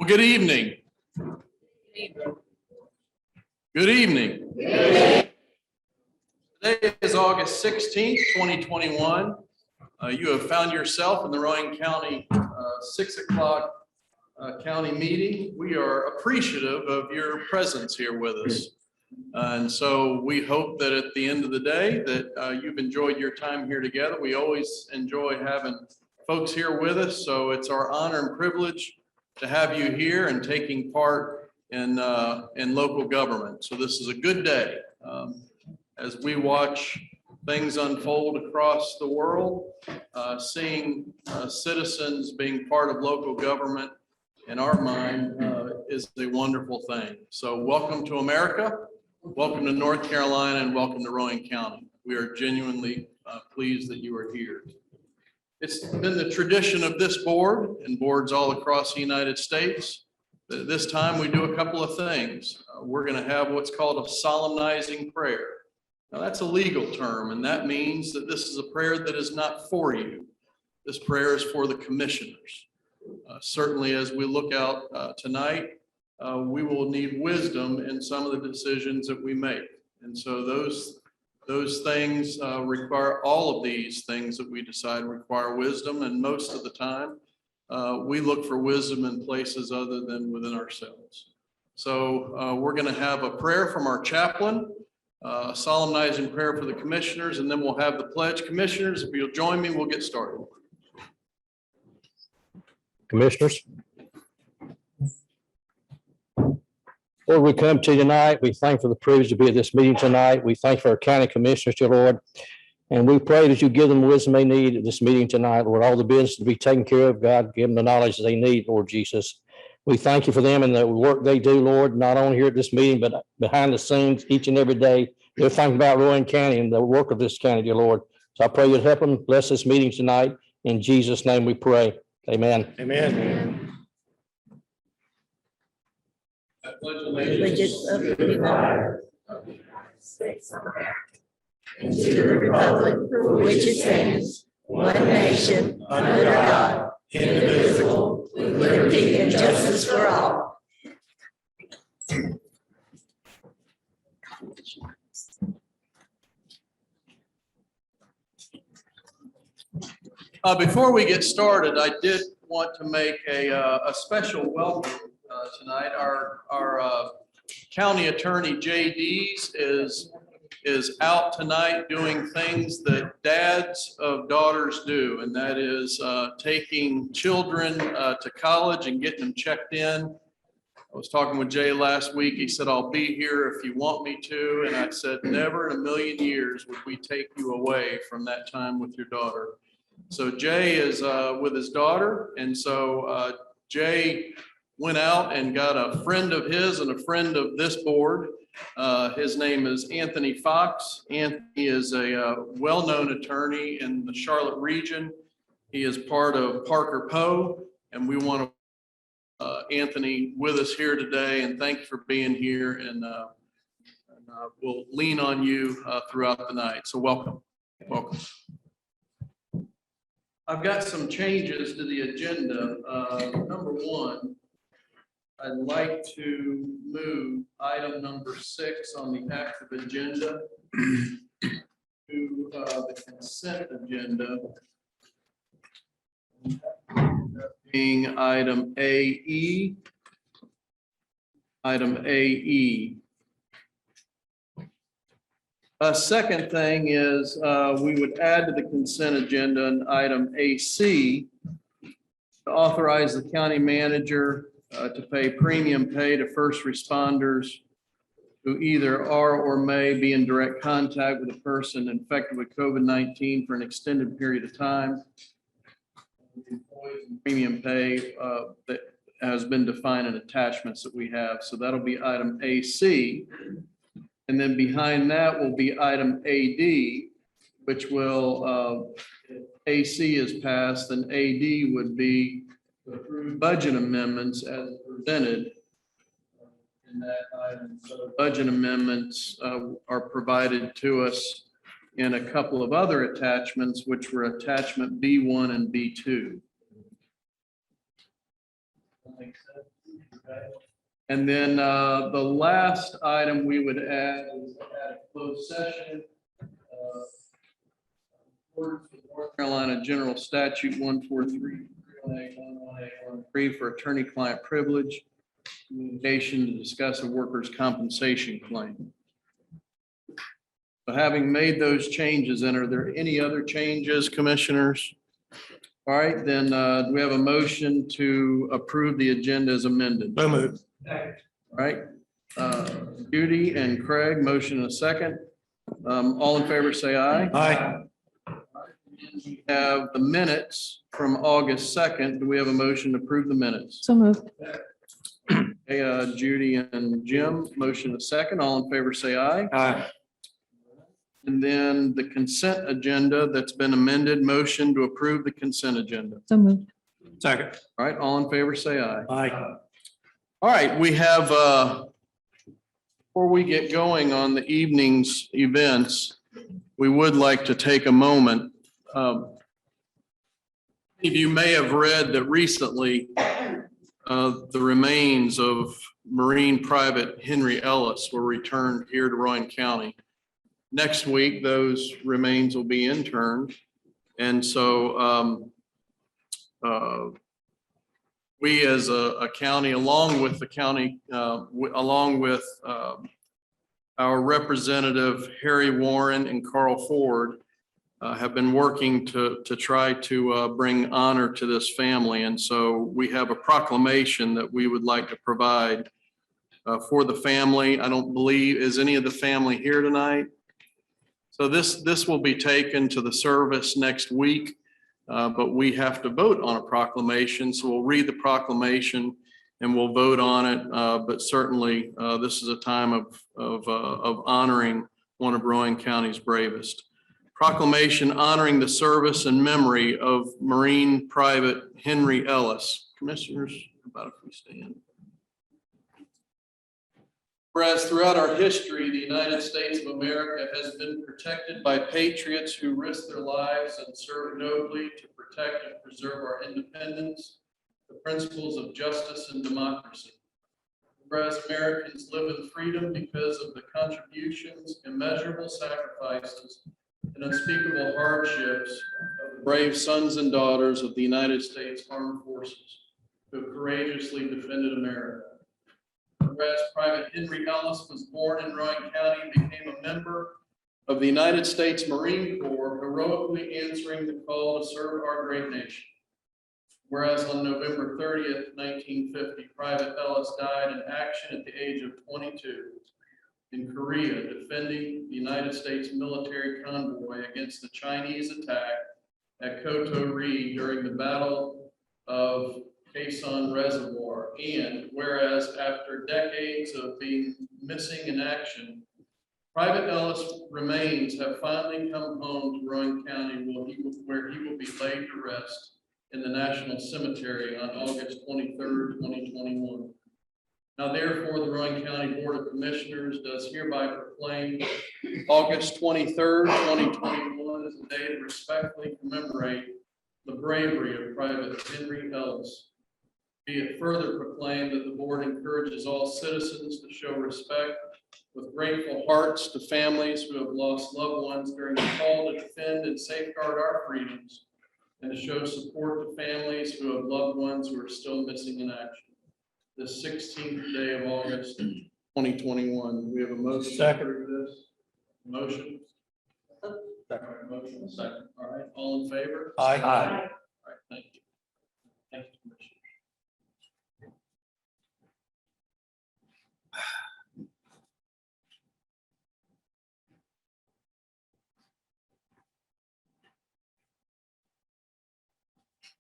Good evening. Good evening. Today is August 16th, 2021. You have found yourself in the Rowan County 6 o'clock county meeting. We are appreciative of your presence here with us. And so we hope that at the end of the day that you've enjoyed your time here together. We always enjoy having folks here with us. So it's our honor and privilege to have you here and taking part in local government. So this is a good day as we watch things unfold across the world, seeing citizens being part of local government in our mind is a wonderful thing. So welcome to America, welcome to North Carolina, and welcome to Rowan County. We are genuinely pleased that you are here. It's been the tradition of this board and boards all across the United States. This time we do a couple of things. We're going to have what's called a solemnizing prayer. Now that's a legal term, and that means that this is a prayer that is not for you. This prayer is for the commissioners. Certainly as we look out tonight, we will need wisdom in some of the decisions that we make. And so those things require, all of these things that we decide require wisdom, and most of the time we look for wisdom in places other than within ourselves. So we're going to have a prayer from our chaplain, a solemnizing prayer for the commissioners, and then we'll have the pledge. Commissioners, if you'll join me, we'll get started. Commissioners, Lord, we come to you tonight. We thank you for the privilege to be at this meeting tonight. We thank you for our county commissioners, dear Lord. And we pray that you give them the wisdom they need at this meeting tonight, Lord, all the business to be taken care of. God, give them the knowledge that they need, Lord Jesus. We thank you for them and the work they do, Lord, not only here at this meeting, but behind the scenes each and every day. They're thinking about Rowan County and the work of this county, dear Lord. So I pray you'd help them bless this meeting tonight. In Jesus' name we pray. Amen. Amen. Allegiance of the United States of America, and to the republic for which it stands, one nation, under God, indivisible, with liberty and justice for all. Before we get started, I did want to make a special welcome tonight. Our county attorney Jay Dees is out tonight doing things that dads of daughters do, and that is taking children to college and getting them checked in. I was talking with Jay last week. He said, "I'll be here if you want me to," and I said, "Never in a million years would we take you away from that time with your daughter." So Jay is with his daughter, and so Jay went out and got a friend of his and a friend of this board. His name is Anthony Fox. Anthony is a well-known attorney in the Charlotte region. He is part of Parker Poe, and we want Anthony with us here today, and thank you for being here, and we'll lean on you throughout the night. So welcome. Welcome. I've got some changes to the agenda. Number one, I'd like to move item number 6 on the active agenda to the consent agenda, being item AE. Item AE. A second thing is we would add to the consent agenda an item AC to authorize the county manager to pay premium pay to first responders who either are or may be in direct contact with a person infected with COVID-19 for an extended period of time. Premium pay that has been defined in attachments that we have. So that'll be item AC. And then behind that will be item AD, which will, if AC is passed, then AD would be approved budget amendments as presented in that item. So budget amendments are provided to us in a couple of other attachments, which were attachment B1 and B2. Makes sense. Okay. And then the last item we would add is add a closed session. According to North Carolina General Statute 143 for attorney-client privilege, communication to discuss a workers' compensation claim. So having made those changes, and are there any other changes, commissioners? All right, then do we have a motion to approve the agenda as amended? So moved. All right, Judy and Craig, motion and a second. All in favor, say aye. Aye. We have the minutes from August 2nd. Do we have a motion to approve the minutes? So moved. Hey, Judy and Jim, motion a second. All in favor, say aye. Aye. And then the consent agenda that's been amended, motion to approve the consent agenda. So moved. Second. All right, all in favor, say aye. Aye. All right, we have, before we get going on the evening's events, we would like to take a moment. You may have read that recently the remains of Marine Private Henry Ellis were returned here to Rowan County. Next week, those remains will be interned. And so we as a county, along with the county, along with our representative Harry Warren and Carl Ford, have been working to try to bring honor to this family. And so we have a proclamation that we would like to provide for the family. I don't believe, is any of the family here tonight? So this will be taken to the service next week, but we have to vote on a proclamation. So we'll read the proclamation and we'll vote on it. But certainly this is a time of honoring one of Rowan County's bravest. Proclamation honoring the service and memory of Marine Private Henry Ellis. Commissioners, how about if we stand? Whereas throughout our history, the United States of America has been protected by patriots who risked their lives and served nobly to protect and preserve our independence, the principles of justice and democracy. Whereas Americans live in freedom because of the contributions, immeasurable sacrifices, and unspeakable hardships of the brave sons and daughters of the United States Armed Forces who have courageously defended America. Whereas Private Henry Ellis was born in Rowan County and became a member of the United States Marine Corps, heroically answering the call to serve our great nation. Whereas on November 30th, 1950, Private Ellis died in action at the age of 22 in Korea, defending the United States military convoy against the Chinese attack at Koto Ri during the Battle of Quezon Reservoir. And whereas after decades of being missing in action, Private Ellis' remains have finally come home to Rowan County, where he will be laid to rest in the National Cemetery on August 23rd, 2021. Now therefore, the Rowan County Board of Commissioners does hereby proclaim August 23rd, 2021 as a day to respectfully commemorate the bravery of Private Henry Ellis. Be it further proclaimed that the board encourages all citizens to show respect with grateful hearts to families who have lost loved ones during the call to defend and safeguard our freedoms, and to show support to families who have loved ones who are still missing in action. The 16th day of August, 2021. We have a motion to approve this. Motion. All right, motion second. All right, all in favor? Aye. All right, thank you. Thank you, Commissioner.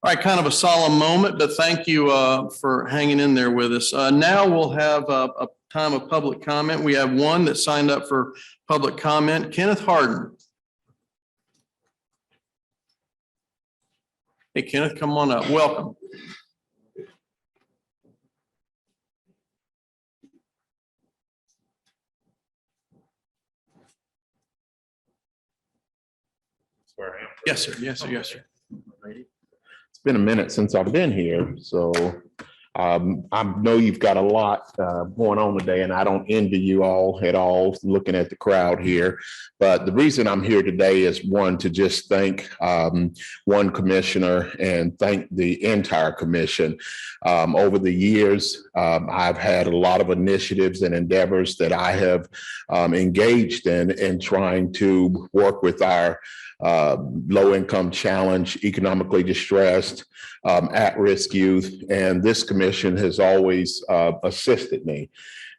All right, kind of a solemn moment, but thank you for hanging in there with us. Now we'll have a time of public comment. We have one that signed up for public comment, Kenneth Harden. Hey, Kenneth, come on up. Welcome. Yes, sir. Yes, sir. Yes, sir. It's been a minute since I've been here, so I know you've got a lot going on today, and I don't envy you all at all looking at the crowd here. But the reason I'm here today is one, to just thank one commissioner and thank the entire commission. Over the years, I've had a lot of initiatives and endeavors that I have engaged in trying to work with our low-income challenged, economically distressed, at-risk youth. And this commission has always assisted me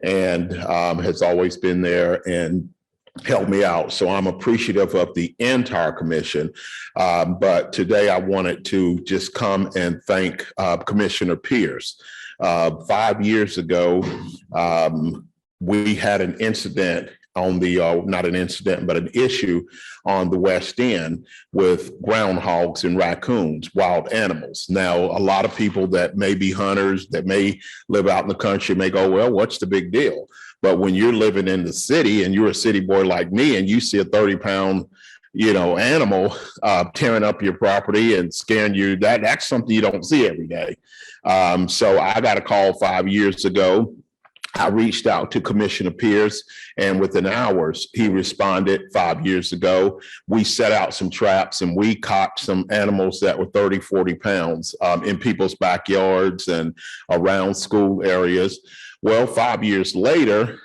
and has always been there and helped me out. So I'm appreciative of the entire commission. But today I wanted to just come and thank Commissioner Pierce. 5 years ago, we had an incident on the, not an incident, but an issue on the West End with groundhogs and raccoons, wild animals. Now, a lot of people that may be hunters, that may live out in the country may go, well, what's the big deal? But when you're living in the city and you're a city boy like me and you see a 30-pound, animal tearing up your property and scaring you, that's something you don't see every day. So I got a call 5 years ago. I reached out to Commissioner Pierce, and within hours, he responded 5 years ago. We set out some traps and we caught some animals that were 30, 40 pounds in people's backyards and around school areas. Well, 5 years later,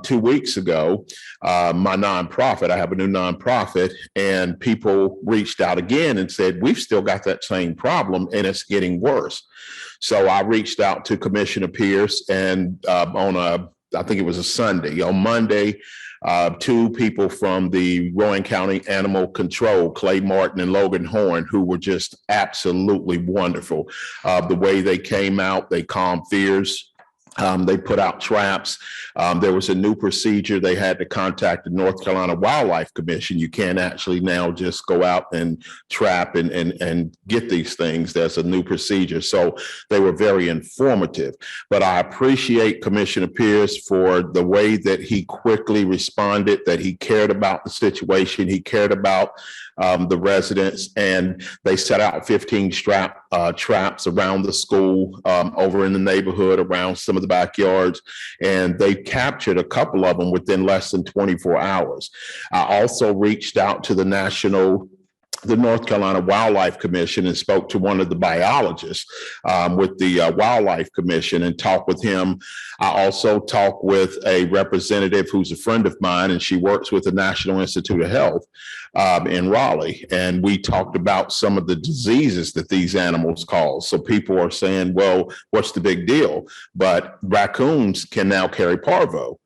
2 weeks ago, my nonprofit, I have a new nonprofit, and people reached out again and said, we've still got that same problem and it's getting worse. So I reached out to Commissioner Pierce, and I think it was a Sunday. On Monday, 2 people from the Rowan County Animal Control, Clay Martin and Logan Horn, who were just absolutely wonderful. The way they came out, they calmed fears. They put out traps. There was a new procedure. They had to contact the North Carolina Wildlife Commission. You can't actually now just go out and trap and get these things. There's a new procedure. So they were very informative. But I appreciate Commissioner Pierce for the way that he quickly responded, that he cared about the situation. He cared about the residents, and they set out 15 traps around the school, over in the neighborhood, around some of the backyards, and they captured a couple of them within less than 24 hours. I also reached out to the North Carolina Wildlife Commission and spoke to one of the biologists with the Wildlife Commission and talked with him. I also talked with a representative who's a friend of mine, and she works with the National Institute of Health in Raleigh. And we talked about some of the diseases that these animals cause. So people are saying, well, what's the big deal? But raccoons can now carry parvo.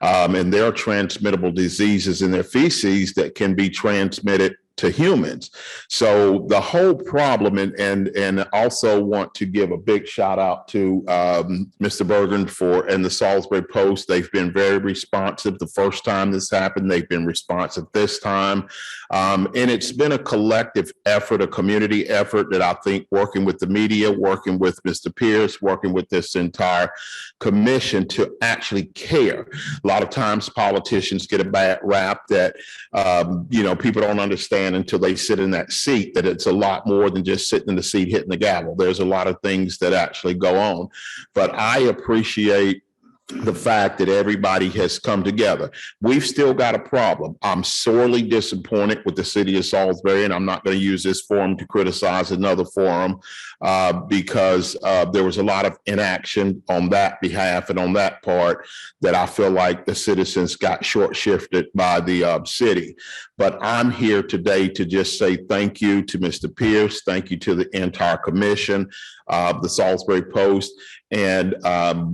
And there are transmittable diseases in their feces that can be transmitted to humans. So the whole problem, and also want to give a big shout out to Mr. Bergen and the Salisbury Post. They've been very responsive the first time this happened. They've been responsive this time. And it's been a collective effort, a community effort that I think, working with the media, working with Mr. Pierce, working with this entire commission, to actually care. A lot of times politicians get a bad rap that, people don't understand until they sit in that seat, that it's a lot more than just sitting in the seat hitting the gavel. There's a lot of things that actually go on. But I appreciate the fact that everybody has come together. We've still got a problem. I'm sorely disappointed with the city of Salisbury, and I'm not going to use this forum to criticize another forum because there was a lot of inaction on that behalf and on that part that I feel like the citizens got short-shifted by the city. But I'm here today to just say thank you to Mr. Pierce, thank you to the entire commission, the Salisbury Post, and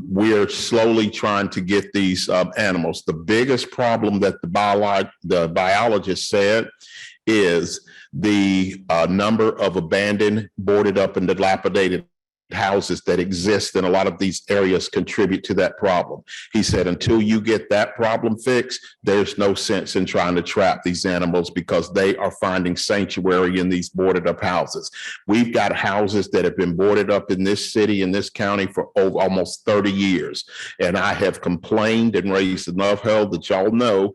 we're slowly trying to get these animals. The biggest problem that the biologist said is the number of abandoned, boarded up, and dilapidated houses that exist in a lot of these areas contribute to that problem. He said, until you get that problem fixed, there's no sense in trying to trap these animals because they are finding sanctuary in these boarded up houses. We've got houses that have been boarded up in this city, in this county, for over almost 30 years. And I have complained and raised enough hell that y'all know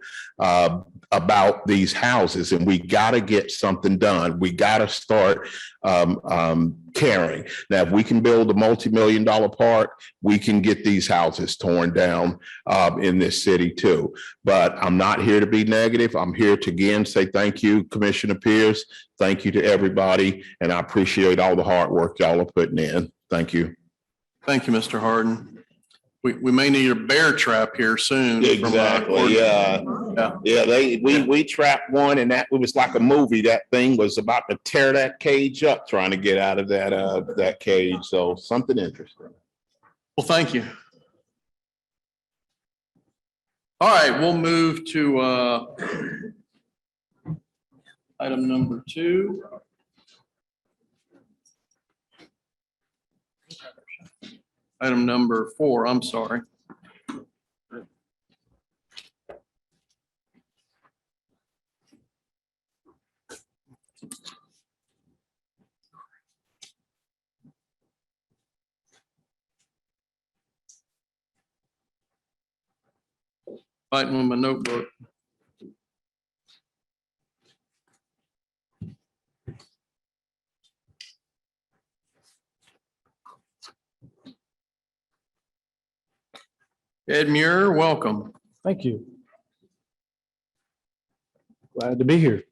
about these houses, and we got to get something done. We got to start caring. Now, if we can build a multi-million-dollar park, we can get these houses torn down in this city too. But I'm not here to be negative. I'm here to again say thank you, Commissioner Pierce. Thank you to everybody, and I appreciate all the hard work y'all are putting in. Thank you. Thank you, Mr. Harden. We may need a bear trap here soon. Exactly. Yeah. We trapped one, and that was like a movie. That thing was about to tear that cage up, trying to get out of that cage. So something interesting. Well, thank you. All right, we'll move to item number 2. Item number 4, I'm sorry. Fighting with my notebook. Ed Muir, welcome. Thank you. Glad to be here.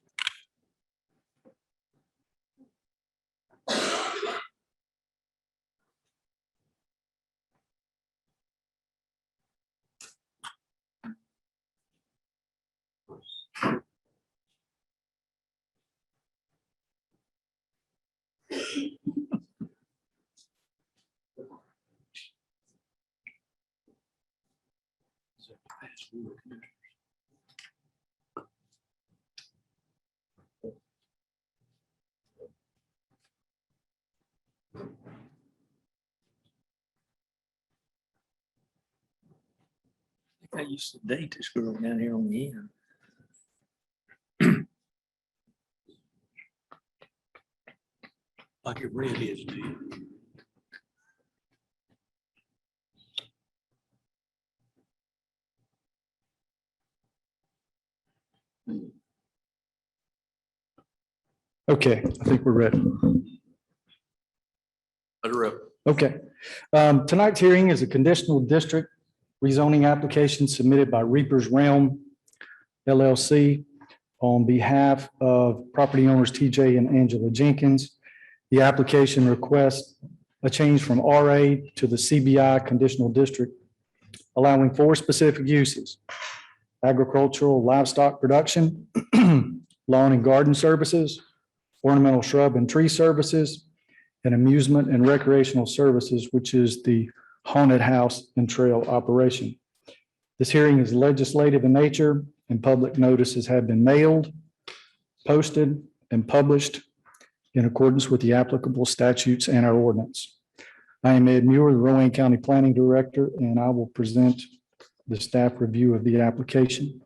I used to date this girl down here on the end. Like it really is, do you? Okay, I think we're ready. Let it rip. Okay. Tonight's hearing is a conditional district rezoning application submitted by Reaper's Realm LLC on behalf of property owners TJ and Angela Jenkins. The application requests a change from RA to the CBI conditional district, allowing 4 specific uses: agricultural livestock production, lawn and garden services, ornamental shrub and tree services, and amusement and recreational services, which is the haunted house and trail operation. This hearing is legislative in nature, and public notices have been mailed, posted, and published in accordance with the applicable statutes and our ordinance. I am Ed Muir, the Rowan County Planning Director, and I will present the staff review of the application.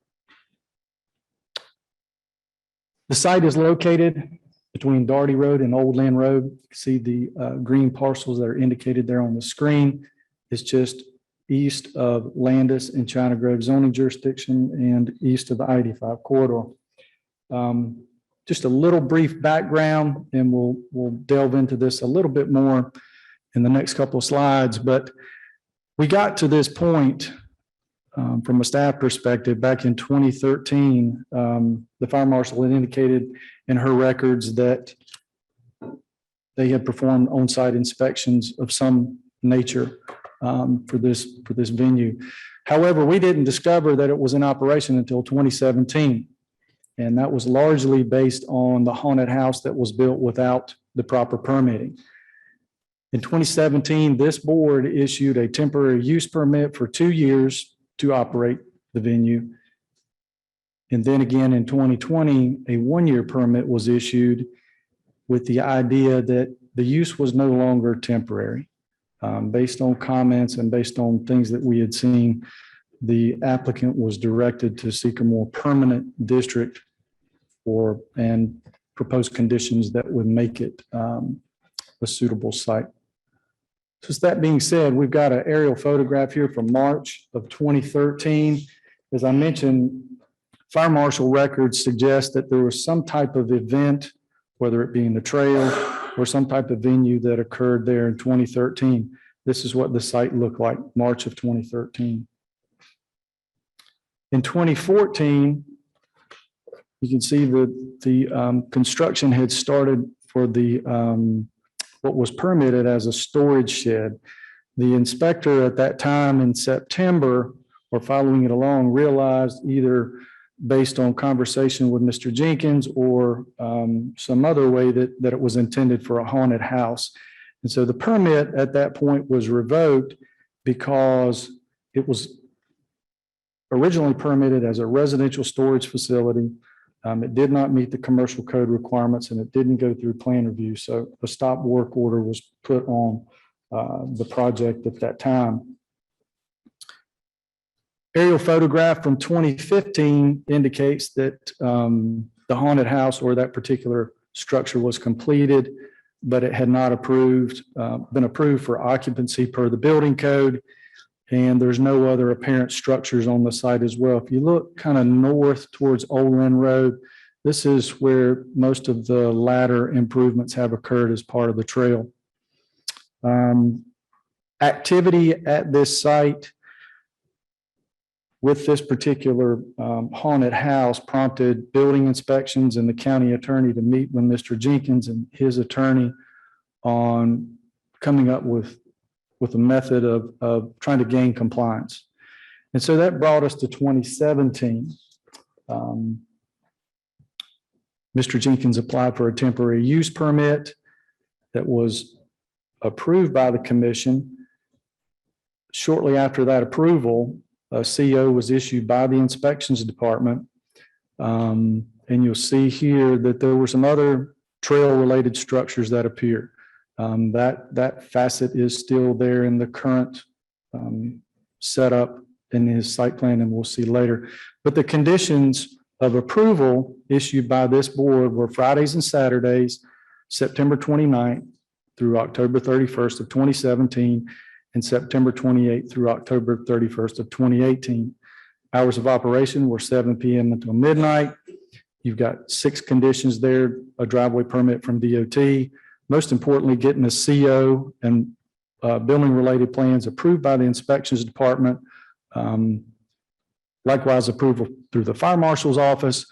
The site is located between Darty Road and Old Lynn Road. You can see the green parcels that are indicated there on the screen. It's just east of Landis and China Grove zoning jurisdiction and east of the I-85 corridor. Just a little brief background, and we'll delve into this a little bit more in the next couple of slides. But we got to this point from a staff perspective back in 2013. The fire marshal had indicated in her records that they had performed on-site inspections of some nature for this venue. However, we didn't discover that it was in operation until 2017. And that was largely based on the haunted house that was built without the proper permitting. In 2017, this board issued a temporary use permit for 2 years to operate the venue. And then again in 2020, a 1-year permit was issued with the idea that the use was no longer temporary. Based on comments and based on things that we had seen, the applicant was directed to seek a more permanent district and propose conditions that would make it a suitable site. So that being said, we've got an aerial photograph here from March of 2013. As I mentioned, Fire marshal records suggest that there was some type of event, whether it be in the trail or some type of venue that occurred there in 2013. This is what the site looked like, March of 2013. In 2014, you can see that the construction had started for the what was permitted as a storage shed. The inspector at that time in September, or following it along, realized either based on conversation with Mr. Jenkins or some other way that it was intended for a haunted house. And so the permit at that point was revoked because it was originally permitted as a residential storage facility. It did not meet the commercial code requirements and it didn't go through plan review. So a stop work order was put on the project at that time. Aerial photograph from 2015 indicates that the haunted house or that particular structure was completed, but it had not been approved for occupancy per the building code. And there's no other apparent structures on the site as well. If you look kind of north towards Old Lynn Road, this is where most of the latter improvements have occurred as part of the trail. Activity at this site with this particular haunted house prompted building inspections and the county attorney to meet with Mr. Jenkins and his attorney on coming up with a method of trying to gain compliance. And so that brought us to 2017. Mr. Jenkins applied for a temporary use permit that was approved by the commission. Shortly after that approval, a CO was issued by the inspections department. And you'll see here that there were some other trail-related structures that appear. That facet is still there in the current setup in his site plan, and we'll see later. But the conditions of approval issued by this board were Fridays and Saturdays, September 29th through October 31st of 2017, and September 28th through October 31st of 2018. Hours of operation were 7 p.m. until midnight. You've got 6 conditions there, a driveway permit from DOT. Most importantly, getting a CO and building related plans approved by the inspections department. Likewise, approval through the fire marshal's office.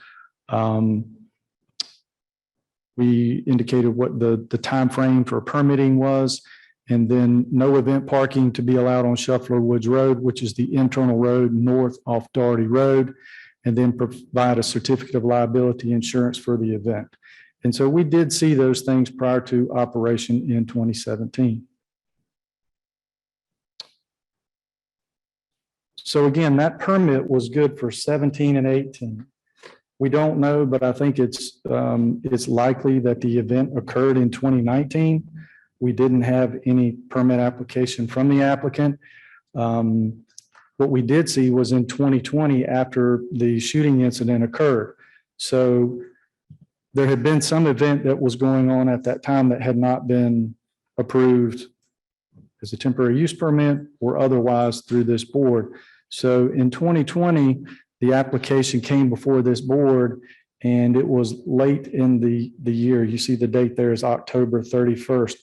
We indicated what the time frame for permitting was, and then no event parking to be allowed on Shuffler Woods Road, which is the internal road north off Doherty Road, and then provide a certificate of liability insurance for the event. And so we did see those things prior to operation in 2017. So again, that permit was good for 17 and 18. We don't know, but I think it's likely that the event occurred in 2019. We didn't have any permit application from the applicant. What we did see was in 2020 after the shooting incident occurred. So there had been some event that was going on at that time that had not been approved as a temporary use permit or otherwise through this board. So in 2020, the application came before this board and it was late in the year. You see the date there is October 31st.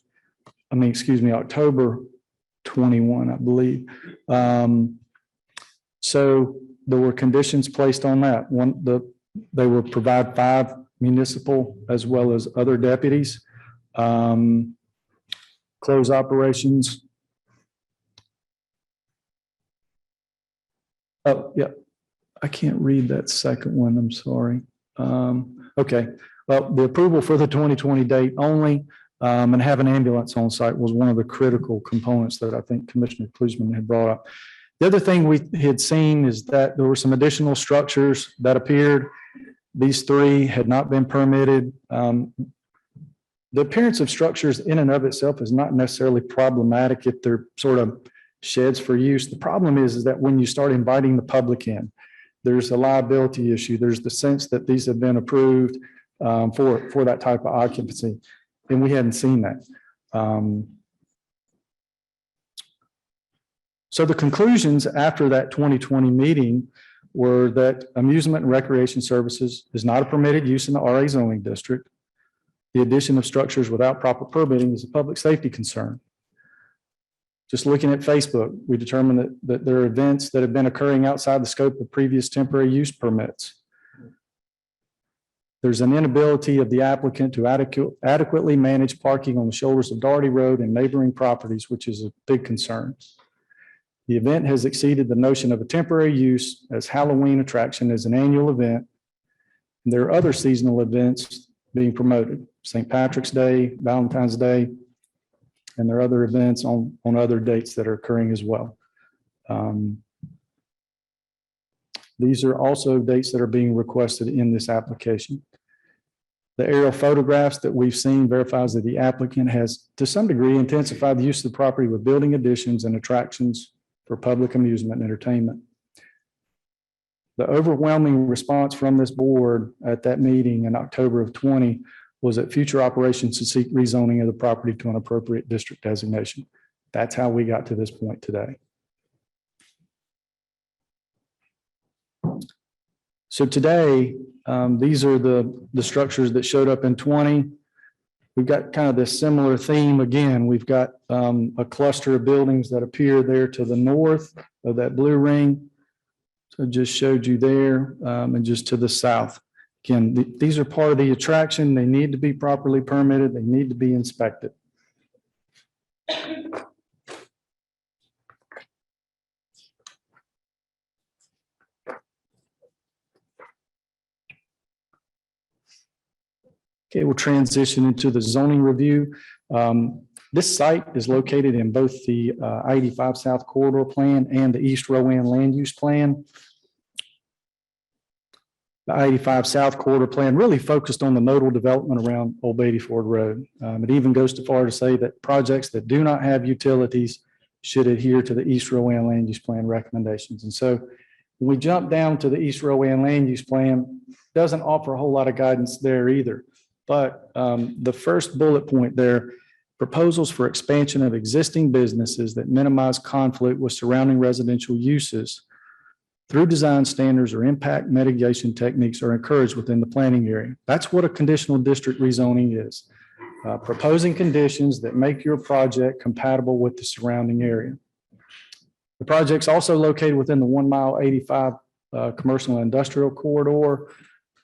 October 21, I believe. So there were conditions placed on that. They will provide 5 municipal as well as other deputies, close operations. Oh, yeah, I can't read that second one, I'm sorry. Okay, well, the approval for the 2020 date only and have an ambulance on site was one of the critical components that I think Commissioner Klusman had brought up. The other thing we had seen is that there were some additional structures that appeared. These 3 had not been permitted. The appearance of structures in and of itself is not necessarily problematic if they're sort of sheds for use. The problem is that when you start inviting the public in, there's a liability issue. There's the sense that these have been approved for that type of occupancy, and we hadn't seen that. So the conclusions after that 2020 meeting were that amusement and recreation services is not a permitted use in the RA zoning district. The addition of structures without proper permitting is a public safety concern. Just looking at Facebook, we determined that there are events that have been occurring outside the scope of previous temporary use permits. There's an inability of the applicant to adequately manage parking on the shoulders of Daugherty Road and neighboring properties, which is a big concern. The event has exceeded the notion of a temporary use as Halloween attraction as an annual event. And there are other seasonal events being promoted, St. Patrick's Day, Valentine's Day, and there are other events on other dates that are occurring as well. These are also dates that are being requested in this application. The aerial photographs that we've seen verifies that the applicant has, to some degree, intensified the use of the property with building additions and attractions for public amusement and entertainment. The overwhelming response from this board at that meeting in October of 20 was that future operations to seek rezoning of the property to an appropriate district designation. That's how we got to this point today. So today, these are the structures that showed up in 20. We've got kind of this similar theme again. We've got a cluster of buildings that appear there to the north of that blue ring. So I just showed you there and just to the south. Again, these are part of the attraction. They need to be properly permitted. They need to be inspected. Okay, we'll transition into the zoning review. This site is located in both the I-85 South Corridor Plan and the East Rowan Land Use Plan. The I-85 South Corridor Plan really focused on the nodal development around Old Beatty Ford Road. It even goes too far to say that projects that do not have utilities should adhere to the East Rowan Land Use Plan recommendations. And so when we jump down to the East Rowan Land Use Plan, doesn't offer a whole lot of guidance there either. But the first bullet point there, proposals for expansion of existing businesses that minimize conflict with surrounding residential uses through design standards or impact mitigation techniques are encouraged within the planning area. That's what a conditional district rezoning is. Proposing conditions that make your project compatible with the surrounding area. The project's also located within the 1 mile 85 commercial and industrial corridor,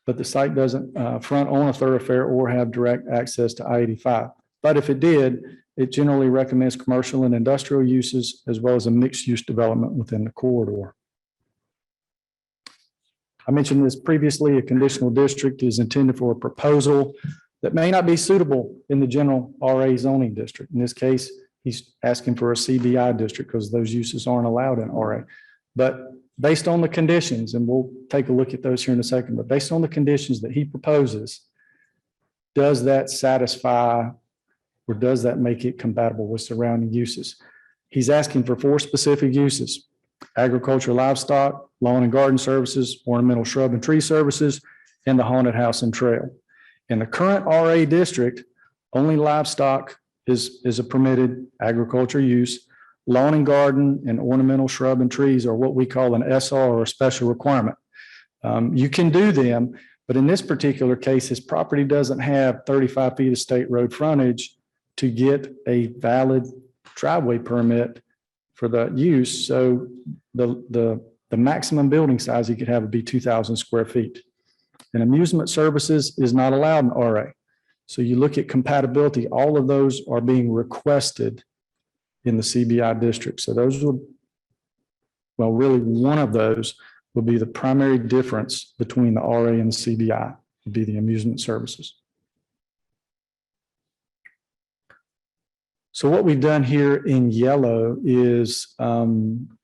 but the site doesn't front on a thoroughfare or have direct access to I-85. But if it did, it generally recommends commercial and industrial uses as well as a mixed-use development within the corridor. I mentioned this previously, a conditional district is intended for a proposal that may not be suitable in the general RA zoning district. In this case, he's asking for a CBI district because those uses aren't allowed in RA. But based on the conditions, and we'll take a look at those here in a second, but based on the conditions that he proposes, does that satisfy or does that make it compatible with surrounding uses? He's asking for 4 specific uses: agriculture, livestock, lawn and garden services, ornamental shrub and tree services, and the haunted house and trail. In the current RA district, only livestock is a permitted agriculture use. Lawn and garden and ornamental shrub and trees are what we call an SR or a special requirement. You can do them, but in this particular case, his property doesn't have 35 feet of state road frontage to get a valid driveway permit for the use. So the maximum building size he could have would be 2,000 square feet. And amusement services is not allowed in RA. So you look at compatibility, all of those are being requested in the CBI district. So those would, well, really one of those would be the primary difference between the RA and the CBI, would be the amusement services. So what we've done here in yellow is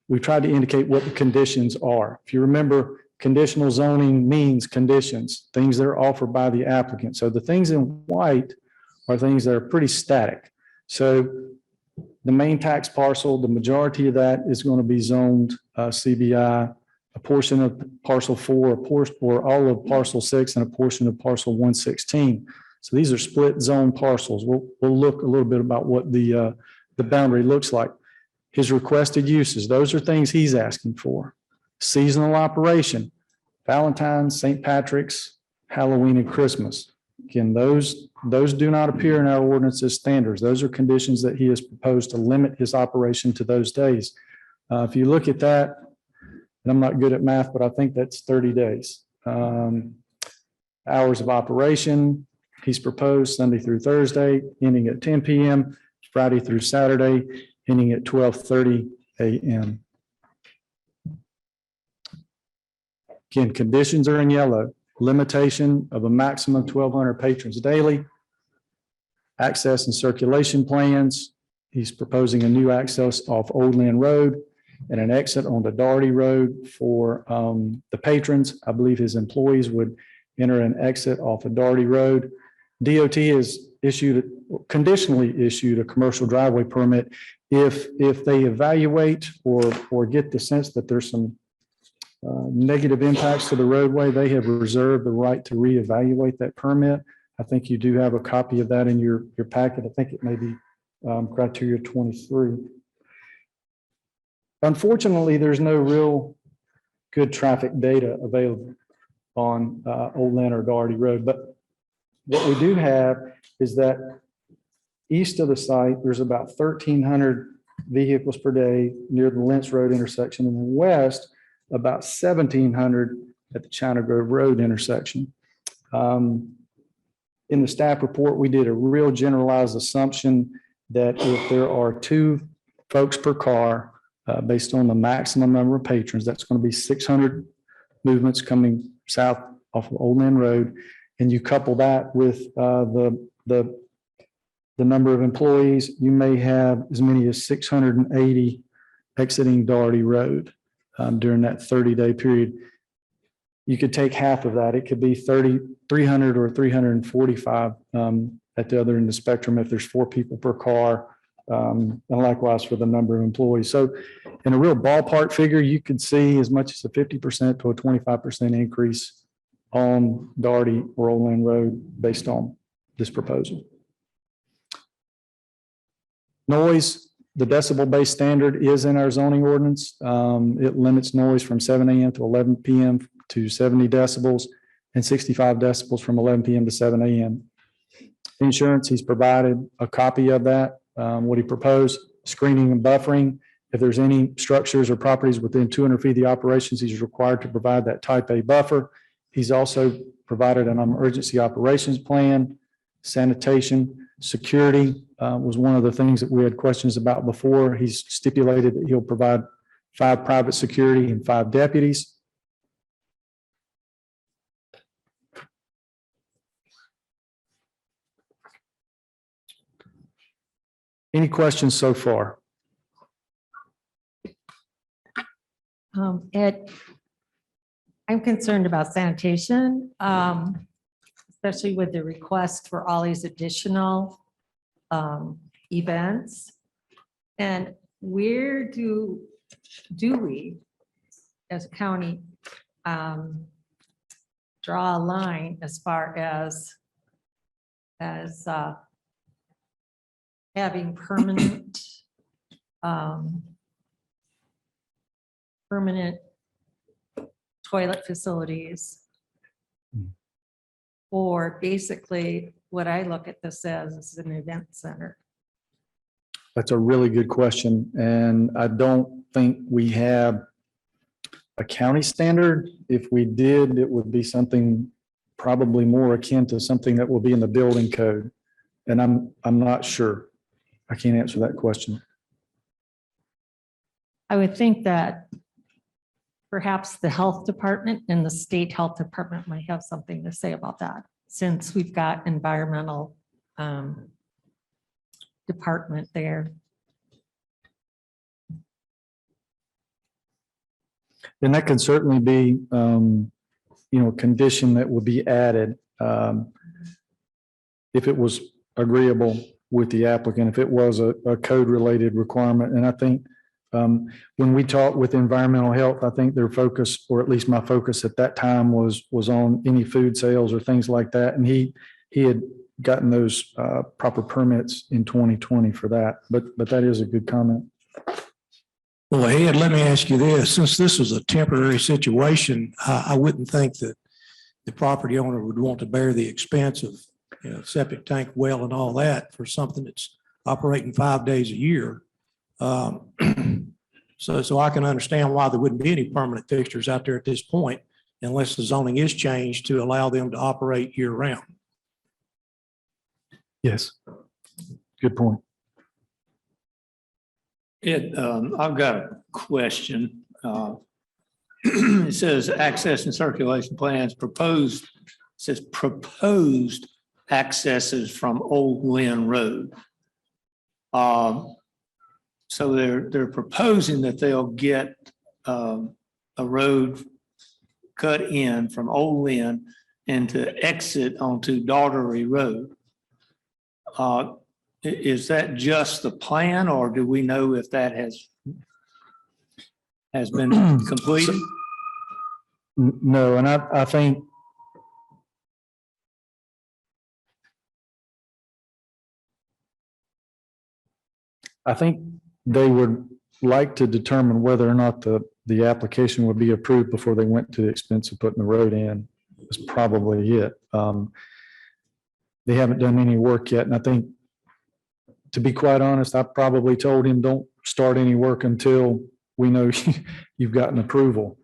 we tried to indicate what the conditions are. If you remember, conditional zoning means conditions, things that are offered by the applicant. So the things in white are things that are pretty static. So the main tax parcel, the majority of that is going to be zoned CBI, a portion of parcel 4, or all of parcel 6, and a portion of parcel 116. So these are split zone parcels. We'll look a little bit about what the boundary looks like. His requested uses, those are things he's asking for. Seasonal operation, Valentine's, St. Patrick's, Halloween, and Christmas. Again, those do not appear in our ordinance as standards. Those are conditions that he has proposed to limit his operation to those days. If you look at that, and I'm not good at math, but I think that's 30 days. Hours of operation, he's proposed Sunday through Thursday, ending at 10 p.m., Friday through Saturday, ending at 12:30 a.m. Again, conditions are in yellow. Limitation of a maximum of 1,200 patrons daily. Access and circulation plans. He's proposing a new access off Old Lynn Road and an exit onto Daugherty Road for the patrons. I believe his employees would enter an exit off of Daugherty Road. DOT has conditionally issued a commercial driveway permit if they evaluate or get the sense that there's some negative impacts to the roadway. They have reserved the right to reevaluate that permit. I think you do have a copy of that in your packet. I think it may be criteria 23. Unfortunately, there's no real good traffic data available on Old Lynn or Daugherty Road. But what we do have is that east of the site, there's about 1,300 vehicles per day near the Lentz Road intersection, and then west, about 1,700 at the China Grove Road intersection. In the staff report, we did a real generalized assumption that if there are 2 folks per car, based on the maximum number of patrons, that's going to be 600 movements coming south off of Old Lynn Road. And you couple that with the number of employees, you may have as many as 680 exiting Daugherty Road during that 30-day period. You could take half of that. It could be 300 or 345 at the other end of the spectrum if there's 4 people per car, and likewise for the number of employees. So in a real ballpark figure, you could see as much as a 50% to a 25% increase on Daugherty or Old Lynn Road based on this proposal. Noise, the decibel-based standard is in our zoning ordinance. It limits noise from 7 a.m. to 11 p.m. to 70 decibels and 65 decibels from 11 p.m. to 7 a.m. Insurance, he's provided a copy of that, what he proposed, screening and buffering. If there's any structures or properties within 200 feet of the operations, he's required to provide that type A buffer. He's also provided an emergency operations plan, sanitation, security was one of the things that we had questions about before. He's stipulated that he'll provide 5 private security and 5 deputies. Any questions so far? Ed, I'm concerned about sanitation, especially with the request for all these additional events. And where do we, as a county, draw a line as far as having permanent toilet facilities? Or basically what I look at this as is an event center. That's a really good question. And I don't think we have a county standard. If we did, it would be something probably more akin to something that will be in the building code. And I'm not sure. I can't answer that question. I would think that perhaps the health department and the state health department might have something to say about that, since we've got environmental department there. And that can certainly be, a condition that would be added if it was agreeable with the applicant, if it was a code-related requirement. And I think when we talked with environmental health, I think their focus, or at least my focus at that time, was on any food sales or things like that. And he had gotten those proper permits in 2020 for that. But that is a good comment. Well, Ed, let me ask you this. Since this was a temporary situation, I wouldn't think that the property owner would want to bear the expense of, septic tank, well, and all that for something that's operating 5 days a year. So I can understand why there wouldn't be any permanent fixtures out there at this point unless the zoning is changed to allow them to operate year round. Yes. Good point. Ed, I've got a question. It says access and circulation plans proposed, it says proposed accesses from Old Lynn Road. So they're proposing that they'll get a road cut in from Old Lynn and to exit onto Daughtery Road. Is that just the plan, or do we know if that has been completed? No, and I think they would like to determine whether or not the application would be approved before they went to the expense of putting the road in. That's probably it. They haven't done any work yet, and I think, to be quite honest, I probably told him, don't start any work until we know you've gotten approval.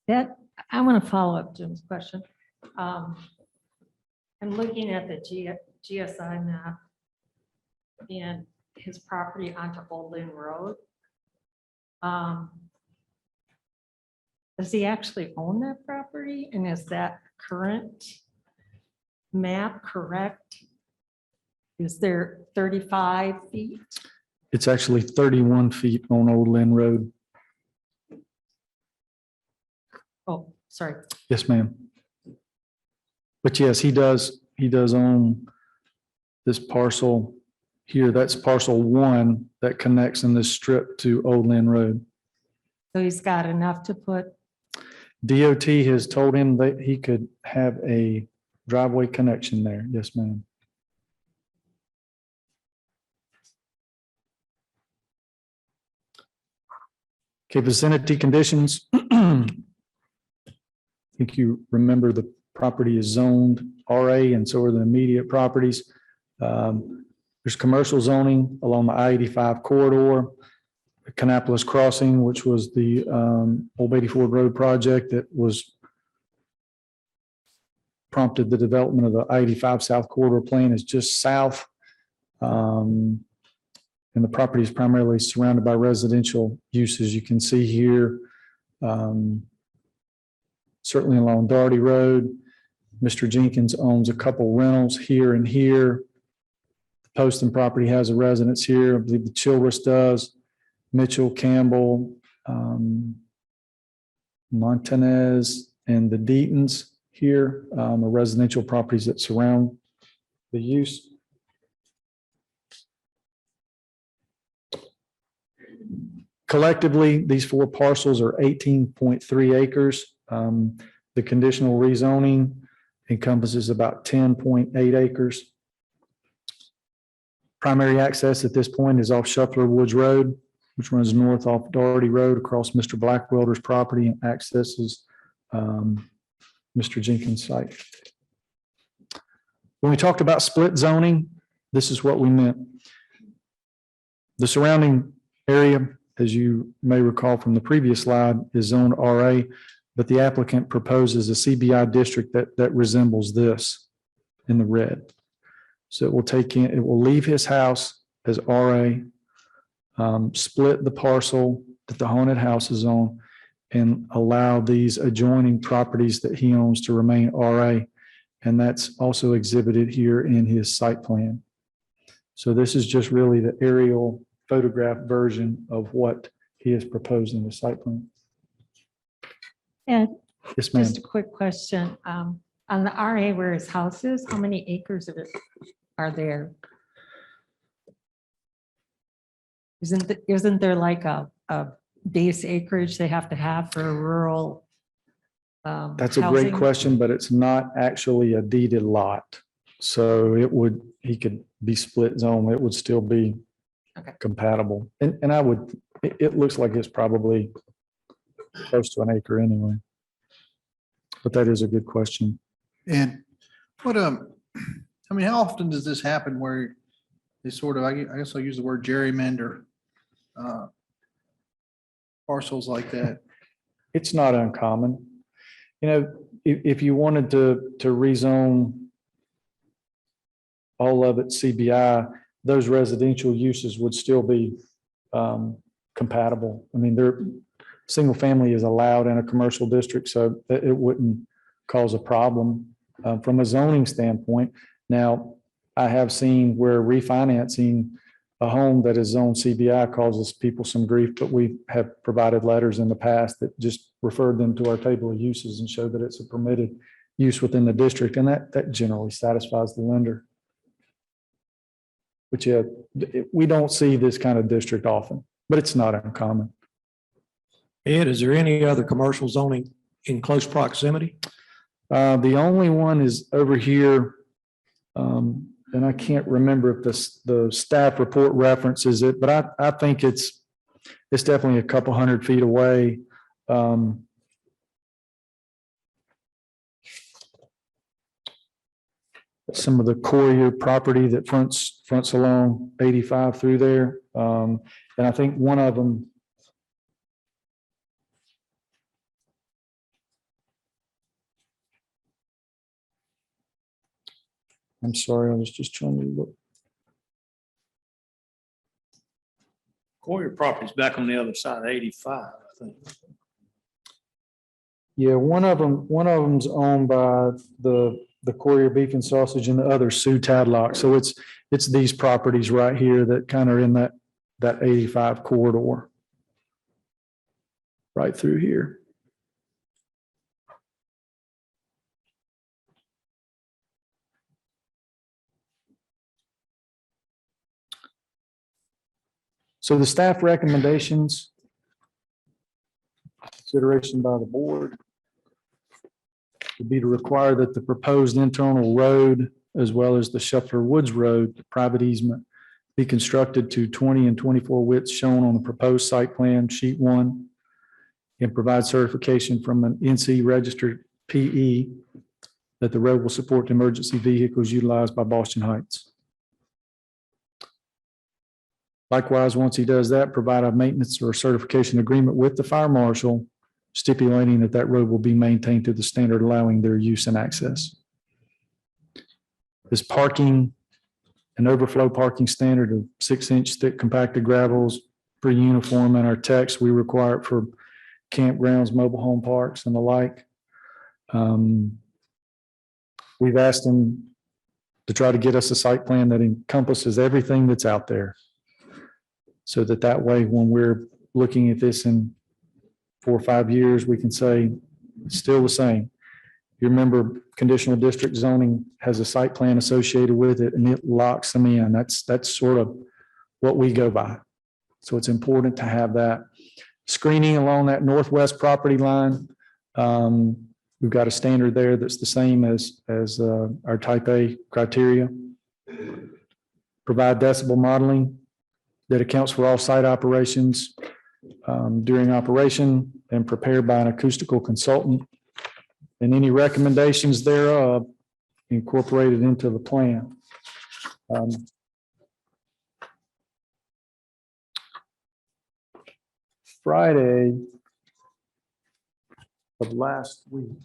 That, I want to follow up Jim's question. I'm looking at the GSI map and his property onto Old Lynn Road. Does he actually own that property? And is that current map correct? Is there 35 feet? It's actually 31 feet on Old Lynn Road. Oh, sorry. Yes, ma'am. But yes, he does own this parcel here. That's parcel 1 that connects in this strip to Old Lynn Road. So he's got enough to put, DOT has told him that he could have a driveway connection there. Yes, ma'am. Okay, vicinity conditions. I think you remember the property is zoned RA, and so are the immediate properties. There's commercial zoning along the I-85 corridor, Canapolis Crossing, which was the Old Beatty Ford Road project that was prompted the development of the I-85 South Corridor Plan, is just south. And the property is primarily surrounded by residential uses. You can see here, certainly along Daugherty Road. Mr. Jenkins owns a couple rentals here and here. The Poston property has a residence here. I believe the Childress does. Mitchell, Campbell, Montanez, and the Deatons here are residential properties that surround the use. Collectively, these 4 parcels are 18.3 acres. The conditional rezoning encompasses about 10.8 acres. Primary access at this point is off Shuffler Woods Road, which runs north off Daugherty Road across Mr. Blackwelder's property and accesses Mr. Jenkins' site. When we talked about split zoning, this is what we meant. The surrounding area, as you may recall from the previous slide, is zoned RA, but the applicant proposes a CBI district that resembles this in the red. So it will leave his house as RA, split the parcel that the haunted house is on, and allow these adjoining properties that he owns to remain RA. And that's also exhibited here in his site plan. So this is just really the aerial photograph version of what he has proposed in the site plan. and Yes, ma'am. just a quick question. On the RA where his house is, how many acres of it are there? Isn't there like a base acreage they have to have for a rural? That's a great housing? question, but it's not actually a deeded lot. So he could be split zone. It would still be Okay. compatible. And it looks like it's probably close to an acre anyway. But that is a good question. And what, I mean, how often does this happen where they sort of, I guess I'll use the word gerrymander parcels like that? It's not uncommon. You know, if you wanted to rezone all of it CBI, those residential uses would still be compatible. I mean, single family is allowed in a commercial district, so it wouldn't cause a problem from a zoning standpoint. Now, I have seen where refinancing a home that is zoned CBI causes people some grief, but we have provided letters in the past that just referred them to our table of uses and showed that it's a permitted use within the district, and that generally satisfies the lender. But yeah, we don't see this kind of district often, but it's not uncommon. Ed, is there any other commercial zoning in close proximity? The only one is over here, and I can't remember if the staff report references it, but I think it's definitely a couple 100 feet away. Some of the Courier property that fronts along 85 through there. And I think one of them, I'm sorry, I was just trying to look. Courier property's back on the other side of 85, I think. Yeah, one of them's owned by the Courier Beef and Sausage, and the other Sioux Tadlock. So it's these properties right here that kind of are in that 85 corridor. Right through here. So the staff recommendations, consideration by the board, would be to require that the proposed internal road, as well as the Shuffler Woods Road, the private easement, be constructed to 20 and 24 widths shown on the proposed site plan, sheet 1, and provide certification from an NC registered PE that the road will support emergency vehicles utilized by Boston Heights. Likewise, once he does that, provide a maintenance or certification agreement with the fire marshal stipulating that road will be maintained to the standard allowing their use and access. This parking and overflow parking standard of 6-inch thick compacted gravels pretty uniform in our text. We require it for campgrounds, mobile home parks, and the like. We've asked them to try to get us a site plan that encompasses everything that's out there, so that way, when we're looking at this in 4 or 5 years, we can say it's still the same. You remember, conditional district zoning has a site plan associated with it, and it locks them in. That's sort of what we go by. So it's important to have that screening along that northwest property line. We've got a standard there that's the same as our type A criteria. Provide decibel modeling that accounts for all site operations during operation and prepared by an acoustical consultant, and any recommendations thereof incorporated into the plan. Friday of last week,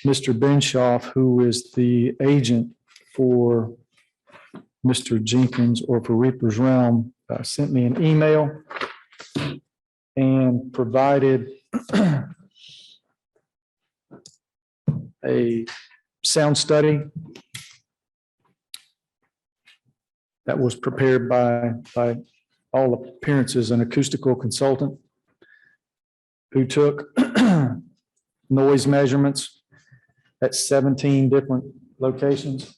Mr. Benshoff, who is the agent for Mr. Jenkins or for Reaper's Realm, sent me an email and provided a sound study that was prepared by all appearances an acoustical consultant who took noise measurements at 17 different locations.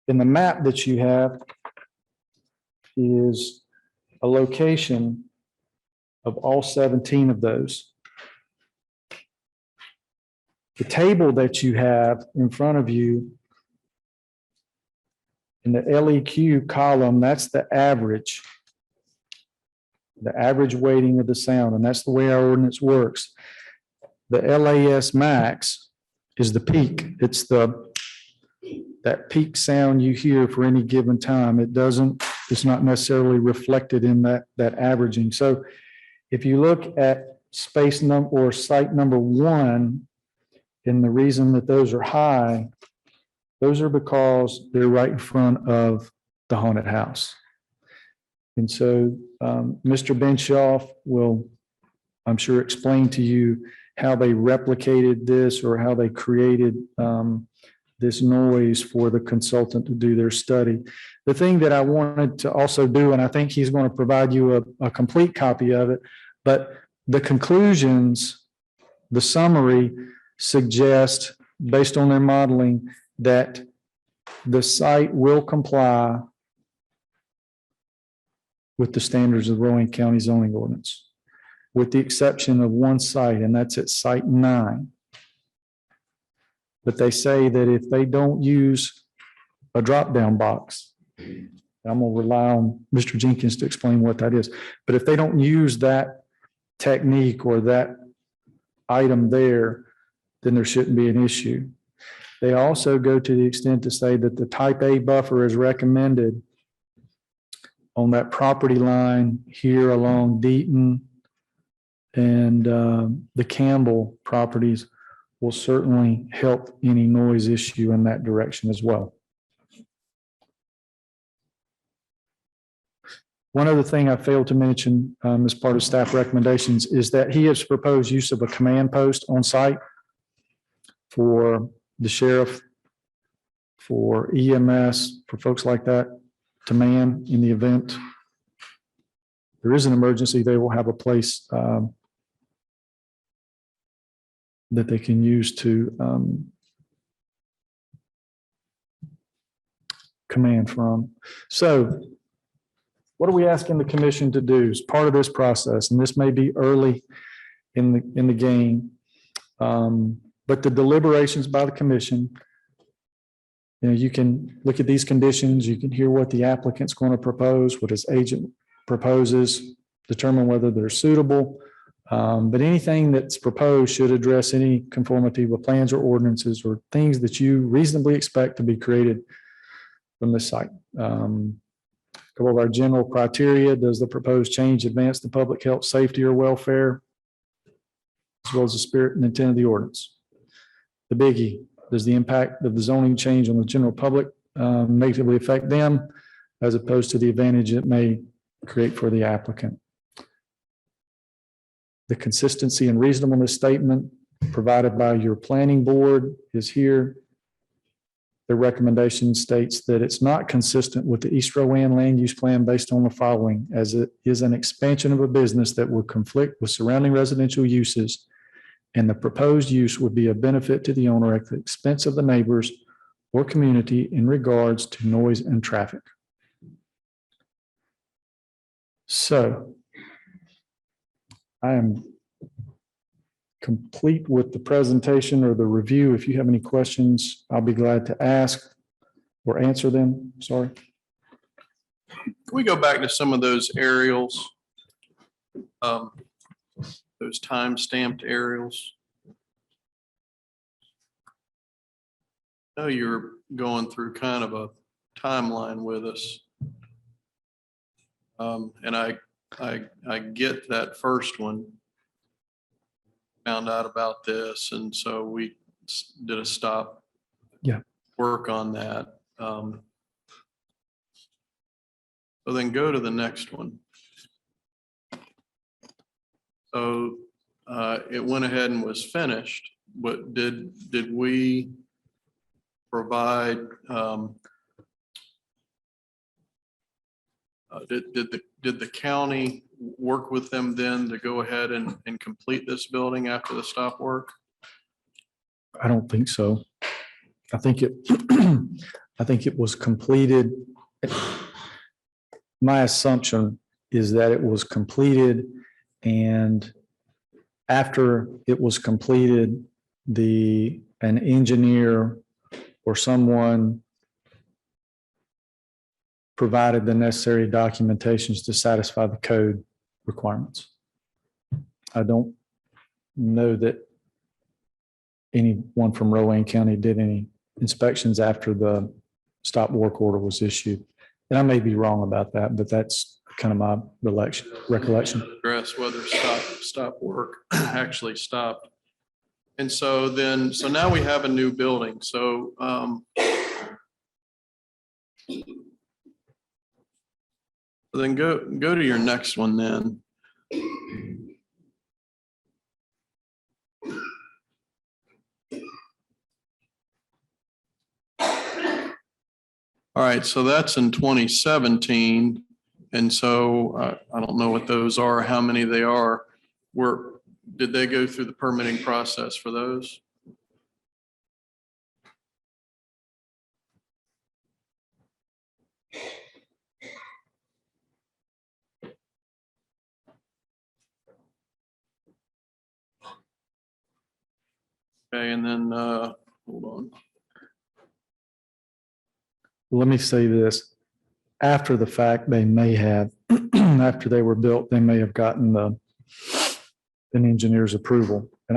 in the map that you have is a location of all 17 of those. The table that you have in front of you in the LEQ column, that's the average weighting of the sound, and that's the way our ordinance works. The LAS max is the peak. It's that peak sound you hear for any given time. It's not necessarily reflected in that averaging. So if you look at space number or site number 1, and the reason that those are high, those are because they're right in front of the haunted house. And so Mr. Benshoff will, I'm sure, explain to you how they replicated this or how they created this noise for the consultant to do their study. The thing that I wanted to also do, and I think he's going to provide you a complete copy of it, but the conclusions, the summary suggest, based on their modeling, that the site will comply with the standards of Rowan County zoning ordinance, with the exception of one site, and that's at site 9. But they say that if they don't use a drop-down box, I'm going to rely on Mr. Jenkins to explain what that is. But if they don't use that technique or that item there, then there shouldn't be an issue. They also go to the extent to say that the type A buffer is recommended on that property line here along Deaton and the Campbell properties will certainly help any noise issue in that direction as well. One other thing I failed to mention as part of staff recommendations is that he has proposed use of a command post on site for the sheriff, for EMS, for folks like that to man in the event there is an emergency. They will have a place that they can use to command from. So what are we asking the commission to do as part of this process? And this may be early in the game, but the deliberations by the commission, you can look at these conditions, you can hear what the applicant's going to propose, what his agent proposes, determine whether they're suitable. But anything that's proposed should address any conformity with plans or ordinances or things that you reasonably expect to be created from this site. A couple of our general criteria: does the proposed change advance the public health, safety, or welfare, as well as the spirit and intent of the ordinance? The biggie: does the impact of the zoning change on the general public negatively affect them, as opposed to the advantage it may create for the applicant? The consistency and reasonableness statement provided by your planning board is here. The recommendation states that it's not consistent with the East Rowan land use plan based on the following, as it is an expansion of a business that would conflict with surrounding residential uses, and the proposed use would be a benefit to the owner at the expense of the neighbors or community in regards to noise and traffic. So I am complete with the presentation or the review. If you have any questions, I'll be glad to ask or answer them. Sorry. Can we go back to some of those aerials? Those time-stamped aerials? I know you're going through kind of a timeline with us. And I get that first one. Found out about this, and so we did a stop. Yeah. Work on that. So then go to the next one. So it went ahead and was finished, but did we provide, did the county work with them then to go ahead and complete this building after the stop work? I don't think so. I think I think it was completed. My assumption is that it was completed, and after it was completed, an engineer or someone provided the necessary documentations to satisfy the code requirements. I don't know that anyone from Rowan County did any inspections after the stop work order was issued. And I may be wrong about that, but that's kind of my recollection. Address whether stop work actually stopped. And so now we have a new building. So then go to your next one then. All right, so that's in 2017. And so I don't know what those are, how many they are. Did they go through the permitting process for those? Okay, and then, hold on. Let me say this. After the fact, they may have, after they were built, they may have gotten an engineer's approval. And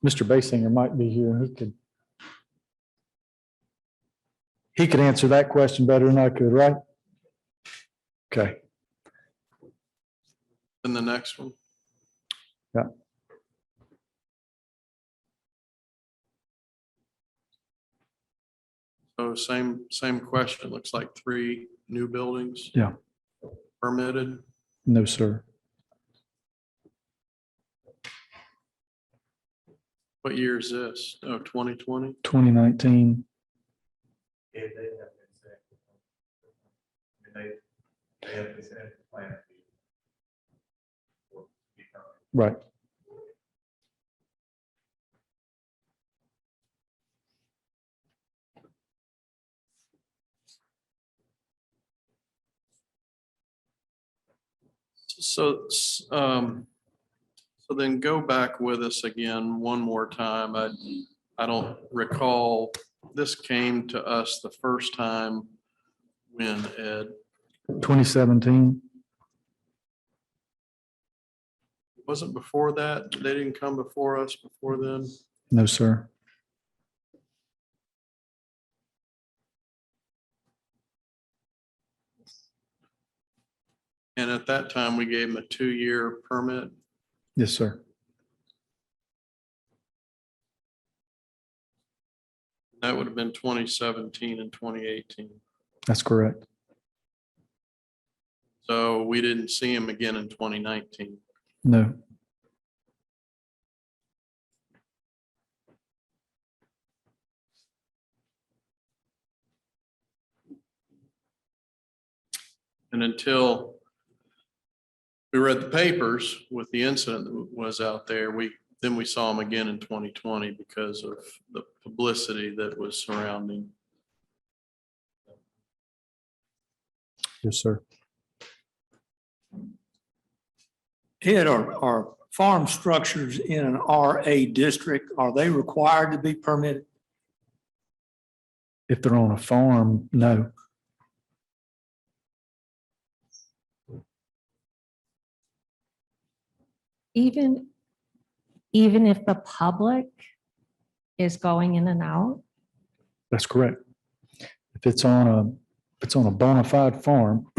Mr. Basinger might be here and he could answer that question better than I could, right? Okay. Then the next one. Yeah. So same question. Looks like 3 new buildings. Yeah. Permitted. No, sir. What year is this? Oh, 2020? 2019. Right. So then go back with us again one more time. I don't recall, this came to us the first time when, Ed? 2017. Wasn't before that? They didn't come before us before then? No, sir. And at that time, we gave them a 2-year permit. Yes, sir. That would have been 2017 and 2018. That's correct. So we didn't see him again in 2019. No. And until we read the papers with the incident that was out there, then we saw him again in 2020 because of the publicity that was surrounding. Yes, sir. Ed, are farm structures in an RA district, are they required to be permitted? If they're on a farm, no. Even if the public is going in and out? That's correct. If it's on a bona fide farm,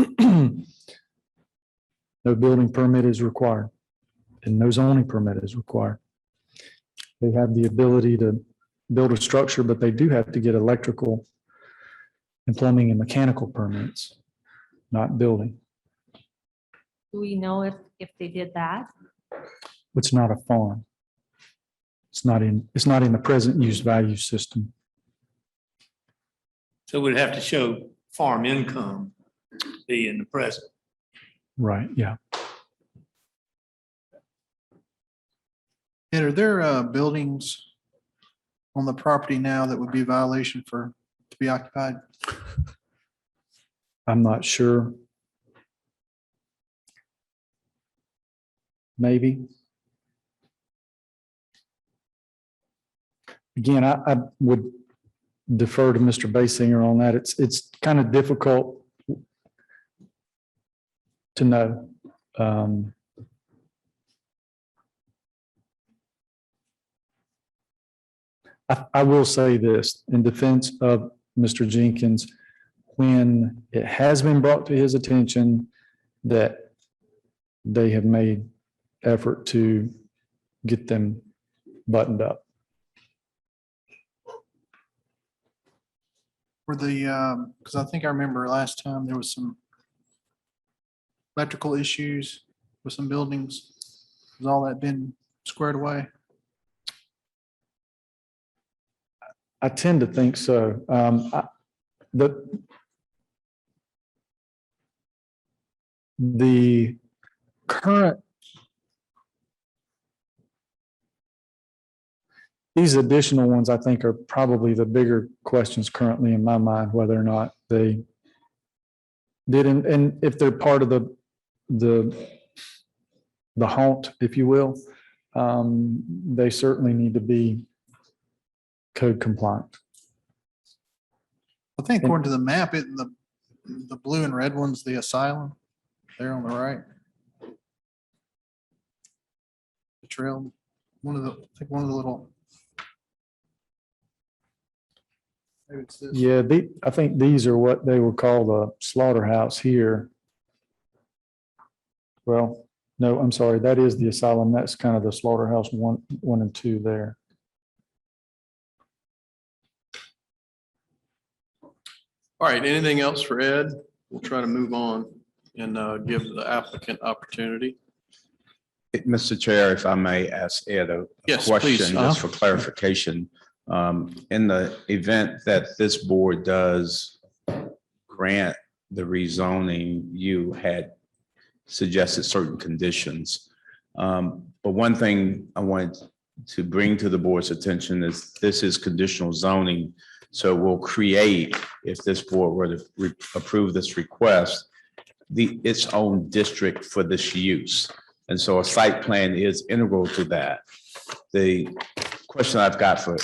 no building permit is required and no zoning permit is required. They have the ability to build a structure, but they do have to get electrical and plumbing and mechanical permits, not building. Do we know if they did that? It's not a farm. It's not in the present use value system. So we'd have to show farm income be in the present. Right, yeah. And are there buildings on the property now that would be a violation for to be occupied? I'm not sure. Maybe. Again, I would defer to Mr. Basinger on that. It's kind of difficult to know. I will say this in defense of Mr. Jenkins, when it has been brought to his attention that they have made effort to get them buttoned up. For the, because I think I remember last time there was some electrical issues with some buildings. Has all that been squared away? I tend to think so. The current, these additional ones, I think, are probably the bigger questions currently in my mind, whether or not they did, and if they're part of the haunt, if you will, they certainly need to be code compliant. I think according to the map, the blue and red one's the asylum there on the right. The trail, I think one of the little. Maybe it's this. Yeah, I think these are what they would call the slaughterhouse here. Well, no, I'm sorry, that is the asylum. That's kind of the slaughterhouse one and two there. All right, anything else for Ed? We'll try to move on and give the applicant opportunity. Mr. Chair, if I may ask Ed a Yes, please. question, just for clarification. In the event that this board does grant the rezoning, you had suggested certain conditions. But one thing I wanted to bring to the board's attention is this is conditional zoning. So we'll create, if this board were to approve this request, its own district for this use. And so a site plan is integral to that. The question I've got for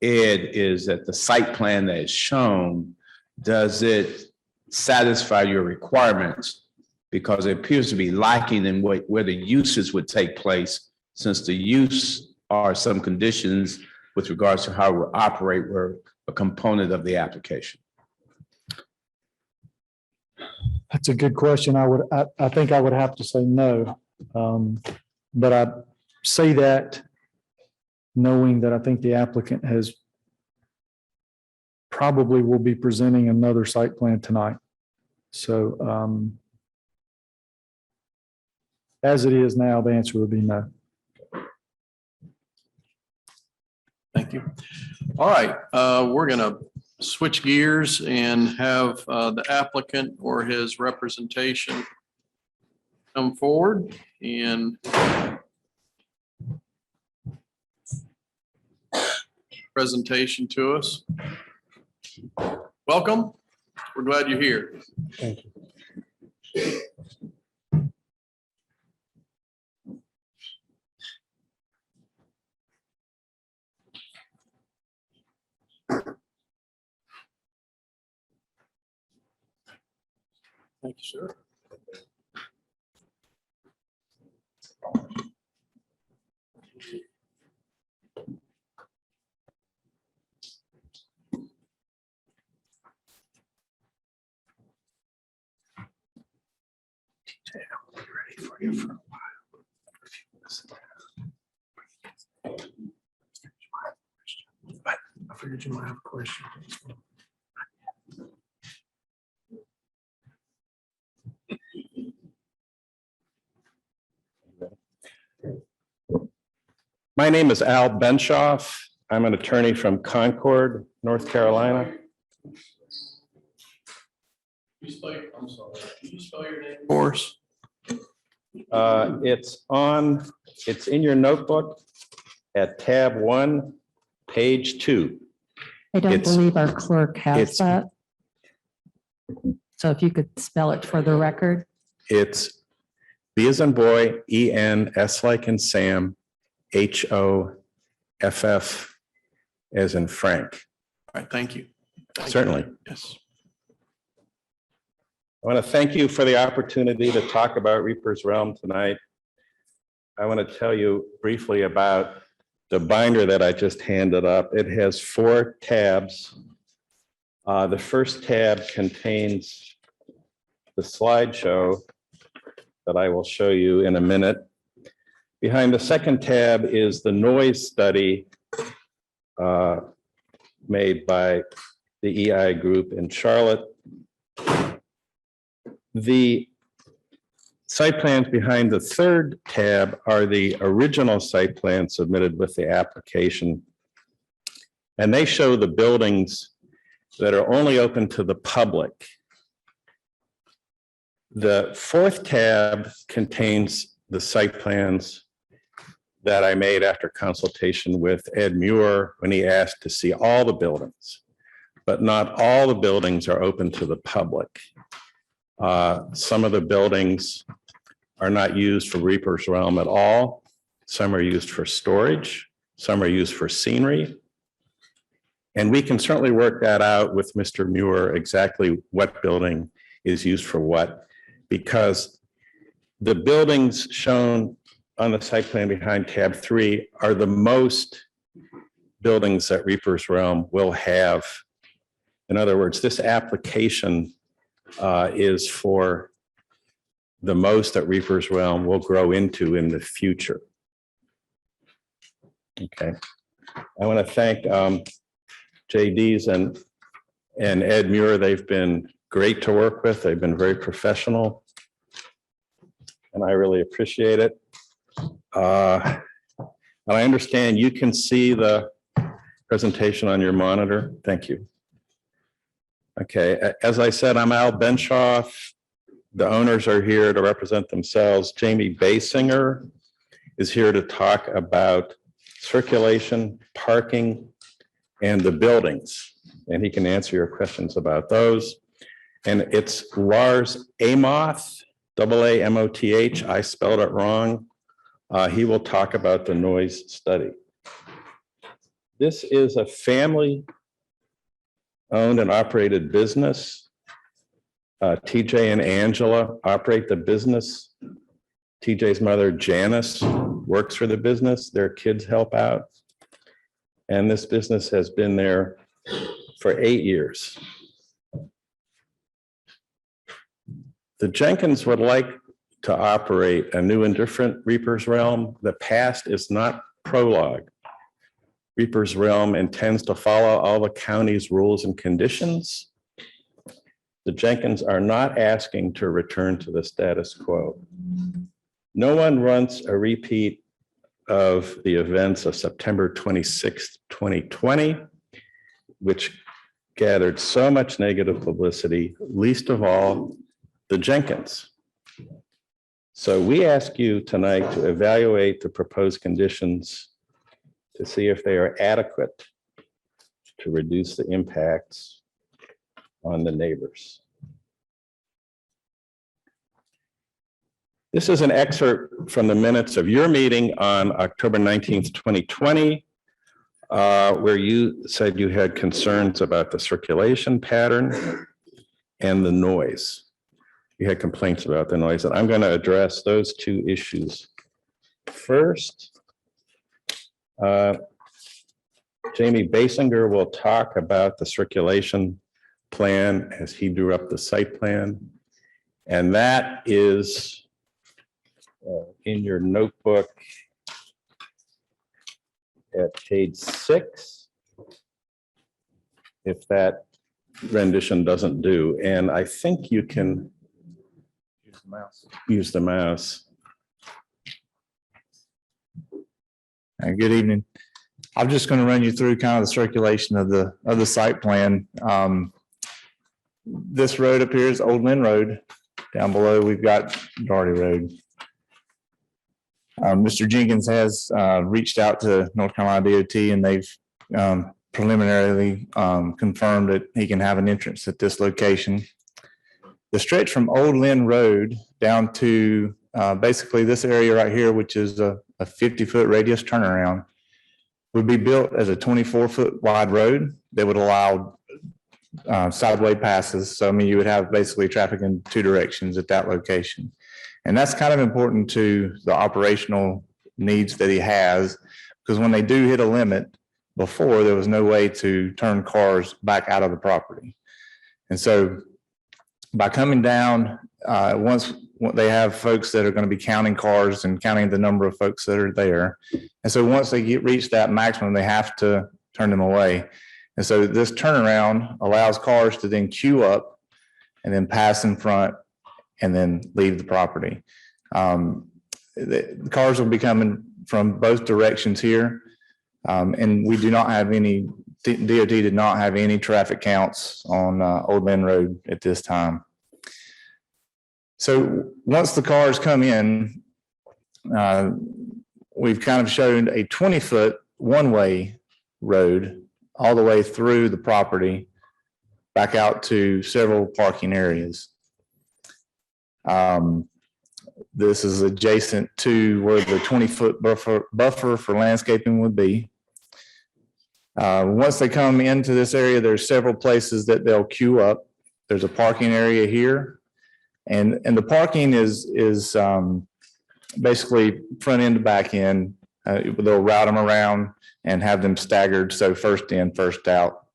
Ed is that the site plan that is shown, does it satisfy your requirements? Because it appears to be lacking in where the uses would take place, since the use are some conditions with regards to how we operate were a component of the application. That's a good question. I think I would have to say no. But I say that knowing that I think the applicant has probably will be presenting another site plan tonight. So as it is now, the answer would be no. Thank you. All right, we're going to switch gears and have the applicant or his representation come forward and presentation to us. Welcome. We're glad you're here. Thank you. Thank you, sir. Ready for you for a while. I figured you might have a question. My name is Al Benshoff. I'm an attorney from Concord, North Carolina. I'm sorry. Can you spell your name for us? It's in your notebook at tab 1, page 2. I don't It's- believe our clerk has it's- that. So if you could spell it for the record. It's B as in boy, E-N, S like in Sam, H-O-F-F as in Frank. All right, thank you. Thank you. Certainly. Yes. I want to thank you for the opportunity to talk about Reaper's Realm tonight. I want to tell you briefly about the binder that I just handed up. It has 4 tabs. The first tab contains the slideshow that I will show you in a minute. Behind the second tab is the noise study made by the EI group in Charlotte. The site plans behind the third tab are the original site plan submitted with the application. And they show the buildings that are only open to the public. The fourth tab contains the site plans that I made after consultation with Ed Muir when he asked to see all the buildings, but not all the buildings are open to the public. Some of the buildings are not used for Reaper's Realm at all. Some are used for storage. Some are used for scenery. And we can certainly work that out with Mr. Muir, exactly what building is used for what, because the buildings shown on the site plan behind tab 3 are the most buildings that Reaper's Realm will have. In other words, this application is for the most that Reaper's Realm will grow into in the future. Okay. I want to thank JD's and Ed Muir. They've been great to work with. They've been very professional, and I really appreciate it. And I understand you can see the presentation on your monitor. Thank you. Okay, as I said, I'm Al Benshoff. The owners are here to represent themselves. Jamie Basinger is here to talk about circulation, parking, and the buildings. And he can answer your questions about those. And it's Lars Amoth, A-A-M-O-T-H. I spelled it wrong. He will talk about the noise study. This is a family-owned and operated business. TJ and Angela operate the business. TJ's mother, Janice, works for the business. Their kids help out. And this business has been there for 8 years. The Jenkins would like to operate a new and different Reaper's Realm. The past is not prologue. Reaper's Realm intends to follow all the county's rules and conditions. The Jenkins are not asking to return to the status quo. No one wants a repeat of the events of September 26th, 2020, which gathered so much negative publicity, least of all the Jenkins. So we ask you tonight to evaluate the proposed conditions to see if they are adequate to reduce the impacts on the neighbors. This is an excerpt from the minutes of your meeting on October 19th, 2020, where you said you had concerns about the circulation pattern and the noise. You had complaints about the noise, and I'm going to address those 2 issues. First, Jamie Basinger will talk about the circulation plan as he drew up the site plan. And that is in your notebook at page 6, if that rendition doesn't do. And I think you can use the mouse. Good evening. I'm just going to run you through kind of the circulation of the site plan. This road appears Old Lynn Road. Down below, we've got Darty Road. Mr. Jenkins has reached out to North Carolina DOT, and they've preliminarily confirmed that he can have an entrance at this location. The stretch from Old Lynn Road down to basically this area right here, which is a 50-foot radius turnaround, would be built as a 24-foot wide road that would allow sideway passes. So I mean, you would have basically traffic in two directions at that location. And that's kind of important to the operational needs that he has, because when they do hit a limit, before there was no way to turn cars back out of the property. And so by coming down, once they have folks that are going to be counting cars and counting the number of folks that are there. And so once they reach that maximum, they have to turn them away. And so this turnaround allows cars to then queue up and then pass in front and then leave the property. The cars will be coming from both directions here. And we do not have any, DOT did not have any traffic counts on Old Lynn Road at this time. So once the cars come in, we've kind of shown a 20-foot one-way road all the way through the property back out to several parking areas. This is adjacent to where the 20-foot buffer for landscaping would be. Once they come into this area, there's several places that they'll queue up. There's a parking area here. And the parking is basically front end to back end. They'll route them around and have them staggered. So first in, first out.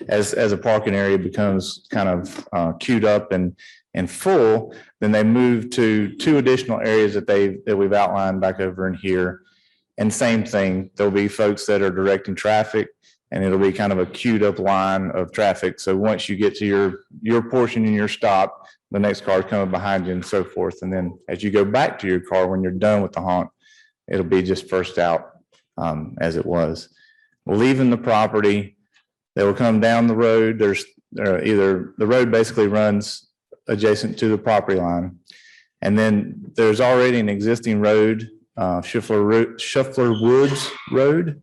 As a parking area becomes kind of queued up and full, then they move to two additional areas that we've outlined back over in here. And same thing, there'll be folks that are directing traffic, and it'll be kind of a queued up line of traffic. So once you get to your portion and your stop, the next car is coming behind you and so forth. And then as you go back to your car, when you're done with the honk, it'll be just first out as it was. Leaving the property, they will come down the road. There's either the road basically runs adjacent to the property line. And then there's already an existing road, Shuffler Woods Road,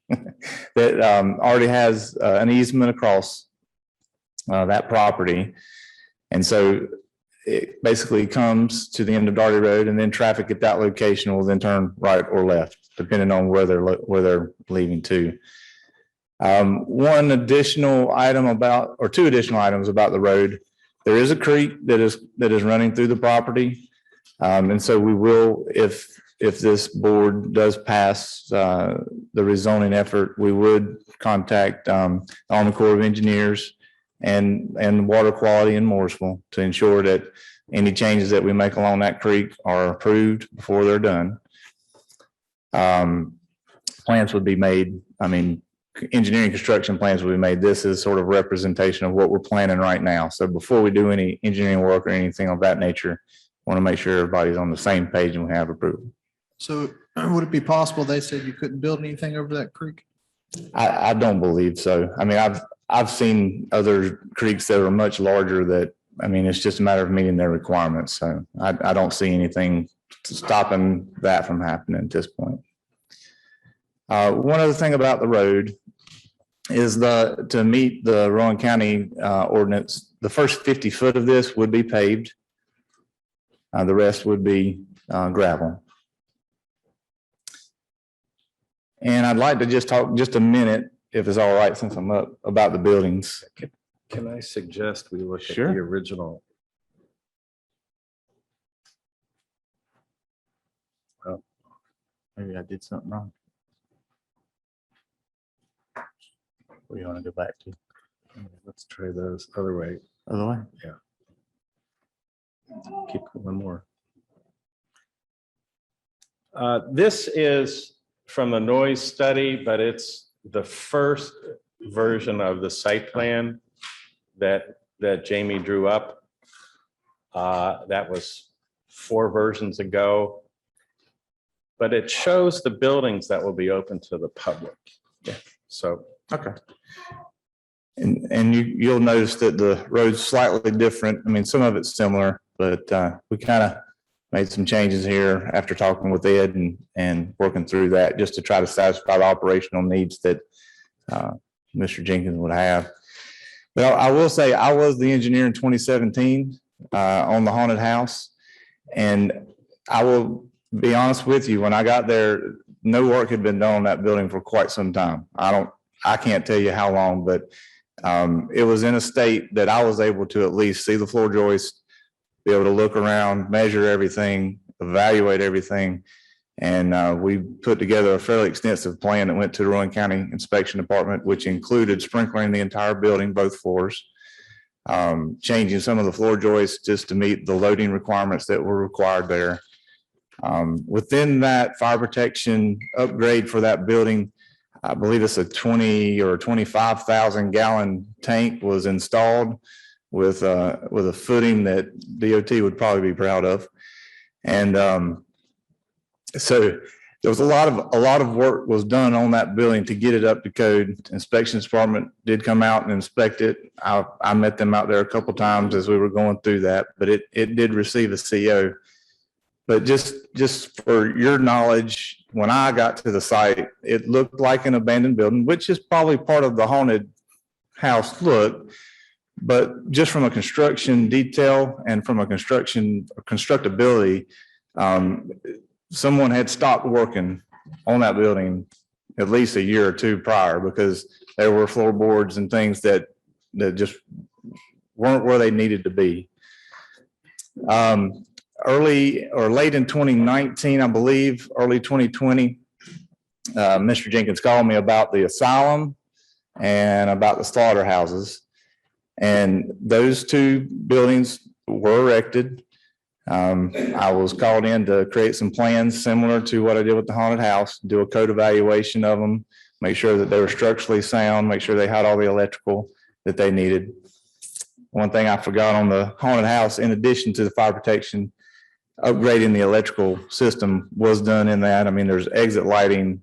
that already has an easement across that property. And so it basically comes to the end of Darty Road, and then traffic at that location will then turn right or left, depending on where they're leaving to. One additional item or two additional items about the road. There is a creek that is running through the property. And so we will, if this board does pass the rezoning effort, we would contact the Army Corps of Engineers and Water Quality in Mooresville to ensure that any changes that we make along that creek are approved before they're done. Plans would be made, engineering construction plans will be made. This is sort of representation of what we're planning right now. So before we do any engineering work or anything of that nature, I want to make sure everybody's on the same page and we have approval. So would it be possible they said you couldn't build anything over that creek? I don't believe so. I've seen other creeks that are much larger that, it's just a matter of meeting their requirements. So I don't see anything stopping that from happening at this point. One other thing about the road is to meet the Rowan County ordinance, the first 50 foot of this would be paved. The rest would be gravel. And I'd like to just talk just a minute, if it's all right, since I'm up, about the buildings. Can I suggest we look at Sure. the original? Oh, maybe I did something wrong. Where you want to go back to? Let's try those other way. Other way? Keep one more. This is from a noise study, but it's the first version of the site plan that Jamie drew up. That was 4 versions ago. But it shows the buildings that will be open to the public. Yeah. So, okay. And you'll notice that the road's slightly different. Some of it's similar, but we kind of made some changes here after talking with Ed and working through that just to try to satisfy the operational needs that Mr. Jenkins would have. But I will say, I was the engineer in 2017 on the haunted house. And I will be honest with you, when I got there, no work had been done on that building for quite some time. I can't tell you how long, but it was in a state that I was able to at least see the floor joist, be able to look around, measure everything, evaluate everything. And we put together a fairly extensive plan that went to the Rowan County Inspection Department, which included sprinkling the entire building, both floors, changing some of the floor joists just to meet the loading requirements that were required there. Within that fire protection upgrade for that building, I believe it's a 20 or 25,000 gallon tank was installed with a footing that DOT would probably be proud of. And so there was a lot of work was done on that building to get it up to code. Inspections department did come out and inspect it. I met them out there a couple times as we were going through that, but it did receive a CO. But just for your knowledge, when I got to the site, it looked like an abandoned building, which is probably part of the haunted house look. But just from a construction detail and from a constructability, someone had stopped working on that building at least a year or two prior, because there were floorboards and things that just weren't where they needed to be. Early or late in 2019, I believe, early 2020, Mr. Jenkins called me about the asylum and about the slaughterhouses. And those two buildings were erected. I was called in to create some plans similar to what I did with the haunted house, do a code evaluation of them, make sure that they were structurally sound, make sure they had all the electrical that they needed. One thing I forgot on the haunted house, in addition to the fire protection, upgrading the electrical system was done in that. I mean, there's exit lighting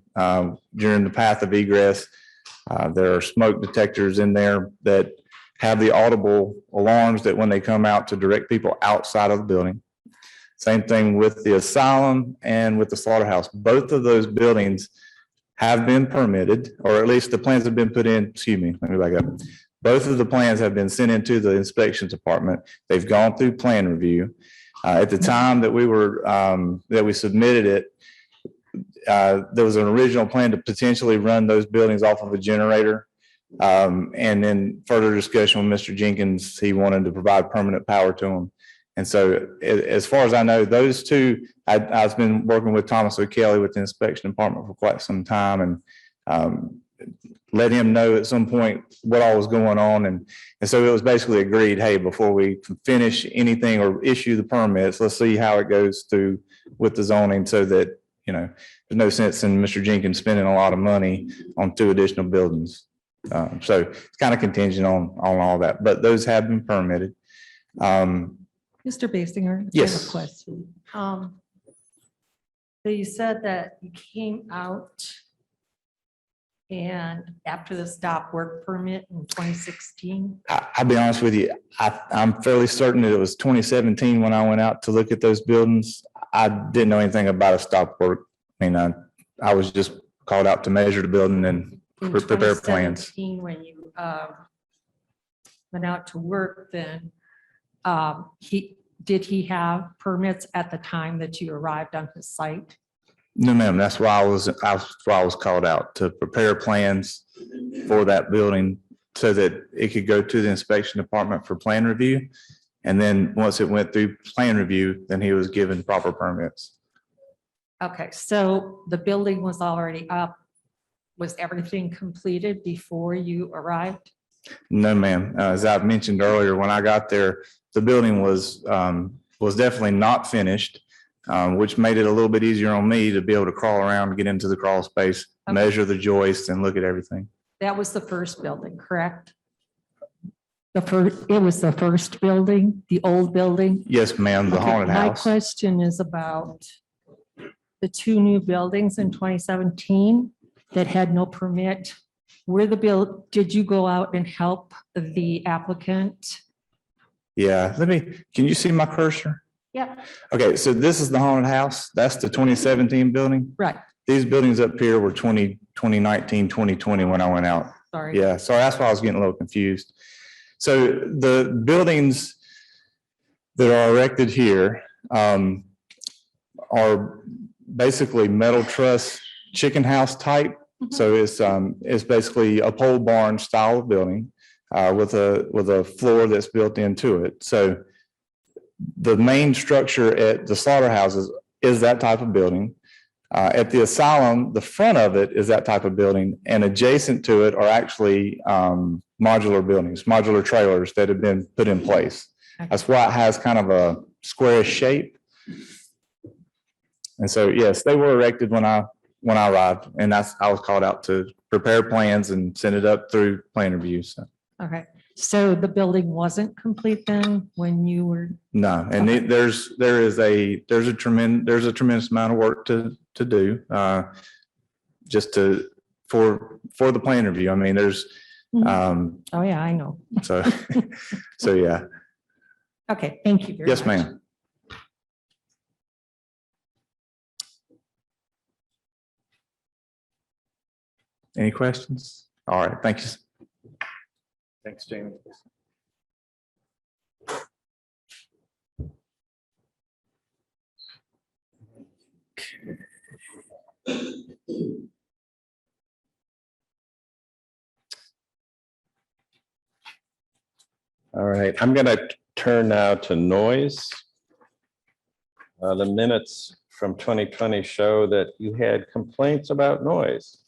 during the path of egress. There are smoke detectors in there that have the audible alarms that when they come out to direct people outside of the building. Same thing with the asylum and with the slaughterhouse. Both of those buildings have been permitted, or at least the plans have been put in, excuse me, let me back up. Both of the plans have been sent into the inspections department. They've gone through plan review. At the time that we submitted it, there was an original plan to potentially run those buildings off of a generator. And then further discussion with Mr. Jenkins, he wanted to provide permanent power to them. And so as far as I know, those two, I've been working with Thomas O'Kelly with the inspection department for quite some time, and let him know at some point what all was going on. And so it was basically agreed, hey, before we finish anything or issue the permits, let's see how it goes through with the zoning, so that, you know, there's no sense in Mr. Jenkins spending a lot of money on 2 additional buildings. So it's kind of contingent on all that, but those have been permitted. Mr. Basinger, I have Yes. a question. So you said that you came out and after the stop work permit in 2016? I'll be honest with you, I'm fairly certain that it was 2017 when I went out to look at those buildings. I didn't know anything about a stop work. I mean, I was just called out to measure the building and prepare plans. When you went out to work, then did he have permits at the time that you arrived on his site? No, ma'am. That's why I was called out to prepare plans for that building so that it could go to the inspection department for plan review. And then once it went through plan review, then he was given proper permits. Okay, so the building was already up. Was everything completed before you arrived? No, ma'am. As I've mentioned earlier, when I got there, the building was definitely not finished, which made it a little bit easier on me to be able to crawl around, get into the crawl space, Okay. measure the joists, and look at everything. That was the first building, correct? It was the first building, the old building? Yes, ma'am. The Okay, haunted my house. question is about the 2 new buildings in 2017 that had no permit. Did you go out and help the applicant? Yeah. Can you see my cursor? Yeah. Okay, so this is the haunted house. That's the 2017 building. Right. These buildings up here were 2019, 2020 when I went out Sorry. Yeah, sorry, that's why I was getting a little confused. So the buildings that are erected here are basically metal truss chicken house type. So it's basically a pole barn style of building with a floor that's built into it. So the main structure at the slaughterhouses is that type of building. At the asylum, the front of it is that type of building, and adjacent to it are actually modular buildings, modular trailers that have been put in place. That's why it has kind of a squarish shape. And so, yes, they were erected when I arrived, and I was called out to prepare plans and send it up through plan review. So. Okay, so the building wasn't complete then when you were? No, and Okay. there's a tremendous amount of work to do just for the plan review. I mean, there's Oh, yeah, I know. so yeah. Okay, thank you very much. Yes, ma'am. Any questions? All right, thank you. Thanks, Jamie. All right, I'm going to turn now to noise. The minutes from 2020 show that you had complaints about noise.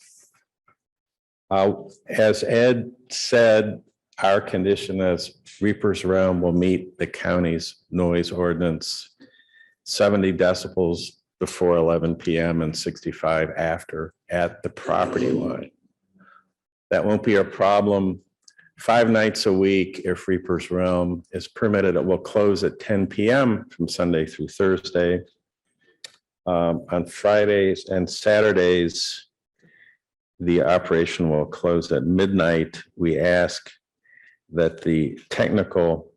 As Ed said, our condition as Reaper's Realm will meet the county's noise ordinance, 70 decibels before 11 p.m. and 65 after at the property line. That won't be a problem 5 nights a week. If Reaper's Realm is permitted, it will close at 10 p.m. from Sunday through Thursday. On Fridays and Saturdays, the operation will close at midnight. We ask that the technical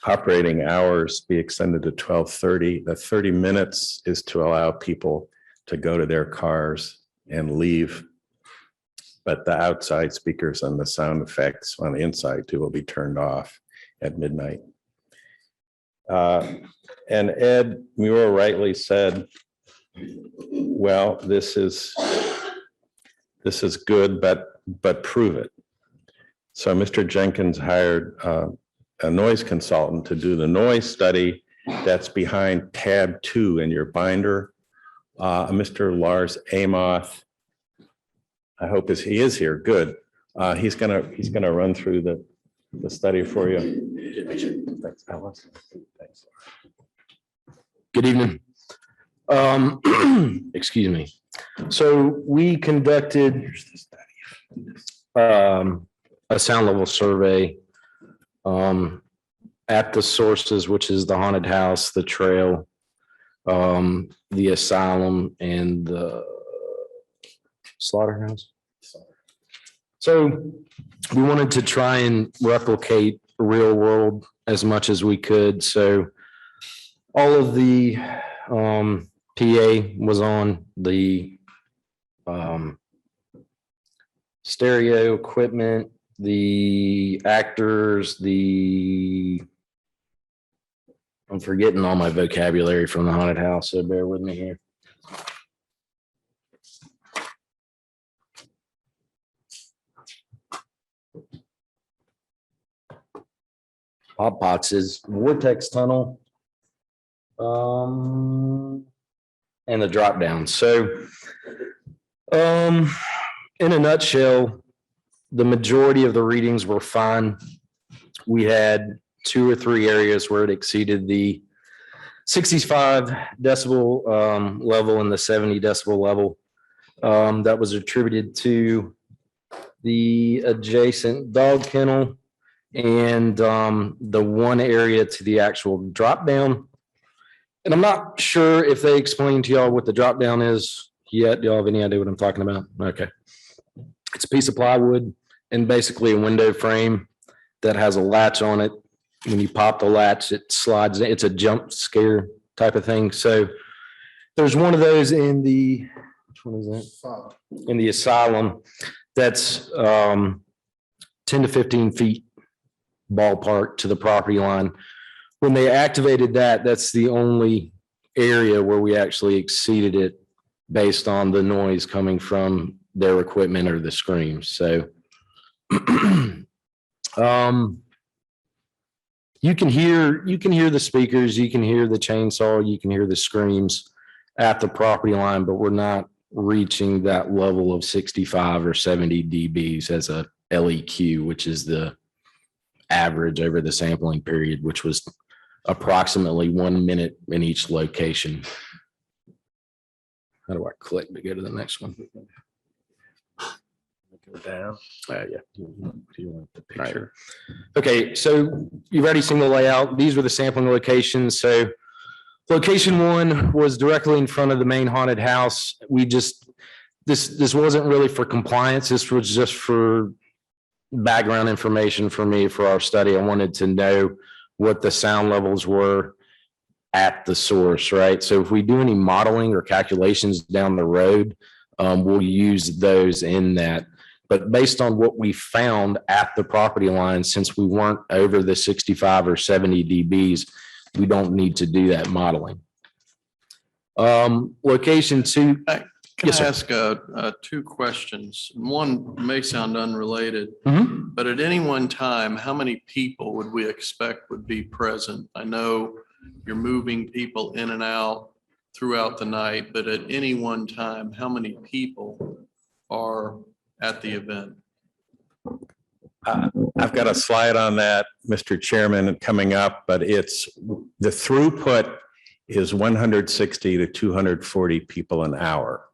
operating hours be extended to 12:30. The 30 minutes is to allow people to go to their cars and leave. But the outside speakers and the sound effects on the inside too will be turned off at midnight. And Ed Muir rightly said, well, this is good, but prove it. So Mr. Jenkins hired a noise consultant to do the noise study that's behind tab 2 in your binder. Mr. Lars Amoth, I hope he is here. Good. He's gonna run through the study for you. Thanks, Alice. Thanks. Good evening. Excuse me. So we conducted a sound level survey at the sources, which is the haunted house, the trail, the asylum, and the slaughterhouse. So we wanted to try and replicate real world as much as we could. So all of the PA was on, the stereo equipment, the actors, I'm forgetting all my vocabulary from the haunted house, so bear with me here. Hot boxes, vortex tunnel, and the drop down. So, in a nutshell, the majority of the readings were fine. We had 2 or 3 areas where it exceeded the 65 decibel level and the 70 decibel level. That was attributed to the adjacent dog kennel and the one area to the actual drop down. And I'm not sure if they explained to y'all what the drop down is yet. Do y'all have any idea what I'm talking about? Okay. It's a piece of plywood and basically a window frame that has a latch on it. When you pop the latch, it slides. It's a jump scare type of thing. So there's one of those in the, which one is that? In the asylum. that's 10 to 15 feet ballpark to the property line. When they activated that, that's the only area where we actually exceeded it based on the noise coming from their equipment or the screams. So you can hear the speakers, you can hear the chainsaw, you can hear the screams at the property line, but we're not reaching that level of 65 or 70 dBs as a LEQ, which is the average over the sampling period, which was approximately 1 minute in each location. How do I click to go to the next one? Go down. Yeah. You want the picture? Okay, so you've already seen the layout. These were the sampling locations. So location 1 was directly in front of the main haunted house. We just, this wasn't really for compliance. This was just for background information for me for our study. I wanted to know what the sound levels were at the source, right? So if we do any modeling or calculations down the road, we'll use those in that. But based on what we found at the property line, since we weren't over the 65 or 70 dBs, we don't need to do that modeling. Location 2. Can Yes, I sir. ask 2 questions? One may sound unrelated, Mhm. but at any one time, how many people would we expect would be present? I know you're moving people in and out throughout the night, but at any one time, how many people are at the event? I've got a slide on that, Mr. Chairman, coming up, but it's, the throughput is 160 to 240 people an hour.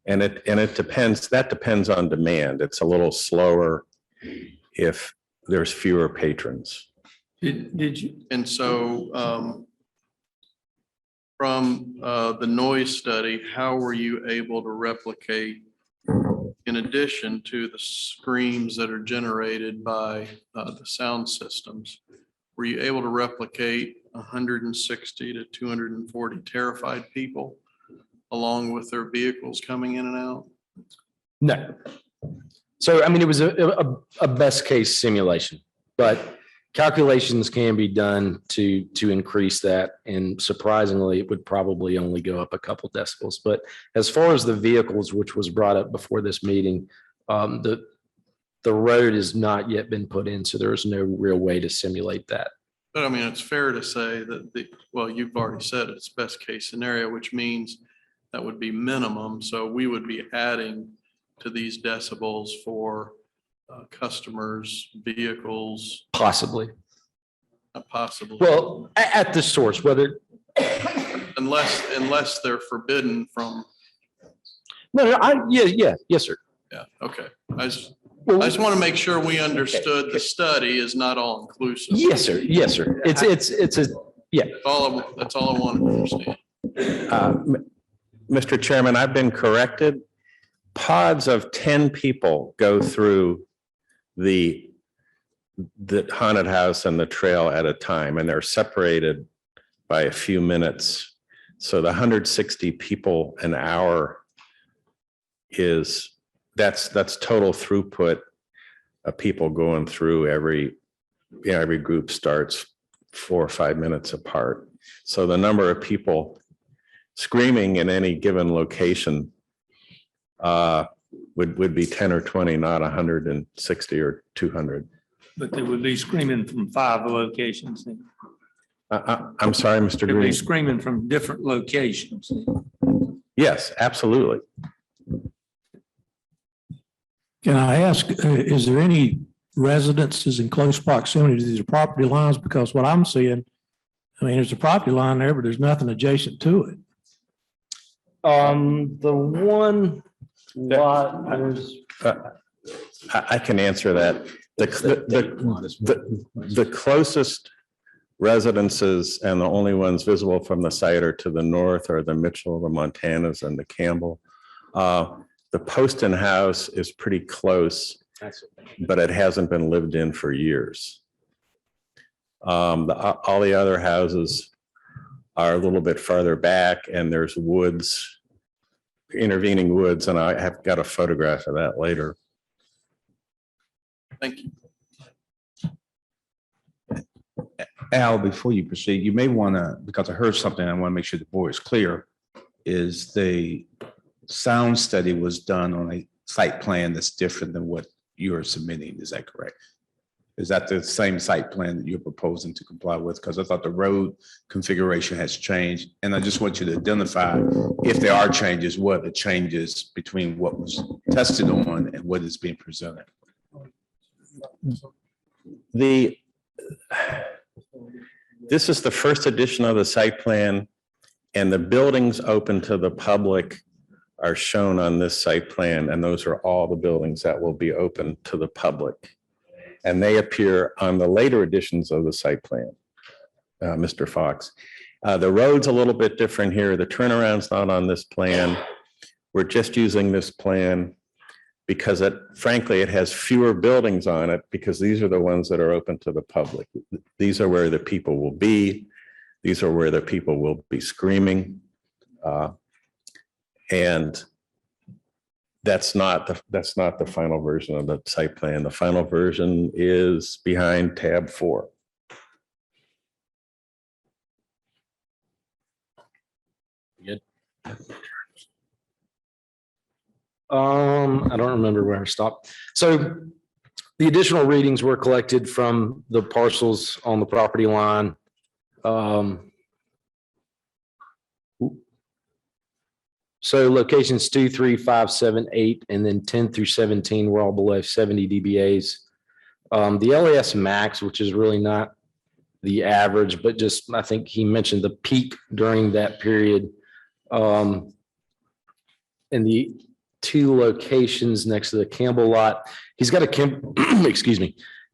And it depends, that depends on demand. It's a little slower if there's fewer patrons. Did you, And so from the noise study, how were you able to replicate, in addition to the screams that are generated by the sound systems, were you able to replicate 160 to 240 terrified people along with their vehicles coming in and out? No. So, I mean, it was a best case simulation, but calculations can be done to increase that. And surprisingly, it would probably only go up a couple decibels. But as far as the vehicles, which was brought up before this meeting, the road has not yet been put in, so there is no real way to simulate that. But I mean, it's fair to say that well, you've already said it's best case scenario, which means that would be minimum. So we would be adding to these decibels for customers, vehicles, Possibly. possibly. Well, at the source, whether. Unless they're forbidden from, No, yes, sir. yeah, okay. I just want to make sure we understood the study is not all inclusive. Yes, sir. Yes, sir. It's a, yeah. That's all I wanted to understand. Mr. Chairman, I've been corrected. Pods of 10 people go through the haunted house and the trail at a time, and they're separated by a few minutes. So the 160 people an hour that's total throughput of people going through. Every group starts 4 or 5 minutes apart. So the number of people screaming in any given location would be 10 or 20, not 160 or 200. but they would be screaming from 5 locations. I'm sorry, Mr. They'd be Green. screaming from different locations. Yes, absolutely. Can I ask, is there any residences in close proximity to these property lines? Because what I'm seeing, I mean, there's a property line there, but there's nothing adjacent to it. The one lot was. I can answer that. The closest residences and the only ones visible from the site are to the north are the Mitchell, the Montanas, and the Campbell. The Poston House is pretty close, but it hasn't been lived in for years. All the other houses are a little bit farther back, and there's woods intervening woods, and I have got a photograph of that later. Thank you. Al, before you proceed, you may want to, because I heard something, I want to make sure the board is clear, is the sound study was done on a site plan that's different than what you're submitting. Is that correct? Is that the same site plan that you're proposing to comply with? Because I thought the road configuration has changed. And I just want you to identify, if there are changes, what are the changes between what was tested on and what is being presented? This is the first edition of the site plan, and the buildings open to the public are shown on this site plan, and those are all the buildings that will be open to the public. And they appear on the later editions of the site plan, Mr. Fox. The road's a little bit different here. The turnaround's not on this plan. We're just using this plan because frankly, it has fewer buildings on it because these are the ones that are open to the public. These are where the people will be. These are where the people will be screaming. And that's not the final version of the site plan. The final version is behind tab 4. Good. I don't remember where I stopped. So the additional readings were collected from the parcels on the property line. So locations 2, 3, 5, 7, 8, and then 10 through 17 were all below 70 dBAs. The LAS max, which is really not the average, but just, I think he mentioned the peak during that period. In the 2 locations next to the Campbell lot, he's got a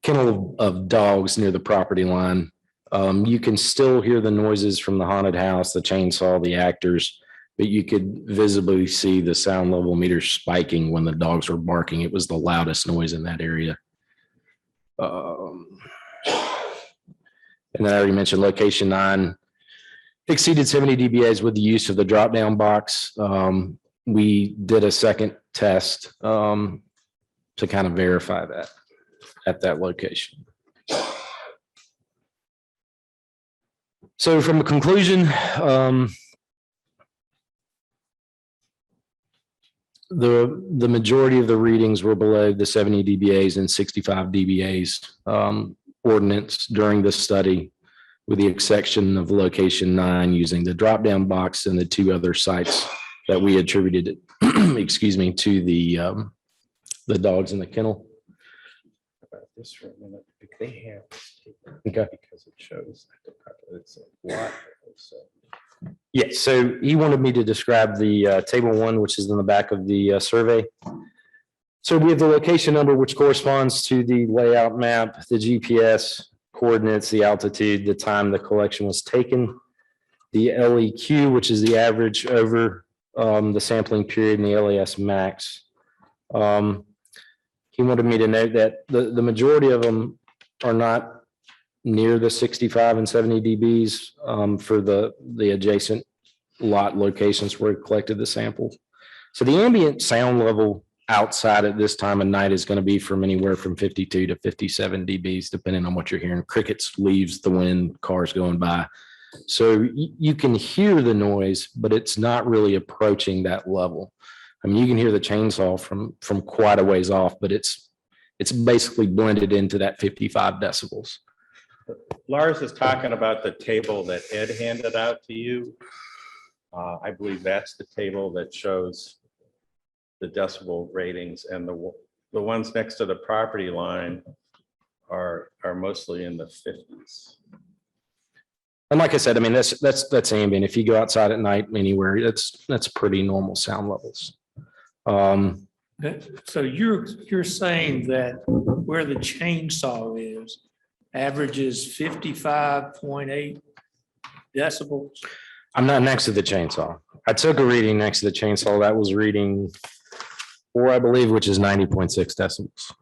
kennel of dogs near the property line. You can still hear the noises from the haunted house, the chainsaw, the actors, but you could visibly see the sound level meter spiking when the dogs were barking. It was the loudest noise in that area. And then I already mentioned location 9 exceeded 70 dBAs with the use of the drop-down box. We did a second test to kind of verify that at that location. So from a conclusion, the majority of the readings were below the 70 dBAs and 65 dBAs ordinance during this study, with the exception of location 9 using the drop-down box and the 2 other sites that we attributed, to the dogs in the kennel. This for a minute. They have, Okay. because it shows it's a lot. Yes, so he wanted me to describe the table 1, which is in the back of the survey. So we have the location number, which corresponds to the layout map, the GPS coordinates, the altitude, the time the collection was taken, the LEQ, which is the average over the sampling period, and the LAS max. He wanted me to note that the majority of them are not near the 65 and 70 dBs for the adjacent lot locations where we collected the sample. So the ambient sound level outside at this time of night is going to be from anywhere from 52 to 57 dBs, depending on what you're hearing. Crickets, leaves, the wind, cars going by. So you can hear the noise, but it's not really approaching that level. I mean, you can hear the chainsaw from quite a ways off, but it's basically blended into that 55 decibels. Lars is talking about the table that Ed handed out to you. I believe that's the table that shows the decibel ratings, and the ones next to the property line are mostly in the 50s. And like I said, I mean, that's ambient. If you go outside at night anywhere, that's pretty normal sound levels. So you're saying that where the chainsaw is, averages 55.8 decibels? I'm not next to the chainsaw. I took a reading next to the chainsaw. That was reading 4, I believe, which is 90.6 decibels.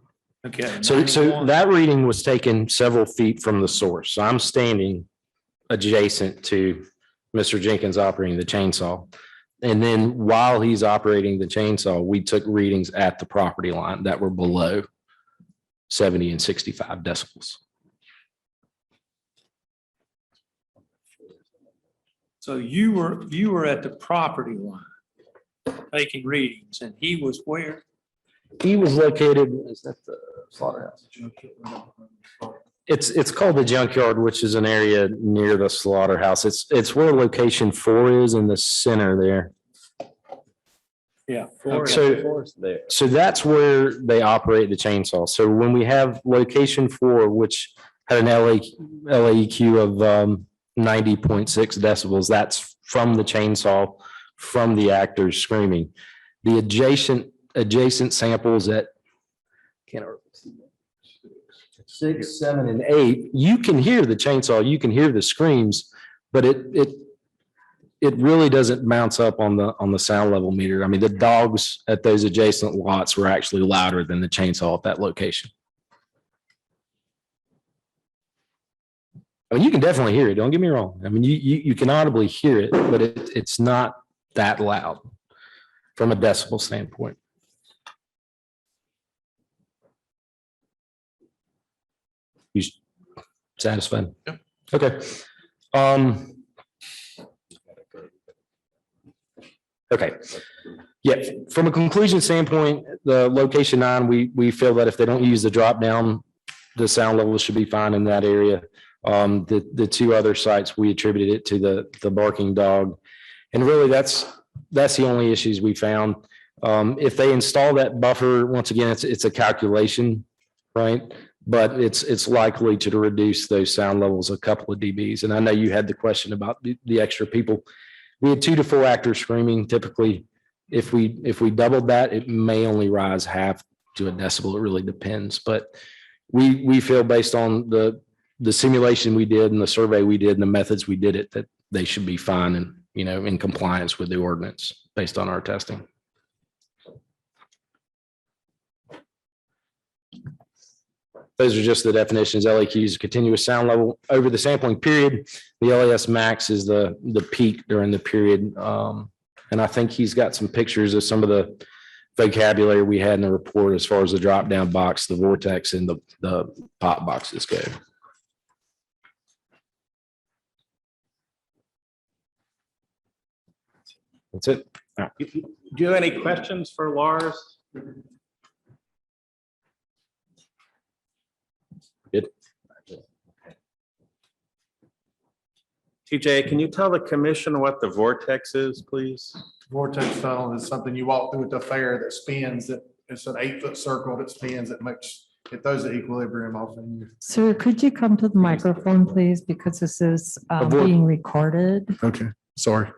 Okay. So 91. that reading was taken several feet from the source. So I'm standing adjacent to Mr. Jenkins operating the chainsaw. And then while he's operating the chainsaw, we took readings at the property line that were below 70 and 65 decibels. So you were at the property line taking readings, and he was where? He was located, is that the slaughterhouse? It's called the junkyard, which is an area near the slaughterhouse. It's where location 4 is in the center there. Yeah. So that's where they operate the chainsaw. So when we have location 4, which had an LAEQ of 90.6 decibels, that's from the chainsaw, from the actors screaming. The adjacent samples at 6, 7, and 8, you can hear the chainsaw, you can hear the screams, but it really doesn't bounce up on the sound level meter. I mean, the dogs at those adjacent lots were actually louder than the chainsaw at that location. I mean, you can definitely hear it. Don't get me wrong. I mean, you can audibly hear it, but it's not that loud from a decibel standpoint. You satisfied? Yep. Okay. Okay. Yeah, from a conclusion standpoint, the location 9, we feel that if they don't use the drop down, the sound level should be fine in that area. The 2 other sites, we attributed it to the barking dog. And really that's the only issues we found. If they install that buffer, once again, it's a calculation, right? But it's likely to reduce those sound levels a couple of dBs. And I know you had the question about the extra people. We had 2 to 4 actors screaming. Typically, if we doubled that, it may only rise half to a decibel. It really depends. But we feel based on the simulation we did and the survey we did and the methods we did it, that they should be fine and, in compliance with the ordinance based on our testing. Those are just the definitions. LAQ is a continuous sound level over the sampling period. The LAS max is the peak during the period. And I think he's got some pictures of some of the vocabulary we had in the report as far as the drop down box, the vortex, and the pop boxes go. That's it. Do you have any questions for Lars? Good. TJ, can you tell the commission what the vortex is, please? Vortex tunnel is something you walk through at the fair that spins, it's an 8-foot circle that spins, it throws the equilibrium off in you. Sir, could you come to the microphone, please, because this is being recorded? Okay, sorry.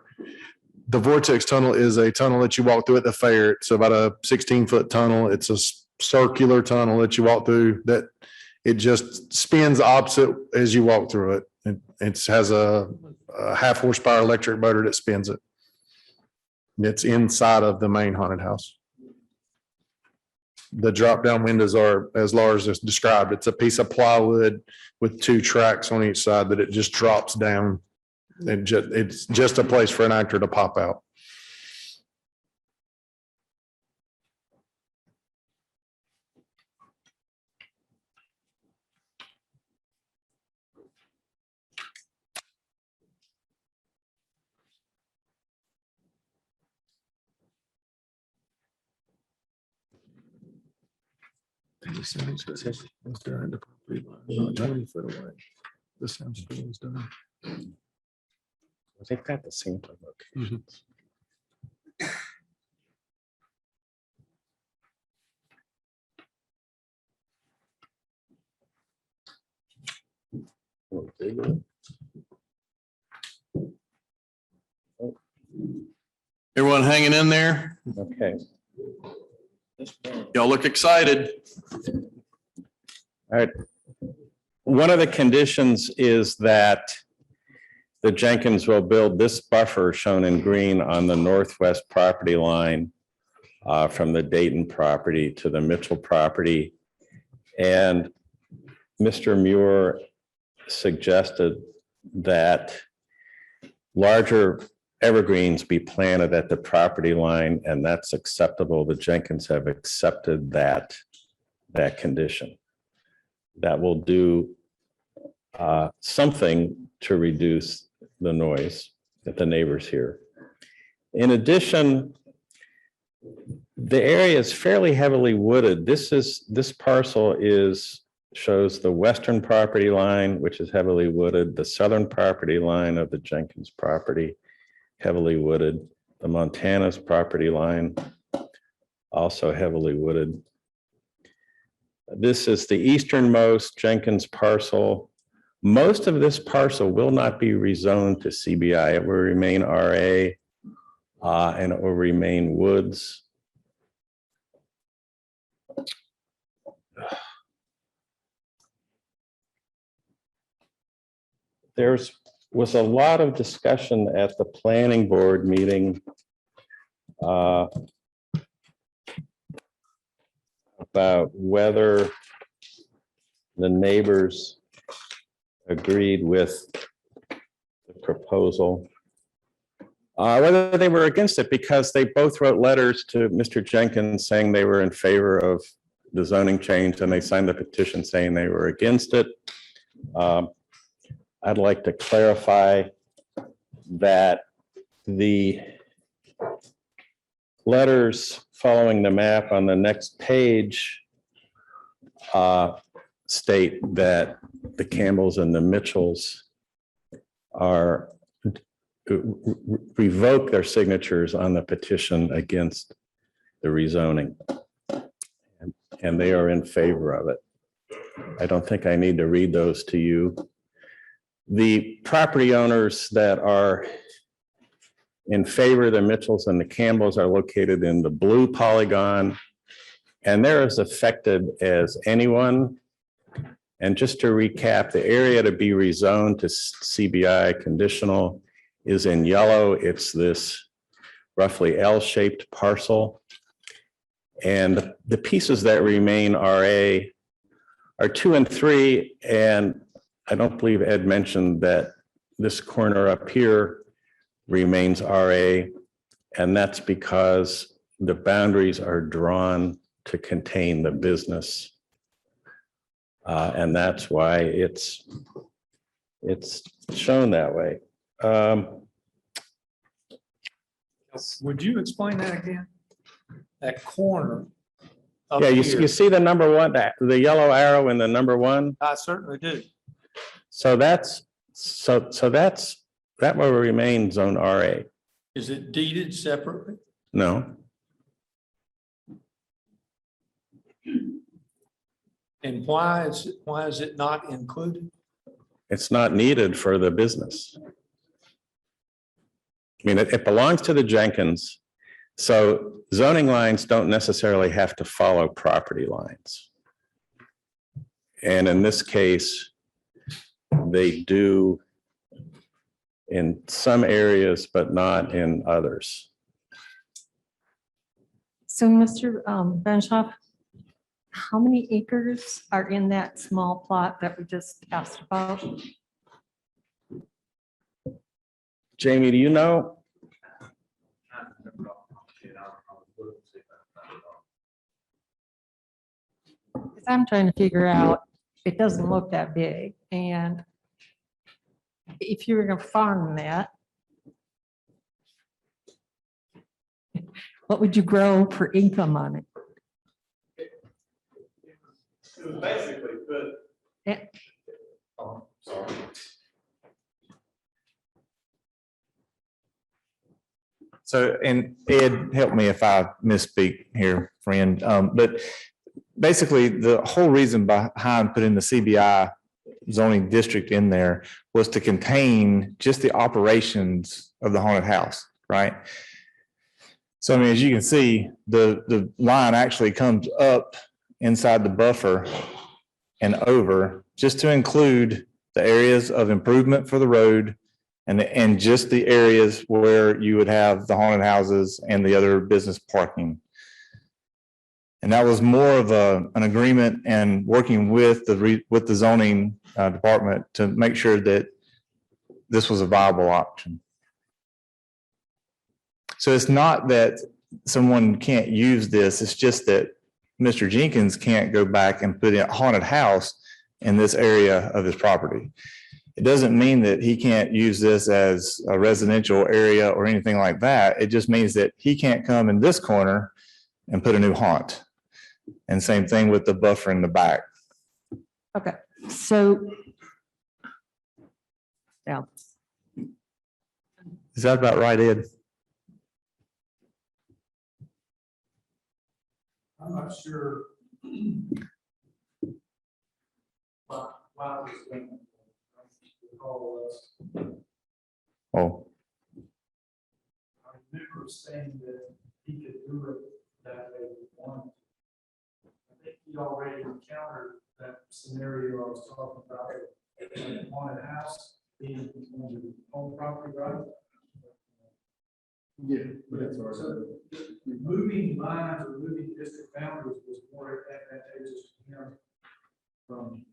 The vortex tunnel is a tunnel that you walk through at the fair. It's about a 16-foot tunnel. It's a circular tunnel that you walk through that it just spins opposite as you walk through it. It has a 1/2 horsepower electric motor that spins it. It's inside of the main haunted house. The drop down windows are, as Lars just described, it's a piece of plywood with 2 tracks on each side that it just drops down. It's just a place for an actor to pop out. They've got the sampling locations. Everyone hanging in there? Okay. Y'all look excited. All right. One of the conditions is that the Jenkins will build this buffer shown in green on the northwest property line from the Dayton property to the Mitchell property. And Mr. Muir suggested that larger evergreens be planted at the property line, and that's acceptable. The Jenkins have accepted that condition. That will do something to reduce the noise that the neighbors hear. In addition, the area is fairly heavily wooded. This parcel shows the western property line, which is heavily wooded, the southern property line of the Jenkins property, heavily wooded, the Montana's property line, also heavily wooded. This is the easternmost Jenkins parcel. Most of this parcel will not be rezoned to CBI. It will remain RA and it will remain woods. There was a lot of discussion at the planning board meeting about whether the neighbors agreed with the proposal, whether they were against it, because they both wrote letters to Mr. Jenkins saying they were in favor of the zoning change, and they signed the petition saying they were against it. I'd like to clarify that the letters following the map on the next page state that the Campbells and the Mitchells revoke their signatures on the petition against the rezoning. And they are in favor of it. I don't think I need to read those to you. The property owners that are in favor, the Mitchells and the Campbells, are located in the blue polygon, and they're as affected as anyone. And just to recap, the area to be rezoned to CBI conditional is in yellow. It's this roughly L-shaped parcel. And the pieces that remain RA are 2 and 3, and I don't believe Ed mentioned that this corner up here remains RA, and that's because the boundaries are drawn to contain the business. And that's why it's shown that way. Would you explain that again? That corner. up Yeah, you here. see the number one, the yellow arrow in the number 1? I certainly do. So that will remain zone RA. Is it deeded separately? No, And why is it not included? it's not needed for the business. I mean, it belongs to the Jenkins. So zoning lines don't necessarily have to follow property lines. And in this case, they do in some areas, but not in others. So, Mr. Benshoff, how many acres are in that small plot that we just asked about? Jamie, do you know? Because I'm trying to figure out, it doesn't look that big, and if you're gonna farm that, what would you grow for income on it? It was basically put. Yeah. Oh, sorry. So, and Ed, help me if I misspeak here, friend. But basically, the whole reason behind putting the CBI zoning district in there was to contain just the operations of the haunted house, right? So, I mean, as you can see, the line actually comes up inside the buffer and over, just to include the areas of improvement for the road and just the areas where you would have the haunted houses and the other business parking. And that was more of an agreement and working with the zoning department to make sure that this was a viable option. So it's not that someone can't use this, it's just that Mr. Jenkins can't go back and put in a haunted house in this area of his property. It doesn't mean that he can't use this as a residential area or anything like that. It just means that he can't come in this corner and put a new haunt. And same thing with the buffer in the back. Okay, so. Yeah, Is that about right, Ed? I'm not sure. Why this thing call us. Oh, I remember saying that he could do it that way if he wanted. I think he already encountered that scenario I was talking about, on a house being on the home property, right? Yeah, that's right. So moving lines or moving district boundaries was more advantageous to him from.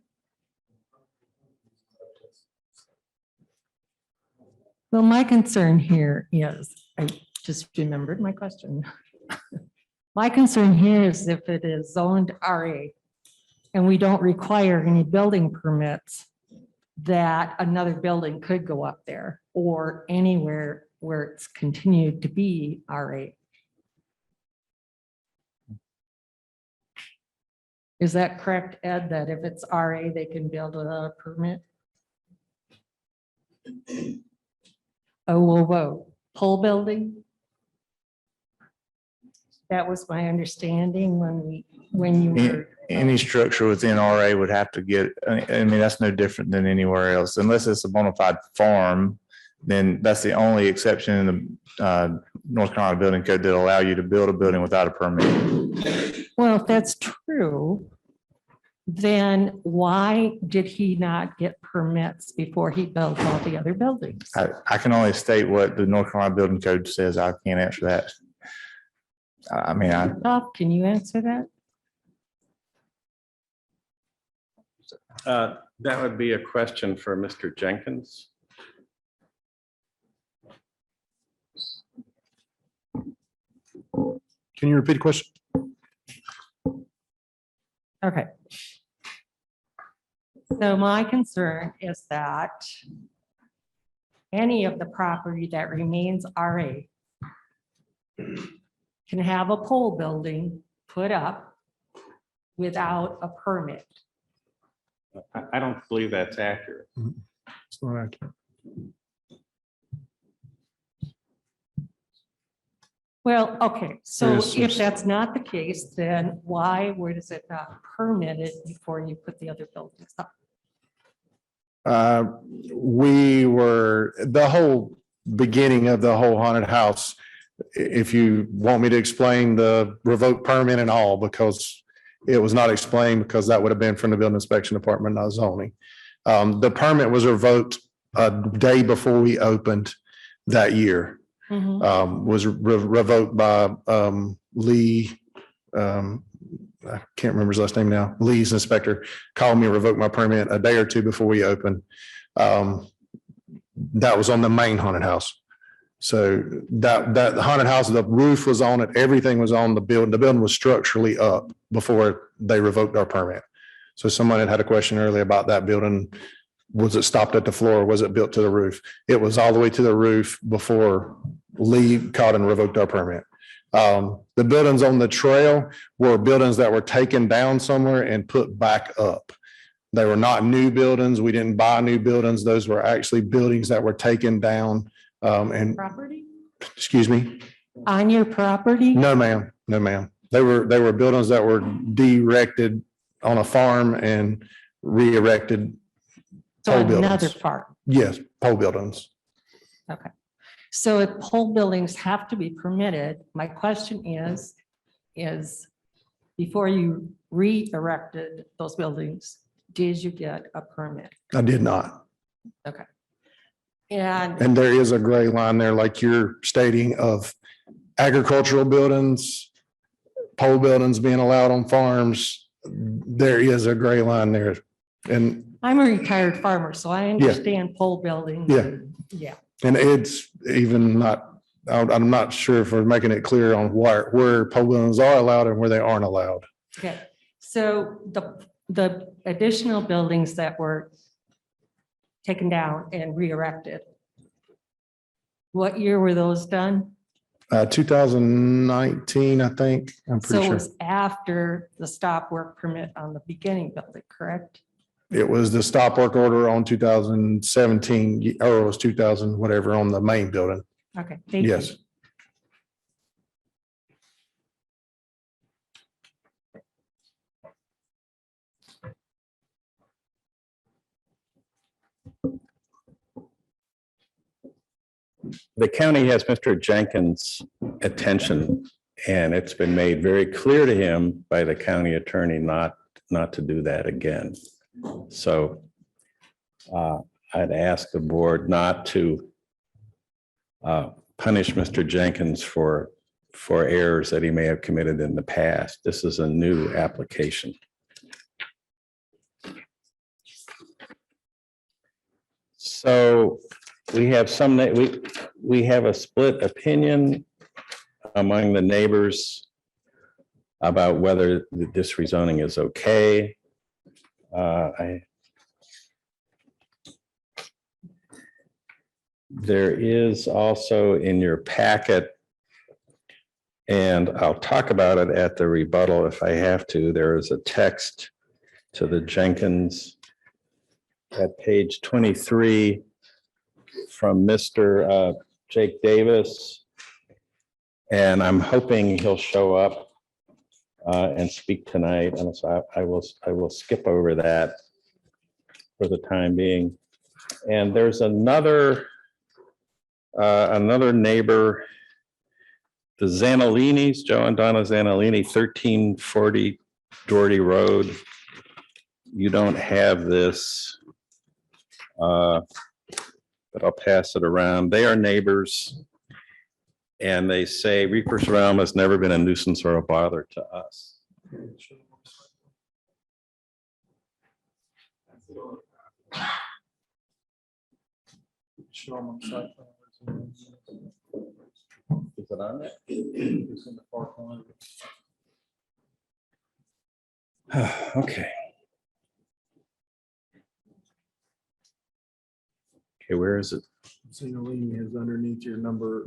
well, my concern here is, I just remembered my question. My concern here is if it is zoned RA and we don't require any building permits, that another building could go up there or anywhere where it's continued to be RA. Is that correct, Ed, that if it's RA, they can build without a permit? Whoa, pole building? That was my understanding when you were. any structure within RA would have to get, I mean, that's no different than anywhere else. Unless it's a bona fide farm, then that's the only exception in the North Carolina Building Code that allow you to build a building without a permit. Well, if that's true, then why did he not get permits before he built all the other buildings? I can only state what the North Carolina Building Code says. I can't answer that. I mean, Bob, can you answer that? That would be a question for Mr. Jenkins. Can you repeat the question? Okay. So my concern is that any of the property that remains RA can have a pole building put up without a permit. I don't believe that's accurate. It's not accurate. Well, okay, so There is some- if that's not the case, then why was it not permitted before you put the other buildings up? We were, the whole beginning of the whole haunted house, if you want me to explain the revoked permit and all, because it was not explained, because that would have been from the building inspection department, not zoning. The permit was revoked a day before we opened that year. Was revoked by Lee. I can't remember his last name now. Lee's inspector called me and revoked my permit a day or two before we opened. That was on the main haunted house. So that haunted house, the roof was on it, everything was on the building. The building was structurally up before they revoked our permit. So someone had a question earlier about that building. Was it stopped at the floor? Or was it built to the roof? It was all the way to the roof before Lee called and revoked our permit. The buildings on the trail were buildings that were taken down somewhere and put back up. They were not new buildings. We didn't buy new buildings. Those were actually buildings that were taken down. And Property? excuse me? On your property? No, ma'am. No, ma'am. They were buildings that were de-erected on a farm and re-erected. So pole another buildings. farm. Yes, pole buildings. Okay. So if pole buildings have to be permitted, my question is before you re-erected those buildings, did you get a permit? I did not. Okay. And And there is a gray line there, like you're stating, of agricultural buildings, pole buildings being allowed on farms. There is a gray line there. And I'm a retired farmer, so I understand pole building. Yeah. Yeah. And it's even not I'm not sure if we're making it clear on where pole buildings are allowed and where they aren't allowed. Okay, so the additional buildings that were taken down and re-erected, what year were those done? 2019, I think, I'm So pretty it sure. was after the stop work permit on the beginning building, correct? It was the stop work order on 2017, or it was 2000, whatever, on the main building. Okay, thank you. Yes. The county has Mr. Jenkins' attention, and it's been made very clear to him by the county attorney not to do that again. So I'd ask the board not to punish Mr. Jenkins for errors that he may have committed in the past. This is a new application. So we have we have a split opinion among the neighbors about whether this rezoning is okay. There is also in your packet, and I'll talk about it at the rebuttal if I have to. There is a text to the Jenkins at page 23 from Mr. Jake Davis. And I'm hoping he'll show up and speak tonight. And so I will skip over that for the time being. And there's another neighbor, the Zanellinis, Joe and Donna Zanellini, 1340 Doherty Road. You don't have this, but I'll pass it around. They are neighbors, and they say Reaper's Realm has never been a nuisance or a bother to us. Is it on there? Okay. Okay, where is it? Zanellini is underneath your number,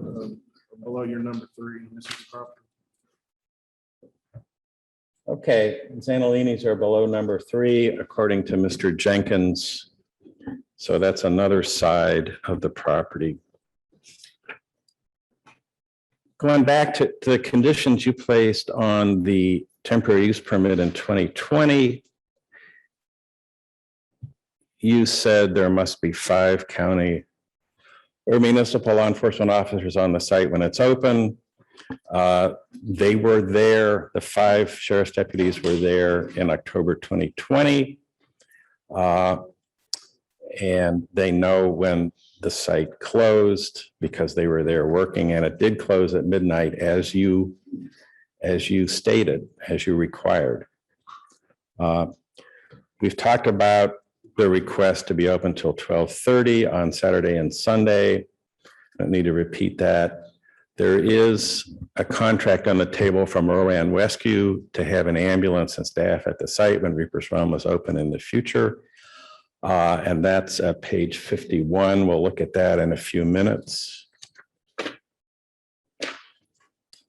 below your number 3. This is the property. Okay, Zanellinis are below number 3, according to Mr. Jenkins. So that's another side of the property. Going back to the conditions you placed on the temporary use permit in 2020, you said there must be 5 county or municipal law enforcement officers on the site when it's open. They were there, the 5 sheriff's deputies were there in October 2020. And they know when the site closed because they were there working, and it did close at midnight as you stated, as you required. We've talked about the request to be open till 12:30 on Saturday and Sunday. I don't need to repeat that. There is a contract on the table from Rowan Rescue to have an ambulance and staff at the site when Reaper's Realm is open in the future. And that's at page 51. We'll look at that in a few minutes. Do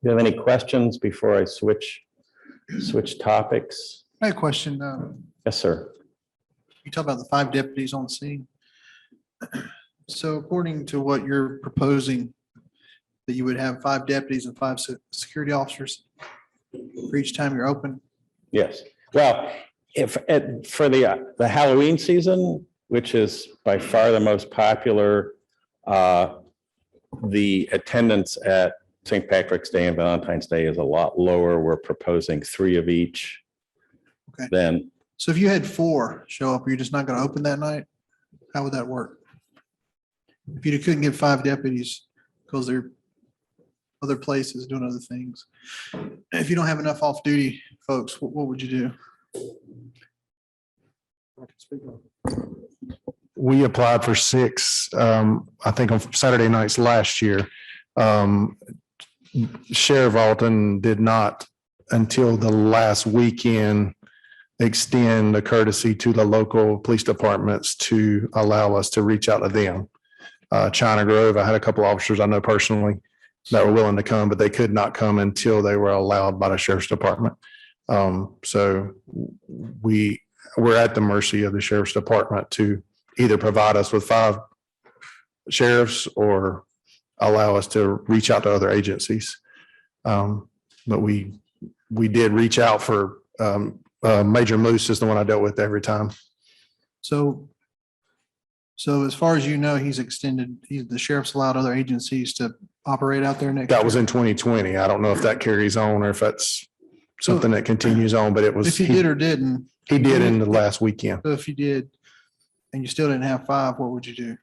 you have any questions before I switch topics? I have a question. Yes, sir. You talk about the 5 deputies on scene. So according to what you're proposing, that you would have 5 deputies and 5 security officers for each time you're open? Yes. Well, for the Halloween season, which is by far the most popular, the attendance at St. Patrick's Day and Valentine's Day is a lot lower. We're proposing 3 of each. Okay. Then, So if you had 4 show up, you're just not going to open that night? How would that work? If you couldn't get 5 deputies because they're other places doing other things. If you don't have enough off-duty folks, what would you do? We applied for 6, I think on Saturday nights last year. Sheriff Alton did not, until the last weekend, extend the courtesy to the local police departments to allow us to reach out to them. China Grove, I had a couple officers I know personally that were willing to come, but they could not come until they were allowed by the sheriff's department. So we're at the mercy of the sheriff's department to either provide us with 5 sheriffs or allow us to reach out to other agencies. But we did reach out for Major Moose is the one I dealt with every time. So as far as you know, the sheriff's allowed other agencies to operate out there next year? That was in 2020. I don't know if that carries on or if that's something that continues on, but it was. If he did or didn't. He did in the last weekend. So if you did and you still didn't have 5, what would you do?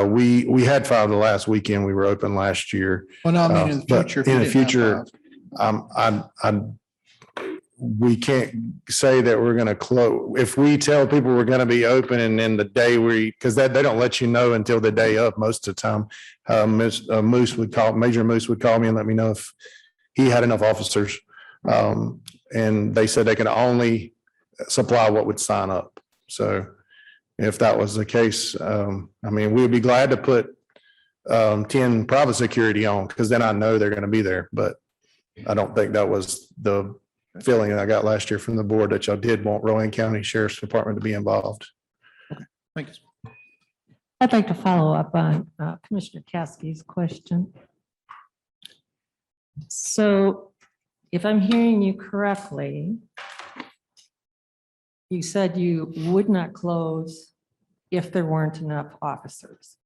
We had 5 the last weekend. We were open last year. Well, no, I mean, in the But future. if you in the didn't have future, 5. we can't say that we're going to close. If we tell people we're going to be open and then the day because they don't let you know until the day of most of the time. Major Moose would call me and let me know if he had enough officers. And they said they could only supply what would sign up. So if that was the case, we'd be glad to put 10 private security on because then I know they're going to be there. But I don't think that was the feeling I got last year from the board that y'all did want Rowan County Sheriff's Department to be involved. Thank you. I'd like to follow up on Commissioner Caskey's question. So if I'm hearing you correctly, you said you would not close if there weren't enough officers.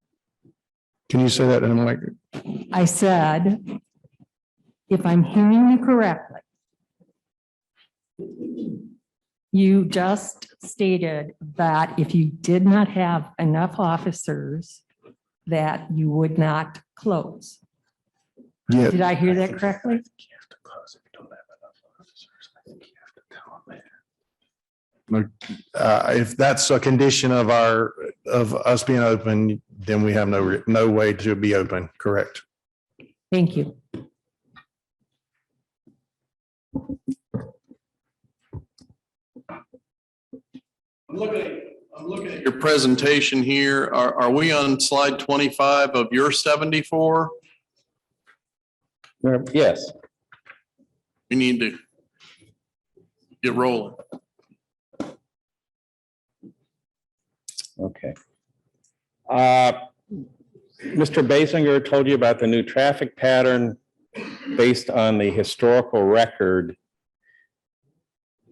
Can you say that in the mic? I said, if I'm hearing you correctly, you just stated that if you did not have enough officers, that you would not close. Yeah. Did I hear that correctly? If that's a condition of us being open, then we have no way to be open, correct? Thank you. I'm looking at your presentation here. Are we on slide 25 of your 74? Yes. We need to get rolling. Okay. Mr. Basinger told you about the new traffic pattern based on the historical record.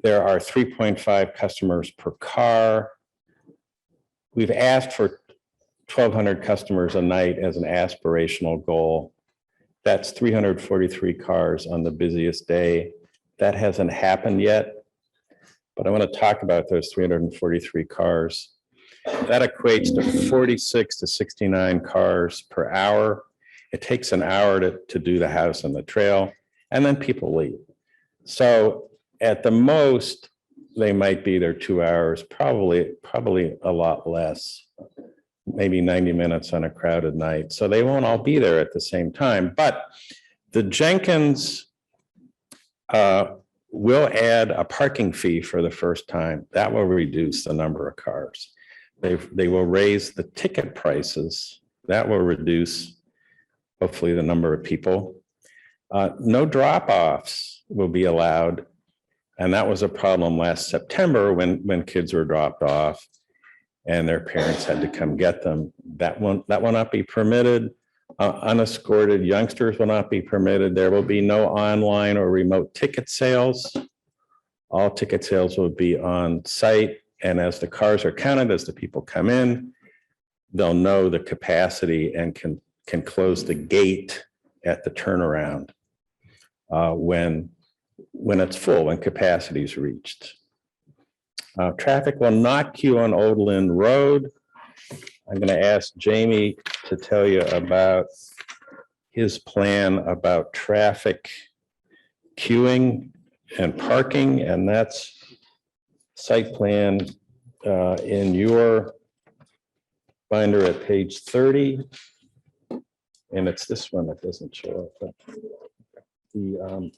There are 3.5 customers per car. We've asked for 1,200 customers a night as an aspirational goal. That's 343 cars on the busiest day. That hasn't happened yet, but I want to talk about those 343 cars. That equates to 46 to 69 cars per hour. It takes an hour to do the house and the trail, and then people leave. So at the most, they might be there 2 hours, probably a lot less, maybe 90 minutes on a crowded night. So they won't all be there at the same time. But the Jenkins will add a parking fee for the first time. That will reduce the number of cars. They will raise the ticket prices. That will reduce, hopefully, the number of people. No drop-offs will be allowed. And that was a problem last September when kids were dropped off and their parents had to come get them. That will not be permitted. Unescorted youngsters will not be permitted. There will be no online or remote ticket sales. All ticket sales will be on site. And as the cars are counted, as the people come in, they'll know the capacity and can close the gate at the turnaround when it's full, when capacity is reached. Traffic will not queue on Old Lynn Road. I'm going to ask Jamie to tell you about his plan about traffic queuing and parking, and that's site plan in your binder at page 30. and it's this one that doesn't show up. But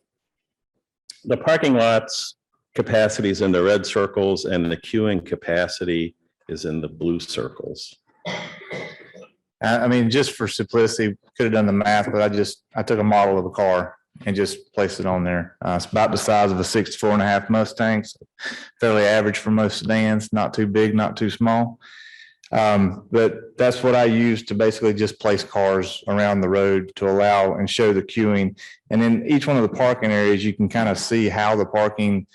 the parking lots capacity is in the red circles and the queuing capacity is in the blue circles. I mean, just for simplicity, could have done the math, but I took a model of a car and just placed it on there. It's about the size of a 64.5 Mustang, so fairly average for most sedans, not too big, not too small. But that's what I use to basically just place cars around the road to allow and show the queuing. And in each one of the parking areas, you can kind of see how the parking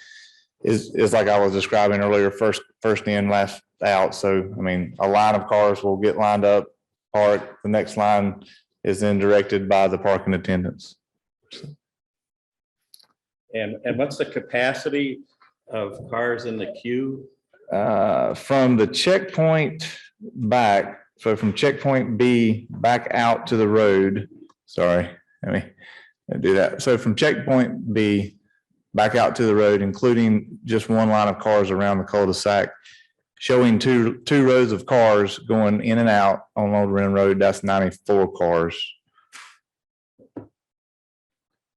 is like I was describing earlier, first in, last out. So, I mean, a line of cars will get lined up, park, the next line is then directed by the parking attendants. And what's the capacity of cars in the queue? From the checkpoint back, so from checkpoint B back out to the road, sorry, let me do that. So from checkpoint B back out to the road, including just one line of cars around the cul-de-sac, showing two rows of cars going in and out on Old Ren Road, that's 94 cars.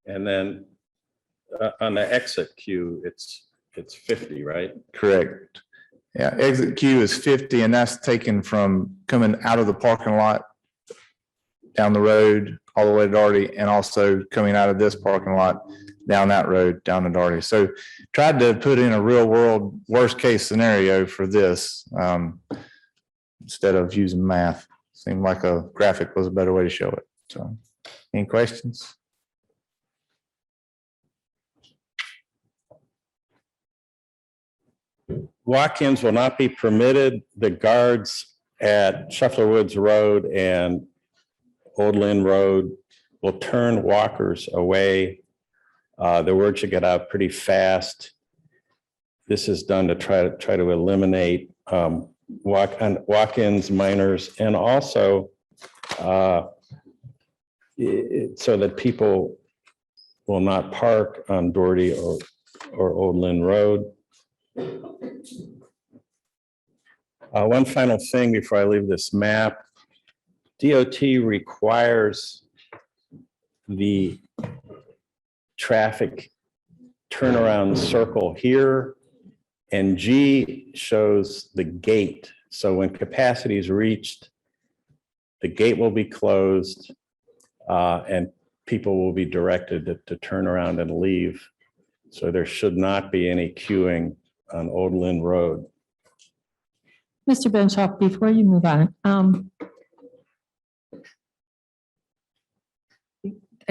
And then on the exit queue, it's 50, right? Correct. Yeah, exit queue is 50, and that's taken from coming out of the parking lot down the road all the way to Darty, and also coming out of this parking lot down that road down to Darty. So tried to put in a real world worst case scenario for this instead of using math. Seemed like a graphic was a better way to show it. So any questions? Walk-ins will not be permitted. The guards at Shuffler Woods Road and Old Lynn Road will turn walkers away. The word should get out pretty fast. This is done to try to eliminate walk-ins, minors, and also so that people will not park on Doherty or Old Lynn Road. One final thing before I leave this map. DOT requires the traffic turnaround circle here, and G shows the gate. So when capacity is reached, the gate will be closed and people will be directed to turn around and leave. So there should not be any queuing on Old Lynn Road. Mr. Benshoff, before you move on, I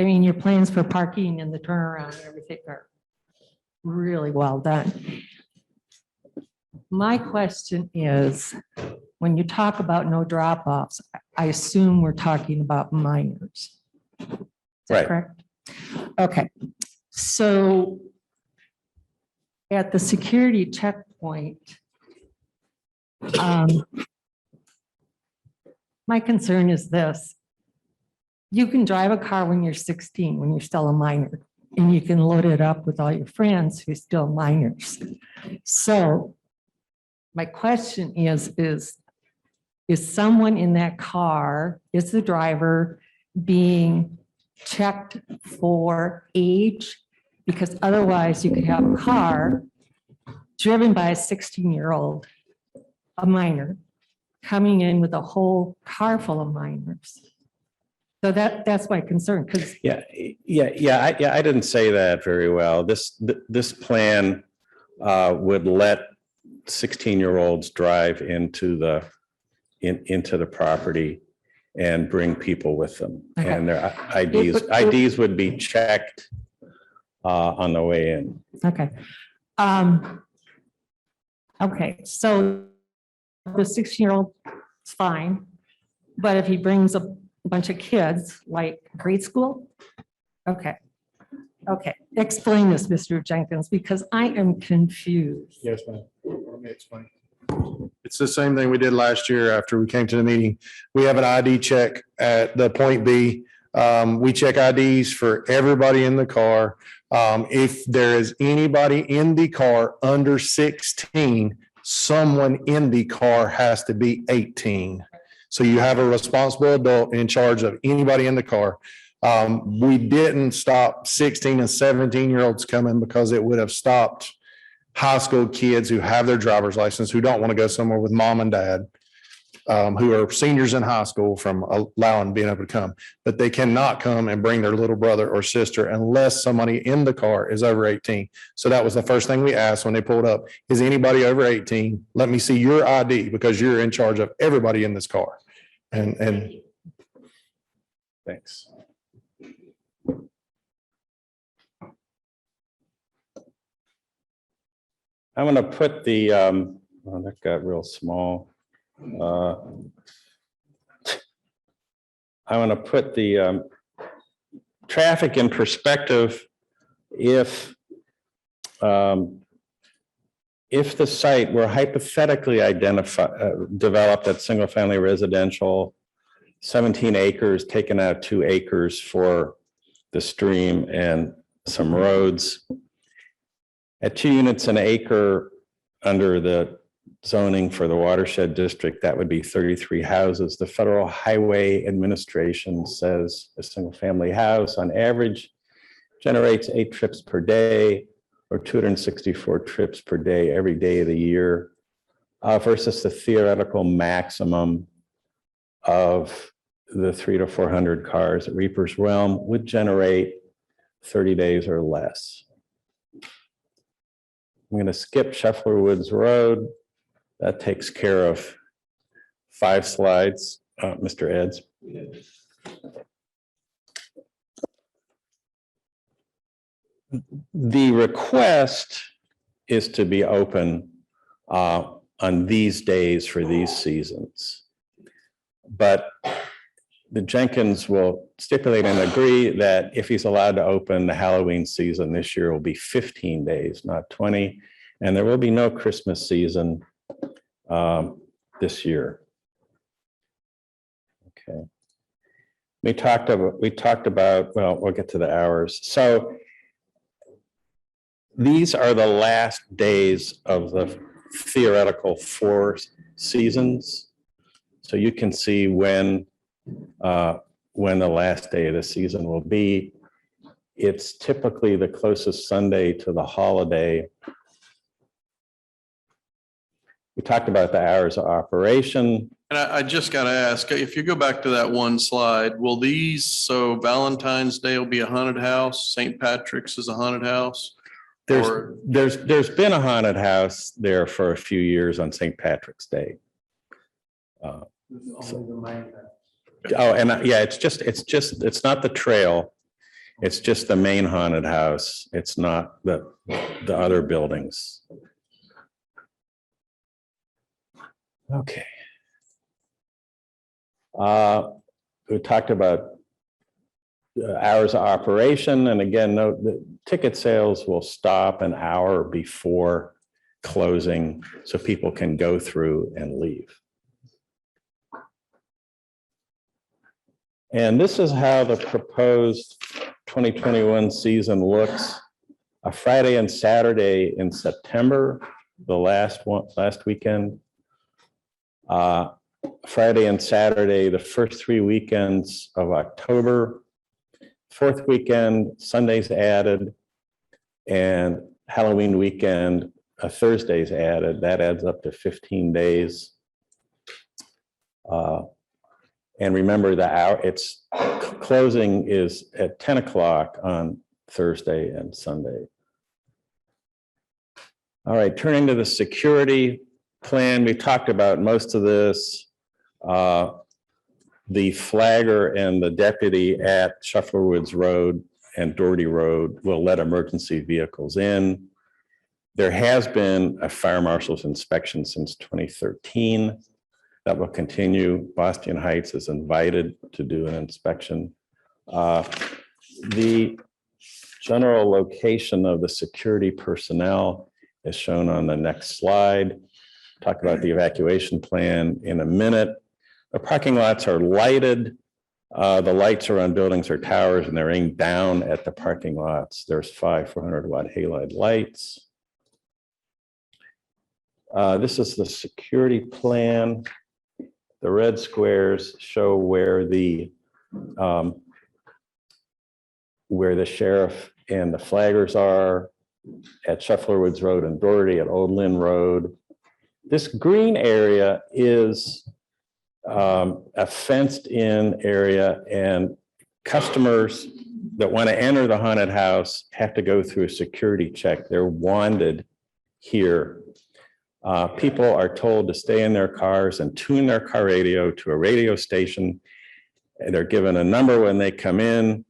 mean, your plans for parking and the turnaround and everything are really well done. My question is, when you talk about no drop-offs, I assume we're talking about minors. Is that Right. correct? Okay, so at the security checkpoint, my concern is this. You can drive a car when you're 16, when you're still a minor, and you can load it up with all your friends who are still minors. So my question is someone in that car, is the driver being checked for age? Because otherwise you could have a car driven by a 16-year-old, a minor, coming in with a whole car full of minors. So that's my concern, because I didn't say that very well. This plan would let 16-year-olds drive into the property and bring people with them. Okay. And their IDs would be checked on the way in. okay. Okay, so the 16-year-old is fine, but if he brings a bunch of kids, like grade school? Okay, explain this, Mr. Jenkins, because I am confused. Yes, ma'am. Let me explain. It's the same thing we did last year after we came to the meeting. We have an ID check at the point B. We check IDs for everybody in the car. If there is anybody in the car under 16, someone in the car has to be 18. So you have a responsible adult in charge of anybody in the car. We didn't stop 16 and 17-year-olds coming because it would have stopped high school kids who have their driver's license, who don't want to go somewhere with mom and dad, who are seniors in high school from allowing being able to come. But they cannot come and bring their little brother or sister unless somebody in the car is over 18. So that was the first thing we asked when they pulled up. Is anybody over 18? Let me see your ID because you're in charge of everybody in this car. And Thanks. I'm going to put the, oh, that got real small. I'm going to put the traffic in perspective. If the site were hypothetically developed at single-family residential, 17 acres, taken out 2 acres for the stream and some roads, at 2 units an acre under the zoning for the watershed district, that would be 33 houses. The Federal Highway Administration says a single family house on average generates 8 trips per day or 264 trips per day every day of the year versus the theoretical maximum of the 300 to 400 cars at Reaper's Realm would generate 30 days or less. I'm going to skip Scheffler Woods Road. That takes care of 5 slides, Mr. Eds. The request is to be open on these days for these seasons. But the Jenkins will stipulate and agree that if he's allowed to open, the Halloween season this year will be 15 days, not 20. And there will be no Christmas season this year. Okay. We talked about, well, we'll get to the hours. So these are the last days of the theoretical 4 seasons. So you can see when the last day of the season will be. It's typically the closest Sunday to the holiday. We talked about the hours of operation. And I just got to ask, if you go back to that one slide, will these, so Valentine's Day will be a haunted house, St. Patrick's is a haunted house? There's been a haunted house there for a few years on St. Patrick's Day. Oh, and yeah, it's not the trail. It's just the main haunted house. It's not the other buildings. Okay. We talked about hours of operation, and again, note that ticket sales will stop an hour before closing so people can go through and leave. And this is how the proposed 2021 season looks. A Friday and Saturday in September, the last weekend. Friday and Saturday, the first 3 weekends of October. 4th weekend, Sundays added, and Halloween weekend, Thursdays added. That adds up to 15 days. And remember its closing is at 10 o'clock on Thursday and Sunday. All right, turning to the security plan, we talked about most of this. The flagger and the deputy at Scheffler Woods Road and Doherty Road will let emergency vehicles in. There has been a fire marshal's inspection since 2013. That will continue. Boston Heights is invited to do an inspection. The general location of the security personnel is shown on the next slide. Talk about the evacuation plan in a minute. The parking lots are lighted. The lights around buildings or towers, and they're aimed down at the parking lots. There's 5 400-watt halide lights. This is the security plan. The red squares show where the sheriff and the flaggers are at Shuffler Woods Road and Doherty, at Old Lynn Road. This green area is a fenced-in area, and customers that want to enter the haunted house have to go through a security check. They're wanded here. People are told to stay in their cars and tune their car radio to a radio station. And they're given a number when they come in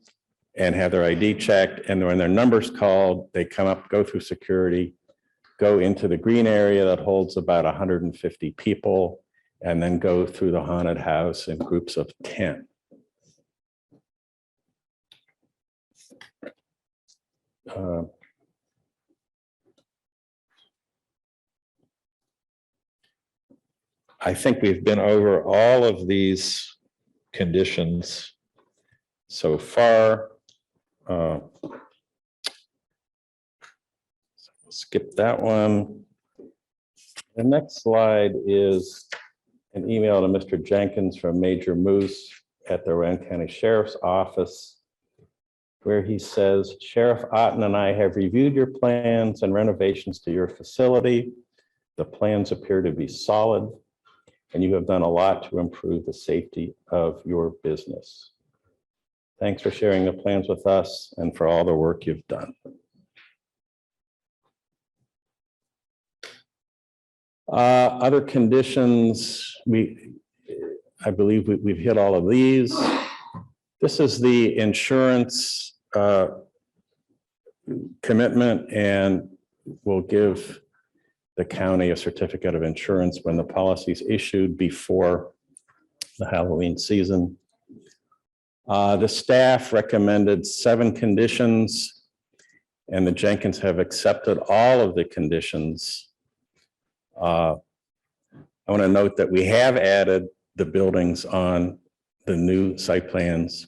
and have their ID checked. And when their number's called, they come up, go through security, go into the green area that holds about 150 people, and then go through the haunted house in groups of 10. I think we've been over all of these conditions so far. Skip that one. The next slide is an email to Mr. Jenkins from Major Moose at the Rowan County Sheriff's Office, where he says, Sheriff Otten and I have reviewed your plans and renovations to your facility. The plans appear to be solid, and you have done a lot to improve the safety of your business. Thanks for sharing the plans with us and for all the work you've done. Other conditions, I believe we've hit all of these. This is the insurance commitment, and we'll give the county a certificate of insurance when the policy is issued before the Halloween season. The staff recommended 7 conditions, and the Jenkins have accepted all of the conditions. I want to note that we have added the buildings on the new site plans.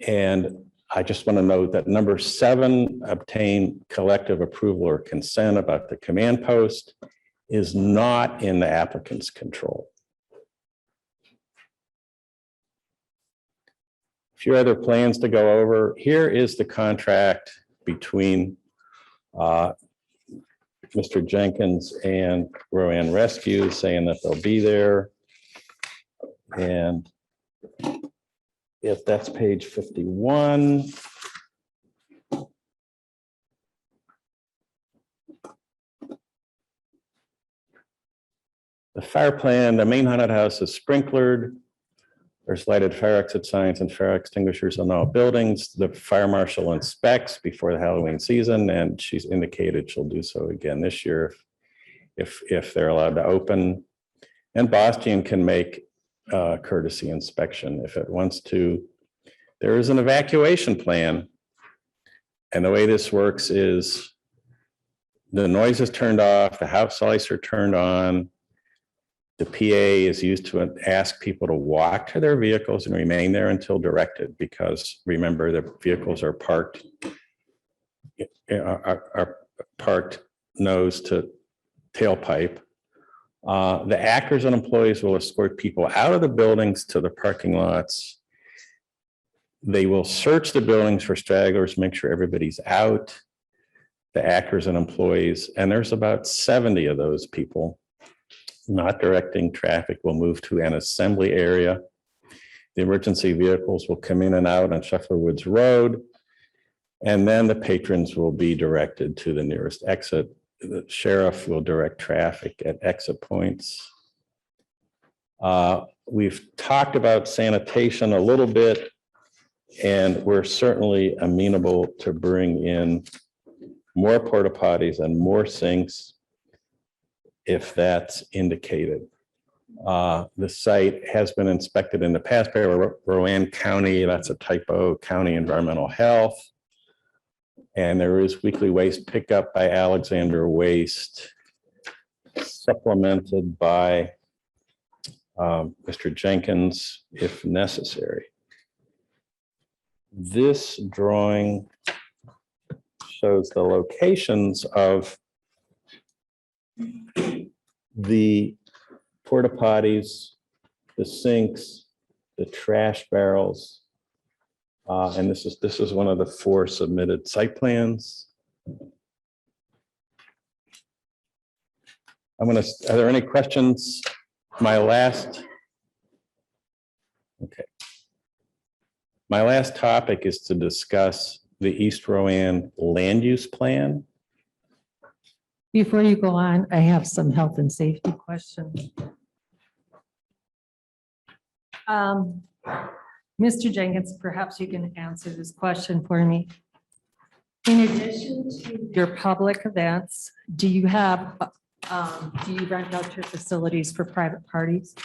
And I just want to note that number 7, obtain collective approval or consent about the command post, is not in the applicant's control. A few other plans to go over. Here is the contract between Mr. Jenkins and Rowan Rescue, saying that they'll be there. And if that's page 51. The fire plan, the main haunted house is sprinklered. There's lighted fire exit signs and fire extinguishers on all buildings. The fire marshal inspects before the Halloween season, and she's indicated she'll do so again this year if they're allowed to open. And Boston can make a courtesy inspection if it wants to. There is an evacuation plan. And the way this works is the noise is turned off, the house lights are turned on. The PA is used to ask people to walk to their vehicles and remain there until directed, because remember, the vehicles are parked nose to tailpipe. The actors and employees will escort people out of the buildings to the parking lots. They will search the buildings for stragglers, make sure everybody's out. The actors and employees, and there's about 70 of those people not directing traffic, will move to an assembly area. The emergency vehicles will come in and out on Shuffler Woods Road, and then the patrons will be directed to the nearest exit. The sheriff will direct traffic at exit points. We've talked about sanitation a little bit, and we're certainly amenable to bring in more porta potties and more sinks if that's indicated. The site has been inspected in the past by Rowan County, that's a typo, County Environmental Health. And there is weekly waste pickup by Alexander Waste, supplemented by Mr. Jenkins if necessary. This drawing shows the locations of the porta potties, the sinks, the trash barrels. And this is one of the 4 submitted site plans. Are there any questions? My last topic is to discuss the East Rowan land use plan. Before you go on, I have some health and safety questions. Mr. Jenkins, perhaps you can answer this question for me. In addition to your public events, do you rent out your facilities for private parties?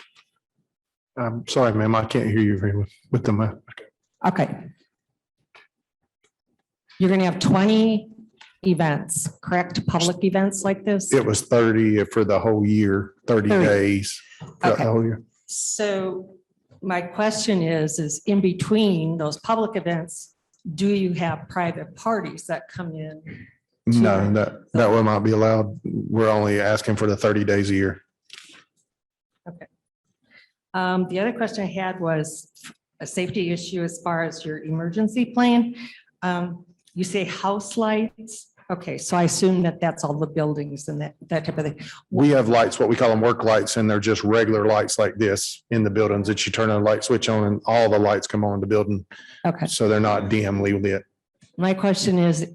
I'm sorry, ma'am, I can't hear you very well with the mic. Okay. You're going to have 20 events, correct? Public events like this? It was 30 for the whole year, 30 days. throughout the Okay. whole year. So my question is in between those public events, do you have private parties that come in? No, that will not be allowed. We're only asking for the 30 days a year. Okay. The other question I had was a safety issue as far as your emergency plan. You say house lights. Okay, so I assume that that's all the buildings and that type of thing. We have lights, what we call them work lights, and they're just regular lights like this in the buildings that you turn a light switch on and all the lights come on in the building. Okay. So they're not dimly lit. My question is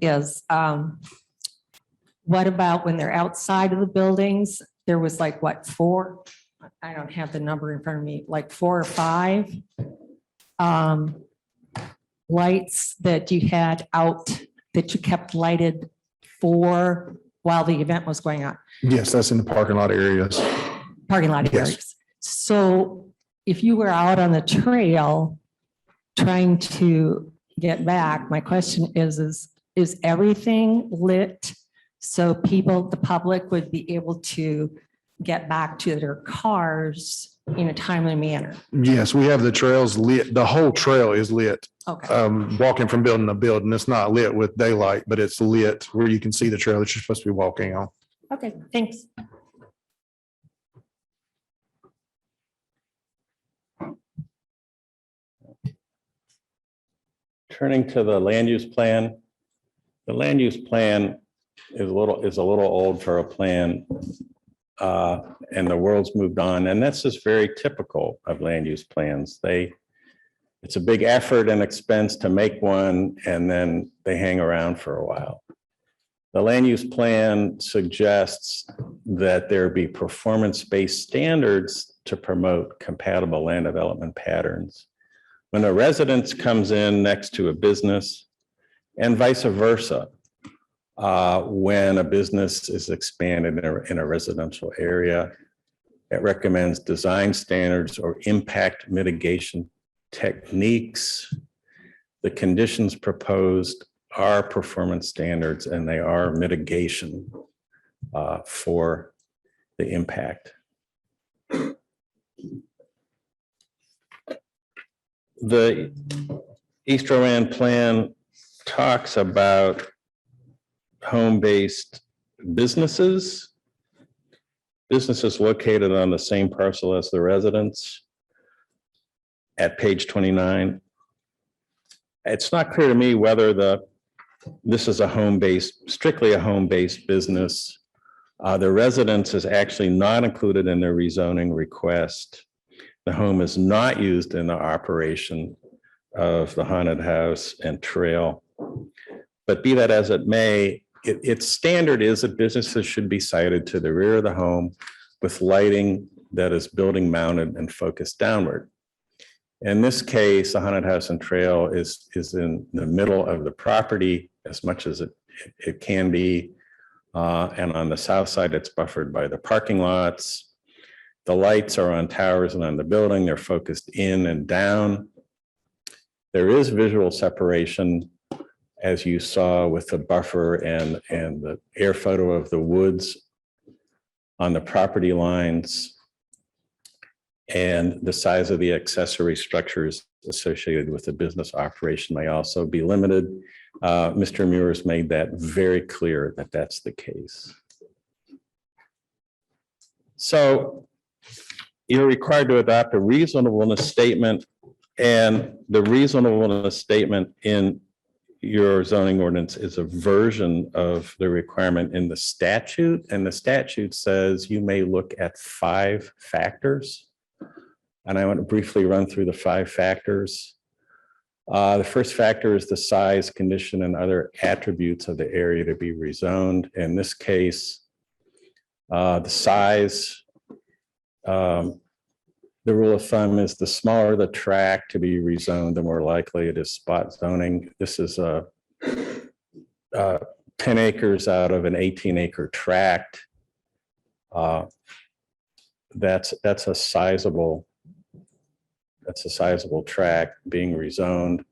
what about when they're outside of the buildings? There was like, what, 4? I don't have the number in front of me, like 4 or 5 lights that you had out that you kept lighted for while the event was going on. Yes, that's in the parking lot areas. Parking lot Yes. areas. So if you were out on the trail trying to get back, my question is everything lit so people, the public would be able to get back to their cars in a timely manner? Yes, we have the trails lit. The whole trail is lit. Okay, Walking from building to building, it's not lit with daylight, but it's lit where you can see the trail that you're supposed to be walking on. okay, thanks. Turning to the land use plan. The land use plan is a little old for a plan. And the world's moved on, and this is very typical of land use plans. It's a big effort and expense to make one, and then they hang around for a while. The land use plan suggests that there be performance-based standards to promote compatible land development patterns. When a residence comes in next to a business, and vice versa, when a business is expanded in a residential area, it recommends design standards or impact mitigation techniques. The conditions proposed are performance standards and they are mitigation for the impact. The East Rowan plan talks about home-based businesses located on the same parcel as the residents at page 29. It's not clear to me whether this is strictly a home-based business. The residence is actually not included in their rezoning request. The home is not used in the operation of the haunted house and trail. But be that as it may, its standard is that businesses should be sited to the rear of the home with lighting that is building mounted and focused downward. In this case, the haunted house and trail is in the middle of the property as much as it can be. And on the south side, it's buffered by the parking lots. The lights are on towers and on the building. They're focused in and down. There is visual separation, as you saw with the buffer and the air photo of the woods on the property lines. And the size of the accessory structures associated with the business operation may also be limited. Mr. Muir's made that very clear that that's the case. So you're required to adopt a reasonableness statement, and the reasonableness statement in your zoning ordinance is a version of the requirement in the statute, and the statute says you may look at 5 factors. And I want to briefly run through the 5 factors. The first factor is the size, condition, and other attributes of the area to be rezoned. In this case, the size, the rule of thumb is the smaller the tract to be rezoned, the more likely it is spot zoning. This is 10 acres out of an 18-acre tract. That's a sizable tract being rezoned.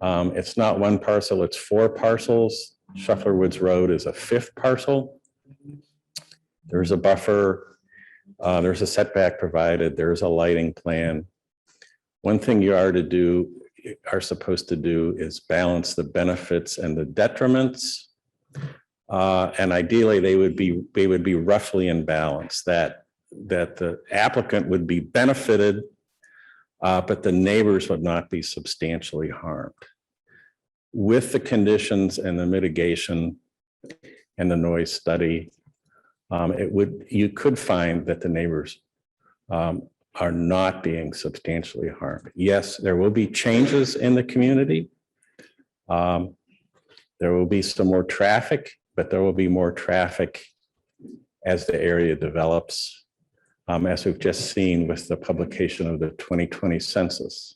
It's not 1 parcel, it's 4 parcels. Shuffler Woods Road is a 5th parcel. There's a buffer. There's a setback provided. There's a lighting plan. One thing you are supposed to do is balance the benefits and the detriments. And ideally, they would be roughly in balance, that the applicant would be benefited, but the neighbors would not be substantially harmed. With the conditions and the mitigation and the noise study, you could find that the neighbors are not being substantially harmed. Yes, there will be changes in the community. There will be some more traffic, but there will be more traffic as the area develops, as we've just seen with the publication of the 2020 census.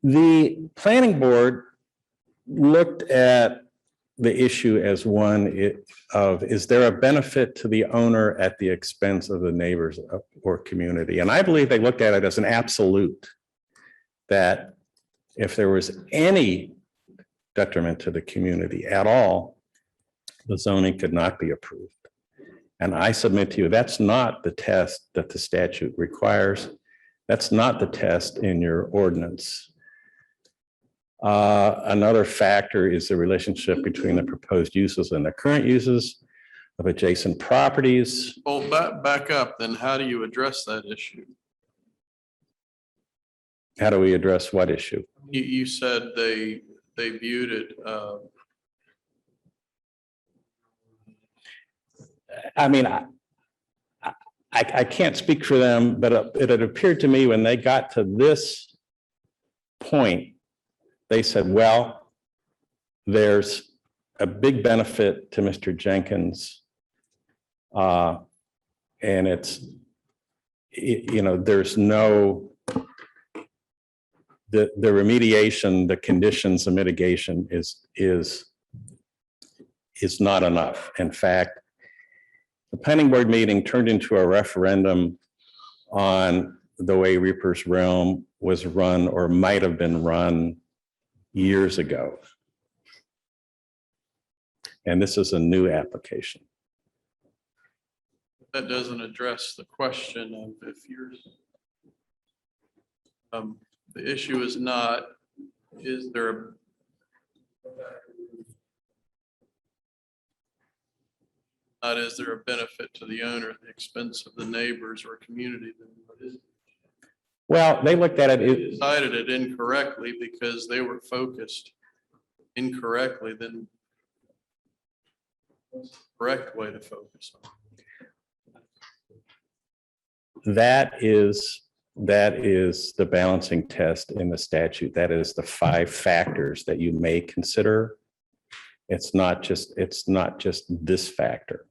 The planning board looked at the issue as one of, is there a benefit to the owner at the expense of the neighbors or community? And I believe they looked at it as an absolute, that if there was any detriment to the community at all, the zoning could not be approved. And I submit to you, that's not the test that the statute requires. That's not the test in your ordinance. Another factor is the relationship between the proposed uses and the current uses of adjacent properties. Well, back up, then how do you address that issue? How do we address what issue? You said they viewed it. I mean, I can't speak for them, but it had appeared to me when they got to this point, they said, well, there's a big benefit to Mr. Jenkins. And it's, there's no, the remediation, the conditions, the mitigation is not enough. In fact, the planning board meeting turned into a referendum on the way Reaper's Realm was run or might have been run years ago. And this is a new application. That doesn't address the question of if you're, the issue is not, is there a benefit to the owner at the expense of the neighbors or community? Then what is it? Well, they looked at it. They decided it incorrectly because they were focused incorrectly. Then what's the correct way to focus on? That is the balancing test in the statute. That is the 5 factors that you may consider. It's not just this factor.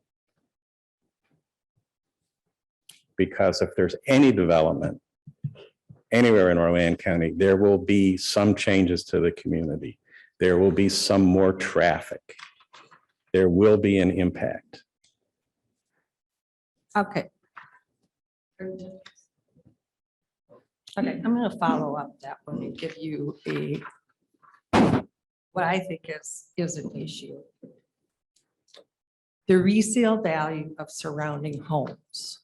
Because if there's any development anywhere in Rowan County, there will be some changes to the community. There will be some more traffic. There will be an impact. Okay. Okay, I'm going to follow up that one and give you what I think is an issue. The resale value of surrounding homes.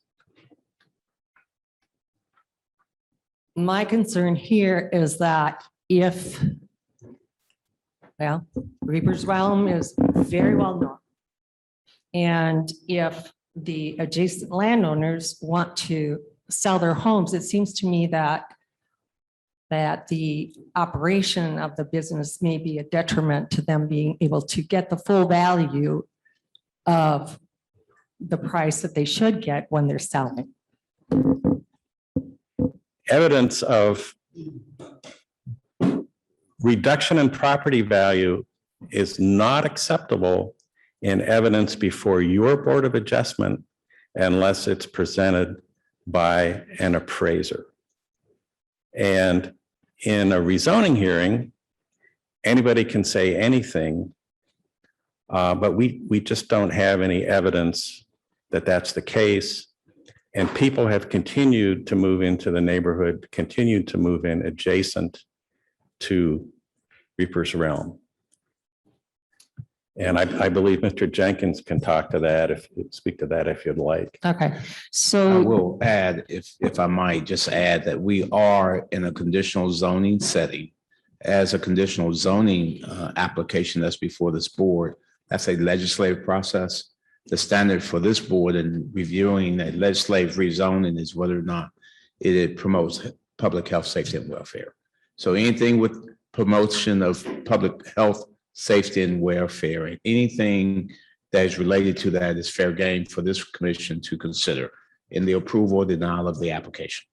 My concern here is that if, Reaper's Realm is very well known. And if the adjacent landowners want to sell their homes, it seems to me that the operation of the business may be a detriment to them being able to get the full value of the price that they should get when they're selling. Evidence of reduction in property value is not acceptable in evidence before your Board of Adjustment unless it's presented by an appraiser. And in a rezoning hearing, anybody can say anything, but we just don't have any evidence that that's the case. And people have continued to move into the neighborhood, continued to move in adjacent to Reaper's Realm. And I believe Mr. Jenkins can talk to that, speak to that if you'd like. Okay, I so will add, if I might just add that we are in a conditional zoning setting. As a conditional zoning application that's before this board, that's a legislative process. The standard for this board in reviewing a legislative rezoning is whether or not it promotes public health, safety, and welfare. So anything with promotion of public health, safety, and welfare, and anything that is related to that is fair game for this commission to consider in the approval or denial of the application.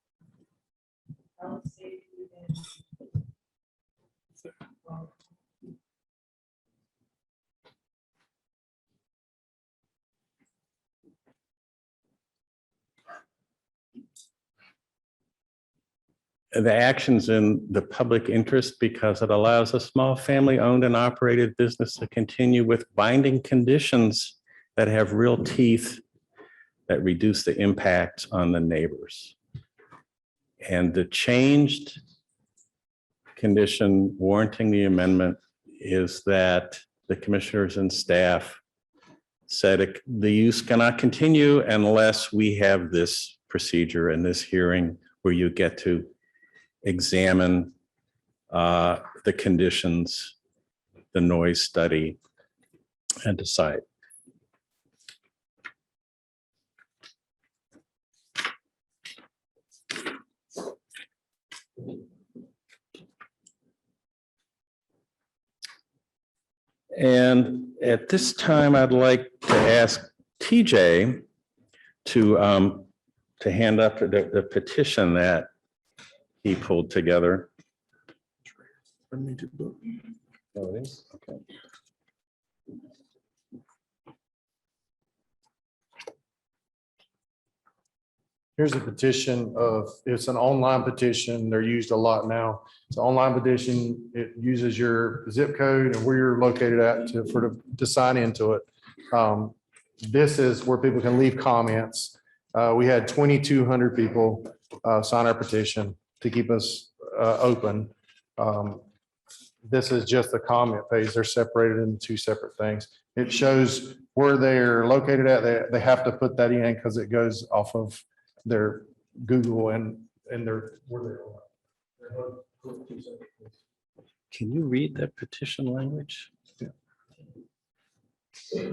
The actions in the public interest because it allows a small family-owned and operated business to continue with binding conditions that have real teeth that reduce the impact on the neighbors. And the changed condition warranting the amendment is that the commissioners and staff said the use cannot continue unless we have this procedure and this hearing where you get to examine the conditions, the noise study, and decide. And at this time, I'd like to ask TJ to hand up the petition that he pulled together. Oh, it is? Okay. Here's a petition it's an online petition. They're used a lot now. It's an online petition. It uses your zip code and where you're located at to sign into it. This is where people can leave comments. We had 2,200 people sign our petition to keep us open. This is just the comment page. They're separated into two separate things. It shows where they're located at. They have to put that in because it goes off of their Google and their where they're. Can you read that petition language? Yeah.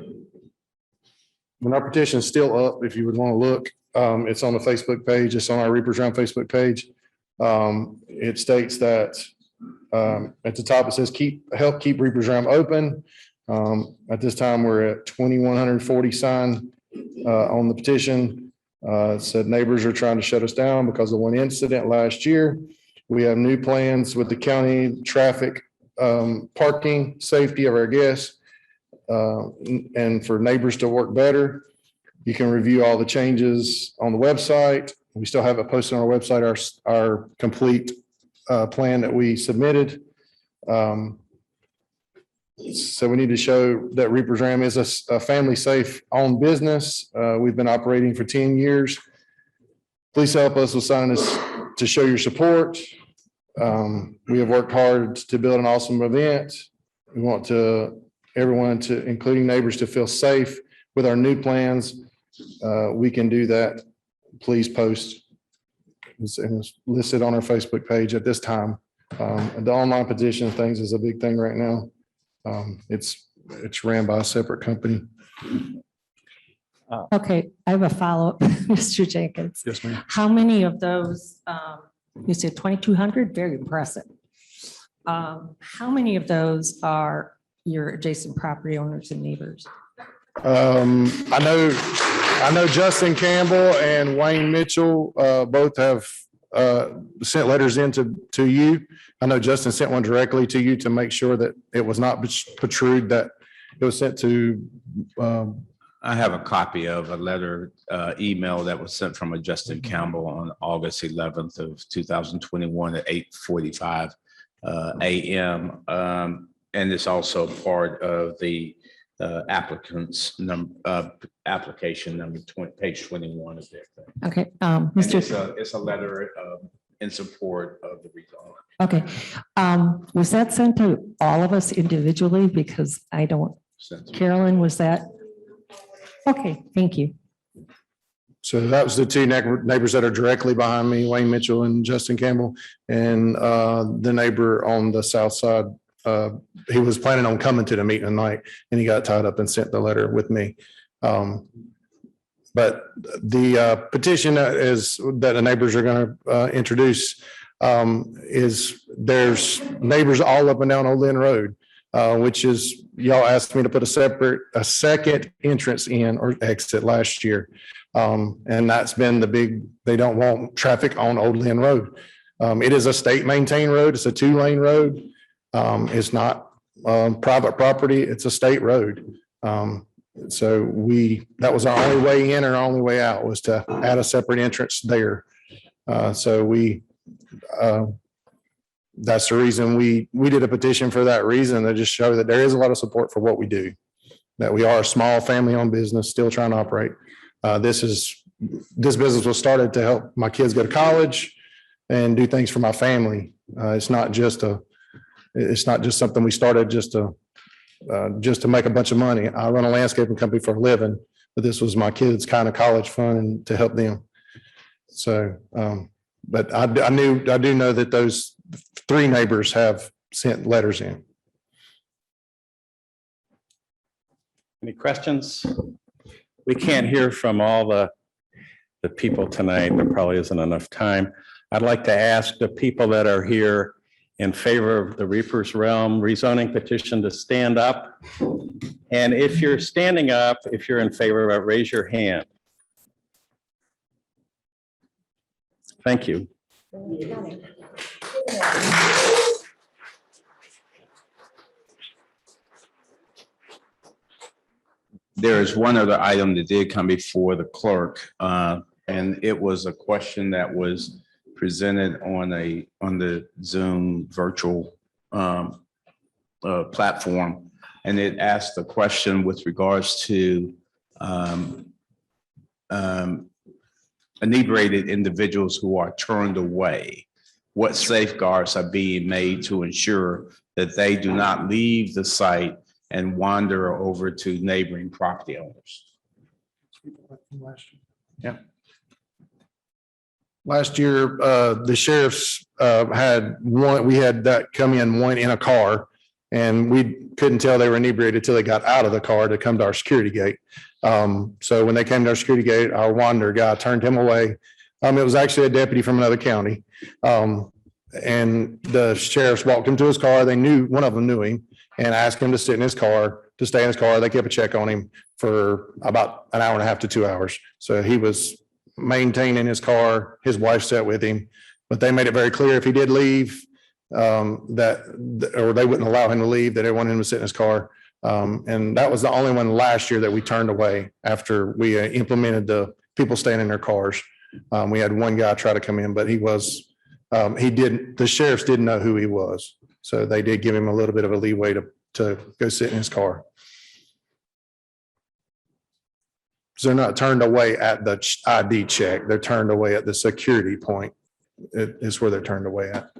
When our petition is still up, if you would want to look, it's on the Facebook page. It's on our Reaper's Realm Facebook page. It states that at the top, it says help keep Reaper's Realm open. At this time, we're at 2,140 signed on the petition. It said neighbors are trying to shut us down because of one incident last year. We have new plans with the county traffic, parking, safety of our guests, and for neighbors to work better. You can review all the changes on the website. We still have it posted on our website, our complete plan that we submitted. So we need to show that Reaper's Realm is a family safe owned business. We've been operating for 10 years. Please help us with signing this to show your support. We have worked hard to build an awesome event. We want everyone to, including neighbors, to feel safe with our new plans. We can do that. Please post. It's listed on our Facebook page at this time. The online petition things is a big thing right now. It's ran by a separate company. Okay, I have a follow-up, Mr. Jenkins. Yes, ma'am. How many of those, you said 2,200, very impressive. How many of those are your adjacent property owners and neighbors? I know Justin Campbell and Wayne Mitchell, both have, sent letters to you. I know Justin sent one directly to you to make sure that it was not protrude, that it was sent to, I have a copy of a letter, email that was sent from a Justin Campbell on August 11th of 2021 at 8:45 a.m. And it's also part of the application number 20, page 21 of there. Okay, And Mr. it's a letter in support of the rezone. Okay, was that sent to all of us individually? Because I don't, Carolyn, was that? Okay, thank you. so that was the two neighbors that are directly behind me, Wayne Mitchell and Justin Campbell. And the neighbor on the south side, he was planning on coming to the meeting tonight and he got tied up and sent the letter with me. But the petition that the neighbors are going to introduce is there's neighbors all up and down Old Lynn Road, which is, y'all asked me to put a second entrance in or exit last year. And that's been the big, they don't want traffic on Old Lynn Road. It is a state maintained road. It's a 2-lane road. It's not private property. It's a state road. So that was our only way in or only way out was to add a separate entrance there. That's the reason we did a petition for that reason, to just show that there is a lot of support for what we do, that we are a small family-owned business still trying to operate. This business was started to help my kids go to college and do things for my family. It's not just something we started just to make a bunch of money. I run a landscaping company for a living, but this was my kids' kind of college fund to help them. So, but I do know that those 3 neighbors have sent letters in. Any questions? We can't hear from all the people tonight. There probably isn't enough time. I'd like to ask the people that are here in favor of the Reaper's Realm rezoning petition to stand up. And if you're standing up, if you're in favor of it, raise your hand. Thank you. There is one other item that did come before the clerk, and it was a question that was presented on the Zoom virtual platform, and it asked a question with regards to inebriated individuals who are turned away. What safeguards are being made to ensure that they do not leave the site and wander over to neighboring property owners? Yeah. Last year, the sheriffs had one, we had that come in, one in a car, and we couldn't tell they were inebriated until they got out of the car to come to our security gate. So when they came to our security gate, our wander guy turned him away. It was actually a deputy from another county. And the sheriffs walked him to his car. They knew, one of them knew him, and asked him to sit in his car, to stay in his car. They kept a check on him for about an hour and a half to 2 hours. So he was maintaining his car. His wife sat with him, but they made it very clear if he did leave, or they wouldn't allow him to leave, that they wanted him to sit in his car. And that was the only one last year that we turned away after we implemented the people staying in their cars. We had one guy try to come in, but the sheriffs didn't know who he was. So they did give him a little bit of a leeway to go sit in his car. So they're not turned away at the ID check. They're turned away at the security point. It is where they're turned away at.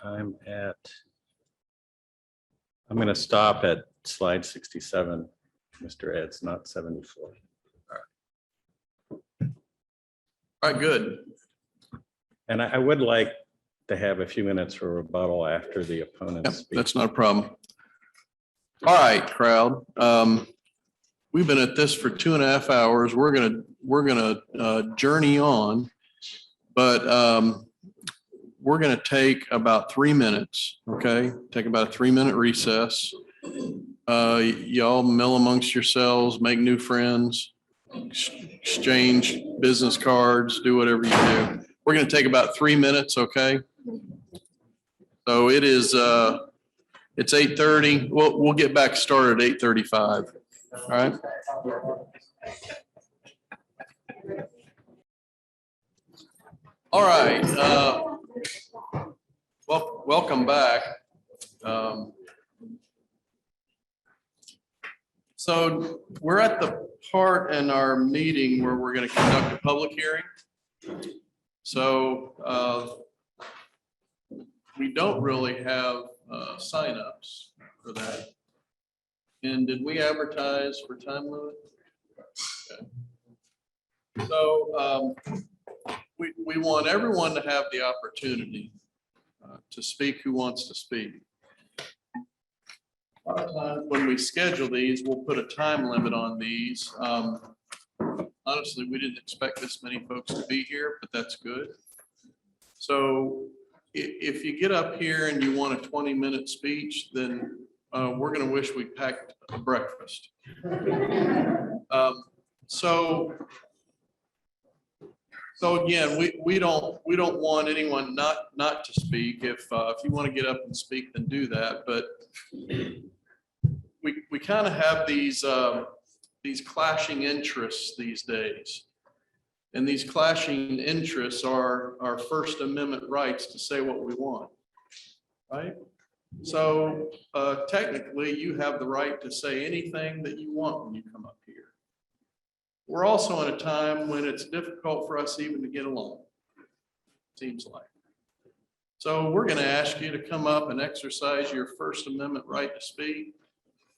I'm going to stop at slide 67, Mr. Eds, not 74. All right, good. And I would like to have a few minutes for rebuttal after the opponents speak. That's not a problem. All right, crowd. We've been at this for 2.5 hours. We're gonna journey on, but we're gonna take about 3 minutes, okay? Take about a 3-minute recess. Y'all mill amongst yourselves, make new friends, exchange business cards, do whatever you do. We're gonna take about 3 minutes, okay? So it is, it's 8:30. We'll get back started at 8:35. All right. All right. Well, welcome back. So we're at the part in our meeting where we're going to conduct a public hearing. So we don't really have signups for that. And did we advertise for time limit? Okay. So we want everyone to have the opportunity to speak who wants to speak. A lot of times when we schedule these, we'll put a time limit on these. Honestly, we didn't expect this many folks to be here, but that's good. So if you get up here and you want a 20-minute speech, then we're going to wish we packed a breakfast. So again, we don't want anyone not to speak. If you want to get up and speak, then do that. But we kind of have these clashing interests these days. And these clashing interests are our First Amendment rights to say what we want, right? So technically, you have the right to say anything that you want when you come up here. We're also in a time when it's difficult for us even to get along, seems like. So we're going to ask you to come up and exercise your First Amendment right to speak.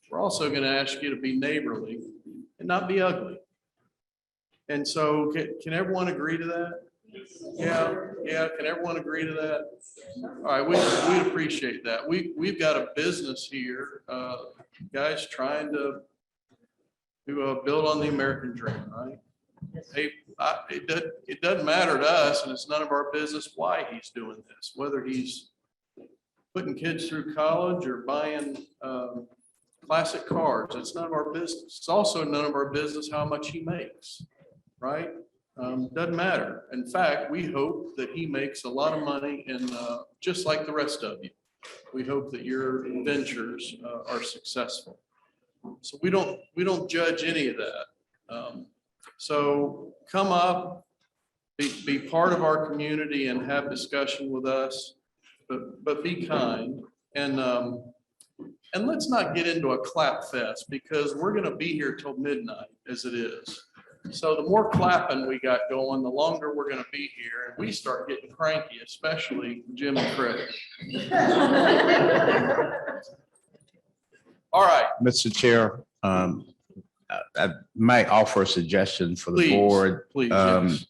We're also going to ask you to be neighborly and not be ugly. And so can everyone agree to that? Yeah. Can everyone agree to that? All right, we'd appreciate that. We've got a business here, guys, trying to build on the American dream, right? Hey, it doesn't matter to us, and it's none of our business why he's doing this, whether he's putting kids through college or buying classic cars. It's none of our business. It's also none of our business how much he makes, right? Doesn't matter. In fact, we hope that he makes a lot of money, and just like the rest of you, we hope that your ventures are successful. So we don't judge any of that. So come up, be part of our community and have discussion with us, but be kind, and let's not get into a clap fest, because we're going to be here till midnight as it is. So the more clapping we got going, the longer we're going to be here, and we start getting cranky, especially Jim and Craig. All right. Mr. Chair, I might offer a suggestion for the board. Please, yes.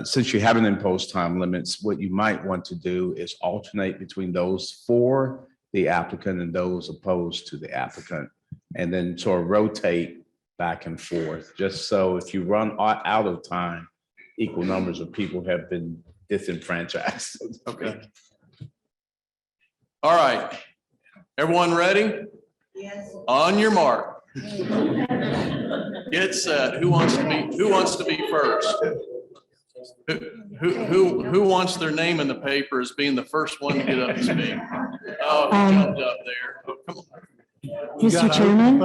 Since you haven't imposed time limits, what you might want to do is alternate between those for the applicant and those opposed to the applicant, and then sort of rotate back and forth, just so if you run out of time, equal numbers of people have been disenfranchised. Okay. All right. Everyone ready? Yes. On your mark. Get set. Who wants to be first? Who wants their name in the paper as being the first one to get up and speak? Oh, he jumped up there. Oh, come on. Mr. Chairman,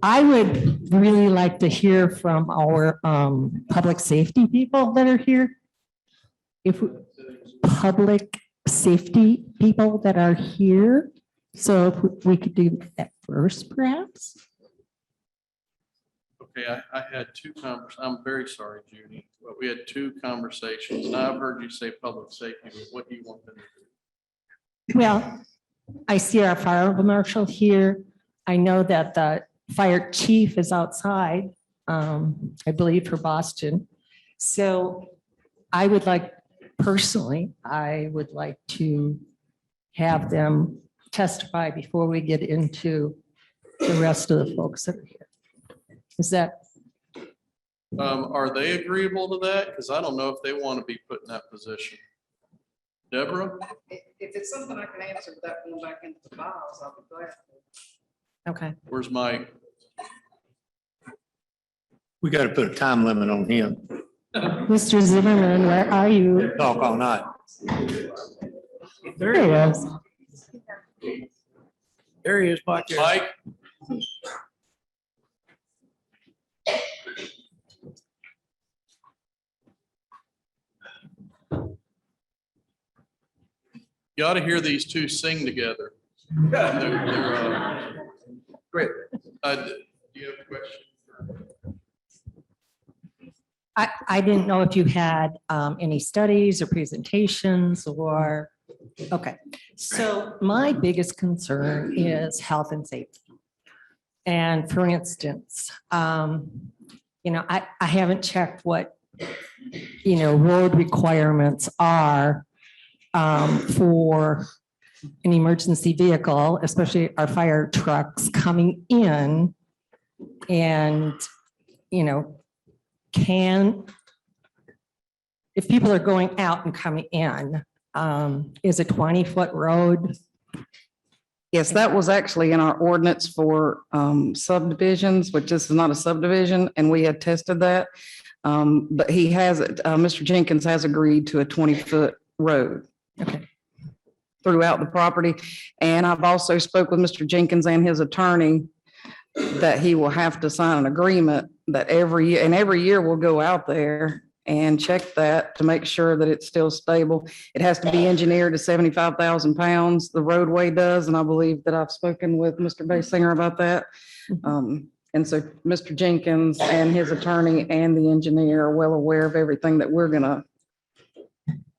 I would really like to hear from our public safety people that are here. Public safety people that are here. So if we could do that first, perhaps. Okay, I had two conversations. I'm very sorry, Judy, but we had two conversations. Now I've heard you say public safety, but what do you want them to do? Well, I see our fire marshal here. I know that the fire chief is outside, I believe for Boston. So I would like, personally, I would like to have them testify before we get into the rest of the folks that are here. Is that, Are they agreeable to that? Because I don't know if they want to be put in that position. Deborah? If it's something I can answer without going back into the files, I'll be glad. okay, Where's Mike? We got to put a time limit on him. Mr. Zimmerman, where are you? Talk all night. There he is. There he is, Mike. Mike? You ought to hear these two sing together. Great. Do you have a question? I didn't know if you had any studies or presentations or, okay. So my biggest concern is health and safety. And for instance, you know, I haven't checked what, you know, road requirements are for an emergency vehicle, especially our fire trucks coming in and, you know, if people are going out and coming in, is a 20-foot road? Yes, that was actually in our ordinance for subdivisions, which this is not a subdivision, and we had tested that. But he has, Mr. Jenkins has agreed to a 20-foot road. Okay. Throughout the property. And I've also spoke with Mr. Jenkins and his attorney that he will have to sign an agreement that every year we'll go out there and check that to make sure that it's still stable. It has to be engineered to 75,000 pounds. The roadway does, and I believe that I've spoken with Mr. Basinger about that. And so Mr. Jenkins and his attorney and the engineer are well aware of everything that we're gonna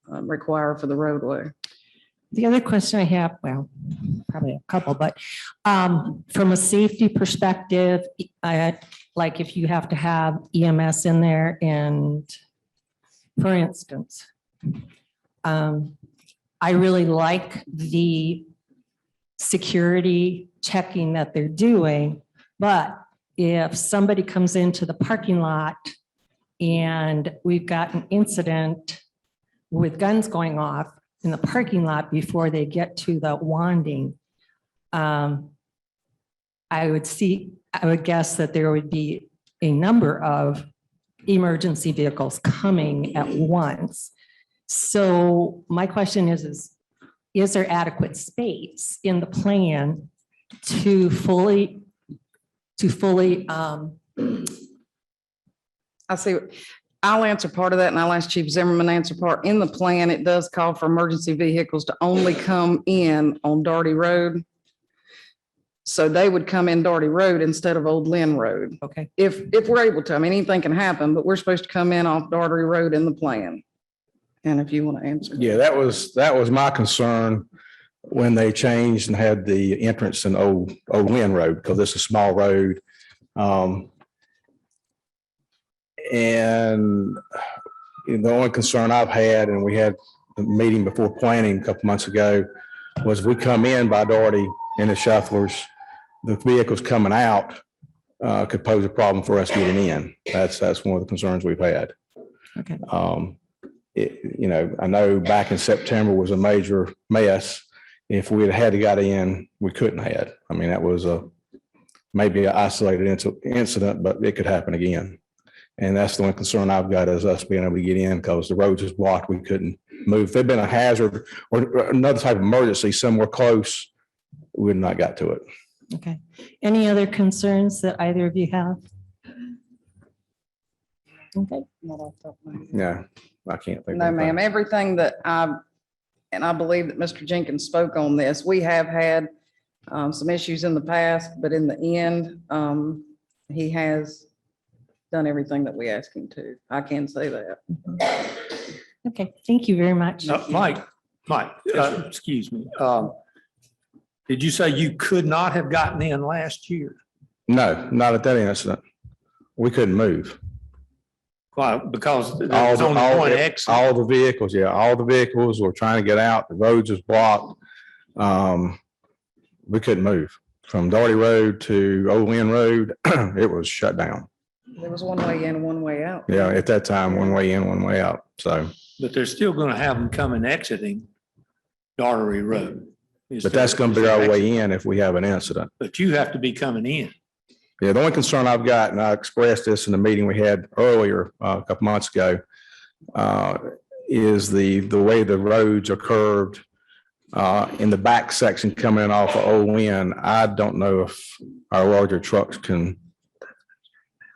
require for the roadway. The other question I have, well, probably a couple, but from a safety perspective, like if you have to have EMS in there and, for instance, I really like the security checking that they're doing, but if somebody comes into the parking lot and we've got an incident with guns going off in the parking lot before they get to the wanding, I would guess that there would be a number of emergency vehicles coming at once. So my question is there adequate space in the plan to fully I see. I'll answer part of that and I'll ask Chief Zimmerman to answer part. In the plan, it does call for emergency vehicles to only come in on Darty Road. So they would come in Darty Road instead of Old Lynn Road. Okay. If we're able to, I mean, anything can happen, but we're supposed to come in off Darty Road in the plan. And if you want to answer. Yeah, that was my concern when they changed and had the entrance in Old Lynn Road, because it's a small road. And the only concern I've had, and we had a meeting before planning a couple months ago, was we come in by Doherty and the shufflers, the vehicles coming out could pose a problem for us getting in. That's one of the concerns we've had. Okay. I know back in September was a major mess. If we had to got in, we couldn't have. I mean, that was maybe an isolated incident, but it could happen again. And that's the only concern I've got, is us being able to get in, because the roads is blocked. We couldn't move. If there'd been a hazard or another type of emergency somewhere close, we would not got to it. Okay. Any other concerns that either of you have? Okay. Yeah, I can't think. No, ma'am. Everything that and I believe that Mr. Jenkins spoke on this. We have had some issues in the past, but in the end, he has done everything that we asked him to. I can say that. Okay, thank you very much. Mike, excuse me. Did you say you could not have gotten in last year? No, not at that incident. We couldn't move. Why? Because there was only one exit. All the vehicles, yeah, all the vehicles were trying to get out. The roads was blocked. we couldn't move. From Doherty Road to Old Lynn Road, it was shut down. There was one way in, one way out. Yeah, at that time, one way in, one way out. So, But they're still going to have them coming exiting Daughtery Road. but that's going to be our way in if we have an incident. But you have to be coming in. Yeah, the only concern I've got, and I expressed this in the meeting we had earlier, a couple months ago, is the way the roads are curved in the back section coming in off of Old Lynn. I don't know if our larger trucks can.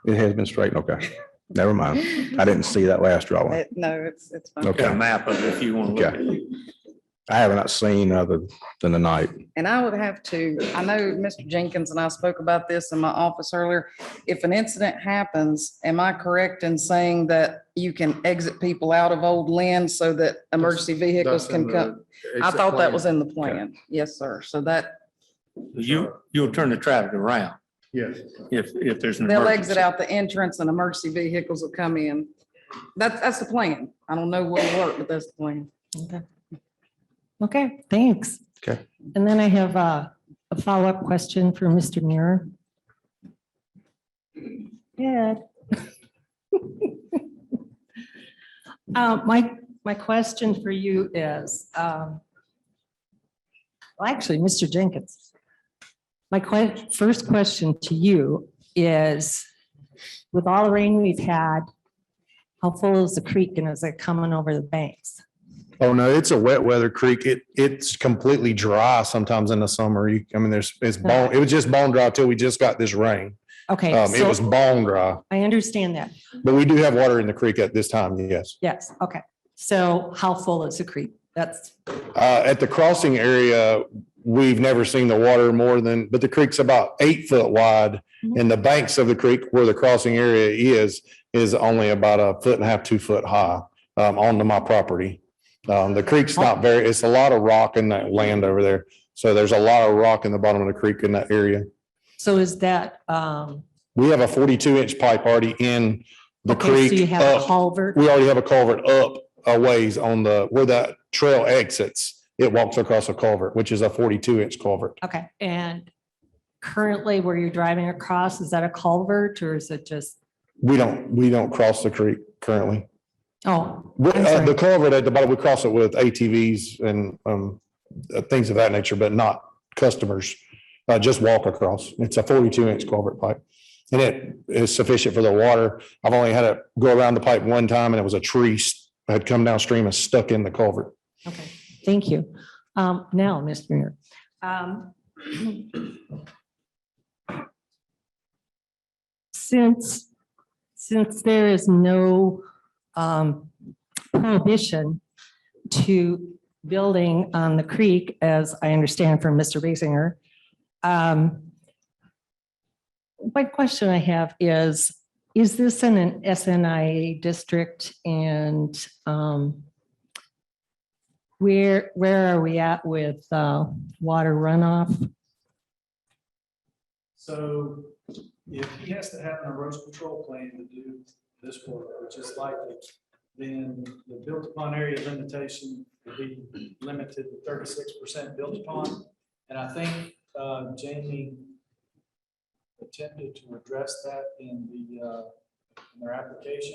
It has been straightened. Okay, never mind. I didn't see that last drawing. No, it's fine. Okay. Got a map of it if you want to look at it. I have not seen other than the night. And I would have to, I know Mr. Jenkins and I spoke about this in my office earlier. If an incident happens, am I correct in saying that you can exit people out of Old Lynn so that emergency vehicles can come? I thought that was in the plan. Yes, sir. So that You'll turn the traffic around. Yes. If there's an they'll emergency. exit out the entrance and emergency vehicles will come in. That's the plan. I don't know what will work, but that's the plan. Okay. Okay, thanks. Okay. And then I have a follow-up question for Mr. Muir. Ed. My question for you is, well, actually, Mr. Jenkins, my first question to you is, with all the rain we've had, how full is the creek and is it coming over the banks? Oh, no, it's a wet weather creek. It's completely dry sometimes in the summer. I mean, it's bone, it was just bone dry till we just got this rain. Okay. It was bone dry, I understand that. but we do have water in the creek at this time, yes. Yes, okay. So how full is the creek? That's, At the crossing area, we've never seen the water more than, but the creek's about 8 foot wide. And the banks of the creek where the crossing area is only about 1.5 feet, 2 foot high onto my property. The creek's not very, it's a lot of rock in that land over there. So there's a lot of rock in the bottom of the creek in that area. so is that, We have a 42-inch pipe already in the okay, creek. so you have a up. culvert? We already have a culvert up a ways on where that trail exits. It walks across a culvert, which is a 42-inch culvert. Okay, and currently where you're driving across, is that a culvert or is it just, We don't cross the creek currently. oh, I'm sorry. The culvert at the bottom, we cross it with ATVs and things of that nature, but not customers. Just walk across. It's a 42-inch culvert pipe. And it is sufficient for the water. I've only had it go around the pipe one time and it was a tree had come downstream and stuck in the culvert. Okay, thank you. Now, Mr. Mayor. Since there is no prohibition to building on the creek, as I understand from Mr. Basinger, my question I have is this in an SNIA district and where are we at with water runoff? So if he has to have an erosion control plan to do this work, which is likely, then the built upon area limitation will be limited to 36% built upon. And I think Jamie attempted to address that in their application.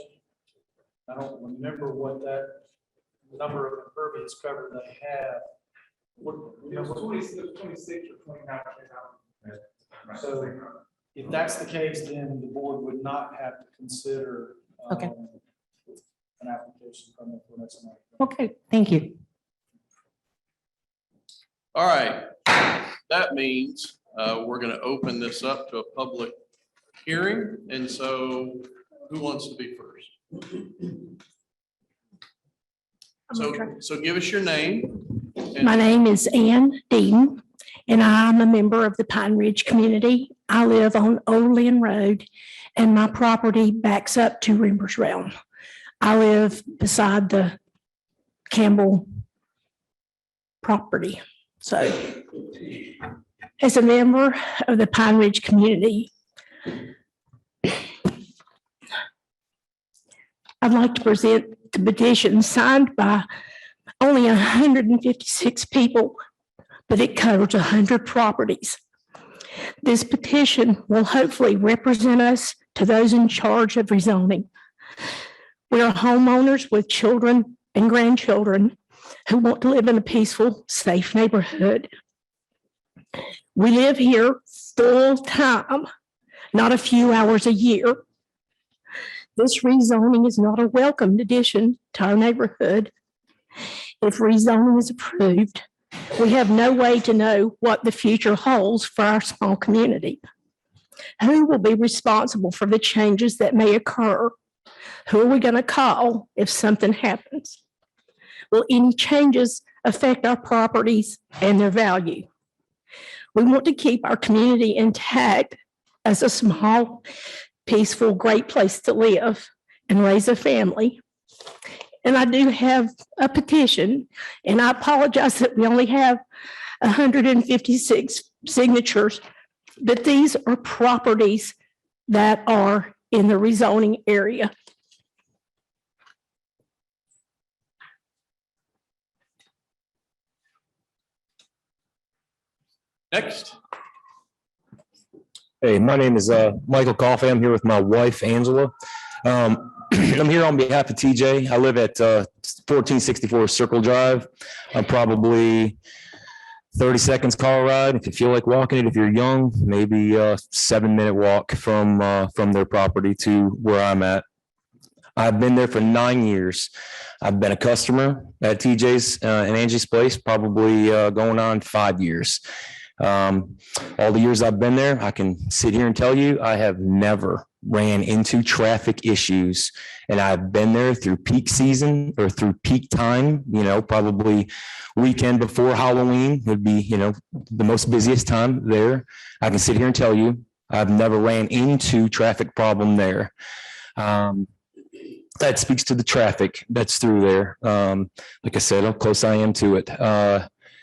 I don't remember what that number of impervious cover they have. What, you know, 26 or 29. So if that's the case, then the board would not have to consider Okay. an application permit for next month. Okay, thank you. All right, that means we're going to open this up to a public hearing. And so who wants to be first? So give us your name. My name is Ann Dean, and I'm a member of the Pine Ridge community. I live on Old Lynn Road, and my property backs up to Rimmer's Realm. I live beside the Campbell property. So as a member of the Pine Ridge community, I'd like to present the petition signed by only 156 people, but it covers 100 properties. This petition will hopefully represent us to those in charge of rezoning. We are homeowners with children and grandchildren who want to live in a peaceful, safe neighborhood. We live here full time, not a few hours a year. This rezoning is not a welcomed addition to our neighborhood. If rezoning is approved, we have no way to know what the future holds for our small community. Who will be responsible for the changes that may occur? Who are we going to call if something happens? Will any changes affect our properties and their value? We want to keep our community intact as a small, peaceful, great place to live and raise a family. And I do have a petition, and I apologize that we only have 156 signatures, but these are properties that are in the rezoning area. Next. Hey, my name is Michael Coffey. I'm here with my wife, Angela. I'm here on behalf of TJ. I live at 1464 Circle Drive. I'm probably 30 seconds car ride. If you feel like walking it, if you're young, maybe a 7-minute walk from their property to where I'm at. I've been there for 9 years. I've been a customer at TJ's and Angie's Place, probably going on 5 years. All the years I've been there, I can sit here and tell you, I have never ran into traffic issues. And I've been there through peak season or through peak time, probably weekend before Halloween would be, the most busiest time there. I can sit here and tell you, I've never ran into traffic problem there. That speaks to the traffic that's through there. Like I said, how close I am to it.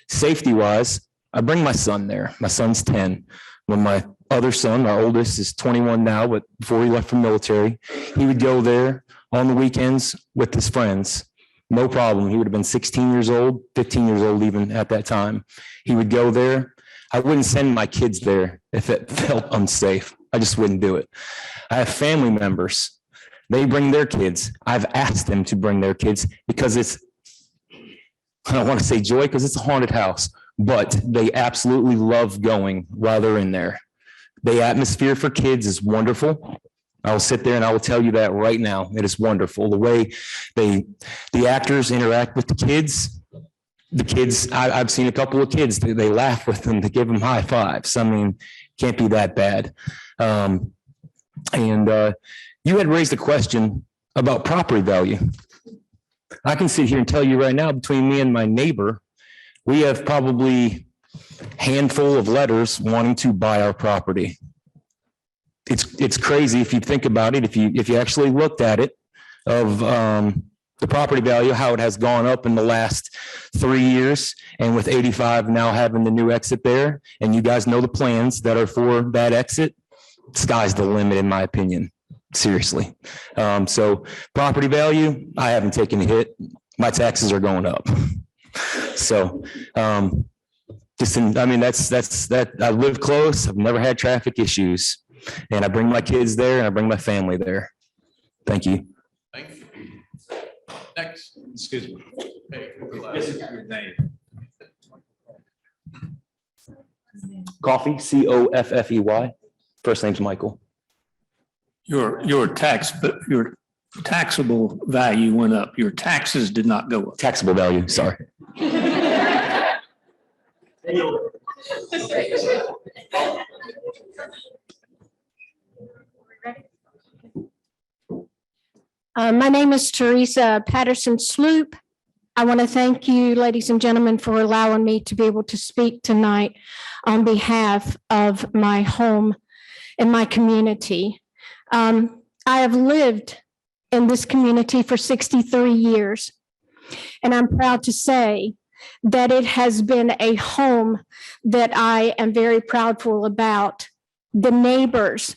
Safety wise, I bring my son there. My son's 10. When my other son, our oldest, is 21 now, but before he left for military, he would go there on the weekends with his friends. No problem. He would have been 16 years old, 15 years old even at that time. He would go there. I wouldn't send my kids there if it felt unsafe. I just wouldn't do it. I have family members. They bring their kids. I've asked them to bring their kids because I don't want to say joy because it's a haunted house, but they absolutely love going while they're in there. The atmosphere for kids is wonderful. I will sit there and I will tell you that right now. It is wonderful. The way the actors interact with the kids, I've seen a couple of kids, they laugh with them, they give them high fives. I mean, can't be that bad. You had raised a question about property value. I can sit here and tell you right now, between me and my neighbor, we have probably a handful of letters wanting to buy our property. It's crazy if you think about it. If you actually looked at it, of the property value, how it has gone up in the last 3 years, and with 85 now having the new exit there, and you guys know the plans that are for that exit, sky's the limit in my opinion. Seriously. So property value, I haven't taken a hit. My taxes are going up. So I live close. I've never had traffic issues, and I bring my kids there and I bring my family there. Thank you. Thank you. Next. Excuse me. Hey, Coffee, Coffey. First name's Michael. Your taxable value went up. Your taxes did not go up. Taxable value, sorry. My name is Teresa Patterson Sloop. I want to thank you, ladies and gentlemen, for allowing me to be able to speak tonight on behalf of my home and my community. I have lived in this community for 63 years, and I'm proud to say that it has been a home that I am very proudful about. The neighbors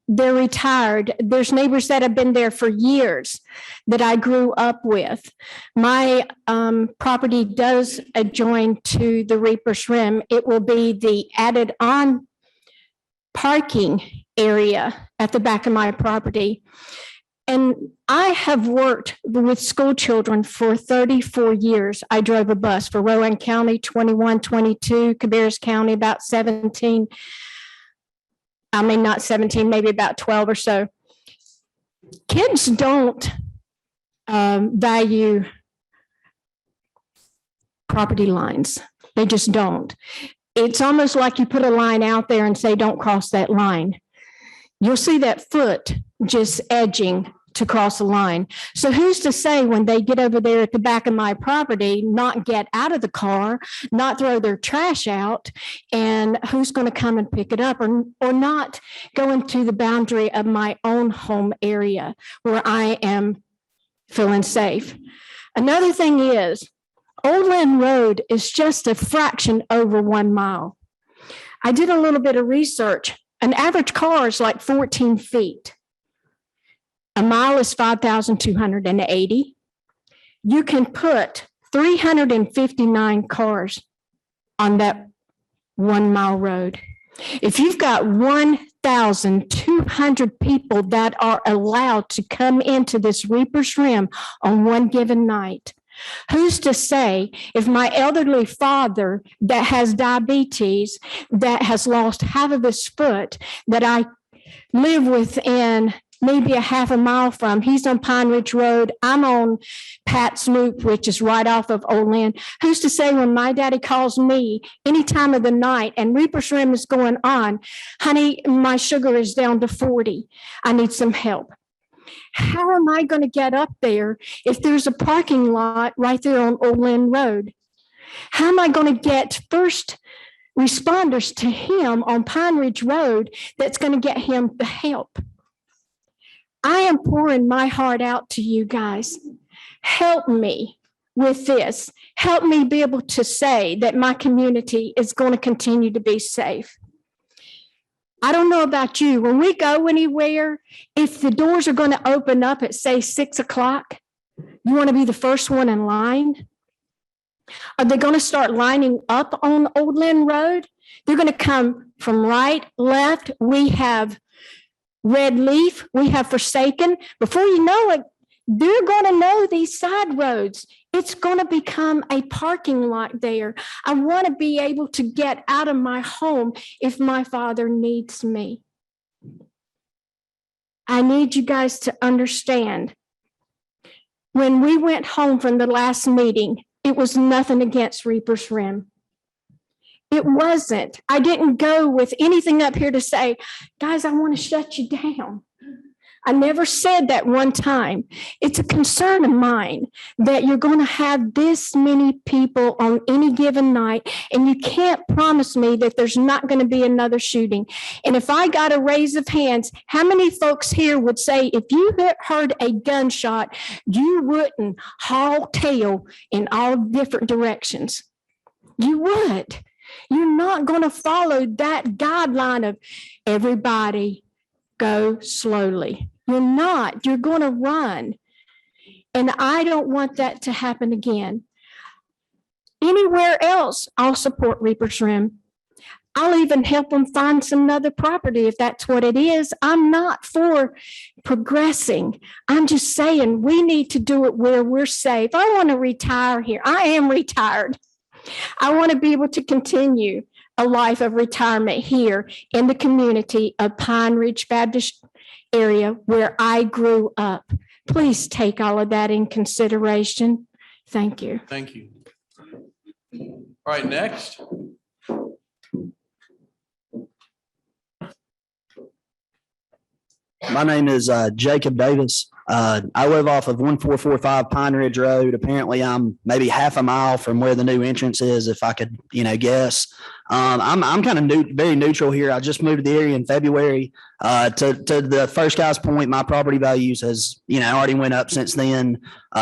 they're retired. There's neighbors that have been there for years that I grew up with. My property does adjoin to the Reaper's Rim. It will be the added on parking area at the back of my property. And I have worked with school children for 34 years. I drove a bus for Rowan County, 21, 22, Cabarrus County, about 17. I mean, not 17, maybe about 12 or so. Kids don't value property lines. They just don't. It's almost like you put a line out there and say, don't cross that line. You'll see that foot just edging to cross the line. So who's to say when they get over there at the back of my property, not get out of the car, not throw their trash out, and who's going to come and pick it up, or not go into the boundary of my own home area where I am feeling safe. Another thing is, Old Lynn Road is just a fraction over 1 mile. I did a little bit of research. An average car is like 14 feet. A mile is 5,280. You can put 359 cars on that 1 mile road. If you've got 1,200 people that are allowed to come into this Reaper's Rim on one given night, who's to say if my elderly father that has diabetes, that has lost half of his foot, that I live within maybe a half a mile from, he's on Pine Ridge Road, I'm on Pat's Loop, which is right off of Old Lynn. Who's to say when my daddy calls me any time of the night and Reaper's Rim is going on, honey, my sugar is down to 40. I need some help. How am I going to get up there if there's a parking lot right there on Old Lynn Road? How am I going to get first responders to him on Pine Ridge Road that's going to get him the help? I am pouring my heart out to you guys. Help me with this. Help me be able to say that my community is going to continue to be safe. I don't know about you. When we go anywhere, if the doors are going to open up at, say, 6 o'clock, you want to be the first one in line? Are they going to start lining up on Old Lynn Road? They're going to come from right, left. We have Red Leaf. We have Forsaken. Before you know it, they're going to know these side roads. It's going to become a parking lot there. I want to be able to get out of my home if my father needs me. I need you guys to understand. When we went home from the last meeting, it was nothing against Reaper's Rim. It wasn't. I didn't go with anything up here to say, guys, I want to shut you down. I never said that one time. It's a concern of mine that you're going to have this many people on any given night, and you can't promise me that there's not going to be another shooting. And if I got a raise of hands, how many folks here would say if you heard a gunshot, you wouldn't haul tail in all different directions? You would. You're not going to follow that guideline of everybody go slowly. You're not. You're going to run. And I don't want that to happen again. Anywhere else, I'll support Reaper's Rim. I'll even help them find some other property if that's what it is. I'm not for progressing. I'm just saying we need to do it where we're safe. I want to retire here. I am retired. I want to be able to continue a life of retirement here in the community of Pine Ridge Baptist area where I grew up. Please take all of that in consideration. Thank you. Thank you. All right, next. My name is Jacob Davis. I live off of 1445 Pine Ridge Road. Apparently I'm maybe half a mile from where the new entrance is, if I could, guess. I'm kind of very neutral here. I just moved to the area in February. To the first guy's point, my property values has, already went up since then.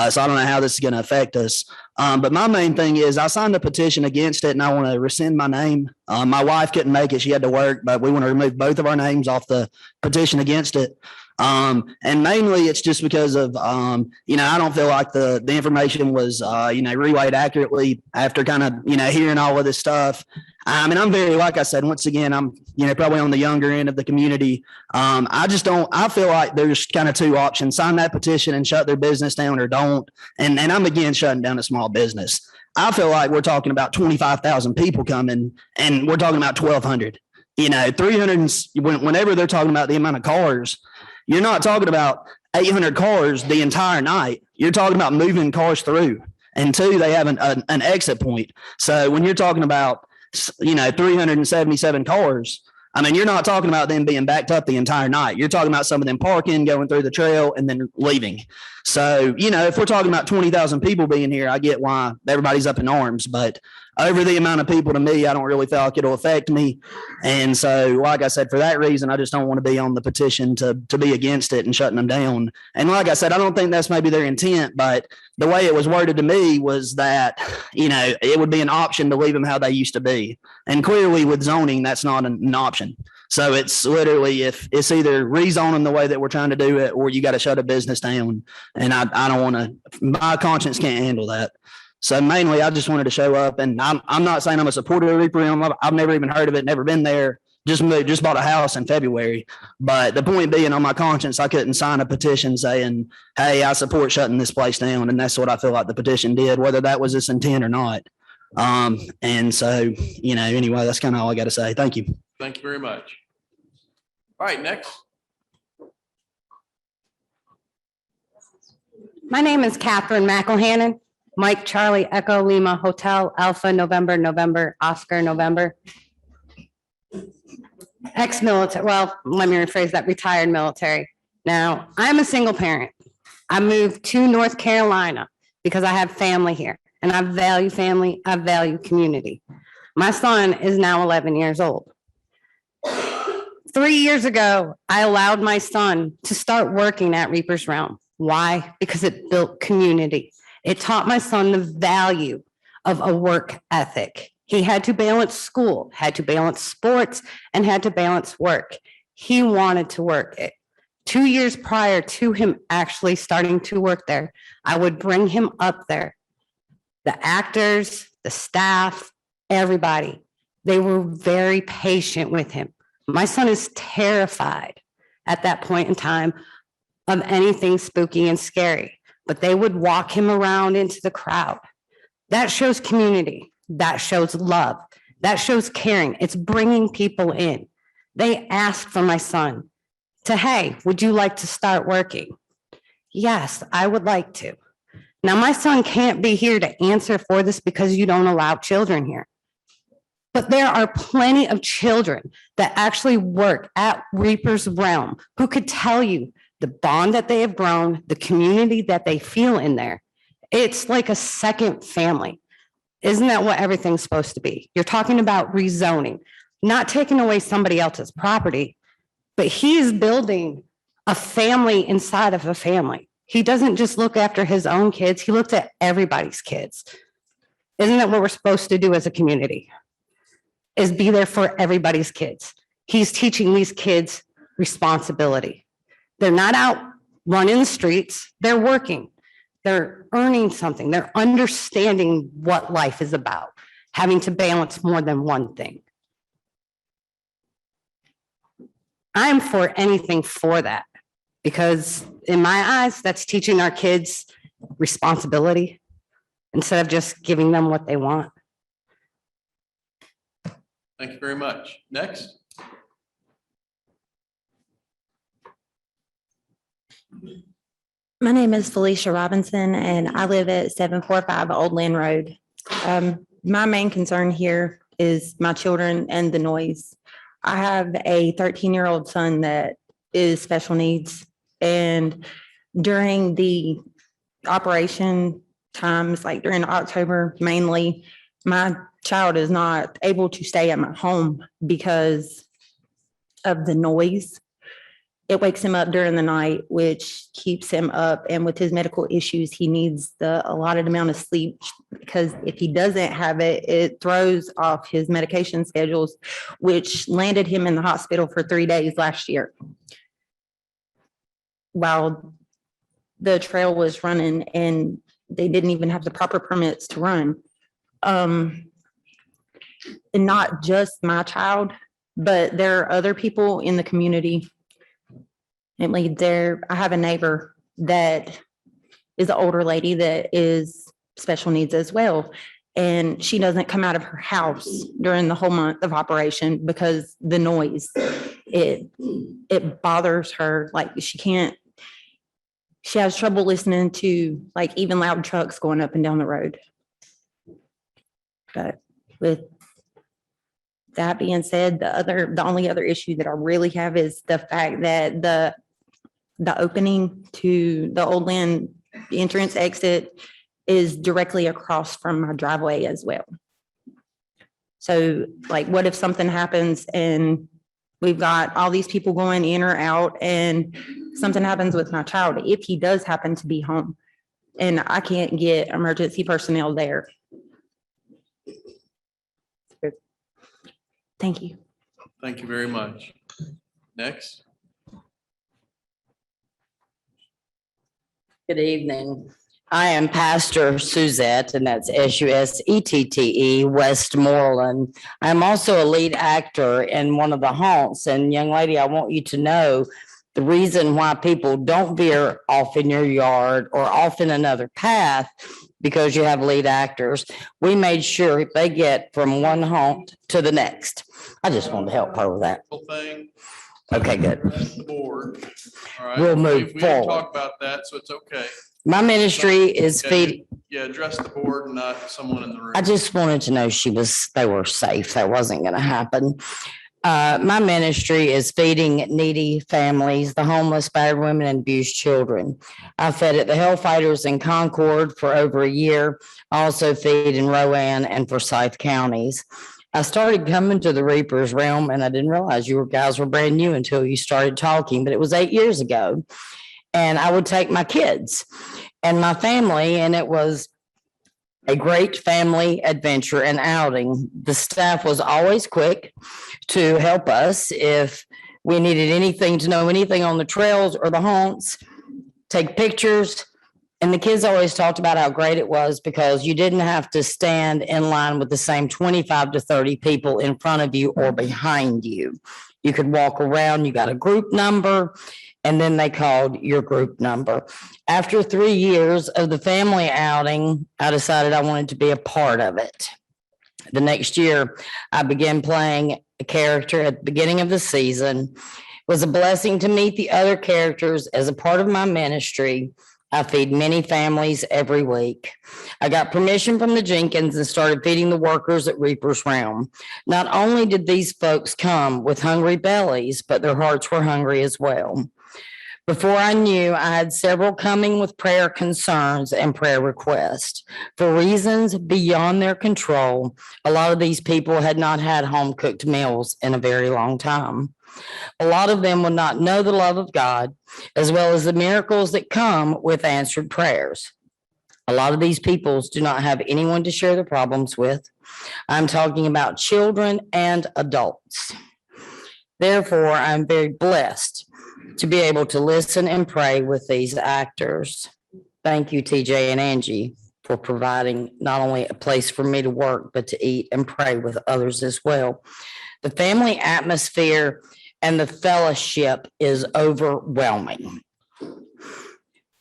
So I don't know how this is going to affect us. But my main thing is I signed a petition against it and I want to rescind my name. My wife couldn't make it. She had to work, but we want to remove both of our names off the petition against it. And mainly it's just because of, I don't feel like the information was, relayed accurately after kind of, hearing all of this stuff. I'm very, like I said, once again, I'm, probably on the younger end of the community. I feel like there's kind of two options: sign that petition and shut their business down, or don't. And I'm again shutting down a small business. I feel like we're talking about 25,000 people coming and we're talking about 1,200, 300. Whenever they're talking about the amount of cars, you're not talking about 800 cars the entire night. You're talking about moving cars through. And two, they have an exit point. So when you're talking about 377 cars, you're not talking about them being backed up the entire night. You're talking about some of them parking, going through the trail, and then leaving. So, if we're talking about 20,000 people being here, I get why everybody's up in arms. But over the amount of people, to me, I don't really feel like it'll affect me. And so, like I said, for that reason, I just don't want to be on the petition to be against it and shutting them down. And like I said, I don't think that's maybe their intent, but the way it was worded to me was that, it would be an option to leave them how they used to be. And clearly with zoning, that's not an option. So it's literally, if it's either rezoning the way that we're trying to do it, or you got to shut a business down. And I don't want to, my conscience can't handle that. So mainly I just wanted to show up, and I'm not saying I'm a supporter of Reaper Realm. I've never even heard of it, never been there. Just moved, just bought a house in February. But the point being, on my conscience, I couldn't sign a petition saying, hey, I support shutting this place down. And that's what I feel like the petition did, whether that was its intent or not. And so, anyway, that's kind of all I got to say. Thank you. Thank you very much. All right, next. My name is Catherine McElhannon. Mike, Charlie, Echo, Lima, Hotel, Alpha, November, November, Oscar, November. Ex-military, well, let me rephrase that, retired military. Now, I'm a single parent. I moved to North Carolina because I have family here, and I value family, I value community. My son is now 11 years old. 3 years ago, I allowed my son to start working at Reaper's Realm. Why? Because it built community. It taught my son the value of a work ethic. He had to balance school, had to balance sports, and had to balance work. He wanted to work. 2 years prior to him actually starting to work there, I would bring him up there. The actors, the staff, everybody, they were very patient with him. My son is terrified at that point in time of anything spooky and scary, but they would walk him around into the crowd. That shows community. That shows love. That shows caring. It's bringing people in. They asked for my son to, hey, would you like to start working? Yes, I would like to. Now, my son can't be here to answer for this because you don't allow children here. But there are plenty of children that actually work at Reaper's Realm who could tell you the bond that they have grown, the community that they feel in there. It's like a second family. Isn't that what everything's supposed to be? You're talking about rezoning, not taking away somebody else's property, but he's building a family inside of a family. He doesn't just look after his own kids. He looks at everybody's kids. Isn't that what we're supposed to do as a community? Is be there for everybody's kids. He's teaching these kids responsibility. They're not out running the streets. They're working. They're earning something. They're understanding what life is about, having to balance more than one thing. I'm for anything for that, because in my eyes, that's teaching our kids responsibility instead of just giving them what they want. Thank you very much. Next. My name is Felicia Robinson, and I live at 745 Old Land Road. My main concern here is my children and the noise. I have a 13-year-old son that is special needs, and during the operation times, like during October mainly, my child is not able to stay at my home because of the noise. It wakes him up during the night, which keeps him up. And with his medical issues, he needs the allotted amount of sleep, because if he doesn't have it, it throws off his medication schedules, which landed him in the hospital for 3 days last year while the trail was running, and they didn't even have the proper permits to run. And not just my child, but there are other people in the community. And like I have a neighbor that is an older lady that is special needs as well. And she doesn't come out of her house during the whole month of operation because the noise, it bothers her. Like she has trouble listening to like even loud trucks going up and down the road. But with that being said, the only other issue that I really have is the fact that the opening to the Old Land entrance exit is directly across from my driveway as well. So like, what if something happens and we've got all these people going in or out and something happens with my child, if he does happen to be home and I can't get emergency personnel there? Thank you. Thank you very much. Next. Good evening. I am Pastor Suzette, and that's Sussette, Westmoreland. I'm also a lead actor in one of the haunts. And young lady, I want you to know the reason why people don't veer off in your yard or off in another path, because you have lead actors. We made sure they get from one haunt to the next. I just wanted to help her with that. Thing. Okay, good. The board. All right. We'll move We didn't forward. talk about that, so it's okay. My ministry is Yeah, feeding. Yeah, address the board and not someone in the room. I just wanted to know they were safe. That wasn't going to happen. My ministry is feeding needy families, the homeless, battered women, and abused children. I fed at the Hellfighters in Concord for over a year. I also feed in Rowan and Forsyth counties. I started coming to the Reaper's realm, and I didn't realize you guys were brand new until you started talking, but it was 8 years ago. And I would take my kids and my family, and it was a great family adventure and outing. The staff was always quick to help us if we needed anything, to know anything on the trails or the haunts, take pictures. And the kids always talked about how great it was because you didn't have to stand in line with the same 25 to 30 people in front of you or behind you. You could walk around, you got a group number, and then they called your group number. After 3 years of the family outing, I decided I wanted to be a part of it. The next year, I began playing a character at the beginning of the season. It was a blessing to meet the other characters as a part of my ministry. I feed many families every week. I got permission from the Jenkins and started feeding the workers at Reaper's Realm. Not only did these folks come with hungry bellies, but their hearts were hungry as well. Before I knew, I had several coming with prayer concerns and prayer requests. For reasons beyond their control, a lot of these people had not had home-cooked meals in a very long time. A lot of them would not know the love of God, as well as the miracles that come with answered prayers. A lot of these peoples do not have anyone to share their problems with. I'm talking about children and adults. Therefore, I'm very blessed to be able to listen and pray with these actors. Thank you, TJ and Angie, for providing not only a place for me to work, but to eat and pray with others as well. The family atmosphere and the fellowship is overwhelming.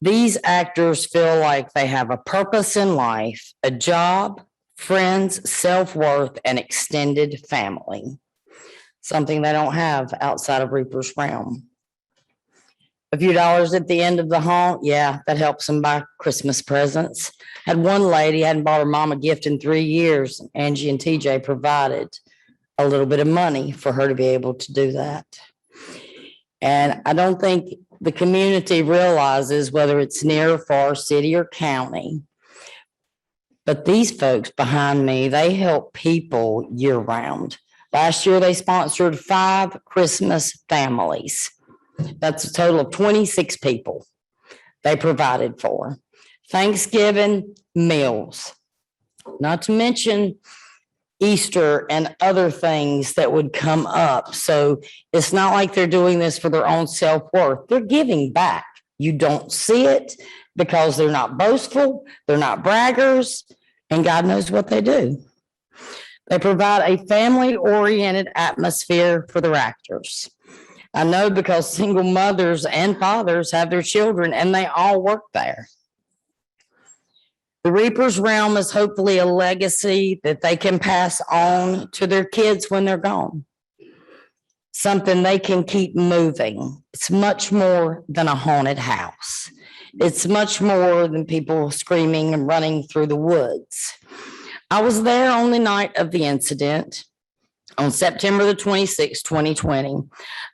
These actors feel like they have a purpose in life, a job, friends, self-worth, and extended family. Something they don't have outside of Reaper's Realm. A few dollars at the end of the haunt, yeah, that helps them buy Christmas presents. Had one lady hadn't bought her mom a gift in 3 years. Angie and TJ provided a little bit of money for her to be able to do that. And I don't think the community realizes, whether it's near or far, city or county. But these folks behind me, they help people year round. Last year, they sponsored 5 Christmas families. That's a total of 26 people they provided for. Thanksgiving meals, not to mention Easter and other things that would come up. So it's not like they're doing this for their own self-worth. They're giving back. You don't see it because they're not boastful, they're not braggers, and God knows what they do. They provide a family-oriented atmosphere for their actors. I know because single mothers and fathers have their children and they all work there. The Reaper's Realm is hopefully a legacy that they can pass on to their kids when they're gone. Something they can keep moving. It's much more than a haunted house. It's much more than people screaming and running through the woods. I was there on the night of the incident on September the 26th, 2020.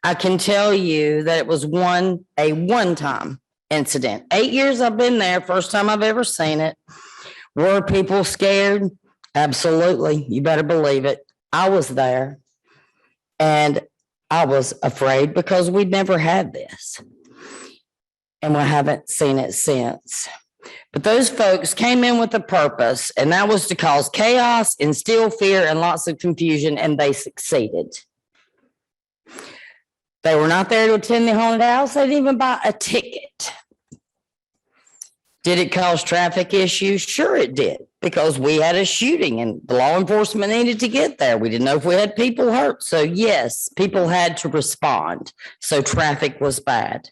I can tell you that it was a one-time incident. 8 years I've been there, first time I've ever seen it. Were people scared? Absolutely. You better believe it. I was there and I was afraid because we'd never had this. And we haven't seen it since. But those folks came in with a purpose, and that was to cause chaos, instill fear, and lots of confusion, and they succeeded. They were not there to attend the haunted house. They didn't even buy a ticket. Did it cause traffic issues? Sure it did, because we had a shooting and the law enforcement needed to get there. We didn't know if we had people hurt. So yes, people had to respond. So traffic was bad.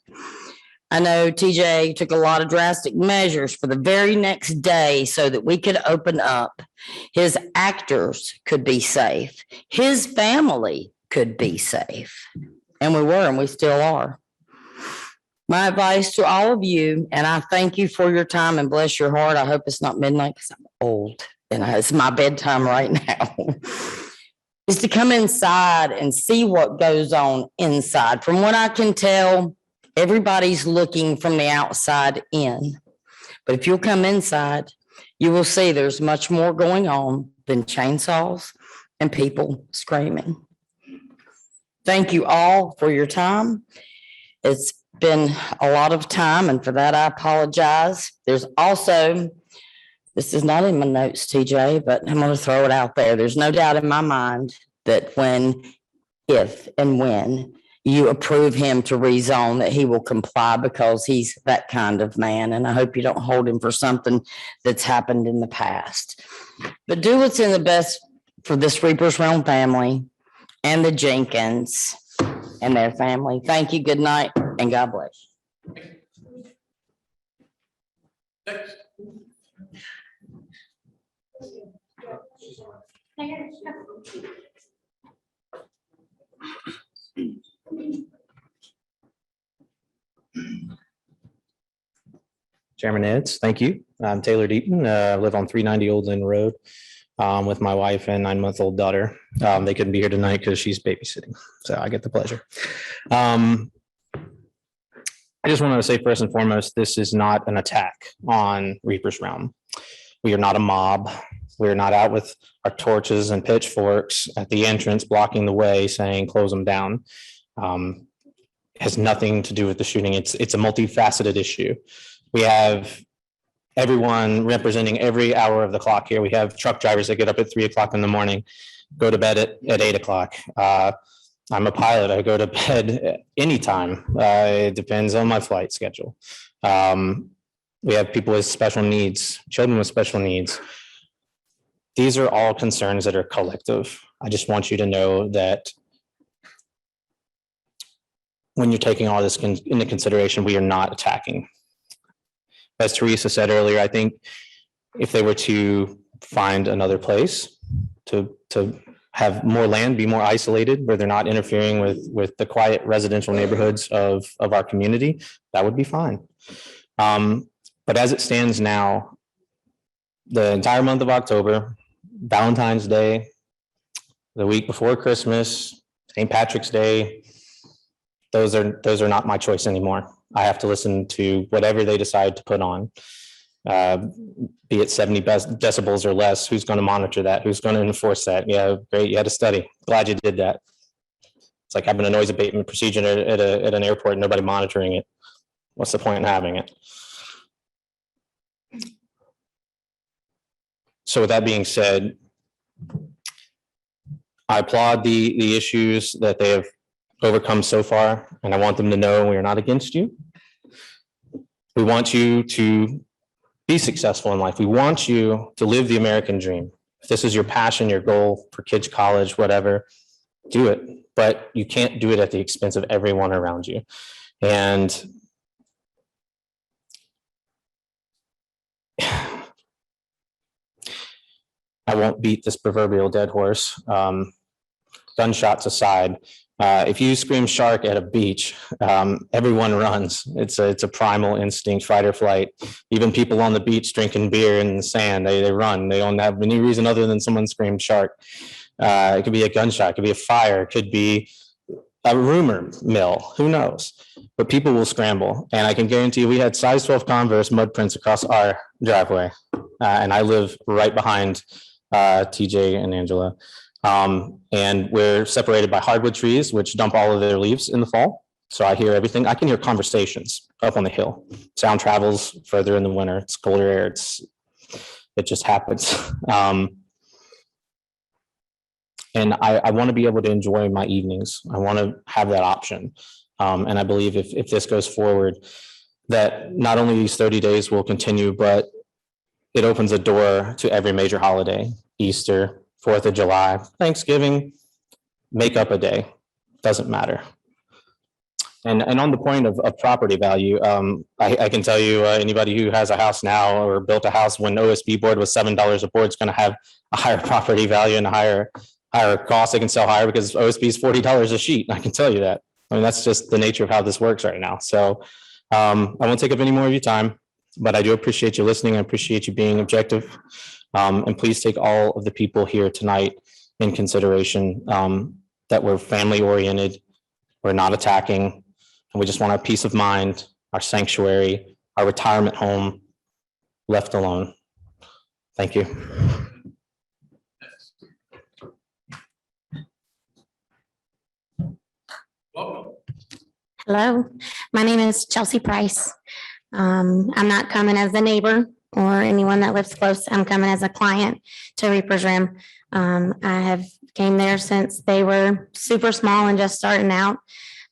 I know TJ took a lot of drastic measures for the very next day so that we could open up. His actors could be safe. His family could be safe. And we were, and we still are. My advice to all of you, and I thank you for your time and bless your heart. I hope it's not midnight because I'm old and it's my bedtime right now. Is to come inside and see what goes on inside. From what I can tell, everybody's looking from the outside in. But if you'll come inside, you will see there's much more going on than chainsaws and people screaming. Thank you all for your time. It's been a lot of time, and for that I apologize. There's also, this is not in my notes, TJ, but I'm going to throw it out there. There's no doubt in my mind that if and when you approve him to rezone, that he will comply because he's that kind of man. And I hope you don't hold him for something that's happened in the past. But do what's in the best for this Reaper's Realm family and the Jenkins and their family. Thank you. Good night and God bless. Next. Chairman Eds, thank you. I'm Taylor Deaton. I live on 390 Old Lynn Road with my wife and 9-month-old daughter. They couldn't be here tonight because she's babysitting, so I get the pleasure. I just wanted to say first and foremost, this is not an attack on Reaper's Realm. We are not a mob. We are not out with our torches and pitchforks at the entrance blocking the way saying close them down. Has nothing to do with the shooting. It's a multifaceted issue. We have everyone representing every hour of the clock here. We have truck drivers that get up at 3 o'clock in the morning, go to bed at 8 o'clock. I'm a pilot. I go to bed anytime. It depends on my flight schedule. We have people with special needs, children with special needs. These are all concerns that are collective. I just want you to know that when you're taking all this into consideration, we are not attacking. As Teresa said earlier, I think if they were to find another place to have more land, be more isolated, where they're not interfering with the quiet residential neighborhoods of our community, that would be fine. But as it stands now, the entire month of October, Valentine's Day, the week before Christmas, St. Patrick's Day, those are not my choice anymore. I have to listen to whatever they decide to put on. Be it 70 decibels or less, who's going to monitor that? Who's going to enforce that? Yeah, great. You had to study. Glad you did that. It's like having a noise abatement procedure at an airport, and nobody monitoring it. What's the point in having it? So with that being said, I applaud the issues that they have overcome so far, and I want them to know we are not against you. We want you to be successful in life. We want you to live the American dream. If this is your passion, your goal for kids' college, whatever, do it. But you can't do it at the expense of everyone around you. And I won't beat this proverbial dead horse. Gunshots aside, if you scream shark at a beach, everyone runs. It's a primal instinct, fight or flight. Even people on the beach drinking beer in the sand, they run. They don't have any reason other than someone screamed shark. It could be a gunshot, it could be a fire, it could be a rumor mill, who knows? But people will scramble. And I can guarantee you, we had size 12 Converse mud prints across our driveway. And I live right behind TJ and Angela. And we're separated by hardwood trees, which dump all of their leaves in the fall. So I hear everything. I can hear conversations up on the hill. Sound travels further in the winter. It's colder air. It just happens. And I want to be able to enjoy my evenings. I want to have that option. And I believe if this goes forward, that not only these 30 days will continue, but it opens a door to every major holiday, Easter, 4th of July, Thanksgiving, make up a day, doesn't matter. And on the point of property value, I can tell you anybody who has a house now or built a house when OSB board was $7 a board is going to have a higher property value and a higher cost. They can sell higher because OSB is $40 a sheet. I can tell you that. I mean, that's just the nature of how this works right now. So I won't take up any more of your time, but I do appreciate you listening. I appreciate you being objective. And please take all of the people here tonight in consideration, that we're family oriented, we're not attacking, and we just want our peace of mind, our sanctuary, our retirement home left alone. Thank you. Welcome. Hello, my name is Chelsea Price. I'm not coming as a neighbor or anyone that lives close. I'm coming as a client to Reaper's Rim. I have came there since they were super small and just starting out.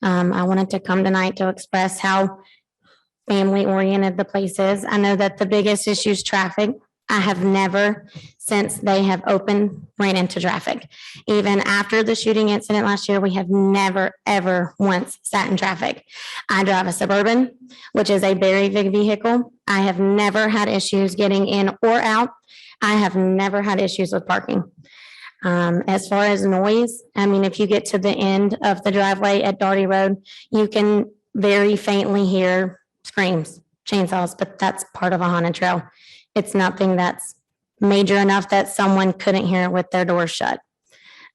I wanted to come tonight to express how family oriented the place is. I know that the biggest issue is traffic. I have never, since they have opened, ran into traffic. Even after the shooting incident last year, we have never, ever once sat in traffic. I drive a Suburban, which is a very big vehicle. I have never had issues getting in or out. I have never had issues with parking. As far as noise, I mean, if you get to the end of the driveway at Darty Road, you can very faintly hear screams, chainsaws, but that's part of a haunted trail. It's nothing that's major enough that someone couldn't hear it with their door shut.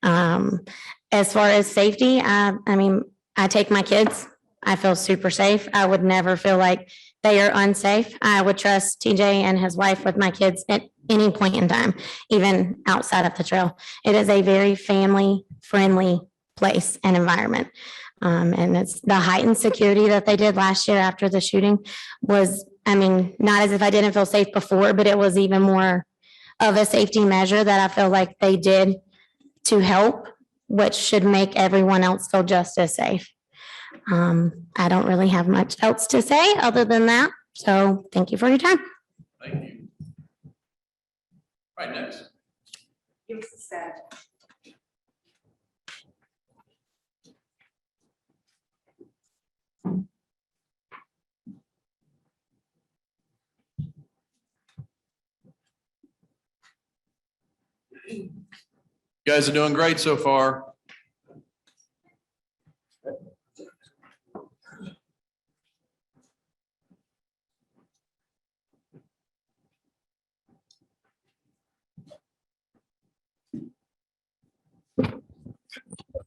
As far as safety, I mean, I take my kids. I feel super safe. I would never feel like they are unsafe. I would trust TJ and his wife with my kids at any point in time, even outside of the trail. It is a very family-friendly place and environment. And it's the heightened security that they did last year after the shooting was, I mean, not as if I didn't feel safe before, but it was even more of a safety measure that I feel like they did to help, which should make everyone else feel just as safe. I don't really have much else to say other than that. So thank you for your time. Thank you. Right, next. Give us a set. You guys are doing great so far.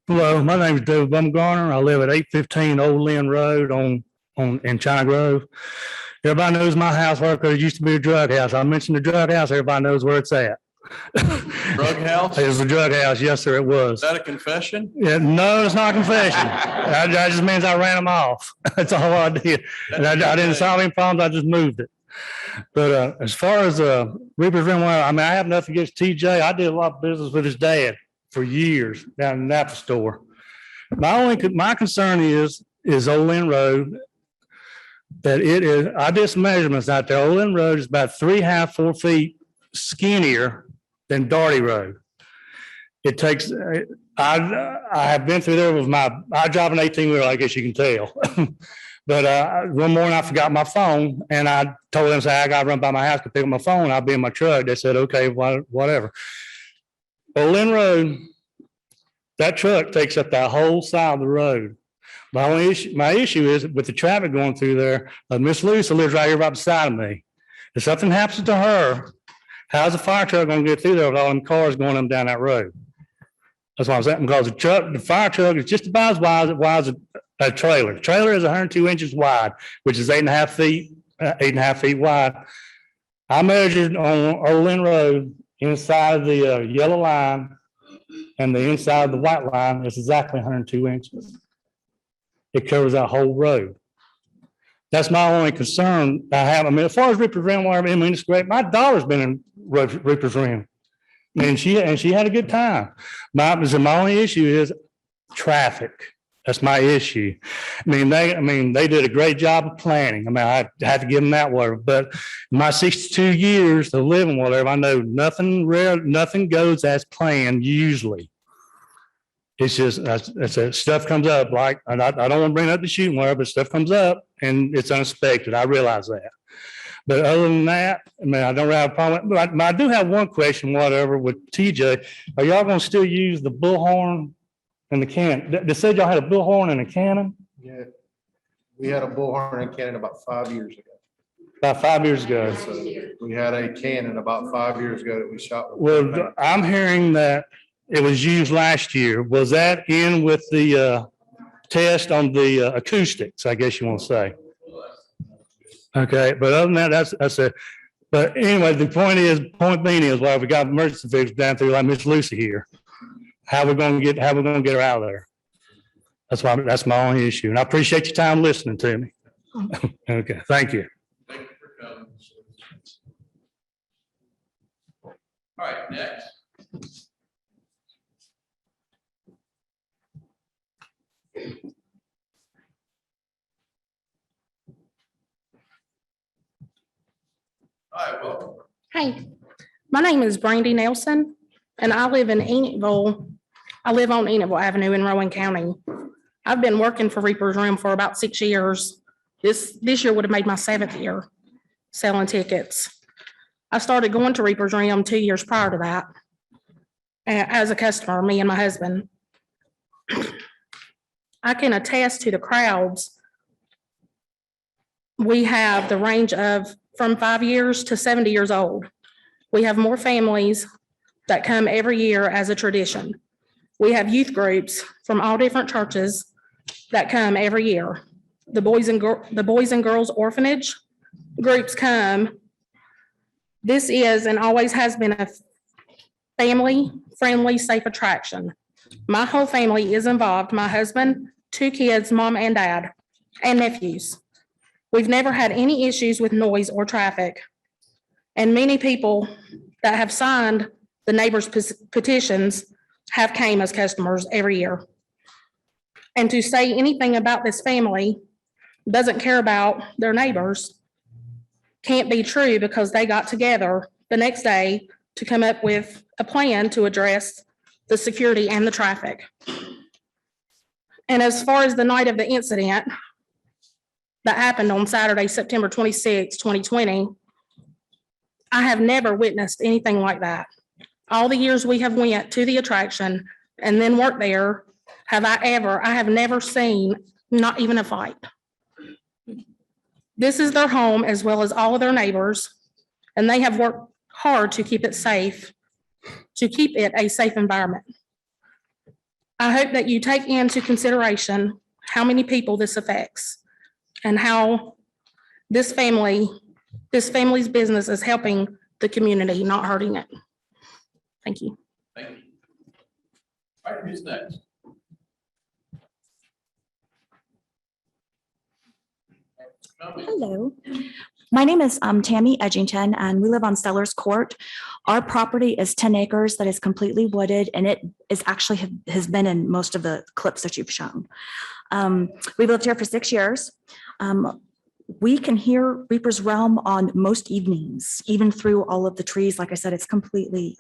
Hello, my name is David Bumgarner. I live at 815 Old Lynn Road on in China Grove. Everybody knows my house where it used to be a drug house. I mentioned the drug house, everybody knows where it's at. Drug house? It was a drug house. Yes, sir, it was. Is that a confession? Yeah, no, it's not a confession. That just means I ran them off. That's all I did. And I didn't solve any problems. I just moved it. But as far as Reaper's Rim, I mean, I have nothing against TJ. I did a lot of business with his dad for years down in the Napa store. My concern is Old Lynn Road. That it is, I did some measurements out there. Old Lynn Road is about 3.5, 4 feet skinnier than Darty Road. It takes, I have been through there with I drive an 18-wheeler, I guess you can tell. But one morning I forgot my phone and I told them, say, I got to run by my house to pick up my phone. I'll be in my truck. They said, okay, whatever. Old Lynn Road, that truck takes up that whole side of the road. My issue is with the traffic going through there, Miss Lucy lives right here right beside of me. If something happens to her, how's the fire truck going to get through there with all them cars going up down that road? That's what I'm saying, because the fire truck is just about as wide as a trailer. The trailer is 102 inches wide, which is 8.5 feet wide. I measured on Old Lynn Road inside of the yellow line and the inside of the white line is exactly 102 inches. It covers that whole road. That's my only concern I have. I mean, as far as Reaper's Rim, I mean, it's great. My daughter's been in Reaper's Rim. And she had a good time. My only issue is traffic. That's my issue. I mean, they did a great job of planning. I mean, I had to give them that word. But my 62 years of living, whatever, I know nothing goes as planned usually. It's just stuff comes up like, and I don't want to bring up the shooting whatever, but stuff comes up and it's unexpected. I realize that. But other than that, I mean, I don't have a problem. But I do have one question, whatever, with TJ. Are y'all going to still use the bullhorn and the cannon? They said y'all had a bullhorn and a cannon? Yeah, we had a bullhorn and cannon about 5 years ago. About 5 years ago. So we had a cannon about 5 years ago that we shot. Well, I'm hearing that it was used last year. Was that in with the test on the acoustics, I guess you want to say? Okay, but other than that, that's it. But anyway, the point being is, well, we got emergency vehicles down through like Miss Lucy here. How we gonna get her out of there? That's my only issue. And I appreciate your time listening to me. Okay, thank you. Thank you for coming. All right, next. Hi, welcome. Hey, my name is Brandy Nelson, and I live in Enidville. I live on Enidville Avenue in Rowan County. I've been working for Reaper's Rim for about 6 years. This year would have made my 7th year selling tickets. I started going to Reaper's Rim 2 years prior to that as a customer, me and my husband. I can attest to the crowds. We have the range of from 5 years to 70 years old. We have more families that come every year as a tradition. We have youth groups from all different churches that come every year. The Boys and Girls Orphanage groups come. This is and always has been a family-friendly, safe attraction. My whole family is involved. My husband, 2 kids, mom and dad, and nephews. We've never had any issues with noise or traffic. And many people that have signed the neighbors' petitions have came as customers every year. And to say anything about this family doesn't care about their neighbors can't be true, because they got together the next day to come up with a plan to address the security and the traffic. And as far as the night of the incident that happened on Saturday, September 26, 2020, I have never witnessed anything like that. All the years we have went to the attraction and then worked there, I have never seen not even a fight. This is their home as well as all of their neighbors, and they have worked hard to keep it safe, to keep it a safe environment. I hope that you take into consideration how many people this affects and how this family's business is helping the community, not hurting it. Thank you. Thank you. All right, who's next? Hello, my name is Tammy Edgington, and we live on Sellers Court. Our property is 10 acres that is completely wooded, and it is actually has been in most of the clips that you've shown. We've lived here for 6 years. We can hear Reaper's Realm on most evenings, even through all of the trees. Like I said, it's completely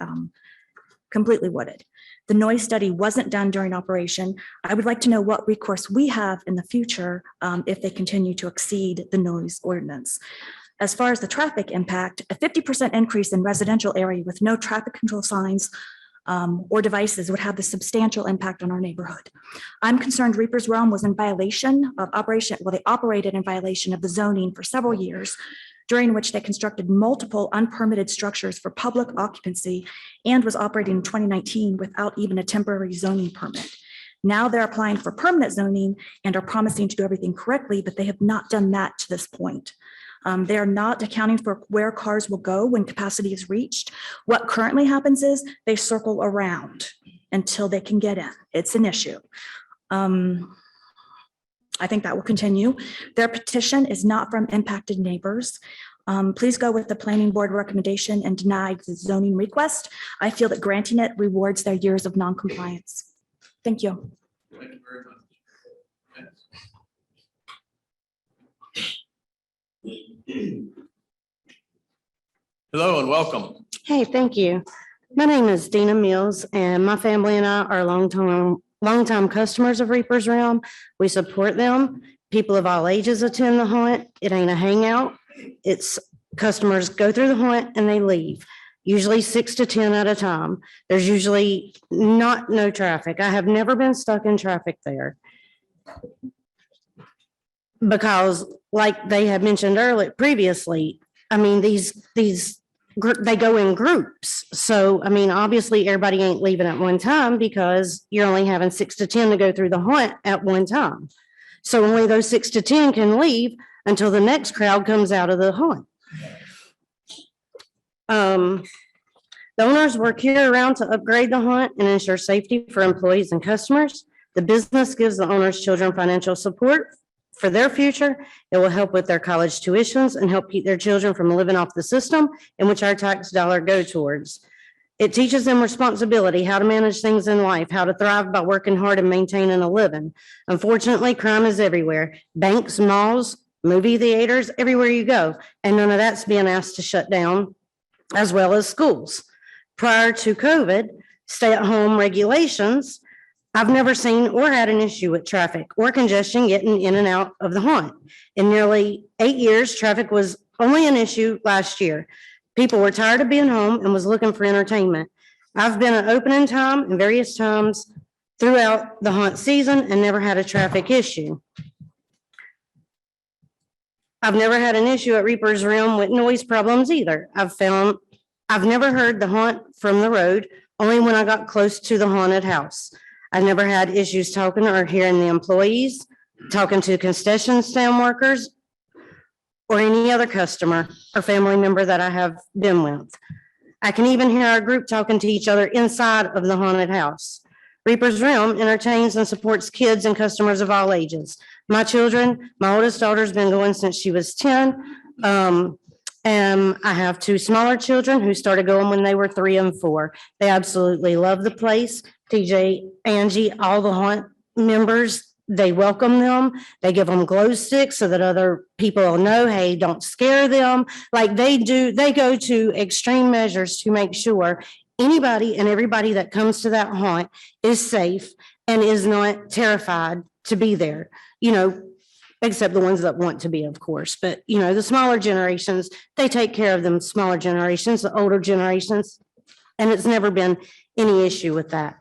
wooded. The noise study wasn't done during operation. I would like to know what recourse we have in the future if they continue to exceed the noise ordinance. As far as the traffic impact, a 50% increase in residential area with no traffic control signs or devices would have a substantial impact on our neighborhood. I'm concerned Reaper's Realm was in violation of operation. Well, they operated in violation of the zoning for several years, during which they constructed multiple unpermitted structures for public occupancy and was operating in 2019 without even a temporary zoning permit. Now they're applying for permanent zoning and are promising to do everything correctly, but they have not done that to this point. They are not accounting for where cars will go when capacity is reached. What currently happens is they circle around until they can get in. It's an issue. I think that will continue. Their petition is not from impacted neighbors. Please go with the planning board recommendation and deny the zoning request. I feel that granting it rewards their years of non-compliance. Thank you. Thank you very much. Hello and welcome. Hey, thank you. My name is Dina Mills, and my family and I are longtime customers of Reaper's Realm. We support them. People of all ages attend the hunt. It ain't a hangout. It's customers go through the hunt and they leave, usually 6 to 10 at a time. There's usually no traffic. I have never been stuck in traffic there. Because like they had mentioned earlier previously, I mean, they go in groups. So, I mean, obviously everybody ain't leaving at one time because you're only having 6 to 10 to go through the hunt at one time. So only those 6 to 10 can leave until the next crowd comes out of the hunt. The owners work year-round to upgrade the hunt and ensure safety for employees and customers. The business gives the owners' children financial support for their future. It will help with their college tuitions and help keep their children from living off the system in which our tax dollar go towards. It teaches them responsibility, how to manage things in life, how to thrive by working hard and maintaining a living. Unfortunately, crime is everywhere. Banks, malls, movie theaters, everywhere you go. And none of that's being asked to shut down, as well as schools. Prior to COVID, stay-at-home regulations, I've never seen or had an issue with traffic or congestion getting in and out of the hunt. In nearly 8 years, traffic was only an issue last year. People were tired of being home and was looking for entertainment. I've been at opening time and various times throughout the hunt season and never had a traffic issue. I've never had an issue at Reaper's Realm with noise problems either. I've never heard the hunt from the road, only when I got close to the haunted house. I've never had issues talking or hearing the employees, talking to concession stand workers, or any other customer or family member that I have been with. I can even hear our group talking to each other inside of the haunted house. Reaper's Realm entertains and supports kids and customers of all ages. My children, my oldest daughter's been going since she was 10. And I have 2 smaller children who started going when they were 3 and 4. They absolutely love the place. TJ, Angie, all the hunt members, they welcome them. They give them glow sticks so that other people will know, hey, don't scare them. Like they go to extreme measures to make sure anybody and everybody that comes to that hunt is safe and is not terrified to be there, you know, except the ones that want to be, of course. But, you know, the smaller generations, they take care of them smaller generations, the older generations, and it's never been any issue with that.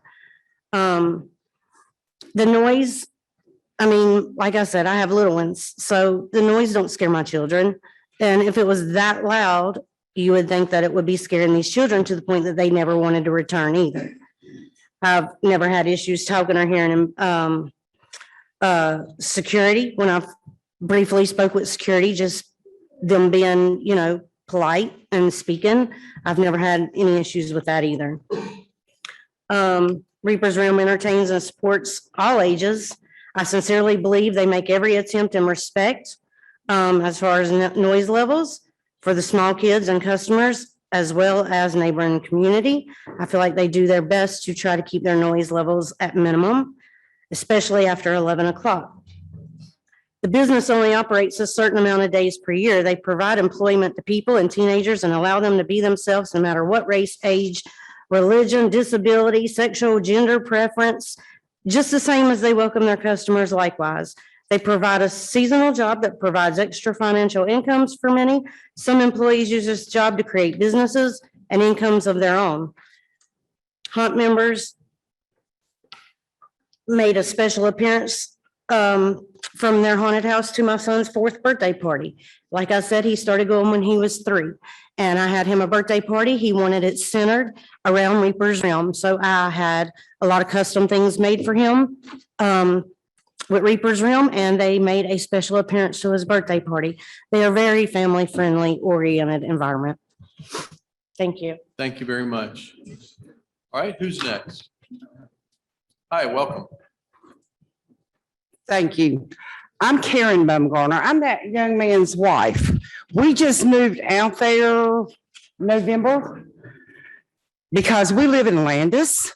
The noise, I mean, like I said, I have little ones, so the noise don't scare my children. And if it was that loud, you would think that it would be scaring these children to the point that they never wanted to return either. I've never had issues talking or hearing security when I've briefly spoke with security, just them being, polite and speaking. I've never had any issues with that either. Reaper's Room entertains and supports all ages. I sincerely believe they make every attempt in respect as far as noise levels for the small kids and customers, as well as neighboring community. I feel like they do their best to try to keep their noise levels at minimum, especially after 11 o'clock. The business only operates a certain amount of days per year. They provide employment to people and teenagers and allow them to be themselves no matter what race, age, religion, disability, sexual, gender preference, just the same as they welcome their customers likewise. They provide a seasonal job that provides extra financial incomes for many. Some employees use this job to create businesses and incomes of their own. Hunt members made a special appearance from their haunted house to my son's 4th birthday party. Like I said, he started going when he was 3, and I had him a birthday party. He wanted it centered around Reaper's Realm. So I had a lot of custom things made for him with Reaper's Realm, and they made a special appearance to his birthday party. They are very family friendly oriented environment. Thank you. Thank you very much. All right, who's next? Hi, welcome. Thank you. I'm Karen Bumgarner. I'm that young man's wife. We just moved out there November because we live in Landis,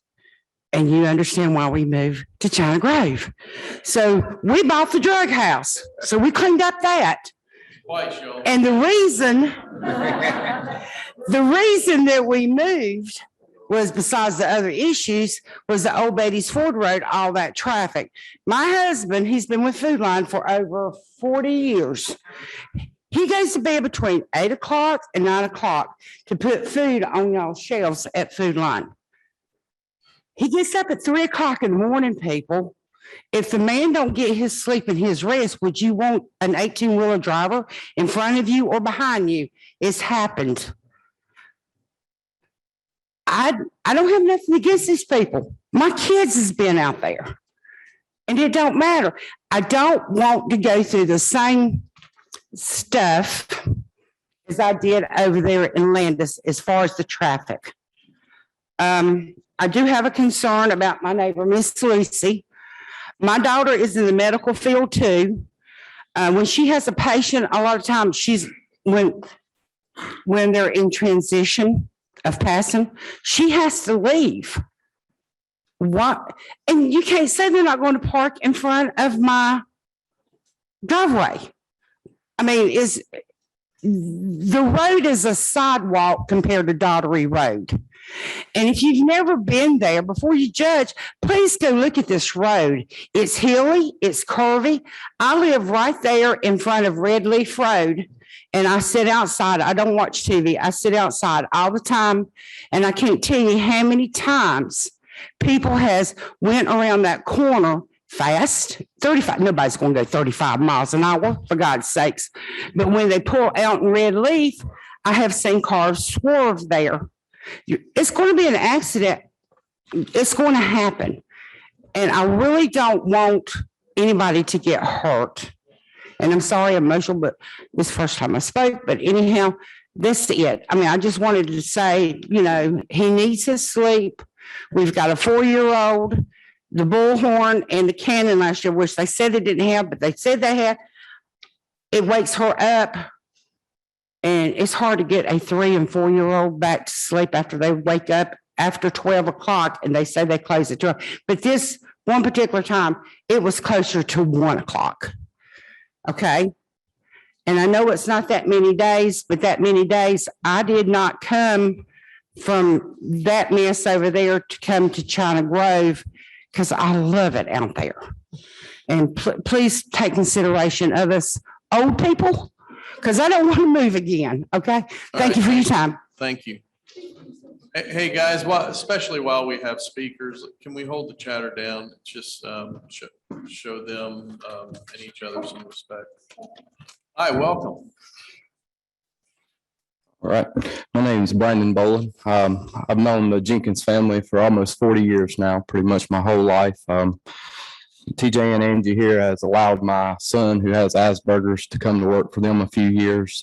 and you understand why we moved to China Grove. So we bought the drug house. So we cleaned up that. Twice, y'all. And the reason that we moved was, besides the other issues, was the old Betty's Ford Road, all that traffic. My husband, he's been with Food Line for over 40 years. He goes to bed between 8 o'clock and 9 o'clock to put food on y'all's shelves at Food Line. He gets up at 3 o'clock in the morning, people. If the man don't get his sleep and his rest, would you want an 18-wheeler driver in front of you or behind you? It's happened. I don't have nothing against these people. My kids has been out there, and it don't matter. I don't want to go through the same stuff as I did over there in Landis as far as the traffic. I do have a concern about my neighbor, Miss Lucy. My daughter is in the medical field too. When she has a patient, a lot of times when they're in transition of passing, she has to leave. What? And you can't say they're not going to park in front of my driveway. I mean, the road is a sidewalk compared to Daughtery Road. And if you've never been there, before you judge, please go look at this road. It's hilly, it's curvy. I live right there in front of Red Leaf Road, and I sit outside. I don't watch TV. I sit outside all the time, and I can't tell you how many times people has went around that corner fast, 35. Nobody's going to go 35 miles an hour, for God's sakes. But when they pull out in Red Leaf, I have seen cars swerve there. It's going to be an accident. It's going to happen. And I really don't want anybody to get hurt. And I'm sorry, I'm emotional, but this is the first time I spoke. But anyhow, that's it. I mean, I just wanted to say, he needs his sleep. We've got a 4-year-old, the bullhorn and the cannon last year, which they said they didn't have, but they said they had. It wakes her up. And it's hard to get a 3 and 4-year-old back to sleep after they wake up after 12 o'clock, and they say they close at 12. But this one particular time, it was closer to 1 o'clock. Okay. And I know it's not that many days, but that many days, I did not come from that mess over there to come to China Grove because I love it out there. And please take consideration of us old people, because I don't want to move again. Okay. Thank you for your time. Thank you. Hey, guys, especially while we have speakers, can we hold the chatter down? Just show them and each other some respect. Hi, welcome. All right. My name is Brandon Boland. I've known the Jenkins family for almost 40 years now, pretty much my whole life. TJ and Angie here has allowed my son who has Asperger's to come to work for them a few years.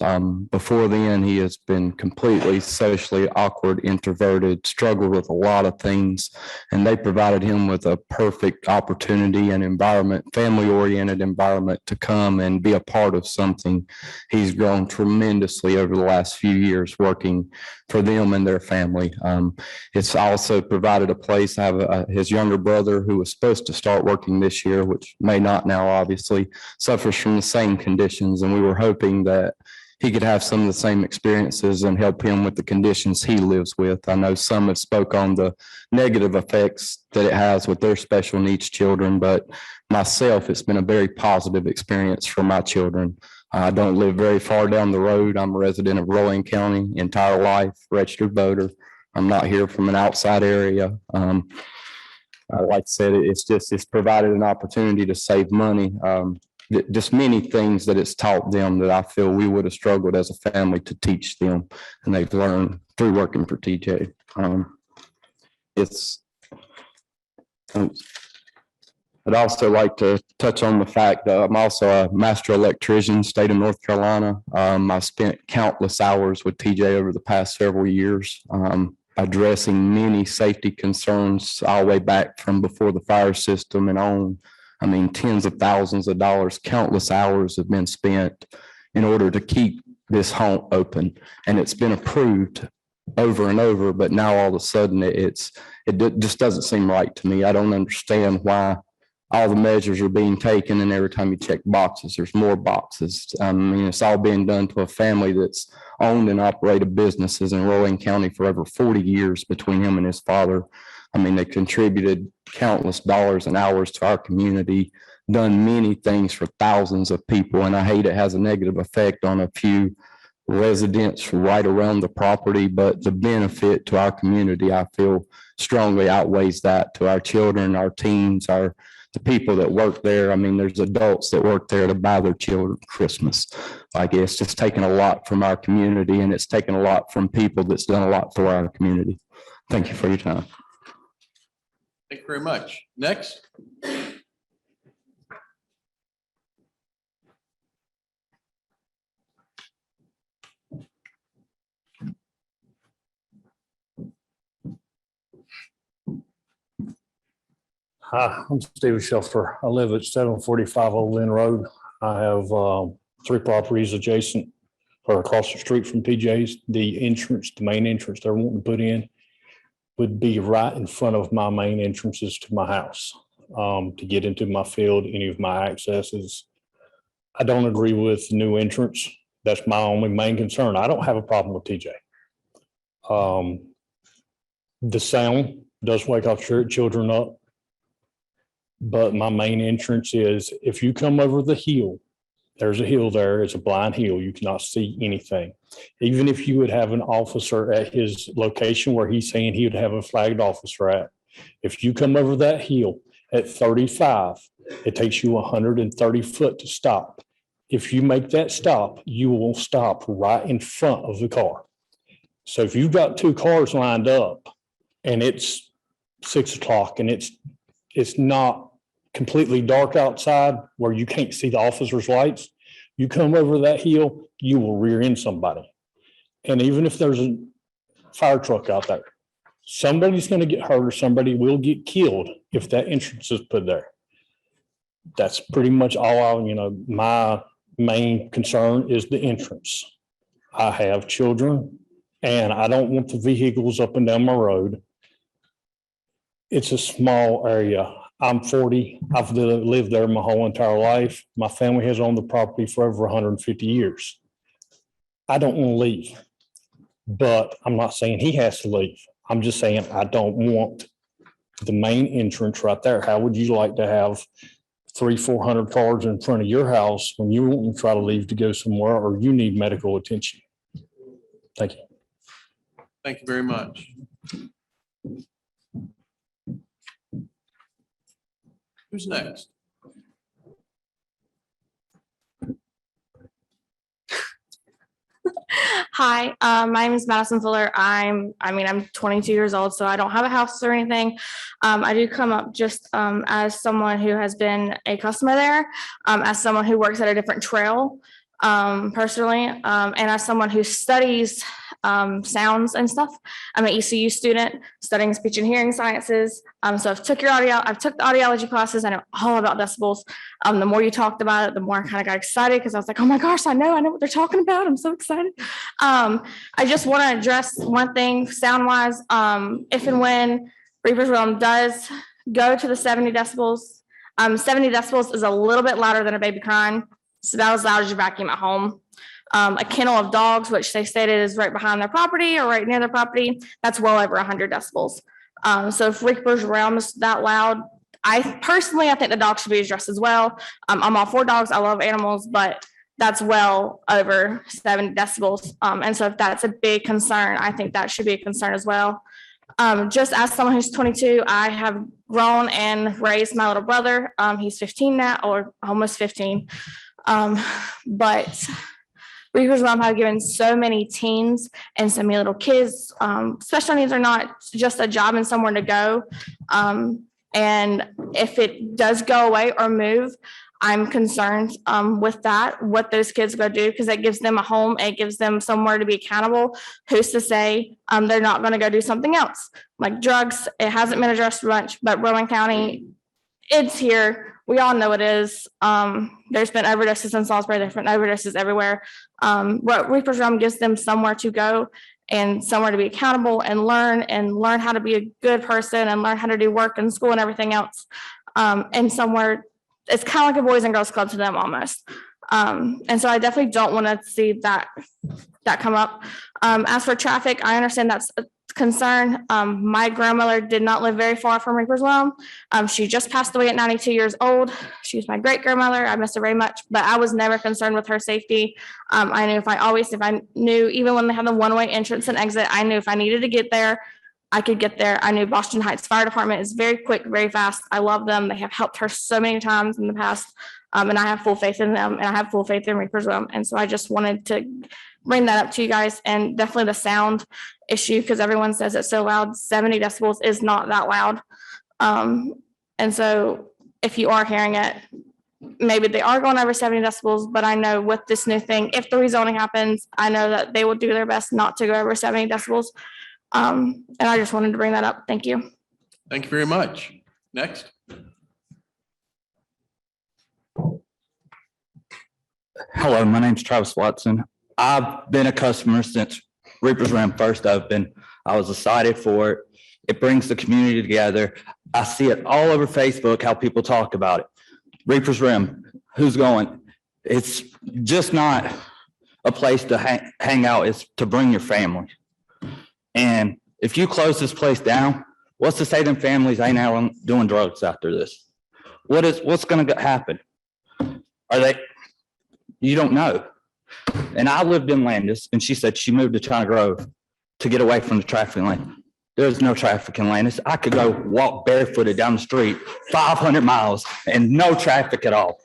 Before then, he has been completely socially awkward, introverted, struggled with a lot of things. And they provided him with a perfect opportunity and environment, family-oriented environment to come and be a part of something. He's grown tremendously over the last few years working for them and their family. It's also provided a place. I have his younger brother who was supposed to start working this year, which may not now, obviously, suffers from the same conditions. And we were hoping that he could have some of the same experiences and help him with the conditions he lives with. I know some have spoke on the negative effects that it has with their special needs children, but myself, it's been a very positive experience for my children. I don't live very far down the road. I'm a resident of Rowan County, entire life, registered voter. I'm not here from an outside area. Like I said, it's provided an opportunity to save money. Just many things that it's taught them that I feel we would have struggled as a family to teach them, and they've learned through working for TJ. I'd also like to touch on the fact that I'm also a master electrician, state of North Carolina. I spent countless hours with TJ over the past several years, addressing many safety concerns all the way back from before the fire system and on. I mean, tens of thousands of dollars, countless hours have been spent in order to keep this home open. And it's been approved over and over, but now all of a sudden it just doesn't seem right to me. I don't understand why all the measures are being taken, and every time you check boxes, there's more boxes. I mean, it's all being done to a family that's owned and operated businesses in Rowan County for over 40 years between him and his father. I mean, they contributed countless dollars and hours to our community, done many things for thousands of people, and I hate it has a negative effect on a few residents right around the property, but the benefit to our community, I feel strongly outweighs that to our children, our teens, the people that work there. I mean, there's adults that work there to buy their children Christmas. I guess it's taken a lot from our community, and it's taken a lot from people that's done a lot for our community. Thank you for your time. Thank you very much. Next. Hi, I'm Steve Shelfer. I live at 745 Old Lynn Road. I have 3 properties adjacent or across the street from TJ's. The main entrance they're wanting to put in would be right in front of my main entrances to my house. To get into my field, any of my accesses. I don't agree with the new entrance. That's my only main concern. I don't have a problem with TJ. The sound does wake our children up. But my main entrance is, if you come over the hill, there's a hill there, it's a blind hill, you cannot see anything. Even if you would have an officer at his location where he's saying he would have a flagged officer at, if you come over that hill at 35, it takes you 130 foot to stop. If you make that stop, you will stop right in front of the car. So if you've got 2 cars lined up and it's 6 o'clock and it's not completely dark outside where you can't see the officer's lights, you come over that hill, you will rear end somebody. And even if there's a fire truck out there, somebody's going to get hurt or somebody will get killed if that entrance is put there. That's pretty much all my main concern is the entrance. I have children and I don't want the vehicles up and down my road. It's a small area. I'm 40. I've lived there my whole entire life. My family has owned the property for over 150 years. I don't want to leave, but I'm not saying he has to leave. I'm just saying I don't want the main entrance right there. How would you like to have 300-400 cars in front of your house when you want to try to leave to go somewhere or you need medical attention? Thank you. Thank you very much. Who's next? Hi, my name is Madison Fuller. I'm 22 years old, so I don't have a house or anything. I do come up just as someone who has been a customer there, as someone who works at a different trail personally, and as someone who studies sounds and stuff. I'm an ECU student studying speech and hearing sciences. So I've took the audiology classes. I know all about decibels. The more you talked about it, the more I kind of got excited because I was like, oh my gosh, I know what they're talking about. I'm so excited. I just want to address one thing sound wise. If and when Reaper's Realm does go to the 70 decibels, 70 decibels is a little bit louder than a baby crying. It's about as loud as your vacuum at home. A kennel of dogs, which they stated is right behind their property or right near their property, that's well over 100 decibels. So if Reaper's Realm is that loud, I think the dogs should be addressed as well. I'm all for dogs. I love animals, but that's well over 70 decibels. And so if that's a big concern, I think that should be a concern as well. Just as someone who's 22, I have grown and raised my little brother. He's 15 now, or almost 15. But Reaper's Realm have given so many teens and so many little kids, special needs are not just a job and somewhere to go. And if it does go away or move, I'm concerned with that, what those kids go do, because it gives them a home, it gives them somewhere to be accountable. Who's to say they're not going to go do something else? Like drugs, it hasn't been addressed much, but Rowan County, it's here. We all know it is. There's been overdoses in Salisbury, there's been overdoses everywhere. Reaper's Realm gives them somewhere to go and somewhere to be accountable and learn how to be a good person and learn how to do work and school and everything else. And somewhere, it's kind of like a Boys and Girls Club to them almost. And so I definitely don't want to see that come up. As for traffic, I understand that's a concern. My grandmother did not live very far from Reaper's Realm. She just passed away at 92 years old. She was my great grandmother. I miss her very much, but I was never concerned with her safety. I knew if I knew, even when they had the one-way entrance and exit, I knew if I needed to get there, I could get there. I knew Boston Heights Fire Department is very quick, very fast. I love them. They have helped her so many times in the past. And I have full faith in them, and I have full faith in Reaper's Realm. And so I just wanted to bring that up to you guys, and definitely the sound issue, because everyone says it's so loud. 70 decibels is not that loud. And so if you are hearing it, maybe they are going over 70 decibels, but I know with this new thing, if the rezoning happens, I know that they will do their best not to go over 70 decibels. And I just wanted to bring that up. Thank you. Thank you very much. Next. Hello, my name's Travis Watson. I've been a customer since Reaper's Realm first opened. I was excited for it. It brings the community together. I see it all over Facebook, how people talk about it. Reaper's Realm, who's going? It's just not a place to hang out. It's to bring your family. And if you close this place down, what's to say them families ain't out doing drugs after this? What's going to happen? You don't know. And I lived in Landis, and she said she moved to China Grove to get away from the traffic lane. There's no traffic in Landis. I could go walk barefooted down the street 500 miles and no traffic at all.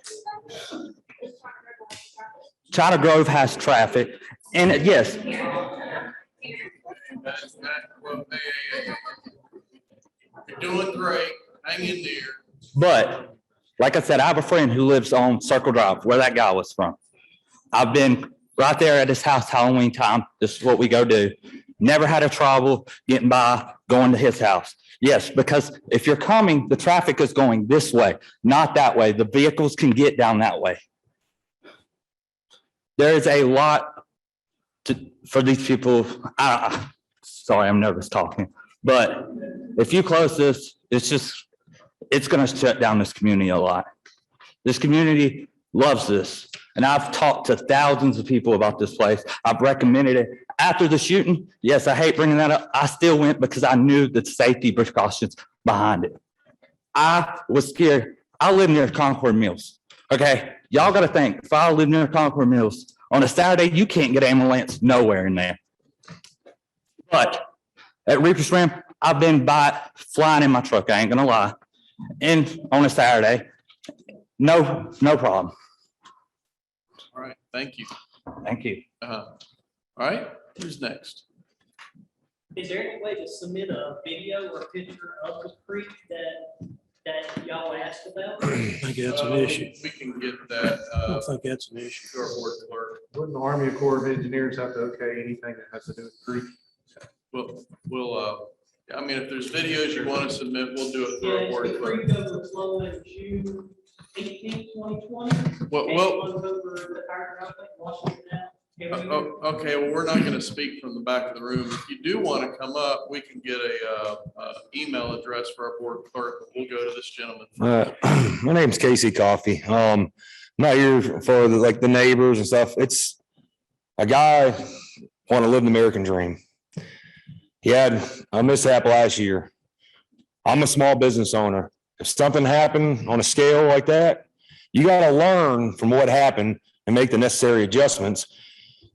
China Grove has traffic, and yes. You're doing great. Hang in there. But like I said, I have a friend who lives on Circle Drive, where that guy was from. I've been right there at his house Halloween time. This is what we go do. Never had a trouble getting by, going to his house. Yes, because if you're coming, the traffic is going this way, not that way. The vehicles can get down that way. There is a lot for these people. Sorry, I'm nervous talking. But if you close this, it's going to shut down this community a lot. This community loves this. And I've talked to thousands of people about this place. I've recommended it. After the shooting, yes, I hate bringing that up. I still went because I knew the safety precautions behind it. I was scared. I live near Concord Mills. Okay, y'all got to think, if I live near Concord Mills, on a Saturday, you can't get ambulance nowhere in there. But at Reaper's Realm, I've been flying in my truck, I ain't gonna lie. And on a Saturday, no problem. All right, thank you. Thank you. All All right, who's next? Is there any way to submit a video or a picture of the creek that y'all asked about? I think that's an issue. We can get that. I don't think that's an issue. To our board clerk. Wouldn't the Army Corps of Engineers have to okay anything that has to do with creek? We'll, I mean, if there's videos you want to submit, we'll do it through our Yeah, board the clerk. creek overflowed in June 18th, 2020. Well, And well- one over the fire company, Washington Ave. Okay, well, we're not going to speak from the back of the room. If you do want to come up, we can get a email address for our board clerk. But we'll go to this gentleman. My name's Casey Coffey. Not here for the neighbors and stuff. It's a guy want to live the American dream. He had a mishap last year. I'm a small business owner. If something happened on a scale like that, you got to learn from what happened and make the necessary adjustments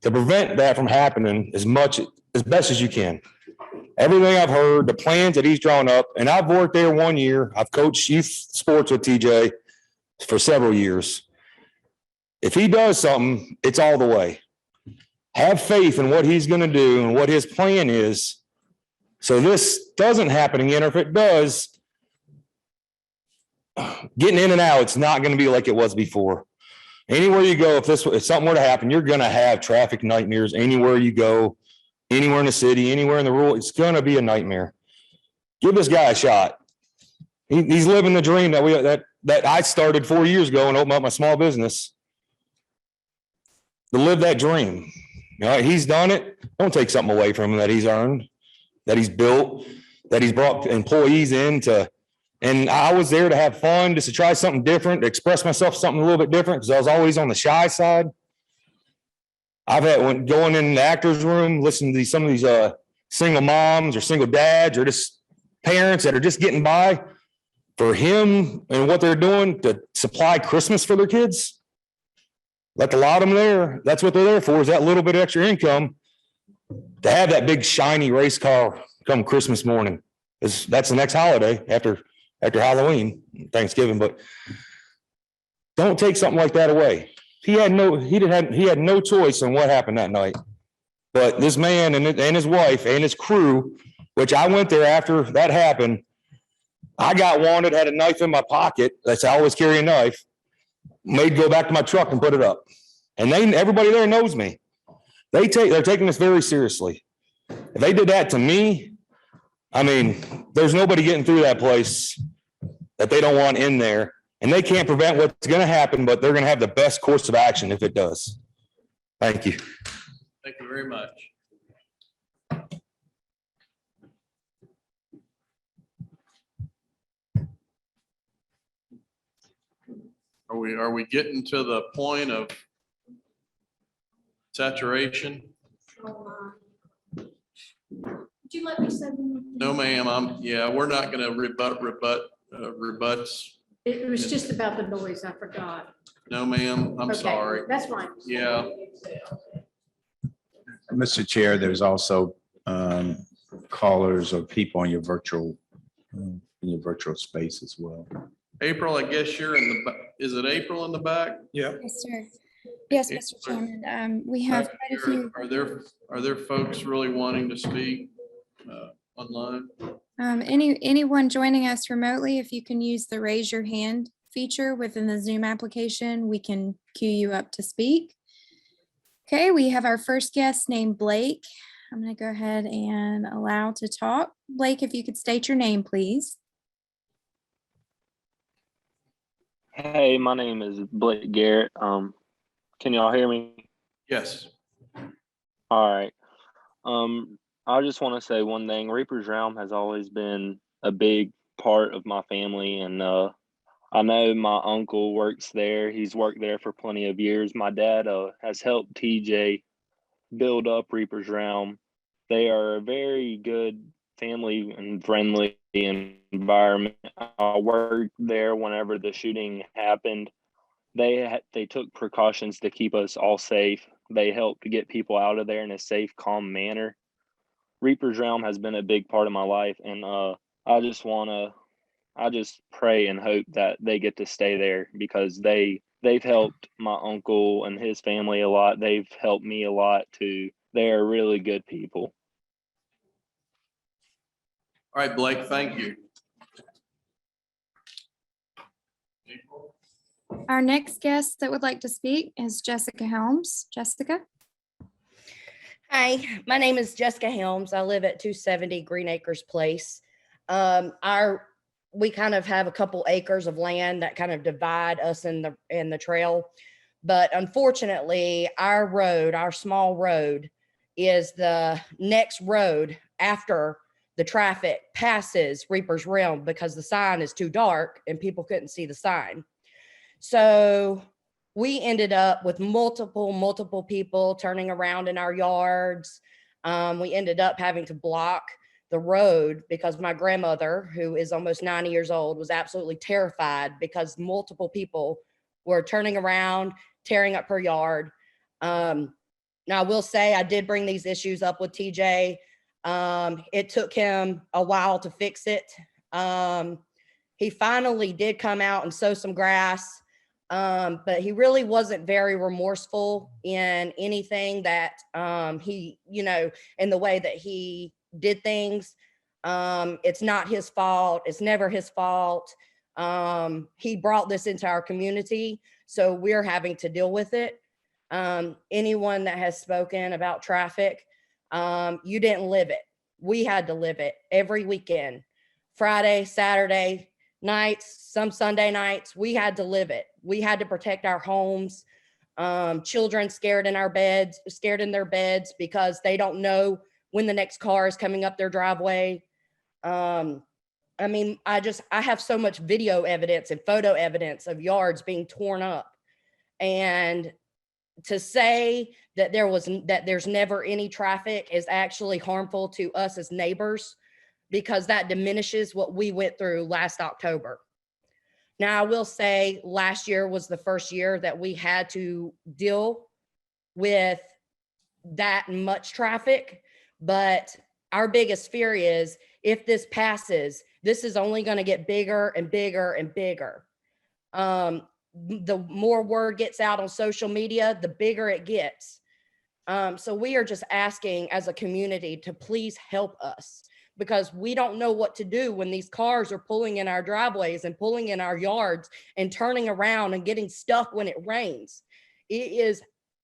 to prevent that from happening as best as you can. Everything I've heard, the plans that he's drawn up, and I've worked there 1 year. I've coached youth sports with TJ for several years. If he does something, it's all the way. Have faith in what he's going to do and what his plan is. So this doesn't happen again, or if it does, getting in and out, it's not going to be like it was before. Anywhere you go, if something were to happen, you're going to have traffic nightmares anywhere you go, anywhere in the city, anywhere in the rural, it's going to be a nightmare. Give this guy a shot. He's living the dream that I started 4 years ago and opened up my small business to live that dream. You know, he's done it. Don't take something away from him that he's earned, that he's built, that he's brought employees into. And I was there to have fun, just to try something different, to express myself something a little bit different, because I was always on the shy side. When going in the actor's room, listening to some of these single moms or single dads or just parents that are just getting by. For him and what they're doing to supply Christmas for their kids, let the lot of them there. That's what they're there for, is that little bit of extra income. To have that big shiny race car come Christmas morning, that's the next holiday after Halloween, Thanksgiving, but don't take something like that away. He had no choice on what happened that night. But this man and his wife and his crew, which I went there after that happened, I got wanted, had a knife in my pocket. That's I always carry a knife. Made go back to my truck and put it up. And everybody there knows me. They're taking this very seriously. If they did that to me, I mean, there's nobody getting through that place that they don't want in there. And they can't prevent what's going to happen, but they're going to have the best course of action if it does. Thank you. Thank you very much. Are we getting to the point of saturation? Would you let me say? No, ma'am. We're not going to rebuts. It was just about the noise, I forgot. No, ma'am. I'm Okay, sorry. That's fine. Yeah. Mr. Chair, there's also callers or people on your virtual space as well. April, I guess you're in the, is it April in the back? Yeah. Yes, sir. Yes, Mr. Chairman. We have quite a few. Are there folks really wanting to speak online? Anyone joining us remotely, if you can use the raise your hand feature within the Zoom application, we can queue you up to speak. Okay, we have our first guest named Blake. I'm going to go ahead and allow to talk. Blake, if you could state your name, please. Hey, my name is Blake Garrett. Can y'all hear me? Yes. All right. I just want to say one thing. Reaper's Realm has always been a big part of my family, and I know my uncle works there. He's worked there for plenty of years. My dad has helped TJ build up Reaper's Realm. They are a very good family and friendly environment. I worked there whenever the shooting happened. They took precautions to keep us all safe. They helped to get people out of there in a safe, calm manner. Reaper's Realm has been a big part of my life, and I just pray and hope that they get to stay there, because they've helped my uncle and his family a lot. They've helped me a lot to they are really good people. All right, Blake, thank you. Our next guest that would like to speak is Jessica Helms. Jessica? Hi, my name is Jessica Helms. I live at 270 Green Acres Place. We kind of have a couple acres of land that kind of divide us in the trail. But unfortunately, our road, our small road, is the next road after the traffic passes Reaper's Realm because the sign is too dark and people couldn't see the sign. So we ended up with multiple people turning around in our yards. We ended up having to block the road because my grandmother, who is almost 90 years old, was absolutely terrified because multiple people were turning around, tearing up her yard. Now I will say I did bring these issues up with TJ. It took him a while to fix it. He finally did come out and sow some grass. But he really wasn't very remorseful in anything that he, in the way that he did things. It's not his fault. It's never his fault. He brought this into our community, so we're having to deal with it. Anyone that has spoken about traffic, you didn't live it. We had to live it every weekend, Friday, Saturday nights, some Sunday nights. We had to live it. We had to protect our homes. Children scared in their beds because they don't know when the next car is coming up their driveway. I have so much video evidence and photo evidence of yards being torn up. And to say that there's never any traffic is actually harmful to us as neighbors, because that diminishes what we went through last October. Now, I will say last year was the first year that we had to deal with that much traffic, but our biggest fear is if this passes, this is only going to get bigger and bigger and bigger. The more word gets out on social media, the bigger it gets. So we are just asking as a community to please help us, because we don't know what to do when these cars are pulling in our driveways and pulling in our yards and turning around and getting stuck when it rains. It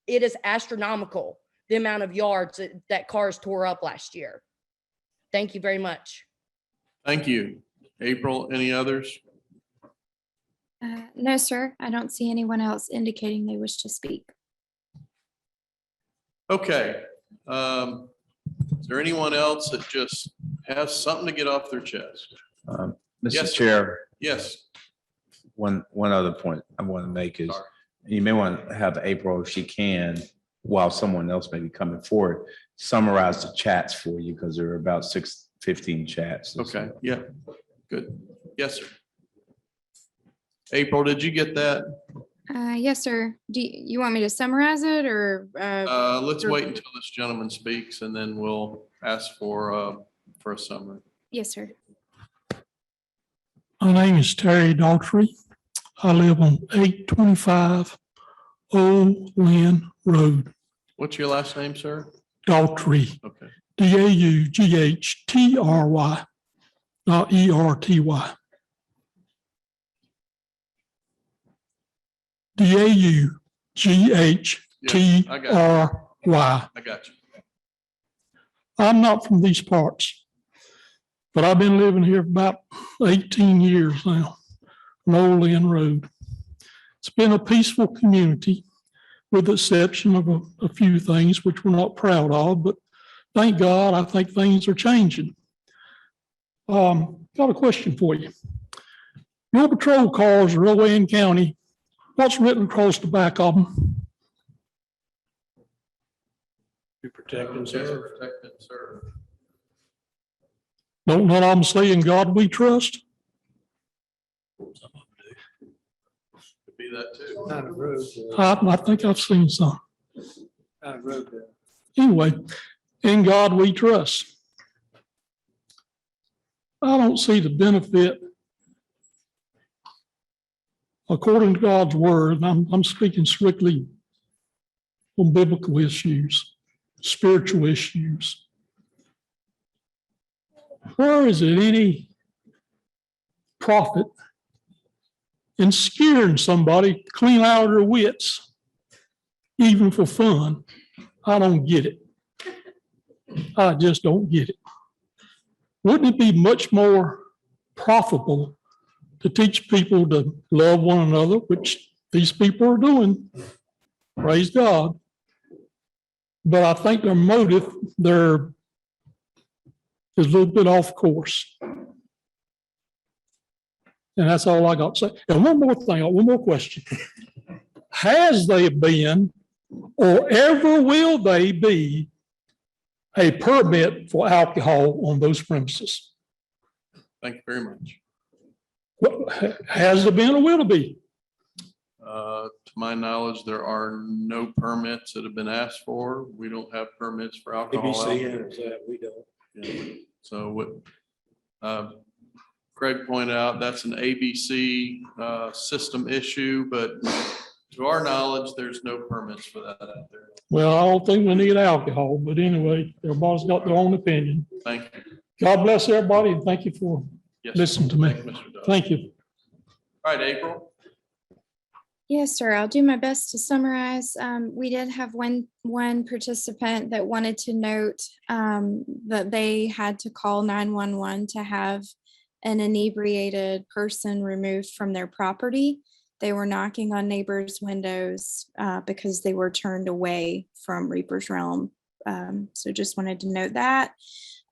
is astronomical, the amount of yards that cars tore up last year. Thank you very much. Thank you. April, any others? No, sir. I don't see anyone else indicating they wish to speak. Okay. Is there anyone else that just has something to get off their chest? Mr. Yes, sir. Chair, Yes. one other point I want to make is you may want to have April, if she can, while someone else may be coming forward, summarize the chats for you, because there are about 15 chats. Okay. Yeah. Good. Yes, sir. April, did you get that? Yes, sir. Do you want me to summarize it or? Let's wait until this gentleman speaks and then we'll ask for a summary. Yes, sir. My name is Terry Daughtry. I live on 825 Old Lynn Road. What's your last name, sir? Daughtry. Okay. Daughtry, not Erty. Daughtry. I got you. I'm not from these parts, but I've been living here about 18 years now on Old Lynn Road. It's been a peaceful community with the exception of a few things which we're not proud of, but thank God, I think things are changing. Got a question for you. Your patrol cars are over in county. What's written across the back of them? You protect and serve. Protect and serve. Don't none of them say in God we trust? Could be that too. I think I've seen some. Anyway, in God we trust. I don't see the benefit, according to God's word, and I'm speaking strictly on biblical issues. spiritual issues. Where is it any profit in scaring somebody clean out of their wits, even for fun? I don't get it. I just don't get it. Wouldn't it be much more profitable to teach people to love one another, which these people are doing? Praise God. But I think their motive, is a little bit off course. And that's all I got to say. And one more thing, one more question. Has there been or ever will they be a permit for alcohol on those premises? Thank you very much. Has there been or will there be? To my knowledge, there are no permits that have been asked for. We don't have permits for alcohol. We don't. Yeah. So what Craig pointed out, that's an ABC system issue, but to our knowledge, there's no permits for that out there. Well, I don't think we need alcohol, but anyway, everybody's got their own opinion. Thank you. God bless everybody and thank you for listening to me. Thank you, Mr. Dodd. Thank you. All right, April. Yes, sir. I'll do my best to summarize. We did have one participant that wanted to note that they had to call 911 to have an inebriated person removed from their property. They were knocking on neighbors' windows because they were turned away from Reaper's Realm. So just wanted to note that.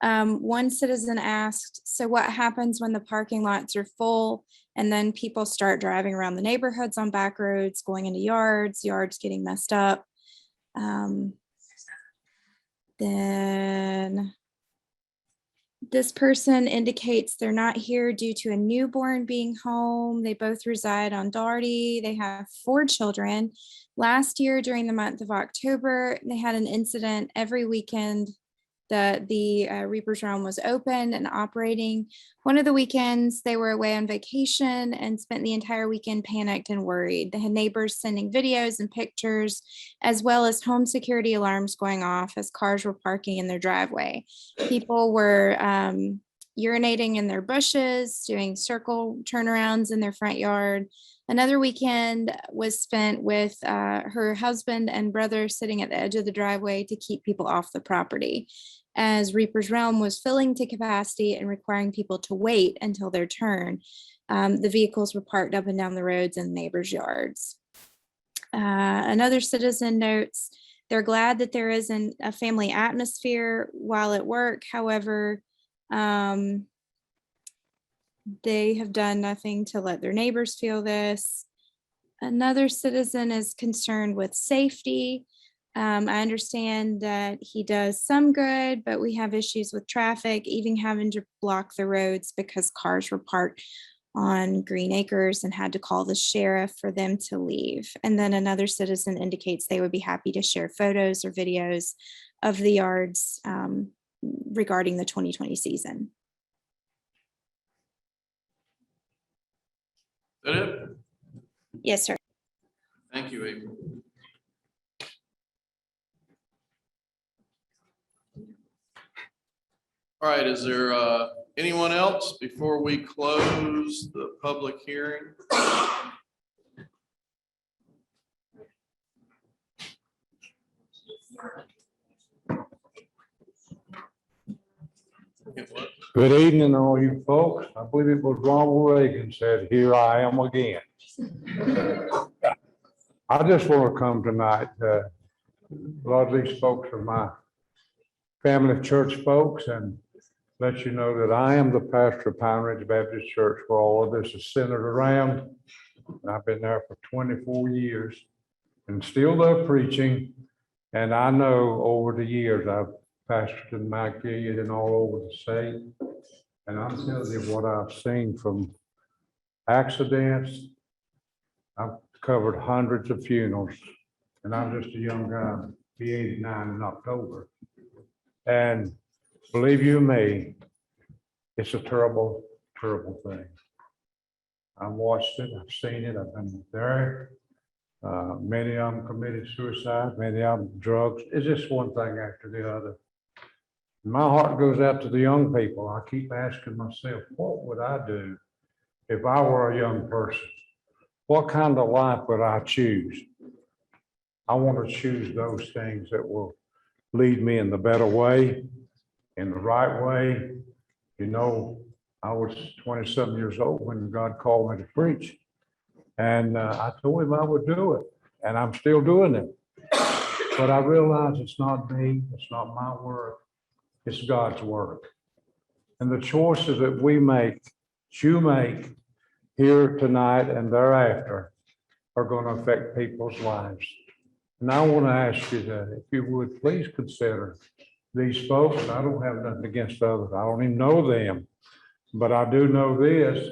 One citizen asked, so what happens when the parking lots are full and then people start driving around the neighborhoods on back roads, going into yards getting messed up? Then this person indicates they're not here due to a newborn being home. They both reside on Daugherty. They have 4 children. Last year, during the month of October, they had an incident every weekend that the Reaper's Realm was open and operating. One of the weekends, they were away on vacation and spent the entire weekend panicked and worried. They had neighbors sending videos and pictures, as well as home security alarms going off as cars were parking in their driveway. People were urinating in their bushes, doing circle turnarounds in their front yard. Another weekend was spent with her husband and brother sitting at the edge of the driveway to keep people off the property, as Reaper's Realm was filling to capacity and requiring people to wait until their turn. The vehicles were parked up and down the roads in neighbors' yards. Another citizen notes they're glad that there isn't a family atmosphere while at work. However, they have done nothing to let their neighbors feel this. Another citizen is concerned with safety. I understand that he does some good, but we have issues with traffic, even having to block the roads because cars were parked on Green Acres and had to call the sheriff for them to leave. And then another citizen indicates they would be happy to share photos or videos of the yards regarding the 2020 season. Is that it? Yes, sir. Thank you, April. All right, is there anyone else before we close the public hearing? Good evening, all you folks. I believe it was Ronald Reagan said, "Here I am again." I just want to come tonight. A lot of these folks are my family church folks, and let you know that I am the pastor of Pine Ridge Baptist Church, where all of this is centered around. And I've been there for 24 years and still love preaching. And I know over the years I've pastored in Mount Gilead and all over the state. And I'm telling you what I've seen from accidents. I've covered hundreds of funerals, and I'm just a young guy, be 89 in October. And believe you me, it's a terrible, terrible thing. I've watched it, I've seen it, I've been there. Many of them committed suicide, many of them drugs. It's just one thing after the other. My heart goes out to the young people. I keep asking myself, what would I do if I were a young person? What kind of life would I choose? I want to choose those things that will lead me in the better way, in the right way. You know, I was 27 years old when God called me to preach. And I told him I would do it, and I'm still doing it. But I realize it's not me, it's not my work, it's God's work. And the choices that we make, that you make here tonight and thereafter are going to affect people's lives. And I want to ask you that if you would please consider these folks. I don't have nothing against others. I don't even know them, but I do know this.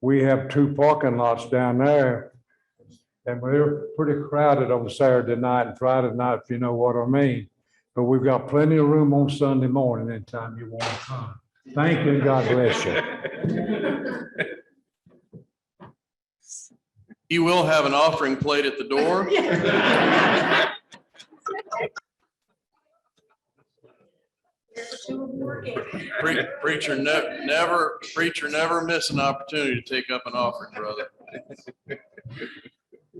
We have 2 parking lots down there, and we're pretty crowded on Saturday night and Friday night, if you know what I mean. But we've got plenty of room on Sunday morning anytime you want to come. Thank you, and God bless you. You will have an offering plate at the door. Preacher never miss an opportunity to take up an offering, brother.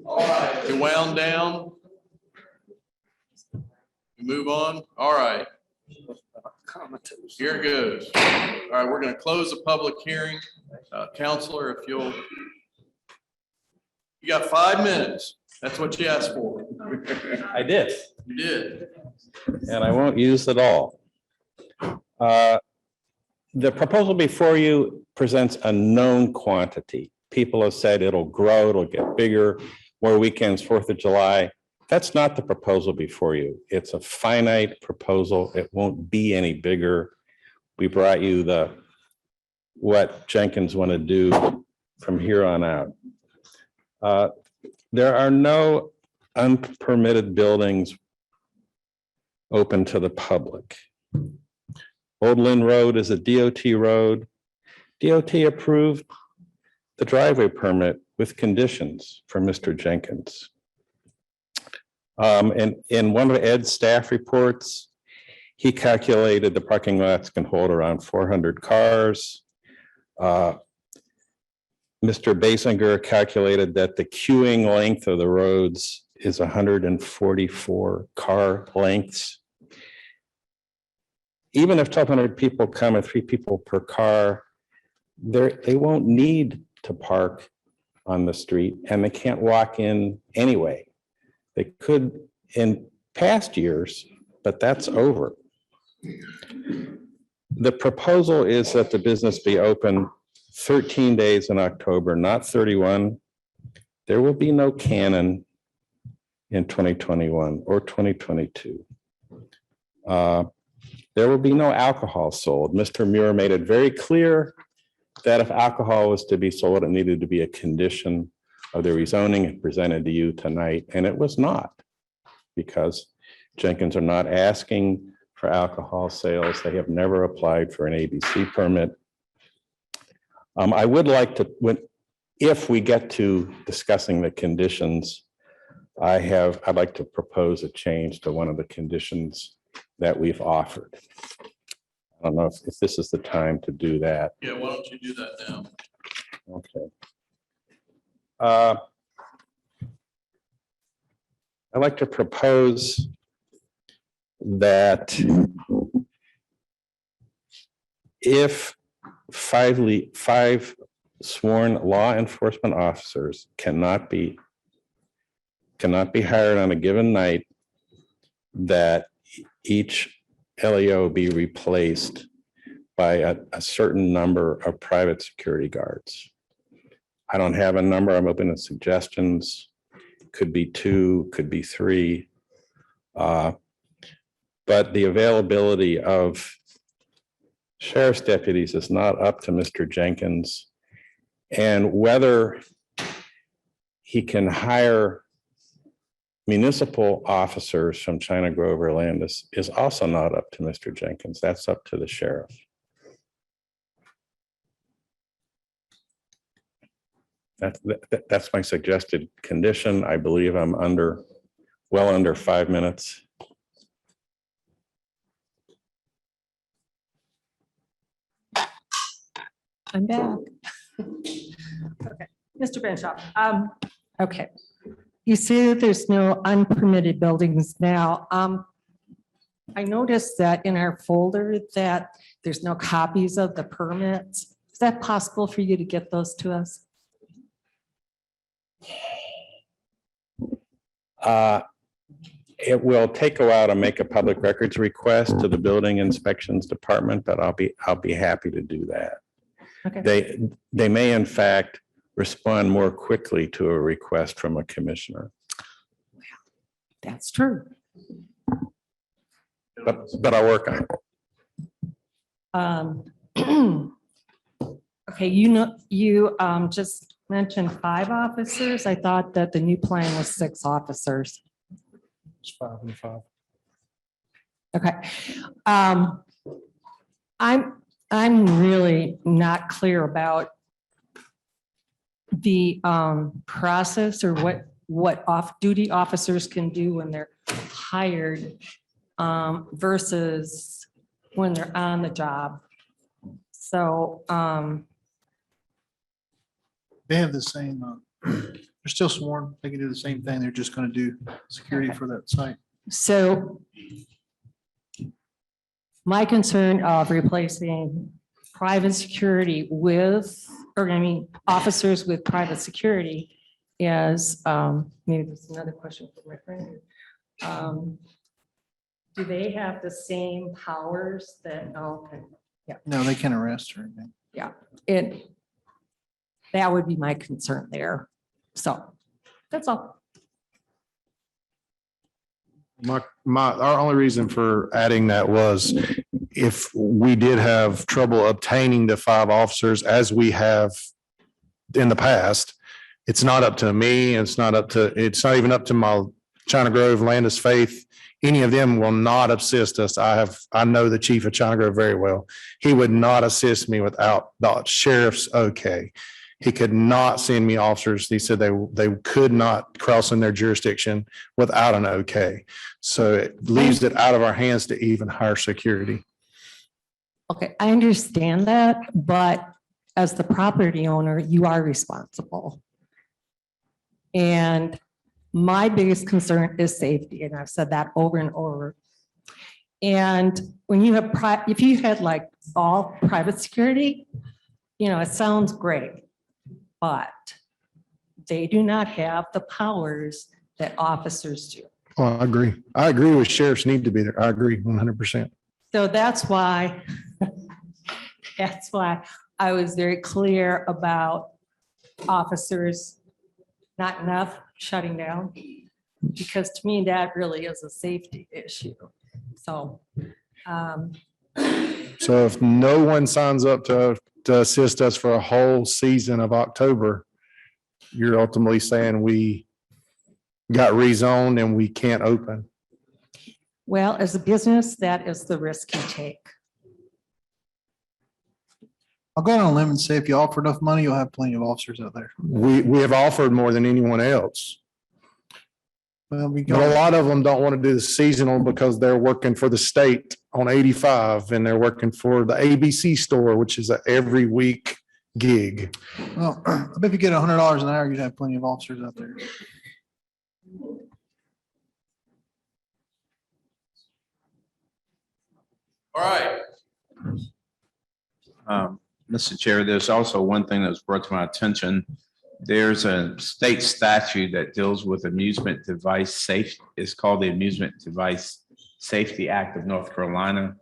All right, you wound down. We move on. All right. Here it goes. All right, we're going to close the public hearing. Counselor, if you got 5 minutes. That's what you asked for. I did. You did. And I won't use it all. The proposal before you presents a known quantity. People have said it'll grow, it'll get bigger, more weekends, 4th of July. That's not the proposal before you. It's a finite proposal. It won't be any bigger. We brought you what Jenkins want to do from here on out. There are no unpermitted buildings open to the public. Old Lynn Road is a DOT road. DOT approved the driveway permit with conditions for Mr. Jenkins. And in one of Ed's staff reports, he calculated the parking lots can hold around 400 cars. Mr. Basinger calculated that the queuing length of the roads is 144 car lengths. Even if 1,200 people come and 3 people per car, they won't need to park on the street, and they can't walk in anyway. They could in past years, but that's over. The proposal is that the business be open 13 days in October, not 31. There will be no cannon in 2021 or 2022. There will be no alcohol sold. Mr. Muir made it very clear that if alcohol was to be sold, it needed to be a condition of the rezoning presented to you tonight, and it was not, because Jenkins are not asking for alcohol sales. They have never applied for an ABC permit. I would like to, if we get to discussing the conditions, I'd like to propose a change to one of the conditions that we've offered. I don't know if this is the time to do that. Yeah, why don't you do that now? Okay. I'd like to propose that if 5 sworn law enforcement officers cannot be hired on a given night, that each LEO be replaced by a certain number of private security guards. I don't have a number. I'm open to suggestions. Could be 2, could be 3. But the availability of sheriff's deputies is not up to Mr. Jenkins. And whether he can hire municipal officers from China Grove or Landis is also not up to Mr. Jenkins. That's up to the sheriff. That's my suggested condition. I believe I'm well under 5 minutes. I'm back. Okay, Mr. Benshaw, okay. You say that there's no unpermitted buildings now. I noticed that in our folder that there's no copies of the permits. Is that possible for you to get those to us? It will take a while to make a public records request to the building inspections department, but I'll be happy to do that. Okay. They may in fact respond more quickly to a request from a commissioner. That's true. But I'll work on it. Okay, you just mentioned 5 officers. I thought that the new plan was 6 officers. It's 5 and 5. Okay. I'm really not clear about the process or what off-duty officers can do when they're hired versus when they're on the job. So They have the same, they're still sworn. They can do the same thing. They're just going to do security for that site. So my concern of replacing private security with, or I mean, officers with private security is, maybe there's another question for my friend. Do they have the same powers that, okay, yeah. No, they can arrest or anything. Yeah, that would be my concern there. So that's all. Our only reason for adding that was if we did have trouble obtaining the 5 officers as we have in the past, it's not up to me. It's not even up to my China Grove, Landis Faith. Any of them will not assist us. I know the chief of China Grove very well. He would not assist me without the sheriff's okay. He could not send me officers. He said they could not cross in their jurisdiction without an okay. So it leaves it out of our hands to even hire security. Okay, I understand that, but as the property owner, you are responsible. And my biggest concern is safety, and I've said that over and over. And when you have, if you had like all private security, it sounds great, but they do not have the powers that officers do. Oh, I agree. I agree with sheriffs need to be there. I agree 100%. So that's why I was very clear about officers, not enough shutting down, because to me, that really is a safety issue. So. So if no one signs up to assist us for a whole season of October, you're ultimately saying we got rezoned and we can't open. Well, as a business, that is the risk you take. I'll go on a limb and say if you offer enough money, you'll have plenty of officers out there. We have offered more than anyone else. Well, but a lot of them don't want to do the seasonal because they're working for the state on 85 and they're working for the ABC store, which is a every week gig. Well, I bet if you get $100 an hour, you'd have plenty of officers out there. All right. Mr. Chair, there's also one thing that was brought to my attention. There's a state statute that deals with amusement device safety. It's called the Amusement Device Safety Act of North Carolina.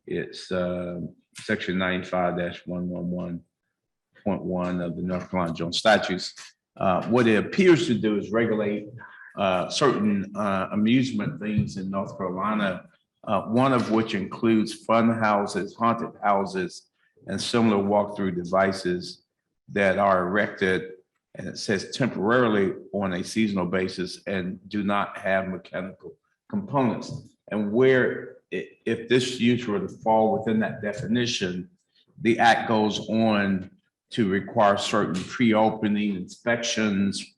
It's section 95-111.1 of the North Carolina General Statutes. What it appears to do is regulate certain amusement things in North Carolina, one of which includes fun houses, haunted houses, and similar walkthrough devices that are erected, and it says temporarily on a seasonal basis and do not have mechanical components. And where, if this use were to fall within that definition, the act goes on to require certain pre-opening inspections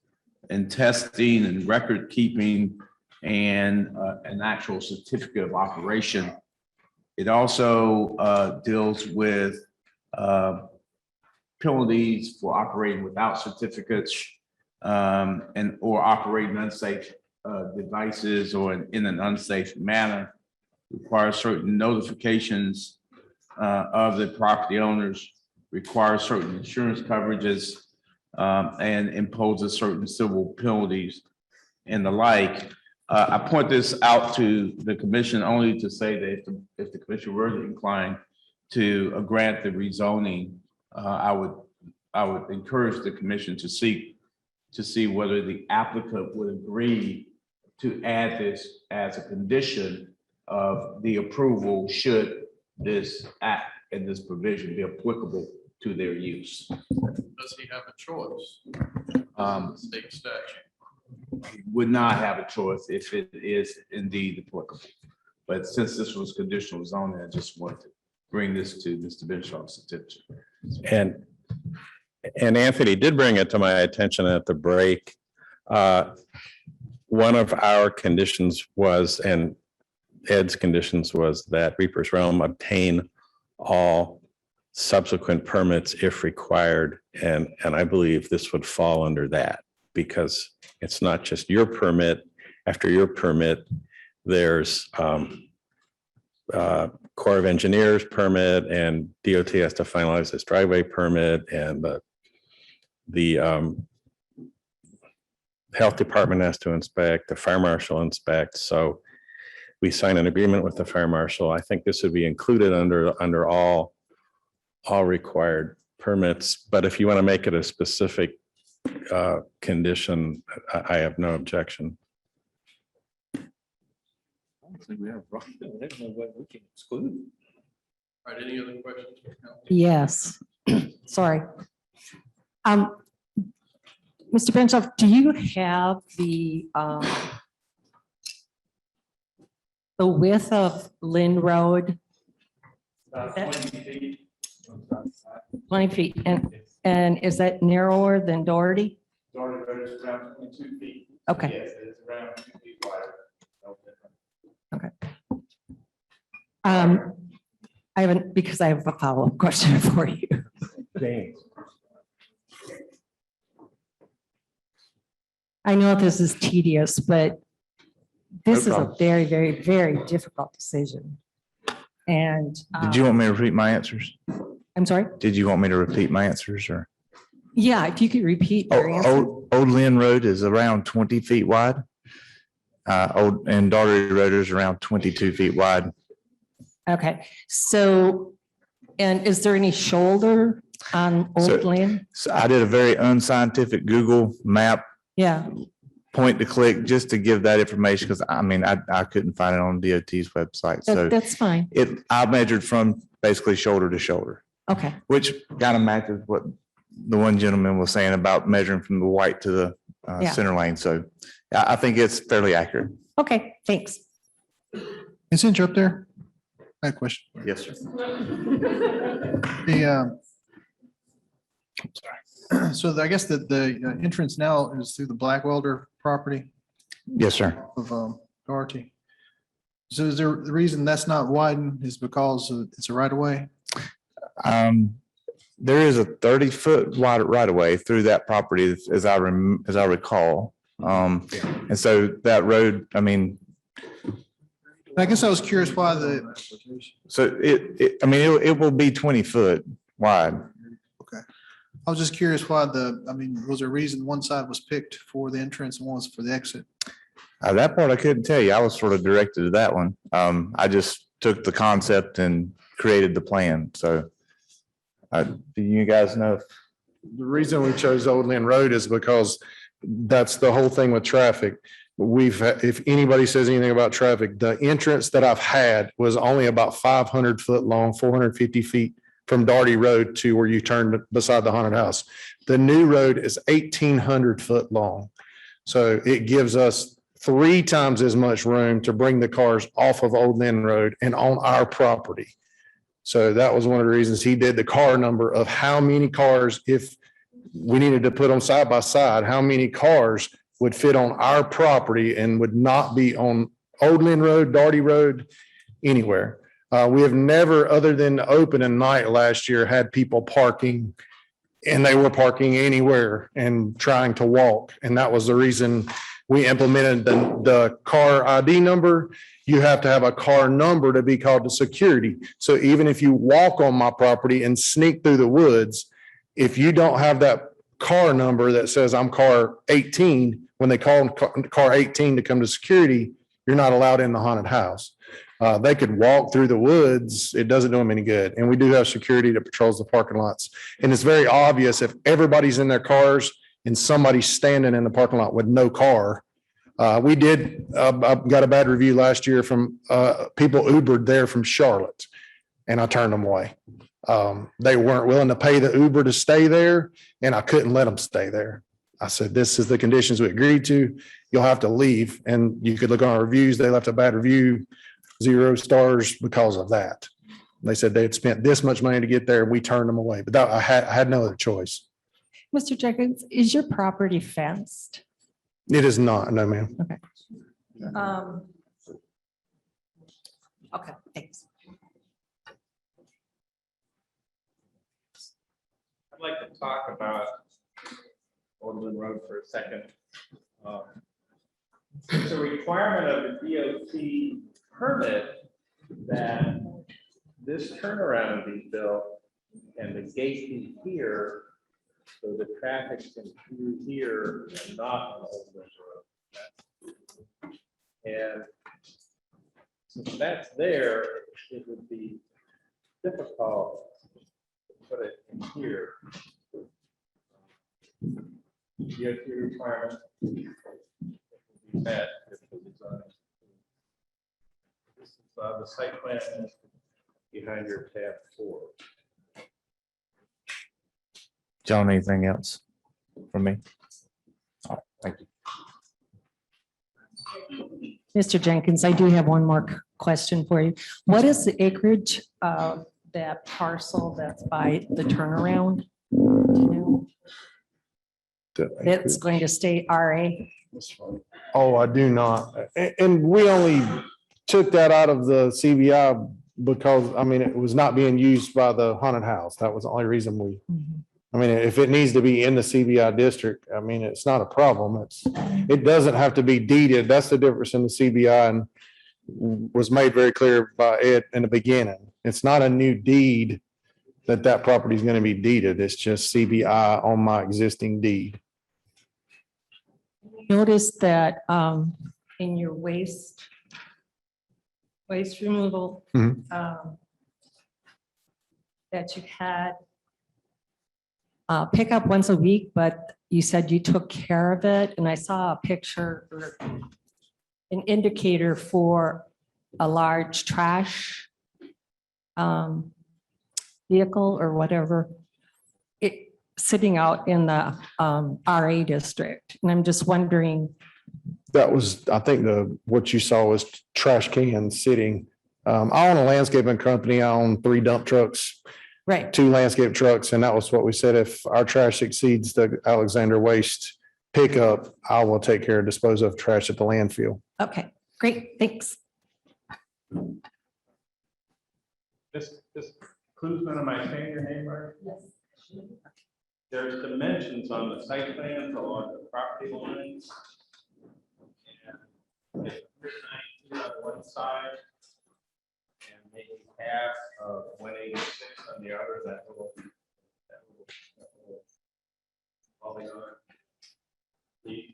and testing and record keeping and an actual certificate of operation. It also deals with penalties for operating without certificates and or operating unsafe devices or in an unsafe manner. Requires certain notifications of the property owners, requires certain insurance coverages, and imposes certain civil penalties and the like. I point this out to the commission only to say that if the commission were inclined to grant the rezoning, I would encourage the commission to seek to see whether the applicant would agree to add this as a condition of the approval should this act and this provision be applicable to their use. Does he have a choice? State statute. He would not have a choice if it is indeed applicable. But since this was conditional zoning, I just wanted to bring this to Mr. Benshaw's attention. And Anthony did bring it to my attention at the break. One of our conditions was, and Ed's conditions was that Reaper's Realm obtain all subsequent permits if required. And I believe this would fall under that because it's not just your permit. After your permit, there's Corps of Engineers permit and DOT has to finalize this driveway permit and the health department has to inspect, the fire marshal inspect. So we sign an agreement with the fire marshal. I think this would be included under all required permits. But if you want to make it a specific condition, I have no objection. I don't think we have, there's no way we can exclude. All right, any other questions? Yes, sorry. Mr. Benshoff, do you have the width of Lynn Road? 20 feet. 20 feet, and is that narrower than Doherty? Doherty Road is around 22 feet. Okay. Yes, it's around 2 feet wider. Okay. I haven't, because I have a follow-up question for you. James. I know this is tedious, but this No is a problem. very, very, very difficult decision. And. Did you want me to repeat my answers? I'm sorry? Did you want me to repeat my answers or? Yeah, if you could repeat your answer. Old Lynn Road is around 20 feet wide. And Daugherty Road is around 22 feet wide. Okay, so, and is there any shoulder on Old Lynn? So I did a very unscientific Google map, Yeah, point to click, just to give that information, because I mean, I couldn't find it on DOT's website. So that's fine. I measured from basically shoulder to shoulder, Okay, which kind of matches what the one gentleman was saying about measuring from the white to the Yeah. center lane. So I think it's fairly accurate. okay, thanks. And since you're up there, I have a question. Yes, sir. So I guess that the entrance now is through the Blackwelder property Yes, sir. of Doherty. So is there, the reason that's not widened is because it's a right of way? There is a 30-foot wide right of way through that property as I recall. And so that road, I mean, I guess I was curious why so it will be 20 foot wide. I was just curious why was there a reason one side was picked for the entrance and one was for the exit? That part I couldn't tell you. I was sort of directed to that one. I just took the concept and created the plan. So do you guys know? The reason we chose Old Lynn Road is because that's the whole thing with traffic. If anybody says anything about traffic, the entrance that I've had was only about 500 foot long, 450 feet from Daugherty Road to where you turn beside the haunted house. The new road is 1,800 foot long. So it gives us 3 times as much room to bring the cars off of Old Lynn Road and on our property. So that was one of the reasons he did the car number of how many cars, if we needed to put them side by side, how many cars would fit on our property and would not be on Old Lynn Road, Darty Road, anywhere. We have never, other than opening night last year, had people parking, and they were parking anywhere and trying to walk. And that was the reason we implemented the car ID number. You have to have a car number to be called to security. So even if you walk on my property and sneak through the woods, if you don't have that car number that says I'm car 18, when they call car 18 to come to security, you're not allowed in the haunted house. They could walk through the woods. It doesn't do them any good. And we do have security that patrols the parking lots. And it's very obvious if everybody's in their cars and somebody's standing in the parking lot with no car. We did, I got a bad review last year from people Ubered there from Charlotte, and I turned them away. They weren't willing to pay the Uber to stay there, and I couldn't let them stay there. I said, this is the conditions we agreed to. You'll have to leave. And you could look on our reviews. They left a bad review, 0 stars because of that. They said they had spent this much money to get there, and we turned them away. But that, I had no other choice. Mr. Jenkins, is your property fenced? It is not, no, ma'am. Okay. Okay, thanks. I'd like to talk about Overland Road for a second. It's a requirement of the DOT permit that this turnaround be built and the gate be here, so the traffic can through here and not on Overland Road. And since that's there, it would be difficult to put it in here. DOT requirement would be met if the design. This is the site plan behind your tab 4. John, anything else from me? All right, thank you. Mr. Jenkins, I do have one more question for you. What is the acreage of that parcel that's by the turnaround? Do you know? It's going to stay RA? Oh, I do not. And we only took that out of the CBI because, I mean, it was not being used by the haunted house. That was the only reason we, I mean, if it needs to be in the CBI district, I mean, it's not a problem. It doesn't have to be deeded. That's the difference in the CBI, and was made very clear by Ed in the beginning. It's not a new deed that property is going to be deeded. It's just CBI on my existing deed. Notice that in your waste removal, that you had pick up once a week, but you said you took care of it. And I saw a picture or an indicator for a large trash vehicle or whatever, it sitting out in the RA district. And I'm just wondering. That was, I think what you saw was trash cans sitting. I own a landscaping company. I own 3 dump trucks. Right. 2 landscape trucks. And that was what we said. If our trash exceeds the Alexander waste pickup, I will take care of dispose of trash at the landfill. Okay, great. Thanks. This Kuzman, am I saying your name right? Yes. There's dimensions on the site plan along the property lines. And it's 92 on one side and maybe half of 186 on the other, that little polygon.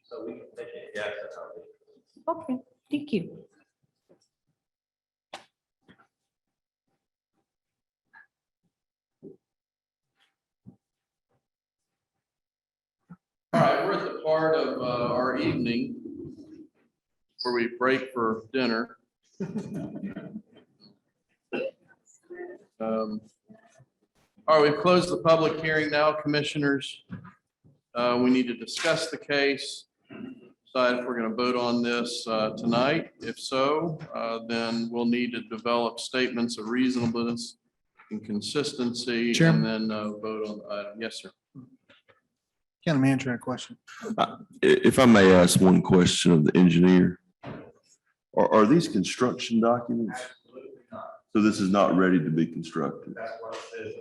So we can take a guess at how big it is. Okay, thank you. All right, we're at the part of our evening where we break for dinner. All right, we've closed the public hearing now, commissioners. We need to discuss the case, decide if we're going to vote on this tonight. If so, then we'll need to develop statements of reasonableness and consistency, Chairman. and then vote on the item. Yes, sir. County manager, had a question. If I may ask one question of the engineer. Are these construction documents? So this is not ready to be constructed? That's what it says.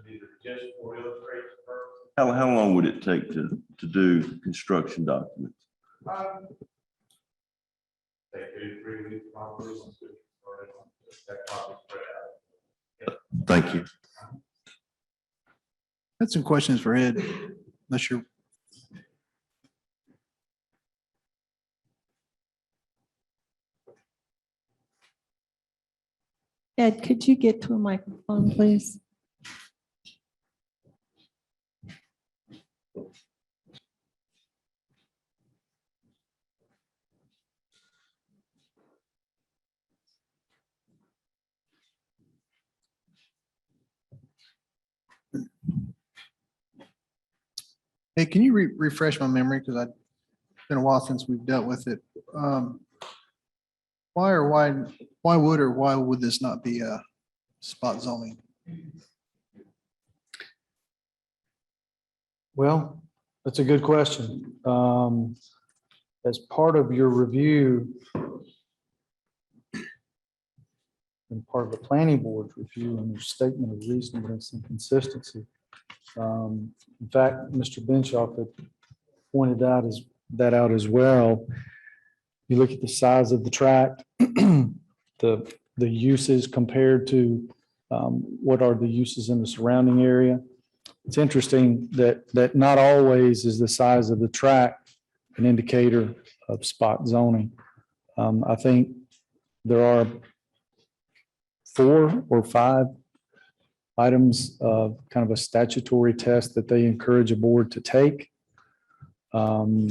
These are just for illustration purposes. How long would it take to do construction documents? Take 2 to 3 weeks, probably. Thank you. Had some questions for Ed, unless you're. Ed, could you get to a microphone, please? Hey, can you refresh my memory? Because it's been a while since we've dealt with it. Why would this not be a spot zoning? Well, that's a good question. As part of your review and part of the planning board's review and your statement of reasonableness and consistency. In fact, Mr. Benshoff had pointed out as well. You look at the size of the tract, the uses compared to what are the uses in the surrounding area. It's interesting that not always is the size of the tract an indicator of spot zoning. I think there are 4 or 5 items of kind of a statutory test that they encourage a board to take. But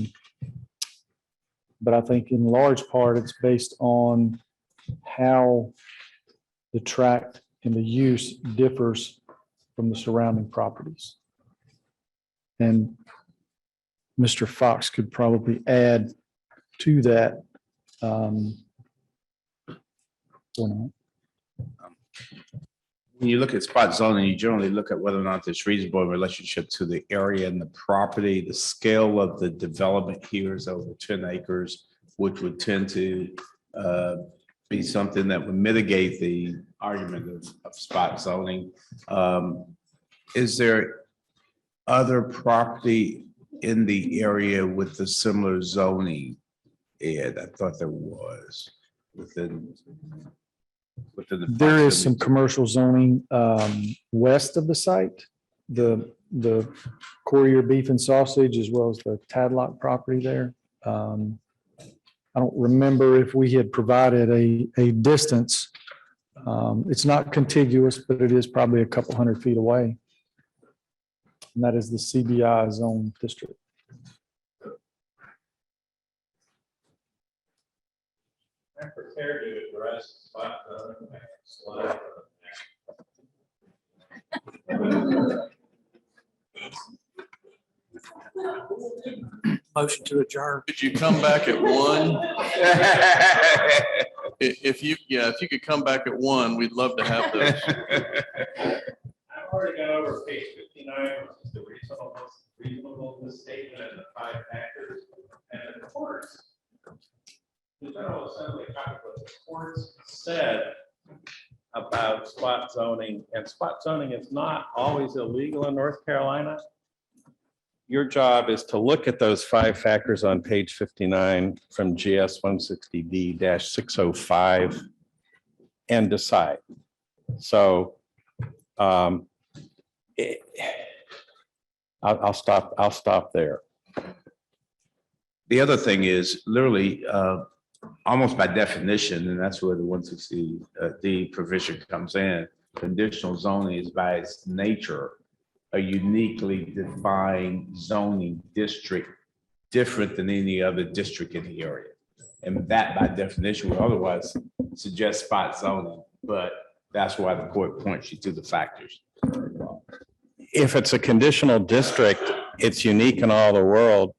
I think in large part, it's based on how the tract and the use differs from the surrounding properties. And Mr. Fox could probably add to that. Or not. When you look at spot zoning, you generally look at whether or not there's reasonable in relationship to the area and the property. The scale of the development here is over 10 acres, which would tend to be something that would mitigate the argument of spot zoning. Is there other property in the area with the similar zoning? Ed, I thought there was within the. There is some commercial zoning west of the site, the Courier Beef and Sausage, as well as the Tadlock property there. I don't remember if we had provided a distance. It's not contiguous, but it is probably a couple 100 feet away. And that is the CBI zone district. I'm prepared to address spot zoning. Motion to adjourn. Could you come back at 1? If you could come back at 1, we'd love to have those. I've already gone over page 59, which is the reasonableness statement and the 5 factors. And the courts, the General Assembly copied what the courts said about spot zoning, and spot zoning is not always illegal in North Carolina. Your job is to look at those 5 factors on page 59 from GS 160D-605 and decide. So I'll stop there. The other thing is literally almost by definition, and that's where the 160D provision comes in. Conditional zoning is by its nature a uniquely defined zoning district, different than any other district in the area. And that by definition would otherwise suggest spot zoning, but that's why the court points you to the factors. If it's a conditional district, it's unique in all the world.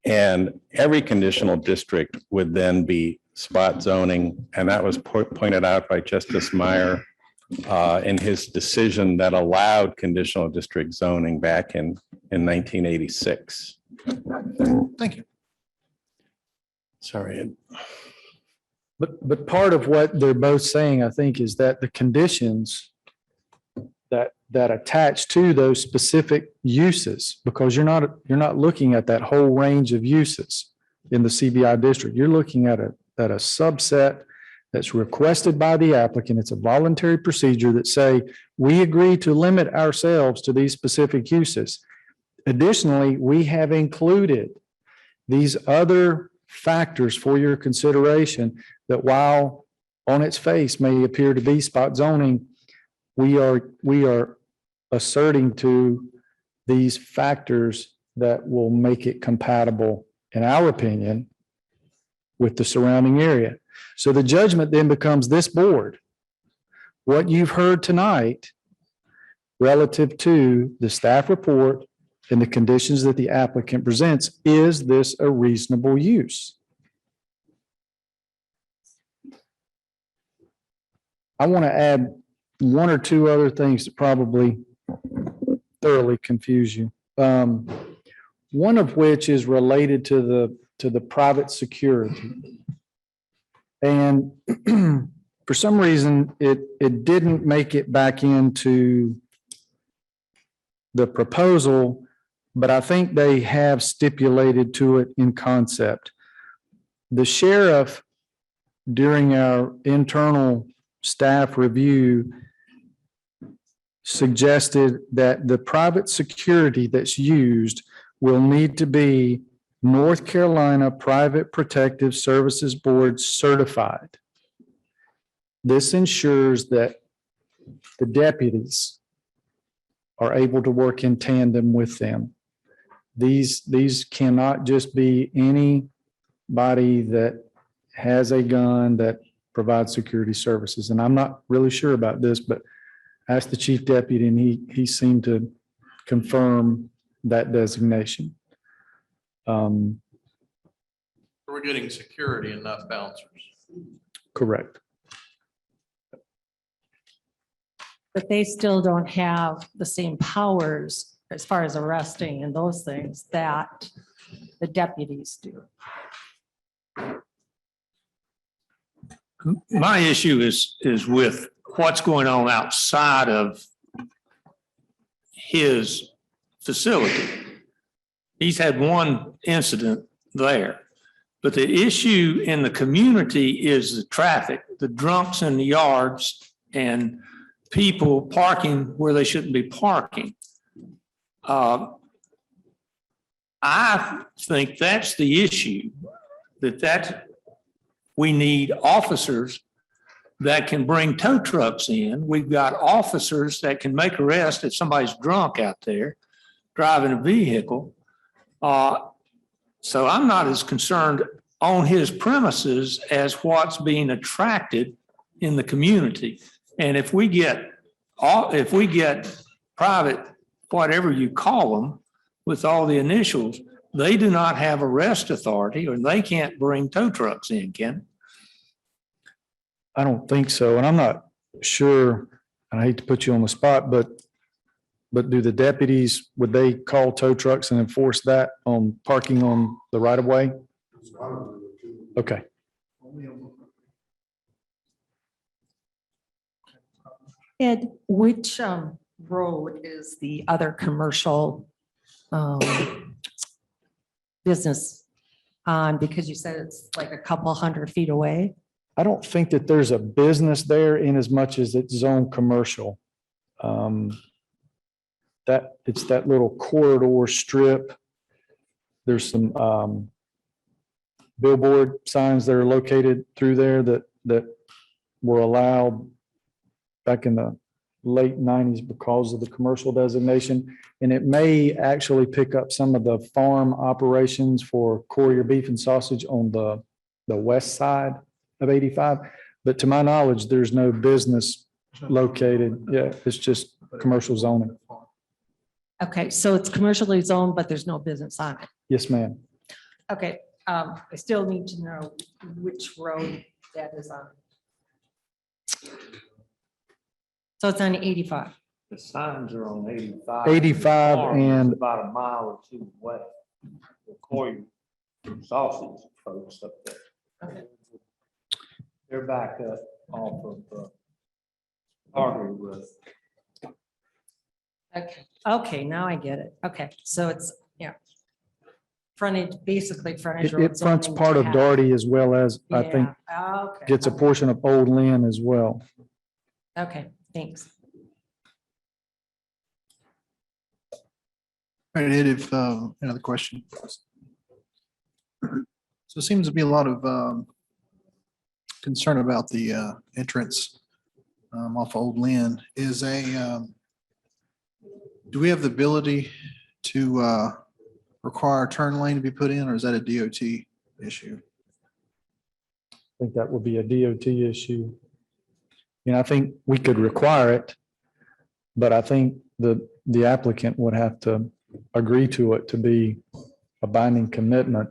And every conditional district would then be spot zoning. And that was pointed out by Justice Meyer in his decision that allowed conditional district zoning back in 1986. Thank you. Sorry, Ed. But part of what they're both saying, I think, is that the conditions that attach to those specific uses, because you're not looking at that whole range of uses in the CBI district. You're looking at a subset that's requested by the applicant. It's a voluntary procedure that say, we agree to limit ourselves to these specific uses. Additionally, we have included these other factors for your consideration that, while on its face may appear to be spot zoning, we are asserting to these factors that will make it compatible, in our opinion, with the surrounding area. So the judgment then becomes this board. What you've heard tonight relative to the staff report and the conditions that the applicant presents, is this a reasonable use? I want to add one or two other things that probably thoroughly confuse you. One of which is related to the private security. And for some reason, it didn't make it back into the proposal, but I think they have stipulated to it in concept. The sheriff, during our internal staff review, suggested that the private security that's used will need to be North Carolina Private Protective Services Board certified. This ensures that the deputies are able to work in tandem with them. These cannot just be anybody that has a gun that provides security services. And I'm not really sure about this, but asked the chief deputy and he seemed to confirm that designation. We're getting security and not bouncers. Correct. But they still don't have the same powers as far as arresting and those things that the deputies do. My issue is with what's going on outside of his facility. He's had one incident there, but the issue in the community is the traffic, the drunks in the yards and people parking where they shouldn't be parking. I think that's the issue, that we need officers that can bring tow trucks in. We've got officers that can make arrests if somebody's drunk out there driving a vehicle. So I'm not as concerned on his premises as what's being attracted in the community. And if we get private, whatever you call them, with all the initials, they do not have arrest authority, or they can't bring tow trucks in, can? I don't think so. And I'm not sure, and I hate to put you on the spot, but do the deputies, would they call tow trucks and enforce that on parking on the right of way? Okay. Ed, which road is the other commercial business on? Because you said it's like a couple 100 feet away. I don't think that there's a business there in as much as it's zone commercial. That it's that little corridor strip. There's some billboard signs that are located through there that were allowed back in the late 90s because of the commercial designation. And it may actually pick up some of the farm operations for Courier beef and sausage on the west side of 85. But to my knowledge, there's no business located. Yeah, it's just commercial zoning. Okay, so it's commercially zoned, but there's no business on it. Yes, ma'am. Okay, I still need to know which road that is on. So it's on 85. The signs are on 85. 85 The farm is and- about a mile or two away. According to sausage folks up there. They're back up off of Artery Road. Okay, okay, now I get it. Okay, so it's, yeah. Frontage, basically frontage. It road fronts zoning part to of have- Darty as well as, I think, Yeah, okay. gets a portion of Old Lynn as well. Okay, thanks. All right, Ed, if, another question. So it seems to be a lot of concern about the entrance off Old Lynn. Do we have the ability to require a turn lane to be put in, or is that a DOT issue? I think that would be a DOT issue. I think we could require it, but I think the applicant would have to agree to it to be a binding commitment.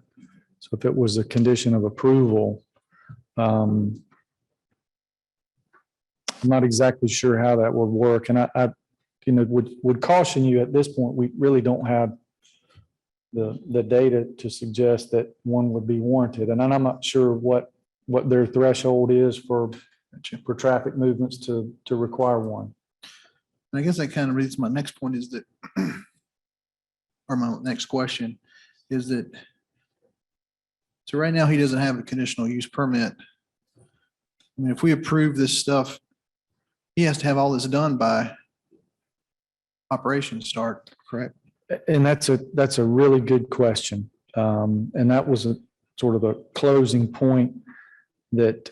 So if it was a condition of approval, I'm not exactly sure how that would work. And I would caution you at this point, we really don't have the data to suggest that one would be warranted. And I'm not sure what their threshold is for traffic movements to require one. And I guess that kind of leads to my next point is that, or my next question is that, so right now he doesn't have a conditional use permit. I mean, if we approve this stuff, he has to have all this done by operation start, correct? And that's a really good question. And that was a sort of a closing point that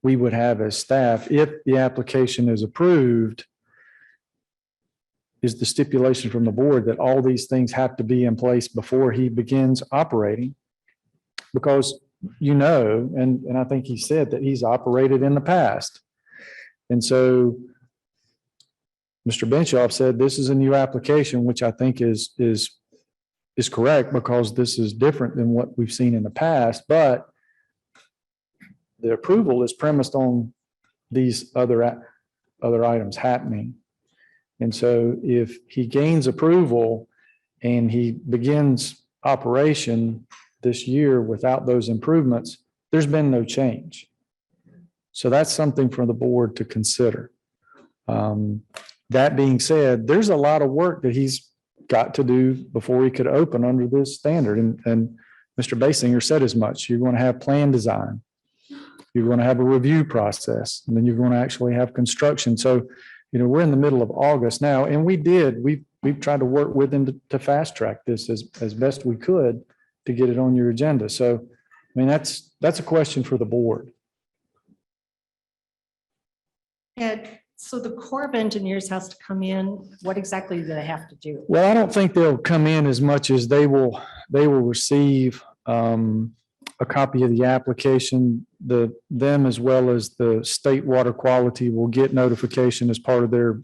we would have as staff. If the application is approved, is the stipulation from the board that all these things have to be in place before he begins operating? Because and I think he said that he's operated in the past. And so Mr. Benshoff said, this is a new application, which I think is correct because this is different than what we've seen in the past, but the approval is premised on these other items happening. And so if he gains approval and he begins operation this year without those improvements, there's been no change. So that's something for the board to consider. That being said, there's a lot of work that he's got to do before he could open under this standard. And Mr. Basinger said as much. You're going to have plan design. You're going to have a review process, and then you're going to actually have construction. So, we're in the middle of August now, and we've tried to work with him to fast track this as best we could to get it on your agenda. So, I mean, that's a question for the board. Ed, so the Corps of Engineers has to come in. What exactly do they have to do? Well, I don't think they'll come in as much as they will receive a copy of the application. Them as well as the state water quality will get notification as part of their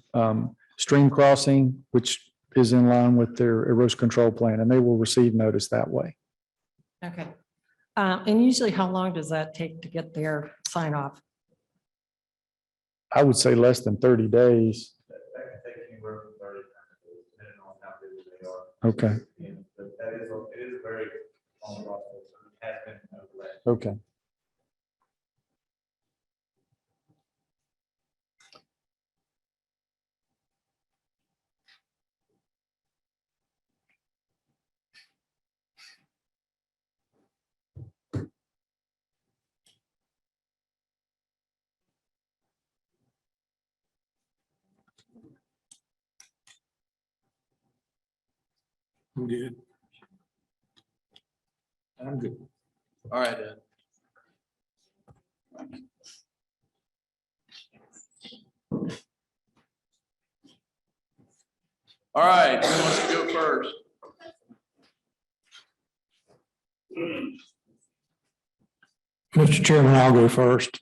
stream crossing, which is in line with their erosion control plan, and they will receive notice that way. Okay. And usually how long does that take to get their sign off? I would say less than 30 days. Okay. Okay. I'm good. I'm good. All right, Ed. All right, who wants to go first? Mr. Chairman, I'll go first.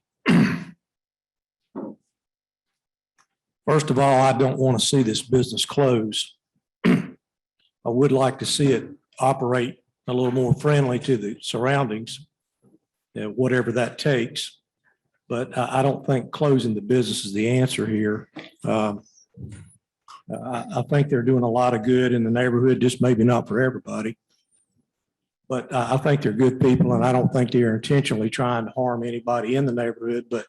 First of all, I don't want to see this business close. I would like to see it operate a little more friendly to the surroundings, whatever that takes. but I don't think closing the business is the answer here. I think they're doing a lot of good in the neighborhood, just maybe not for everybody. But I think they're good people, and I don't think they're intentionally trying to harm anybody in the neighborhood. But,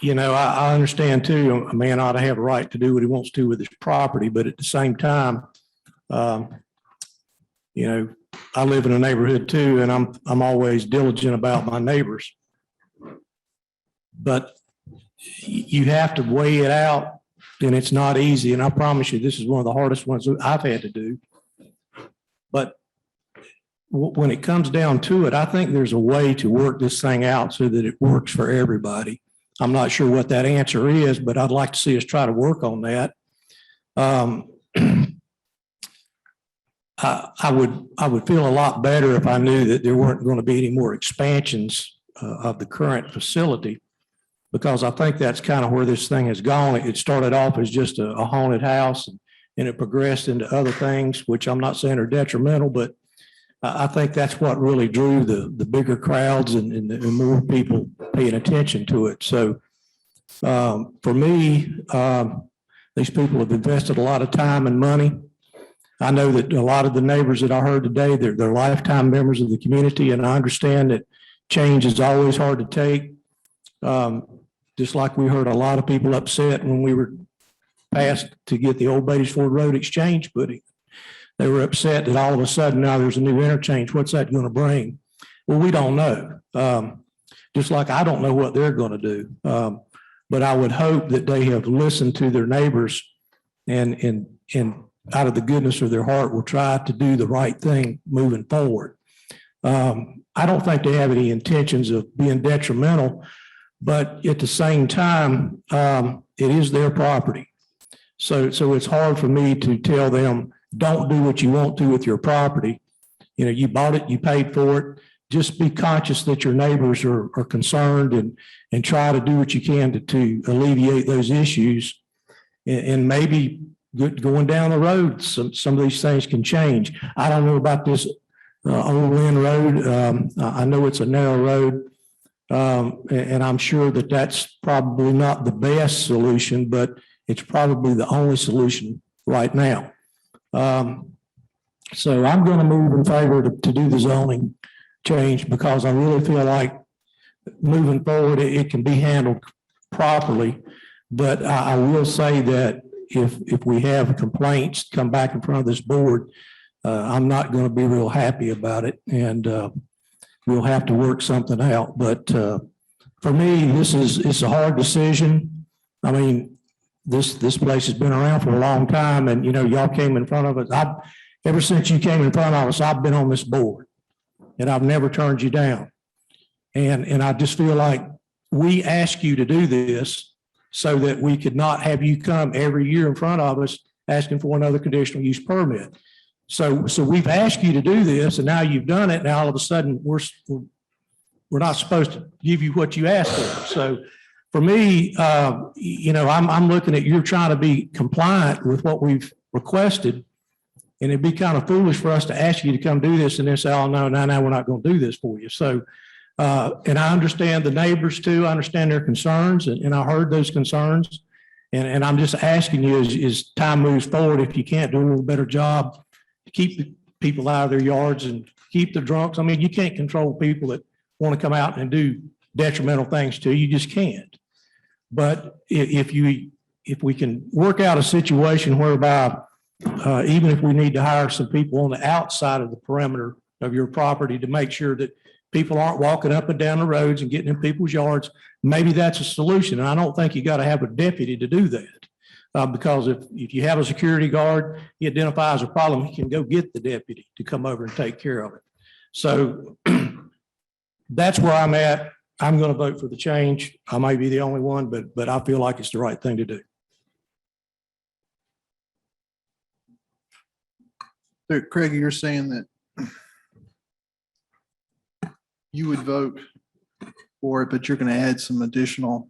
you know, I understand too, a man ought to have a right to do what he wants to with his property. But at the same time, you know, I live in a neighborhood too, and I'm always diligent about my neighbors. But you have to weigh it out, and it's not easy. And I promise you, this is one of the hardest ones I've had to do. But when it comes down to it, I think there's a way to work this thing out so that it works for everybody. I'm not sure what that answer is, but I'd like to see us try to work on that. I would feel a lot better if I knew that there weren't going to be any more expansions of the current facility, because I think that's kind of where this thing has gone. It started off as just a haunted house, and it progressed into other things, which I'm not saying are detrimental, but I think that's what really drew the bigger crowds and more people paying attention to it. So for me, these people have invested a lot of time and money. I know that a lot of the neighbors that I heard today, they're lifetime members of the community, and I understand that change is always hard to take. Just like we heard a lot of people upset when we were passed to get the old Beatty'sford Road exchange put in. They were upset that all of a sudden now there's a new interchange. What's that going to bring? Well, we don't know. Just like I don't know what they're going to do. But I would hope that they have listened to their neighbors and out of the goodness of their heart will try to do the right thing moving forward. I don't think they have any intentions of being detrimental, but at the same time, it is their property. So it's hard for me to tell them, don't do what you want to with your property. You know, you bought it, you paid for it. Just be conscious that your neighbors are concerned and try to do what you can to alleviate those issues. And maybe going down the road, some of these things can change. I don't know about this Old Lynn Road. I know it's a narrow road. And I'm sure that that's probably not the best solution, but it's probably the only solution right now. So I'm going to move in favor to do the zoning change, because I really feel like moving forward, it can be handled properly. But I will say that if we have complaints come back in front of this board, I'm not going to be real happy about it, and we'll have to work something out. But for me, it's a hard decision. I mean, this place has been around for a long time, and you know, y'all came in front of us. Ever since you came in front of us, I've been on this board, and I've never turned you down. And I just feel like we ask you to do this so that we could not have you come every year in front of us asking for another conditional use permit. So we've asked you to do this, and now you've done it. Now all of a sudden we're not supposed to give you what you asked for. So for me, you know, I'm looking at you're trying to be compliant with what we've requested, and it'd be kind of foolish for us to ask you to come do this and then say, oh, no, we're not going to do this for you. So, and I understand the neighbors too. I understand their concerns, and I heard those concerns. And I'm just asking you, as time moves forward, if you can't do a little better job to keep the people out of their yards and keep the drunks. I mean, you can't control people that want to come out and do detrimental things to you. You just can't. But if we can work out a situation whereby even if we need to hire some people on the outside of the perimeter of your property to make sure that people aren't walking up and down the roads and getting in people's yards, maybe that's a solution. And I don't think you got to have a deputy to do that. Because if you have a security guard, he identifies a problem, he can go get the deputy to come over and take care of it. So that's where I'm at. I'm going to vote for the change. I might be the only one, but I feel like it's the right thing to do. So, Craig, you're saying that you would vote for it, but you're going to add some additional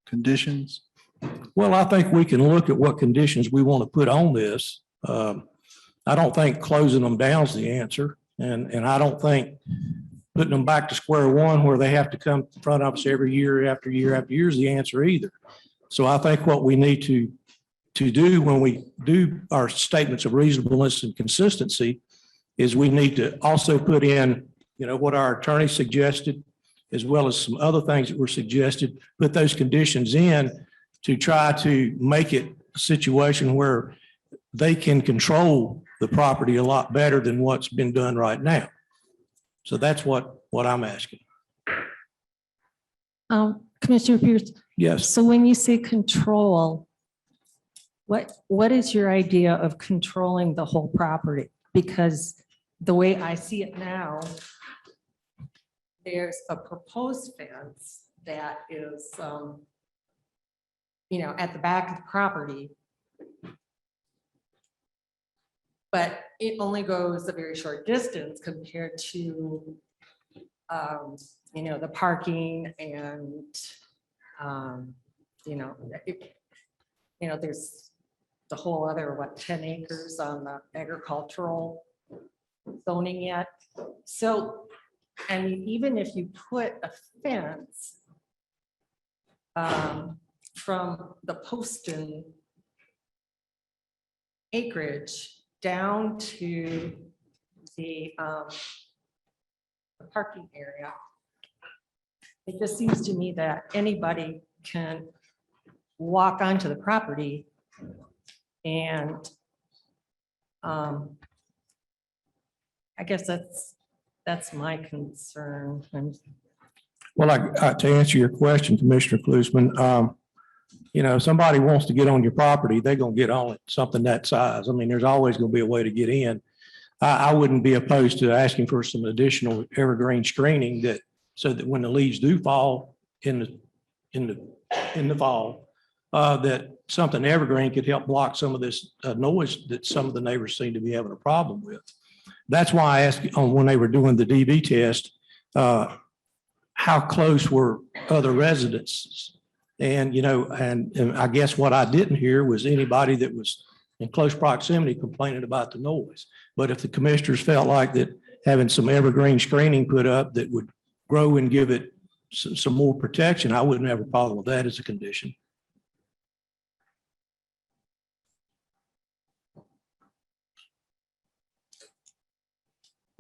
conditions? Well, I think we can look at what conditions we want to put on this. I don't think closing them down is the answer. And I don't think putting them back to square one where they have to come to front office every year after year after year is the answer either. So I think what we need to do when we do our statements of reasonableness and consistency is we need to also put in, what our attorney suggested, as well as some other things that were suggested, put those conditions in to try to make it a situation where they can control the property a lot better than what's been done right now. So that's what I'm asking. Commissioner Pierce. Yes. So when you say control, what is your idea of controlling the whole property? Because the way I see it now, there's a proposed fence that is, at the back of the property. But it only goes a very short distance compared to, the parking and, there's the whole other, 10 acres on the agricultural zoning yet. So, I mean, even if you put a fence from the Poston acreage down to the parking area, it just seems to me that anybody can walk onto the property and I guess that's my concern. Well, to answer your question, Commissioner Klusman, if somebody wants to get on your property, they're going to get on it, something that size. I mean, there's always going to be a way to get in. I wouldn't be opposed to asking for some additional evergreen screening so that when the leaves do fall in the fall, that something evergreen could help block some of this noise that some of the neighbors seem to be having a problem with. That's why I asked when they were doing the DB test, how close were other residences? And, and I guess what I didn't hear was anybody that was in close proximity complaining about the noise. But if the commissioners felt like that having some evergreen screening put up that would grow and give it some more protection, I wouldn't have a problem with that as a condition.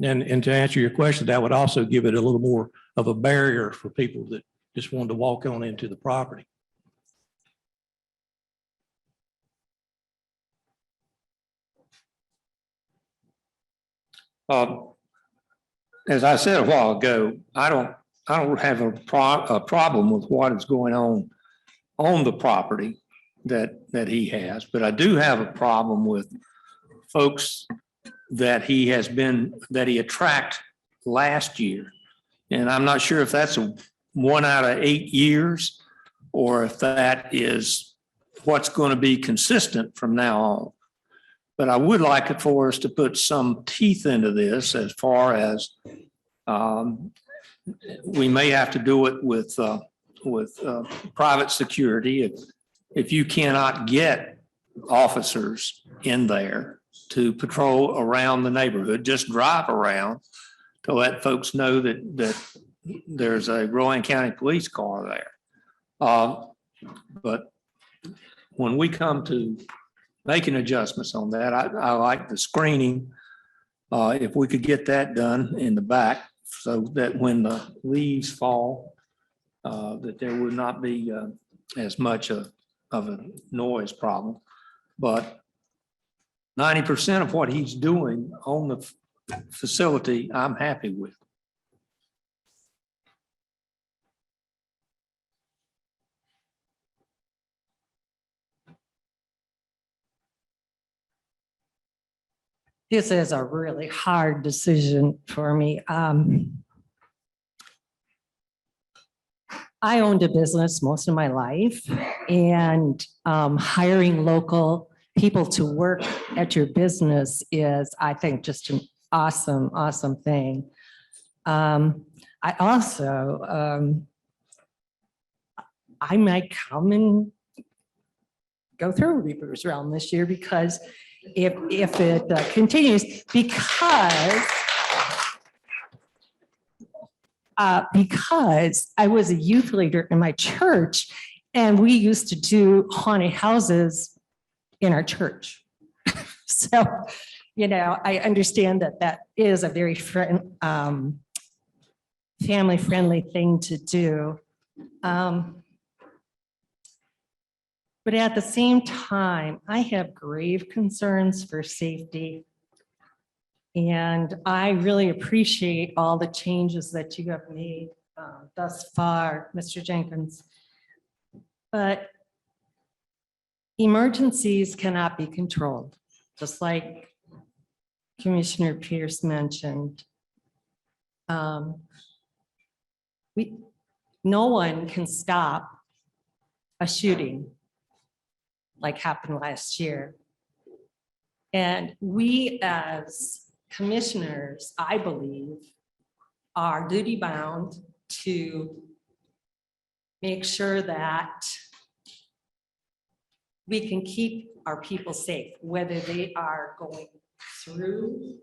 And to answer your question, that would also give it a little more of a barrier for people that just wanted to walk on into the property. As I said a while ago, I don't have a problem with what is going on the property that he has, but I do have a problem with folks that he attracted last year. And I'm not sure if that's a 1 out of 8 years or if that is what's going to be consistent from now on. But I would like it for us to put some teeth into this as far as we may have to do it with private security. If you cannot get officers in there to patrol around the neighborhood, just drive around to let folks know that there's a Rowan County Police car there. But when we come to making adjustments on that, I like the screening. If we could get that done in the back so that when the leaves fall, that there would not be as much of a noise problem. But 90% of what he's doing on the facility, I'm happy with. This is a really hard decision for me. I owned a business most of my life, and hiring local people to work at your business is, I think, just an awesome, awesome thing. I also, I might come and go through Reaper's Realm this year because if it continues, because because I was a youth leader in my church and we used to do haunted houses in our church. So, you know, I understand that that is a very family-friendly thing to do. But at the same time, I have grave concerns for safety. And I really appreciate all the changes that you have made thus far, Mr. Jenkins. But emergencies cannot be controlled, just like Commissioner Pierce mentioned. No one can stop a shooting like happened last year. And we as commissioners, I believe, are duty bound to make sure that we can keep our people safe, whether they are going through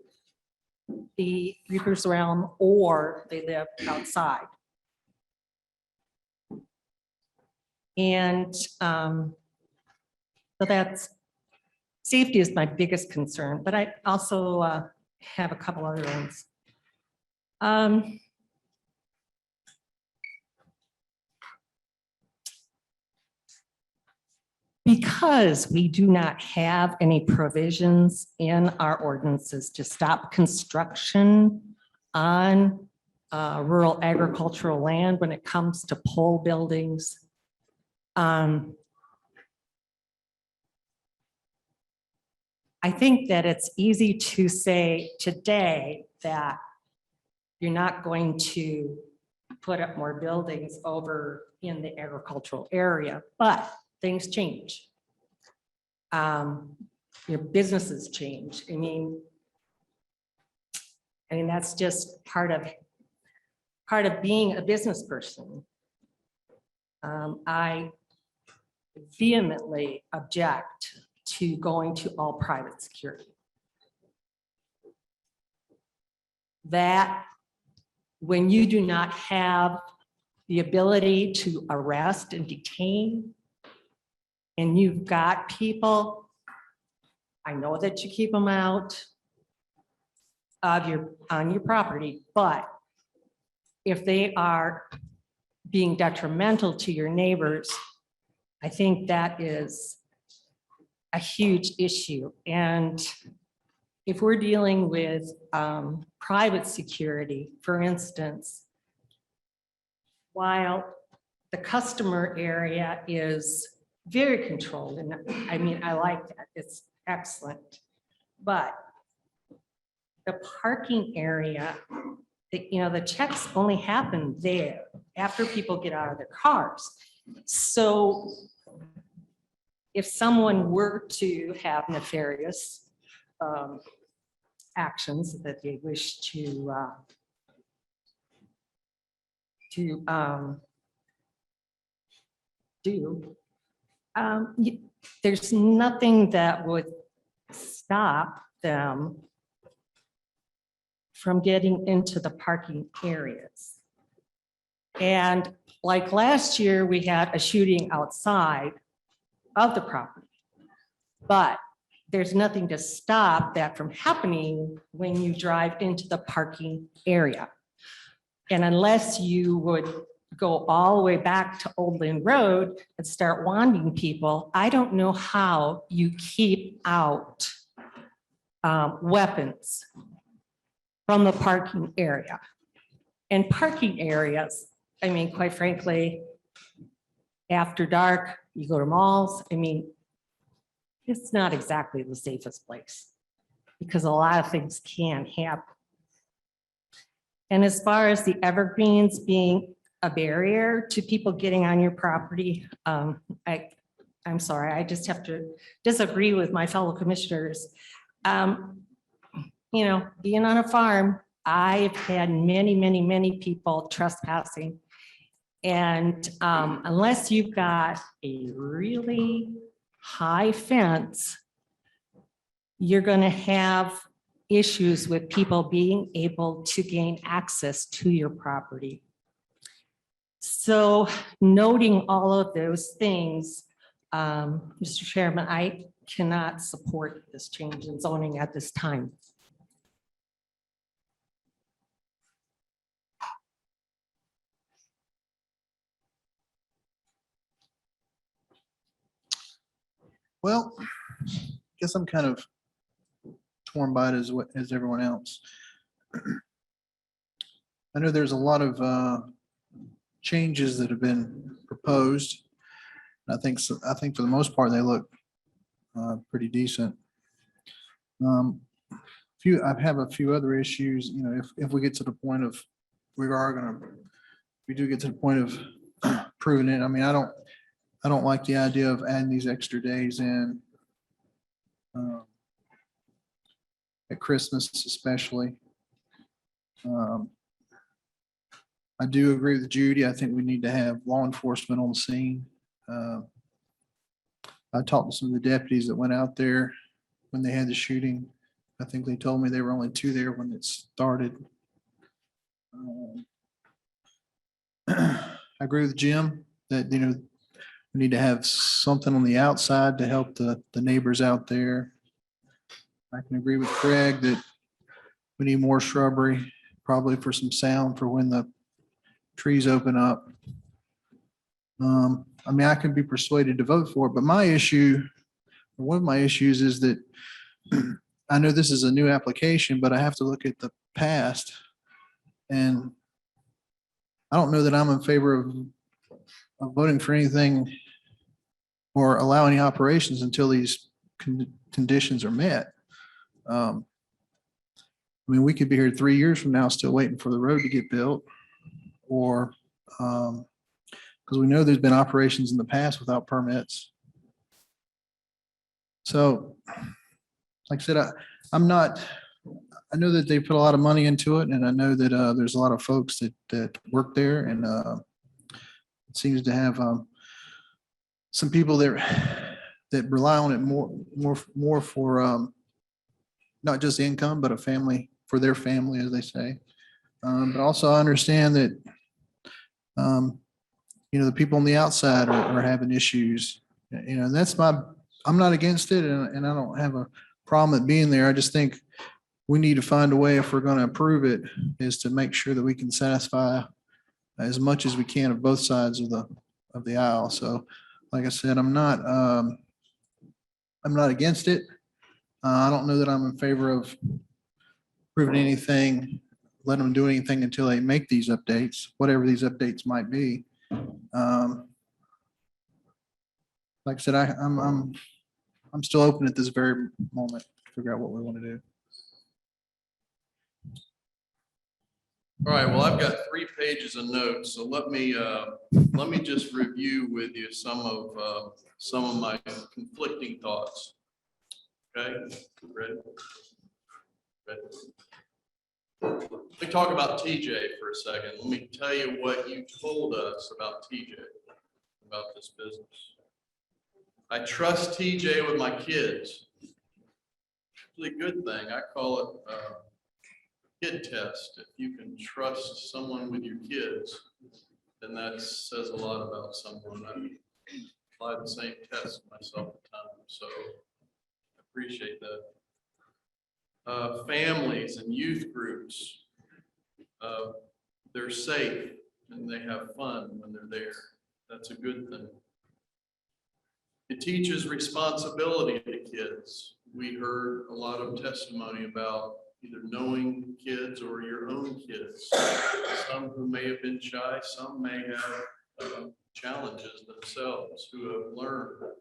the Reaper's Realm or they live outside. And so that's, safety is my biggest concern, but I also have a couple other ones. Because we do not have any provisions in our ordinances to stop construction on rural agricultural land when it comes to pole buildings. I think that it's easy to say today that you're not going to put up more buildings over in the agricultural area, but things change. Your businesses change. I mean, that's just part of being a business person. I vehemently object to going to all private security. That when you do not have the ability to arrest and detain, and you've got people, I know that you keep them out of on your property, but if they are being detrimental to your neighbors, I think that is a huge issue. And if we're dealing with private security, for instance, while the customer area is very controlled, and I mean, I like that, it's excellent, but the parking area, the checks only happen there after people get out of their cars. So if someone were to have nefarious actions that they wish to do, there's nothing that would stop them from getting into the parking areas. And like last year, we had a shooting outside of the property, but there's nothing to stop that from happening when you drive into the parking area. And unless you would go all the way back to Old Lynn Road and start wanding people, I don't know how you keep out weapons from the parking area. And parking areas, I mean, quite frankly, after dark, you go to malls, I mean, it's not exactly the safest place because a lot of things can happen. And as far as the evergreens being a barrier to people getting on your property, I'm sorry, I just have to disagree with my fellow commissioners. You know, being on a farm, I've had many people trespassing. And unless you've got a really high fence, you're going to have issues with people being able to gain access to your property. So noting all of those things, Mr. Chairman, I cannot support this change in zoning at this time. Well, guess I'm kind of torn by it as everyone else. I know there's a lot of changes that have been proposed. I think for the most part, they look pretty decent. I have a few other issues, you know, if we get to the point of, we do get to the point of proving it. I mean, I don't like the idea of adding these extra days in at Christmas especially. I do agree with Judy. I think we need to have law enforcement on the scene. I talked to some of the deputies that went out there when they had the shooting. I think they told me they were only 2 there when it started. I agree with Jim that, you know, we need to have something on the outside to help the neighbors out there. I can agree with Craig that we need more shrubbery, probably for some sound for when the trees open up. I mean, I can be persuaded to vote for it, but my issue, or one of my issues is that I know this is a new application, but I have to look at the past. And I don't know that I'm in favor of voting for anything or allow any operations until these conditions are met. I mean, we could be here 3 years from now still waiting for the road to get built, or because we know there's been operations in the past without permits. So, like I said, I know that they put a lot of money into it, and I know that there's a lot of folks that work there, and it seems to have some people that rely on it more for not just income, but a family, for their family, as they say. But also I understand that you know, the people on the outside are having issues, you know, and that's I'm not against it, and I don't have a problem at being there. I just think we need to find a way, if we're going to approve it, is to make sure that we can satisfy as much as we can of both sides of the aisle. So, like I said, I'm not against it. I don't know that I'm in favor of approving anything, letting them do anything until they make these updates, whatever these updates might be. Like I said, I'm still open at this very moment to figure out what we want to do. All right, well, I've got 3 pages of notes, so let me just review with you some of my conflicting thoughts. Okay, ready? Let me talk about TJ for a second. Let me tell you what you told us about TJ, about this business. I trust TJ with my kids. It's a good thing. I call it kid test. If you can trust someone with your kids, then that says a lot about someone. I apply the same test myself at times, so I appreciate that. Families and youth groups, they're safe and they have fun when they're there. That's a good thing. It teaches responsibility to kids. We heard a lot of testimony about either knowing kids or your own kids. Some who may have been shy, some may have challenges themselves, who have learned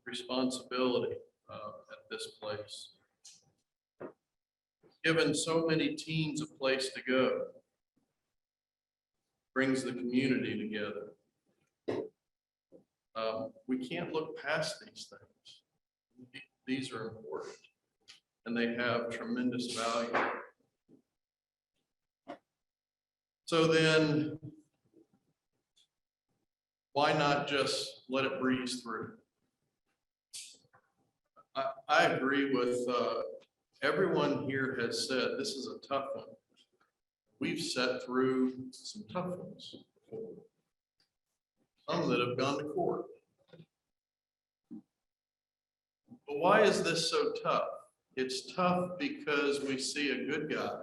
responsibility at this place. Given so many teens a place to go, brings the community together. We can't look past these things. These are important and they have tremendous value. So then, why not just let it breeze through? I agree with everyone here has said this is a tough one. We've sat through some tough ones before. Some that have gone to court. But why is this so tough? It's tough because we see a good guy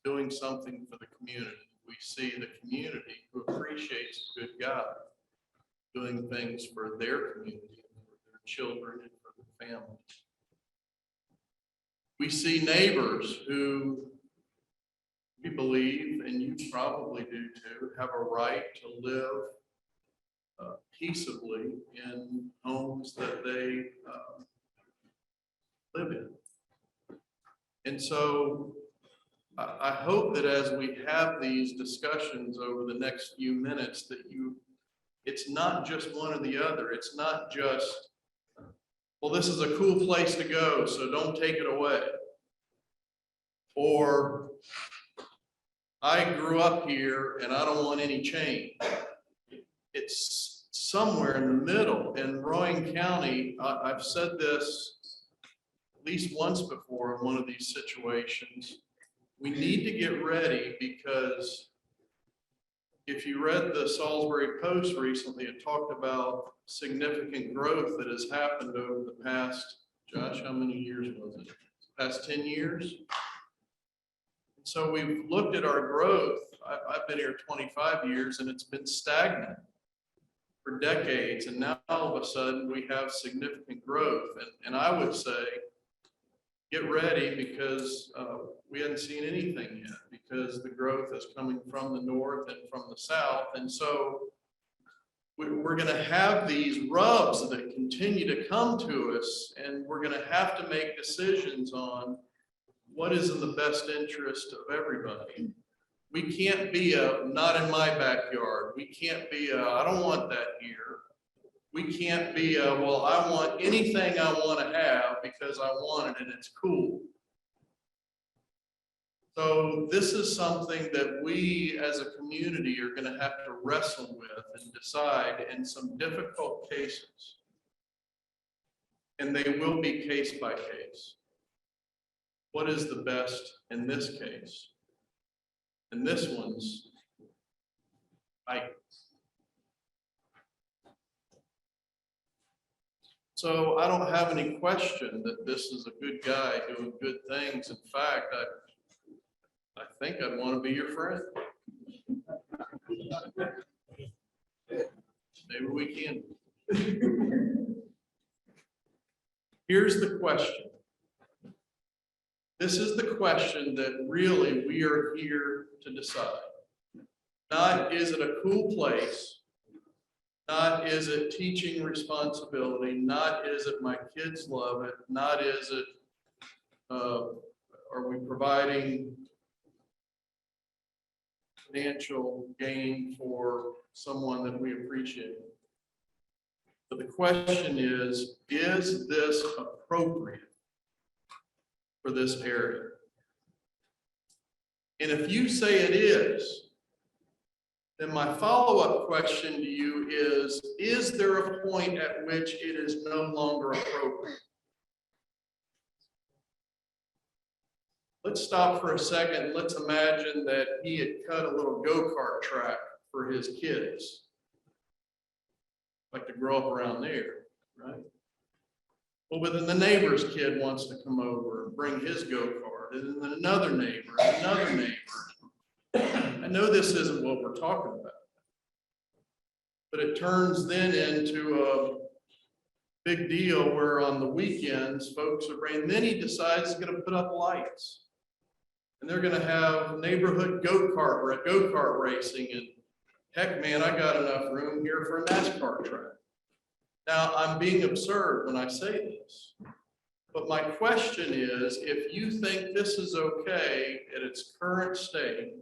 doing something for the community. We see the community who appreciates a good God doing things for their community, for their children, and for their families. We see neighbors who we believe, and you probably do too, have a right to live peaceably in homes that they live in. And so I hope that as we have these discussions over the next few minutes that it's not just one or the other. It's not just, well, this is a cool place to go, so don't take it away. Or I grew up here and I don't want any change. It's somewhere in the middle. In Rowan County, I've said this at least once before in one of these situations. We need to get ready, because if you read the Salisbury Post recently, it talked about significant growth that has happened over the past, Josh, how many years was it? Past 10 years? So we've looked at our growth. I've been here 25 years and it's been stagnant for decades. And now all of a sudden we have significant growth. And I would say, get ready, because we haven't seen anything yet, because the growth is coming from the north and from the south. And so we're going to have these rubs that continue to come to us, and we're going to have to make decisions on what is in the best interest of everybody. We can't be not in my backyard. We can't be I don't want that here. We can't be well, I want anything I want to have because I want it and it's cool. So this is something that we as a community are going to have to wrestle with and decide in some difficult cases. And they will be case by case. What is the best in this case? And this one's right. So I don't have any question that this is a good guy doing good things. In fact, I think I'd want to be your friend. Maybe we can. Here's the question. This is the question that really we are here to decide. Not is it a cool place? Not is it teaching responsibility? Not is it my kids love it? Not is it, are we providing financial gain for someone that we appreciate? But the question is this appropriate for this area? And if you say it is, then my follow-up question to you is there a point at which it is no longer appropriate? Let's stop for a second. Let's imagine that he had cut a little go-kart track for his kids. Like to grow up around there, right? Well, but then the neighbor's kid wants to come over and bring his go-kart, and then another neighbor, and another neighbor. I know this isn't what we're talking about, but it turns then into a big deal where on the weekends, folks are bringing, then he decides he's going to put up lights. And they're going to have neighborhood go-kart racing. And heck, man, I got enough room here for a NASCAR track. Now, I'm being absurd when I say this. But my question is, if you think this is okay at its current state,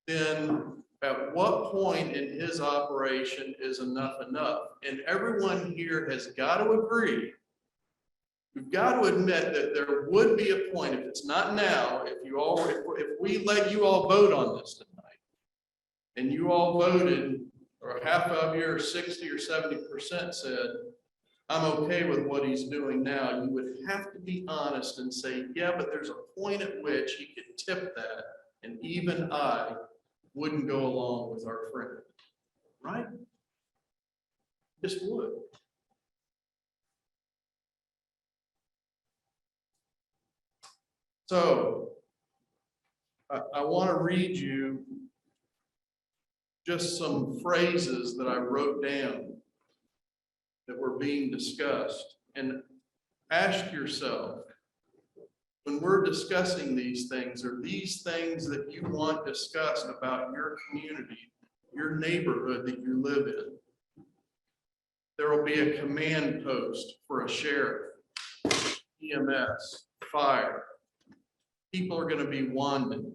then at what point in his operation is enough enough? And everyone here has got to agree. We've got to admit that there would be a point, if it's not now, if we let you all vote on this tonight, and you all voted, or half of you, or 60 or 70% said, I'm okay with what he's doing now. You would have to be honest and say, yeah, but there's a point at which he could tip that, and even I wouldn't go along with our friend, right? Just would. So I want to read you just some phrases that I wrote down that were being discussed, and ask yourself, when we're discussing these things, are these things that you want discussed about your community, your neighborhood that you live in? There will be a command post for a sheriff, EMS, fire. People are going to be wanding.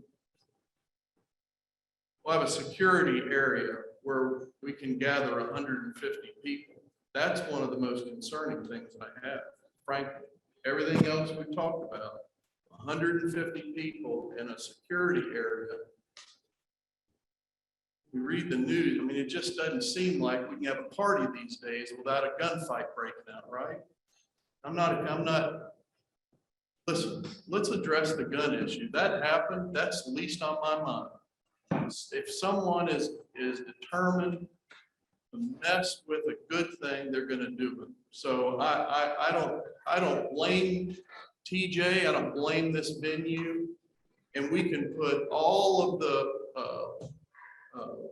We'll have a security area where we can gather 150 people. That's one of the most concerning things I have, frankly. Everything else we've talked about, 150 people in a security area. We read the news, I mean, it just doesn't seem like we can have a party these days without a gunfight breaking out, right? I'm not, listen, let's address the gun issue. That happened, that's the least on my mind. If someone is determined to mess with a good thing, they're gonna do it. So I don't blame TJ, I don't blame this venue, and we can put all of the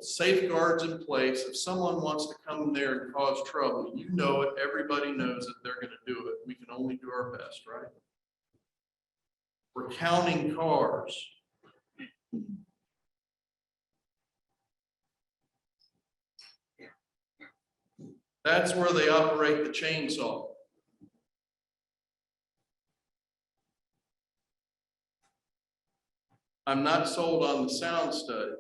safeguards in place. If someone wants to come in there and cause trouble, you know it, everybody knows that they're gonna do it. We can only do our best, right? We're counting cars. That's where they operate the chainsaw. I'm not sold on the sound study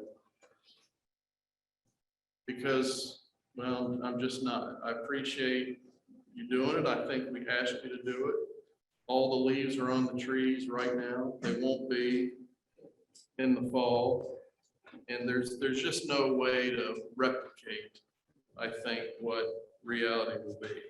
because, well, I'm just not. I appreciate you doing it. I think we asked you to do it. All the leaves are on the trees right now. They won't be in the fall. And there's just no way to replicate, I think, what reality will be.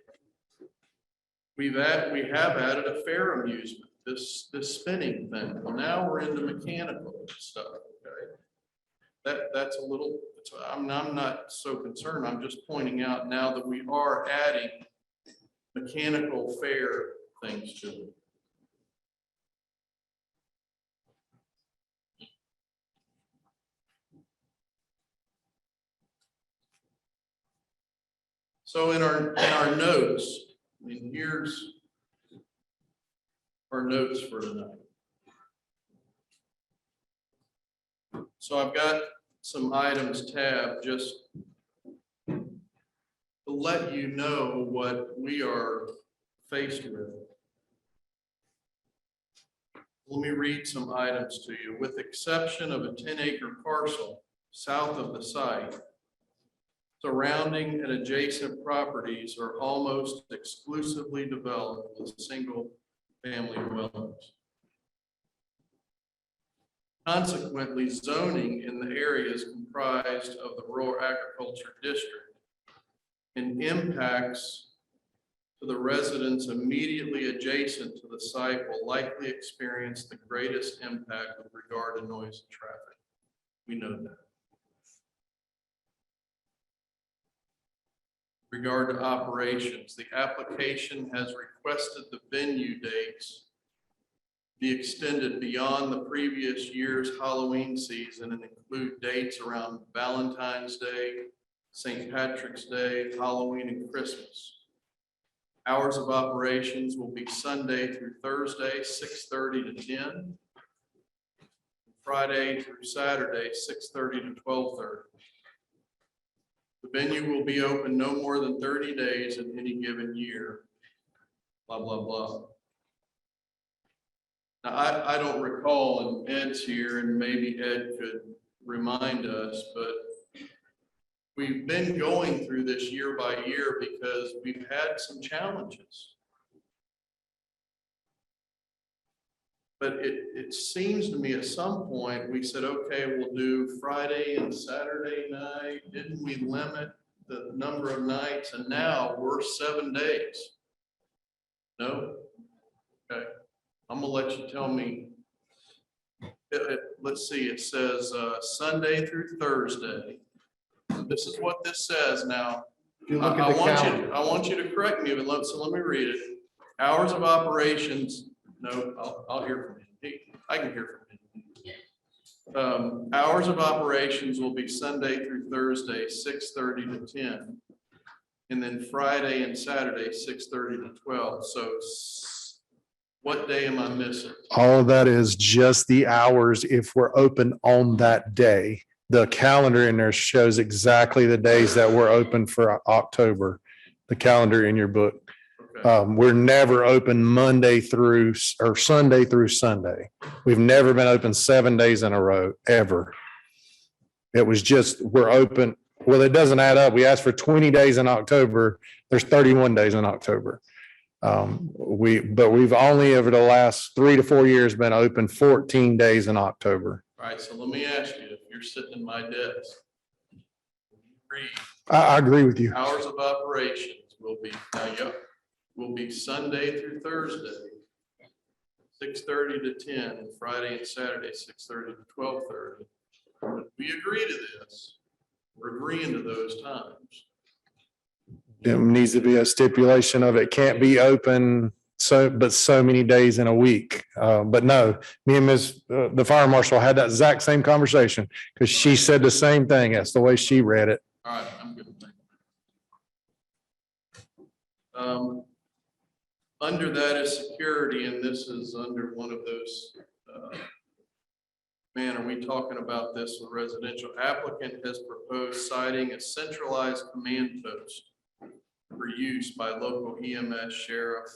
We have added a fair amusement, this spinning thing. Well, now we're into mechanical stuff, okay? That's a little, I'm not so concerned. I'm just pointing out now that we are adding mechanical fair things to it. So in our notes, I mean, here's our notes for tonight. So I've got some items tabbed just to let you know what we are faced with. Let me read some items to you. With exception of a 10-acre parcel south of the site, surrounding and adjacent properties are almost exclusively developed with single-family dwellings. Consequently, zoning in the area is comprised of the rural agriculture district and impacts to the residents immediately adjacent to the site will likely experience the greatest impact with regard to noise and traffic. We know that. Regard to operations, the application has requested the venue dates be extended beyond the previous year's Halloween season and include dates around Valentine's Day, St. Patrick's Day, Halloween, and Christmas. Hours of operations will be Sunday through Thursday, 6:30 to 10, Friday through Saturday, 6:30 to 12:30. The venue will be open no more than 30 days in any given year, blah, blah, blah. Now, I don't recall, and Ed's here, and maybe Ed could remind us, but we've been going through this year by year because we've had some challenges. But it seems to me at some point we said, okay, we'll do Friday and Saturday night. Didn't we limit the number of nights? And now we're 7 days. No? Okay, I'm gonna let you tell me. Let's see, it says Sunday through Thursday. This is what this says now. If you look at the calendar. I want you to correct me, but so let me read it. Hours of operations, no, I'll hear from you. I can hear from you. Hours of operations will be Sunday through Thursday, 6:30 to 10. And then Friday and Saturday, 6:30 to 12. So what day am I missing? All of that is just the hours if we're open on that day. The calendar in there shows exactly the days that we're open for October, the calendar in your book. Okay. We're never open Monday through or Sunday through Sunday. We've never been open 7 days in a row, ever. It was just, we're open. Well, it doesn't add up. We asked for 20 days in October. There's 31 days in October. But we've only over the last 3 to 4 years been open 14 days in October. All right, so let me ask you, if you're sitting in my desk, read I agree with you. hours of operations will be Sunday through Thursday, 6:30 to 10, and Friday and Saturday, 6:30 to 12:30. We agree to this. We're agreeing to those times. There needs to be a stipulation of it can't be open but so many days in a week. But no, me and the fire marshal had that exact same conversation because she said the same thing. That's the way she read it. All right, I'm good. Under that is security, and this is under one of those, man, are we talking about this with residential? Applicant has proposed citing a centralized command post for use by local EMS, sheriff,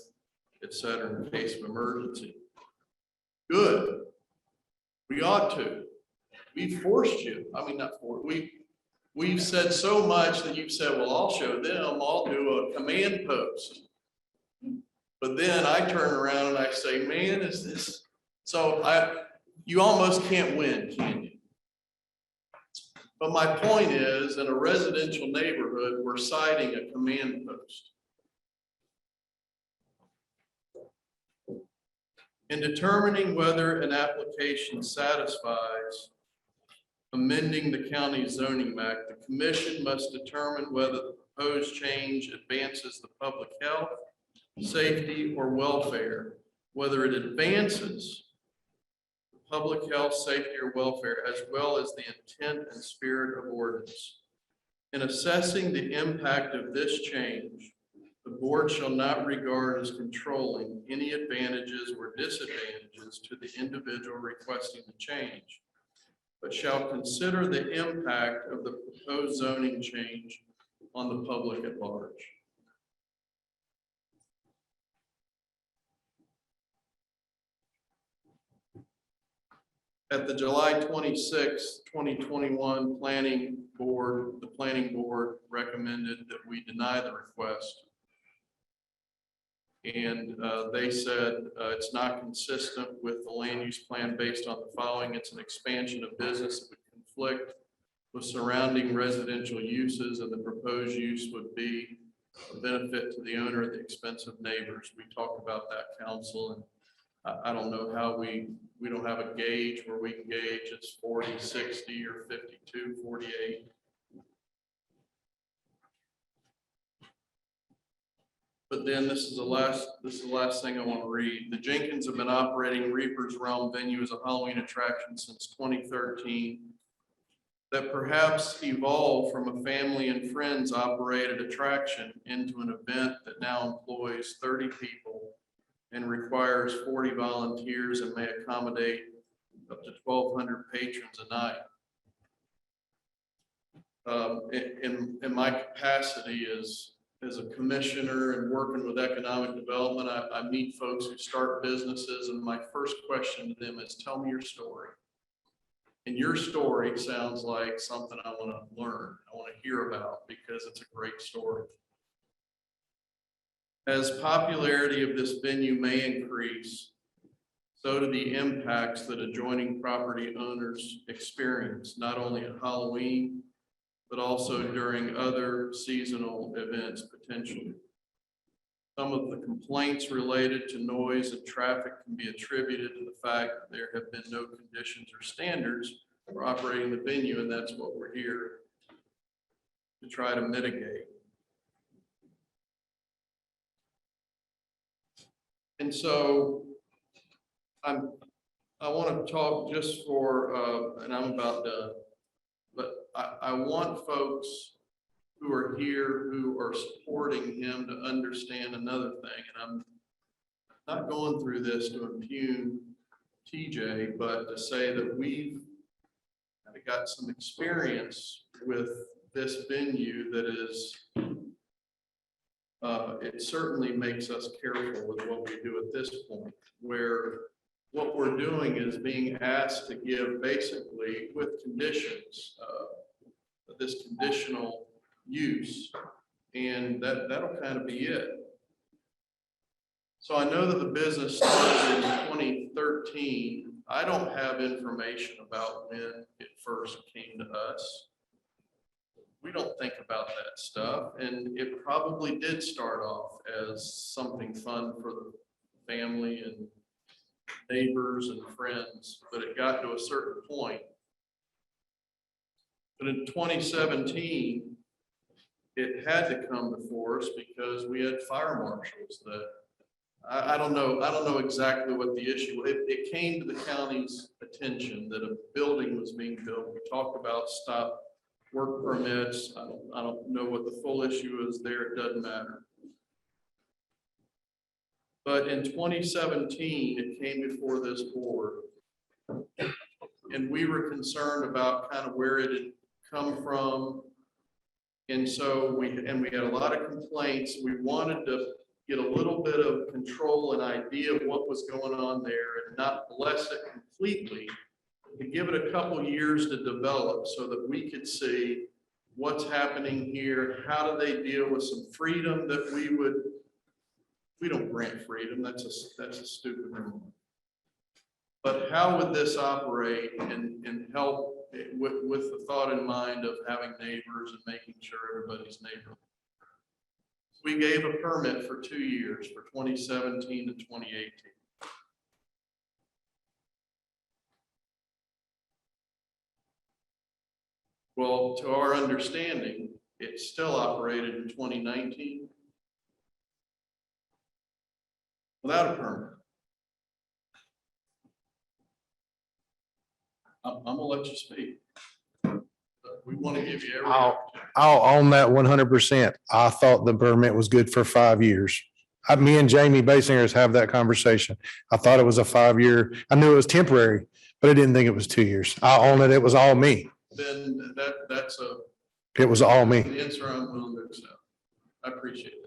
et cetera, in case of emergency. Good. We ought to. We forced you. I mean, not for, we've said so much that you've said, well, I'll show them, I'll do a command post. But then I turn around and I say, man, is this, so you almost can't win, can you? But my point is, in a residential neighborhood, we're citing a command post. In determining whether an application satisfies amending the county zoning map, the commission must determine whether the proposed change advances the public health, safety, or welfare, whether it advances public health, safety, or welfare, as well as the intent and spirit of ordinance. In assessing the impact of this change, the board shall not regard as controlling any advantages or disadvantages to the individual requesting the change, but shall consider the impact of the proposed zoning change on the public at large. At the July 26, 2021 planning board, the planning board recommended that we deny the request. And they said it's not consistent with the land use plan based on the following. It's an expansion of business that would conflict with surrounding residential uses, and the proposed use would be a benefit to the owner at the expense of neighbors. We talked about that, council, and I don't know how we don't have a gauge where we can gauge it's 40, 60, or 52, 48. But then this is the last thing I want to read. The Jenkins have been operating Reaper's Realm venue as a Halloween attraction since 2013. That perhaps evolved from a family and friends operated attraction into an event that now employs 30 people and requires 40 volunteers and may accommodate up to 1,200 patrons a night. In my capacity as a commissioner and working with economic development, I meet folks who start businesses, and my first question to them is, tell me your story. And your story sounds like something I want to learn, I want to hear about, because it's a great story. As popularity of this venue may increase, so do the impacts that adjoining property owners experience, not only at Halloween, but also during other seasonal events potentially. Some of the complaints related to noise and traffic can be attributed to the fact that there have been no conditions or standards for operating the venue, and that's what we're here to try to mitigate. And so I want to talk just for, and I'm about done, but I want folks who are here, who are supporting him, to understand another thing. And I'm not going through this to impugn TJ, but to say that we've got some experience with this venue that is, it certainly makes us careful with what we do at this point, where what we're doing is being asked to give basically with conditions, this conditional use, and that'll kind of be it. So I know that the business started in 2013. I don't have information about when it first came to us. We don't think about that stuff, and it probably did start off as something fun for the family and neighbors and friends, but it got to a certain point. But in 2017, it had to come before us because we had fire marshals that, I don't know exactly what the issue, it came to the county's attention that a building was being built. We talked about stop work permits. I don't know what the full issue is there, it doesn't matter. But in 2017, it came before this board, and we were concerned about kind of where it had come from. And so we had a lot of complaints. We wanted to get a little bit of control and idea of what was going on there and not bless it completely, to give it a couple years to develop so that we could see what's happening here. How do they deal with some freedom that we don't grant freedom. That's a stupid remark. But how would this operate and help with the thought in mind of having neighbors and making sure everybody's neighborly? We gave a permit for 2 years, for 2017 to 2018. Well, to our understanding, it still operated in 2019 without a permit. I'm gonna let you speak. We want to give you every opportunity. I'll own that 100%. I thought the permit was good for 5 years. Me and Jamie Basingers have that conversation. I thought it was a 5-year. I knew it was temporary, but I didn't think it was 2 years. I own it. It was all me. Then that's It was all me. the answer I'm willing to accept. I appreciate it.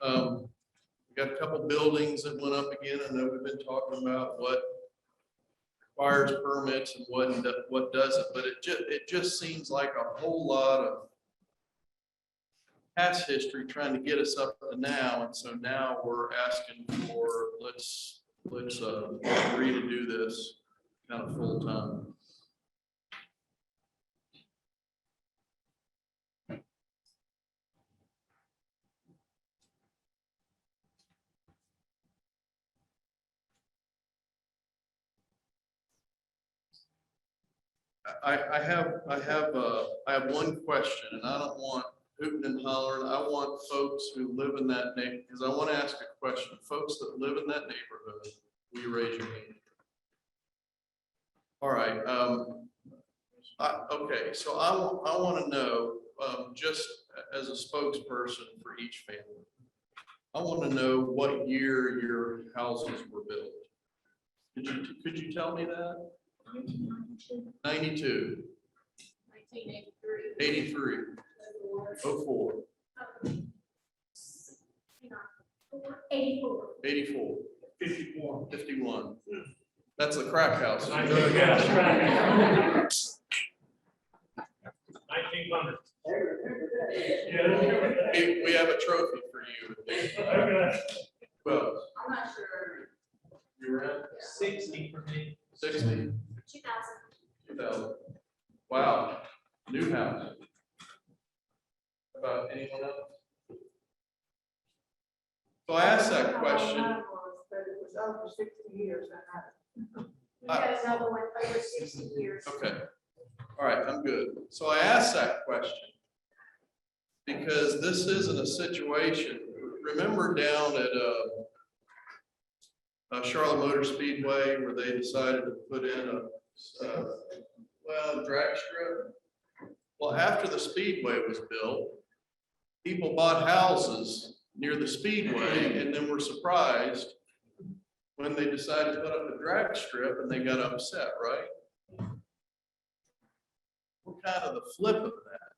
We got a couple buildings that went up again. I know we've been talking about what requires permits and what doesn't, but it just seems like a whole lot of past history trying to get us up to now. And so now we're asking for, let's agree to do this kind of full time. I have one question, and I don't want hooting and hollering. I want folks who live in that neighborhood, because I want to ask a question. Folks that live in that neighborhood, will you raise your hand? All right. Okay, so I want to know, just as a spokesperson for each family, I want to know what year your houses were built. Could you tell me that? 92. 83. 04. 84. 51. That's the crack house. 1900. We have a trophy for you. Well, I'm not sure. You were at 60 for me. 60. 2000. Wow. New house. About anyone else? So I asked that question. But it was over 60 years. We had another one over 60 years. Okay. All right, I'm good. So I asked that question because this isn't a situation. Remember down at Charlotte Motor Speedway where they decided to put in a drag strip? Well, after the speedway was built, people bought houses near the speedway and then were surprised when they decided to put up a drag strip and they got upset, right? We're kind of the flip of that,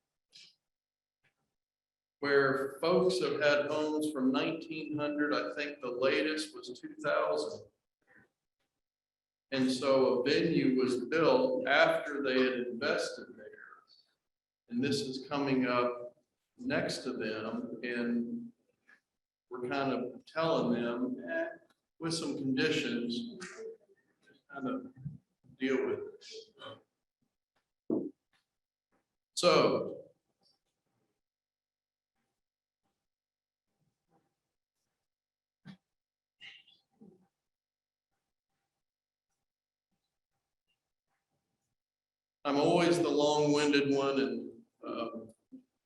where folks have had homes from 1900, I think the latest was 2000. And so a venue was built after they had invested there. And this is coming up next to them, and we're kind of telling them, with some conditions, just kind of deal with it. So I'm always the long-winded one, and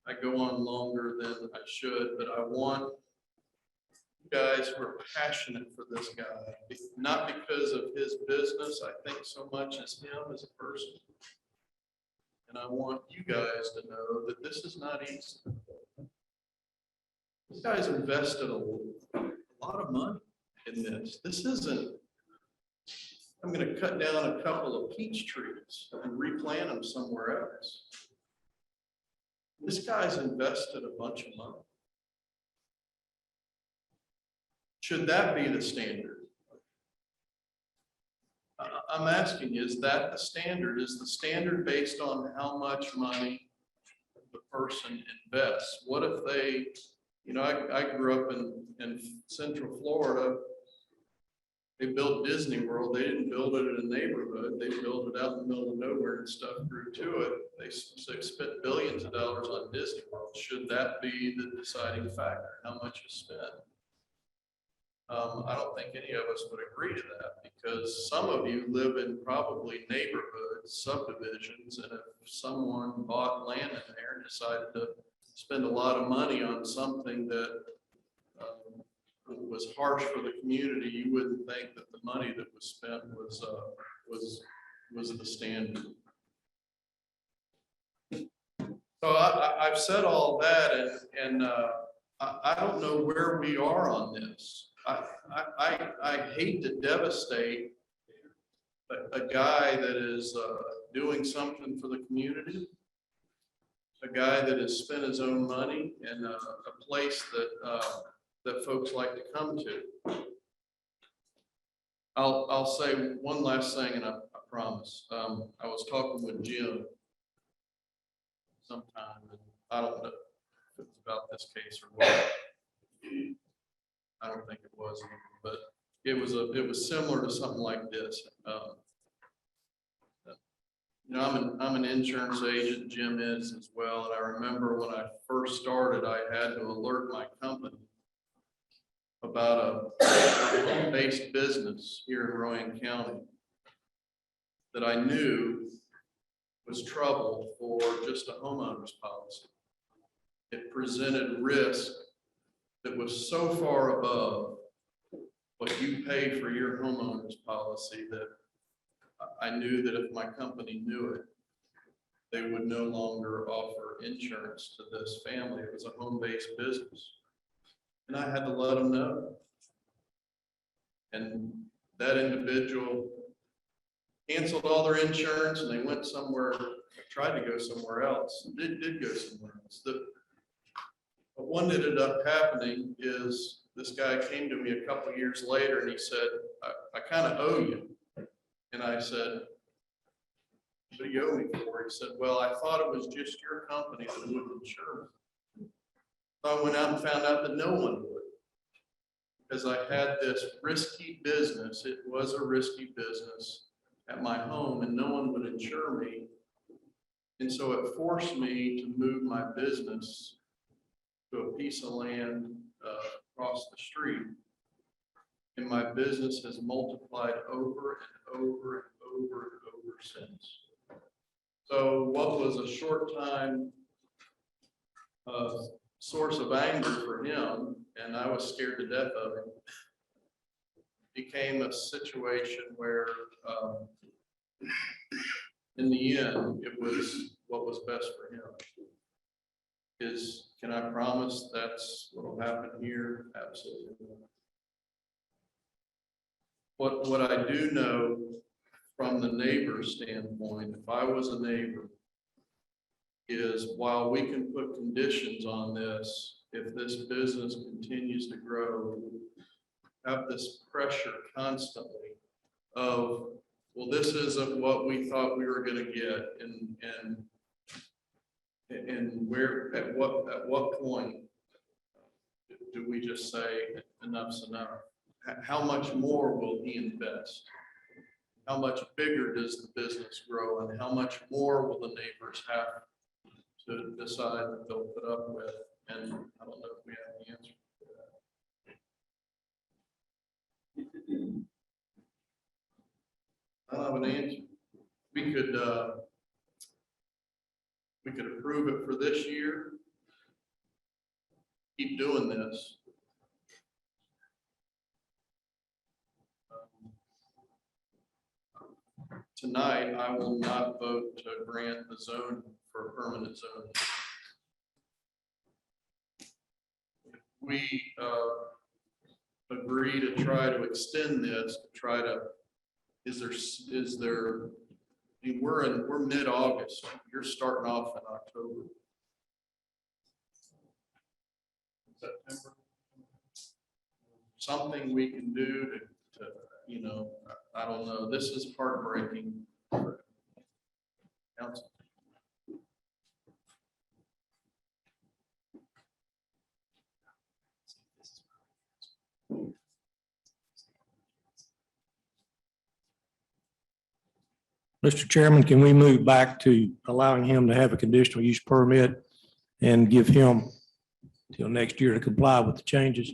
I go on longer than I should, but I want you guys who are passionate for this guy, not because of his business, I think so much as him as a person. And I want you guys to know that this is not easy. This guy's invested a lot of money in this. This isn't, I'm going to cut down a couple of peach trees and replant them somewhere else. This guy's invested a bunch of money. Should that be the standard? I'm asking, is that the standard? Is the standard based on how much money the person invests? What if they, you know, I grew up in Central Florida. They built Disney World. They didn't build it in a neighborhood. They built it out in the middle of nowhere and stuff grew to it. They spent billions of dollars on Disney World. Should that be the deciding factor? How much is spent? I don't think any of us would agree to that because some of you live in probably neighborhoods, subdivisions, and if someone bought land in there and decided to spend a lot of money on something that was harsh for the community, you wouldn't think that the money that was spent was the standard. So I've said all that, and I don't know where we are on this. I hate to devastate a guy that is doing something for the community, a guy that has spent his own money in a place that folks like to come to. I'll say one last thing, and I promise. I was talking with Jim sometime, and I don't know if it's about this case or what. I don't think it was, but it was similar to something like this. You know, I'm an insurance agent. Jim is as well, and I remember when I first started, I had to alert my company about a home-based business here in Rowan County that I knew was trouble for just a homeowner's policy. It presented risk that was so far above what you pay for your homeowner's policy that I knew that if my company knew it, they would no longer offer insurance to this family. It was a home-based business. And I had to let them know. And that individual canceled all their insurance and they went somewhere, tried to go somewhere else, did go somewhere else. But what ended up happening is this guy came to me a couple of years later and he said, I kind of owe you. And I said, what do you owe me for? He said, well, I thought it was just your company that would insure me. So I went out and found out that no one would. Because I had this risky business. It was a risky business at my home and no one would insure me. And so it forced me to move my business to a piece of land across the street. And my business has multiplied over and over and over and over since. So what was a short time source of anger for him, and I was scared to death of him, became a situation where in the end, it was what was best for him. Can I promise that's what will happen here? Absolutely. What I do know from the neighbor's standpoint, if I was a neighbor, is while we can put conditions on this, if this business continues to grow, have this pressure constantly of, well, this isn't what we thought we were going to get, and where, at what point do we just say enough's enough? How much more will he invest? How much bigger does the business grow, and how much more will the neighbors have to decide that they'll put up with? And I don't know if we have the answer to that. I don't have an answer. We could approve it for this year, keep doing this. Tonight, I will not vote to grant the zone for permanent zone. If we agree to try to extend this, is there, I mean, we're mid-August. You're starting off in October. September. Something we can do to, you know, I don't know. This is heartbreaking. Council. Mr. Chairman, can we move back to allowing him to have a conditional use permit and give him till next year to comply with the changes?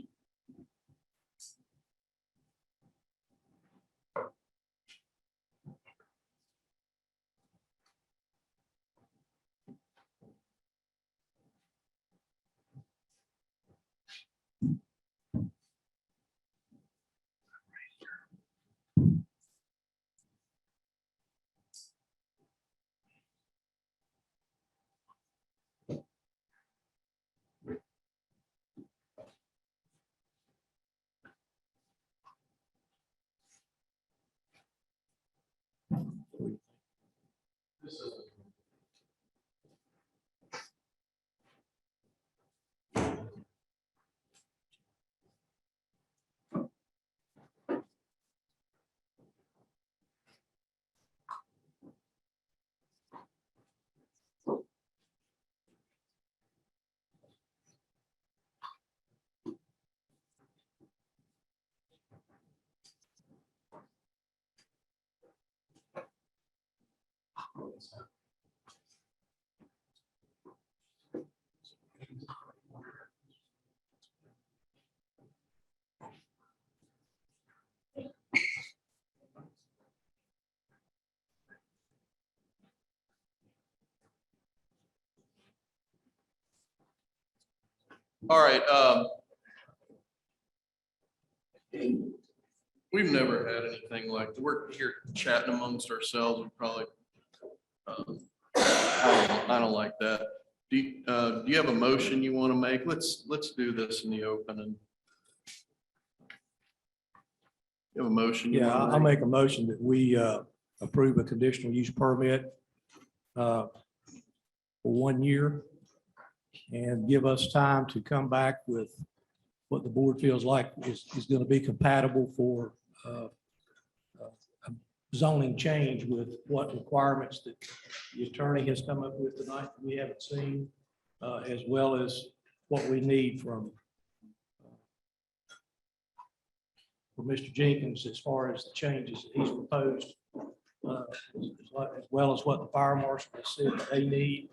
All right. We've never had anything like, we're here chatting amongst ourselves. We probably, I don't like that. Do you have a motion you want to make? Let's do this in the open. And you have a motion? Yeah, I'll make a motion that we approve a conditional use permit for 1 year and give us time to come back with what the board feels like is going to be compatible for a zoning change with what requirements that the attorney has come up with tonight that we haven't seen, as well as what we need from Mr. Jenkins as far as the changes that he's proposed, as well as what the fire marshal has said that they need,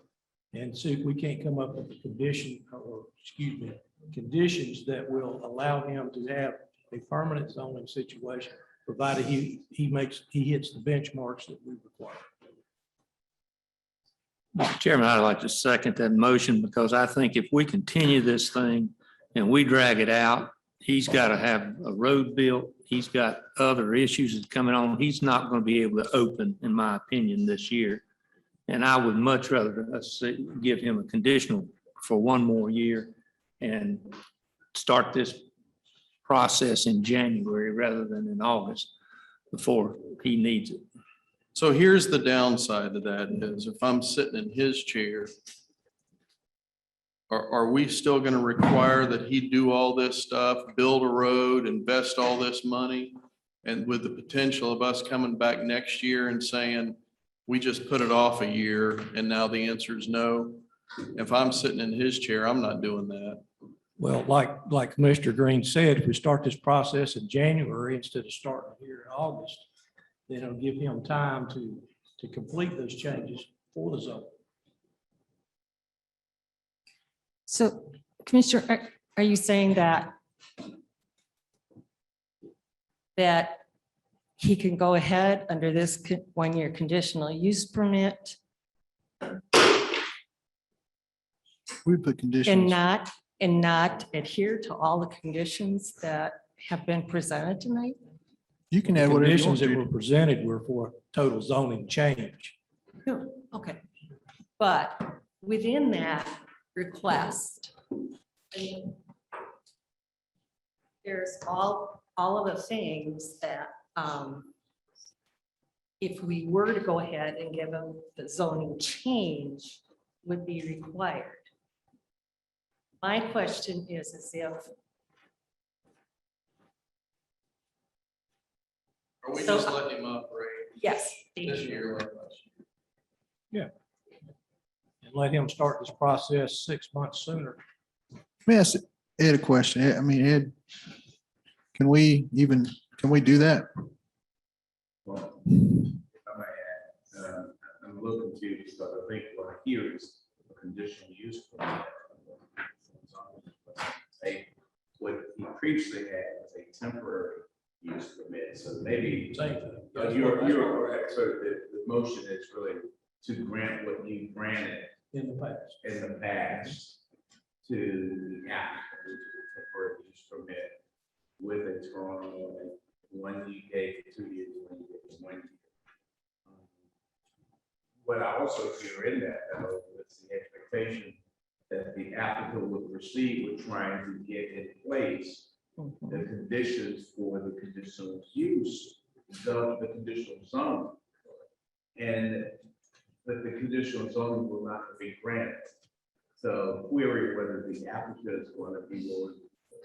and see if we can't come up with a condition or, excuse me, conditions that will allow him to have a permanent zoning situation, provided he hits the benchmarks that we require. Mr. Chairman, I'd like to second that motion because I think if we continue this thing and we drag it out, he's got to have a road built. He's got other issues that's coming on. He's not going to be able to open, in my opinion, this year. And I would much rather give him a conditional for one more year and start this process in January rather than in August before he needs it. So here's the downside to that is if I'm sitting in his chair, are we still going to require that he do all this stuff, build a road, invest all this money? And with the potential of us coming back next year and saying, we just put it off a year and now the answer is no. If I'm sitting in his chair, I'm not doing that. Well, like Mr. Green said, if we start this process in January instead of starting here in August, then it'll give him time to complete those changes for the zone. So Commissioner, are you saying that he can go ahead under this one-year conditional use permit We put conditions. and not adhere to all the conditions that have been presented tonight? You can The add whatever you conditions want that to. were presented were for total zoning change. No, okay. But within that request, there's all of the things that, if we were to go ahead and give them the zoning change, would be required. My question is if, Are we So- just letting him operate yes. thank this you. year like last year? And let him start this process 6 months sooner. Let me ask Ed a question. I mean, Ed, can we do that? Well, if I may add, I'm a little confused, but I think what I hear is a conditional use permit. What he previously had was a temporary use permit, so maybe. Same thing. You're correct, so the motion is really to grant what you granted In the past. in the past to the applicant, which is a temporary use permit with a term of 1 year, 2 years, 1 year, 1 year. What I also hear in that, though, is the expectation that the applicant would proceed with trying to get in place the conditions for the conditional use, the conditional zone. And that the conditional zoning will not be granted. So query whether the applicant is going to be willing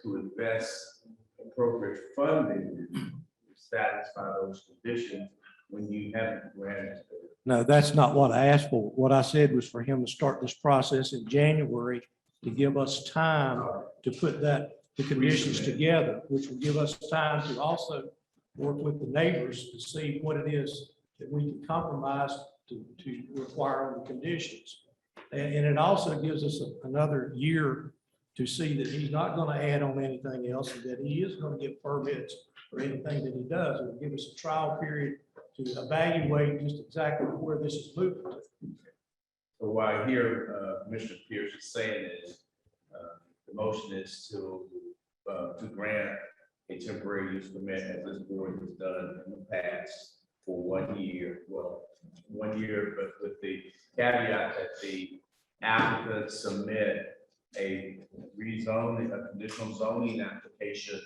to invest appropriate funding to satisfy those conditions when you haven't granted. No, that's not what I asked for. What I said was for him to start this process in January to give us time to put the conditions together, which will give us time to also work with the neighbors to see what it is that we can compromise to require the conditions. And it also gives us another year to see that he's not going to add on anything else and that he is going to get permits for anything that he does. It will give us a trial period to evaluate just exactly where this is moving. So what I hear Commissioner Pierce is saying is the motion is to grant a temporary use permit as this board has done in the past for 1 year. Well, 1 year, but with the caveat that the applicant submit a rezoning, a conditional zoning application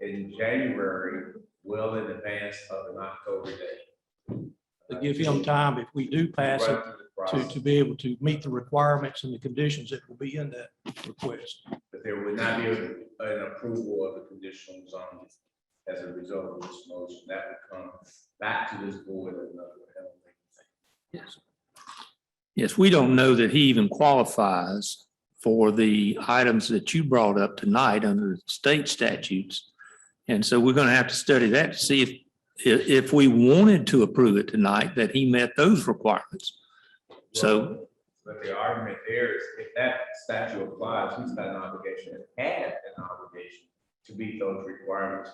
in January, well in advance of an October date. To give him time, if we do pass it, to be able to meet the requirements and the conditions that will be in that request. But there would not be an approval of the conditional zoning as a result of this motion. That would come back to this board as another. Yes. Yes, we don't know that he even qualifies for the items that you brought up tonight under state statutes. And so we're going to have to study that to see if we wanted to approve it tonight, that he met those requirements. So But the argument there is if that statute applies, who's got an obligation, and had an obligation to meet those requirements,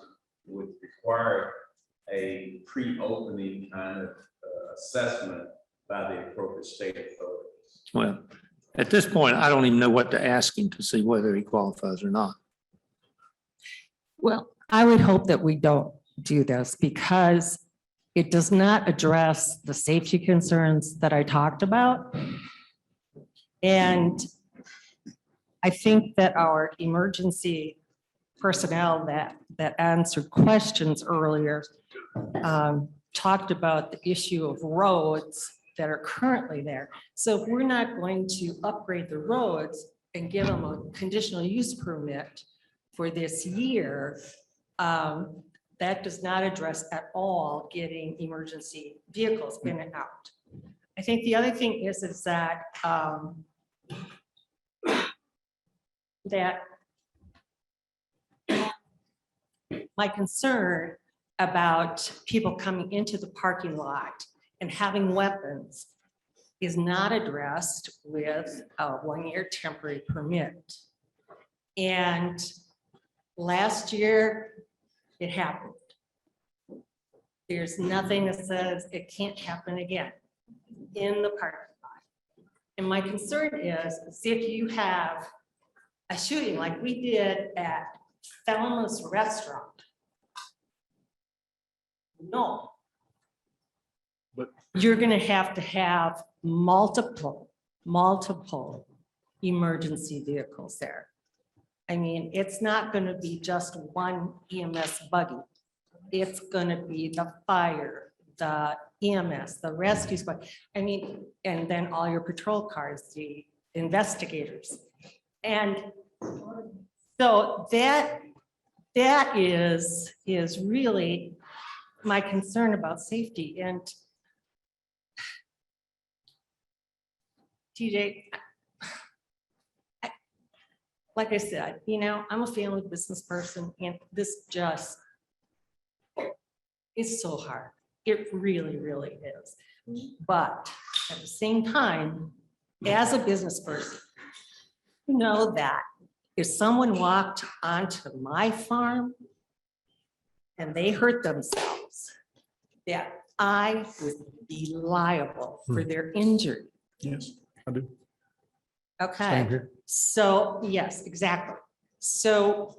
would require a pre-opening kind of assessment by the appropriate state authorities. Well, at this point, I don't even know what to ask him to see whether he qualifies or not. Well, I would hope that we don't do this because it does not address the safety concerns that I talked about. And I think that our emergency personnel that answered questions earlier talked about the issue of roads that are currently there. So if we're not going to upgrade the roads and give them a conditional use permit for this year, that does not address at all getting emergency vehicles in and out. I think the other thing is that my concern about people coming into the parking lot and having weapons is not addressed with a one-year temporary permit. And last year, it happened. There's nothing that says it can't happen again in the parking lot. And my concern is if you have a shooting like we did at Thelma's Restaurant. No. But you're gonna have to have multiple emergency vehicles there. I mean, it's not gonna be just one EMS buggy. It's gonna be the fire, the EMS, the rescue squad. I mean, and then all your patrol cars, the investigators. And so that is really my concern about safety. And TJ, like I said, I'm a family business person and this just is so hard. It really, really is. But at the same time, as a business person, you know that if someone walked onto my farm and they hurt themselves, that I would be liable for their injury. Yes, I do. Okay, Same here. so yes, exactly. So,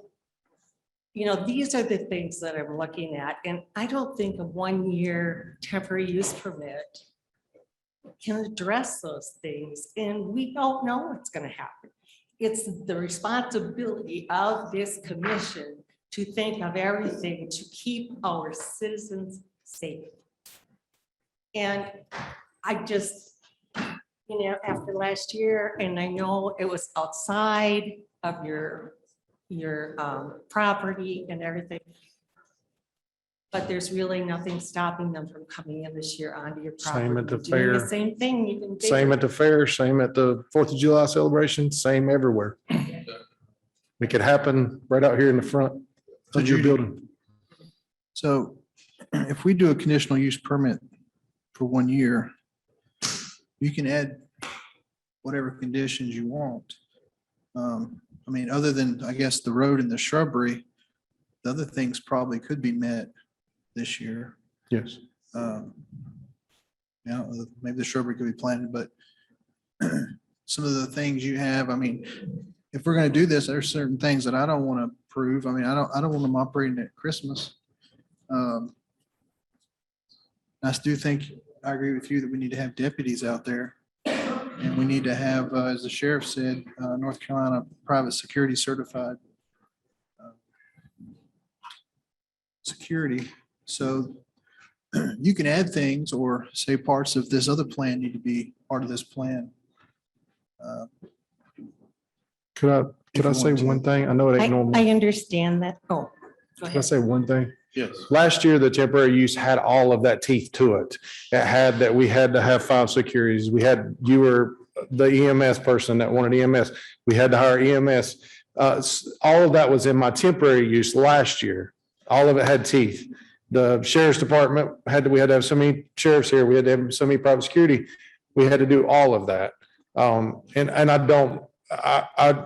these are the things that I'm looking at, and I don't think a one-year temporary use permit can address those things, and we don't know what's going to happen. It's the responsibility of this commission to think of everything to keep our citizens safe. And I just, after last year, and I know it was outside of your property and everything, but there's really nothing stopping them from coming in this year onto your property. Same at the doing the fair. same thing, even Same bigger. at the fair, same at the 4th of July celebration, same everywhere. It could happen right out here in the front of your building. So if we do a conditional use permit for 1 year, you can add whatever conditions you want. I mean, other than, I guess, the road and the shrubbery, the other things probably could be met this year. Yes. Maybe the shrubbery could be planted, but some of the things you have, I mean, if we're gonna do this, there's certain things that I don't want to approve. I mean, I don't want them operating at Christmas. I do think, I agree with you that we need to have deputies out there. And we need to have, as the sheriff said, North Carolina private security certified security. So you can add things or say parts of this other plan need to be part of this plan. Could I If you say want to. one thing? I know it ain't normal. I understand that. Oh, go Can I ahead. say one thing? Yes. Last year, the temporary use had all of that teeth to it. It had that we had to have 5 securities. You were the EMS person that wanted EMS. We had to hire EMS. All of that was in my temporary use last year. All of it had teeth. The sheriff's department we had to have so many sheriffs here. We had to have so many private security. We had to do all of that. And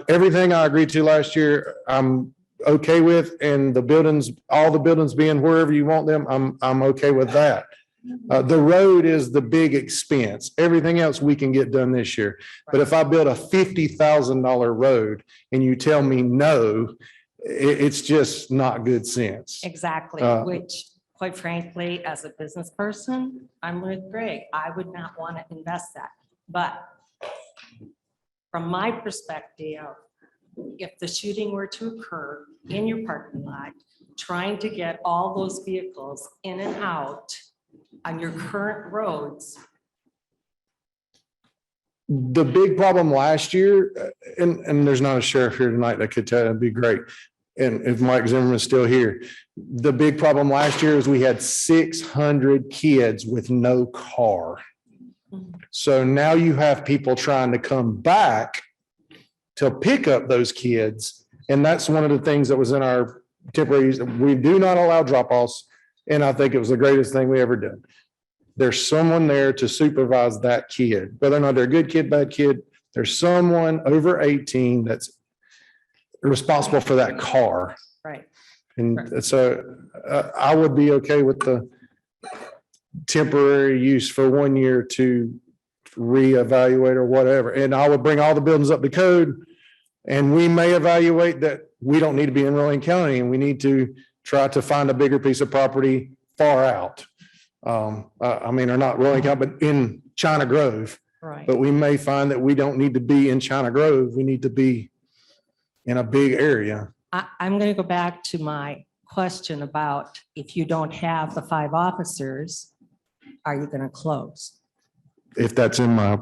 everything I agreed to last year, I'm okay with, and the buildings, all the buildings being wherever you want them, I'm okay with that. The road is the big expense. Everything else we can get done this year. But if I build a $50,000 road and you tell me no, it's just not good sense. Exactly, which quite frankly, as a business person, I'm with Greg. I would not want to invest that. But from my perspective, if the shooting were to occur in your parking lot, trying to get all those vehicles in and out on your current roads. The big problem last year, and there's not a sheriff here tonight that could tell, it'd be great. And if Mike Zimmerman's still here, the big problem last year is we had 600 kids with no car. So now you have people trying to come back to pick up those kids. And that's one of the things that was in our temporary, we do not allow drop-offs. And I think it was the greatest thing we ever did. There's someone there to supervise that kid, whether or not they're a good kid, bad kid, there's someone over 18 that's responsible for that car. Right. And so I would be okay with the temporary use for 1 year to reevaluate or whatever. And I would bring all the buildings up to code, and we may evaluate that we don't need to be in Rowan County and we need to try to find a bigger piece of property far out. I mean, or not Rowan County, but in China Grove. Right. But we may find that we don't need to be in China Grove. We need to be in a big area. I'm going to go back to my question about if you don't have the 5 officers, are you going to close? If that's in my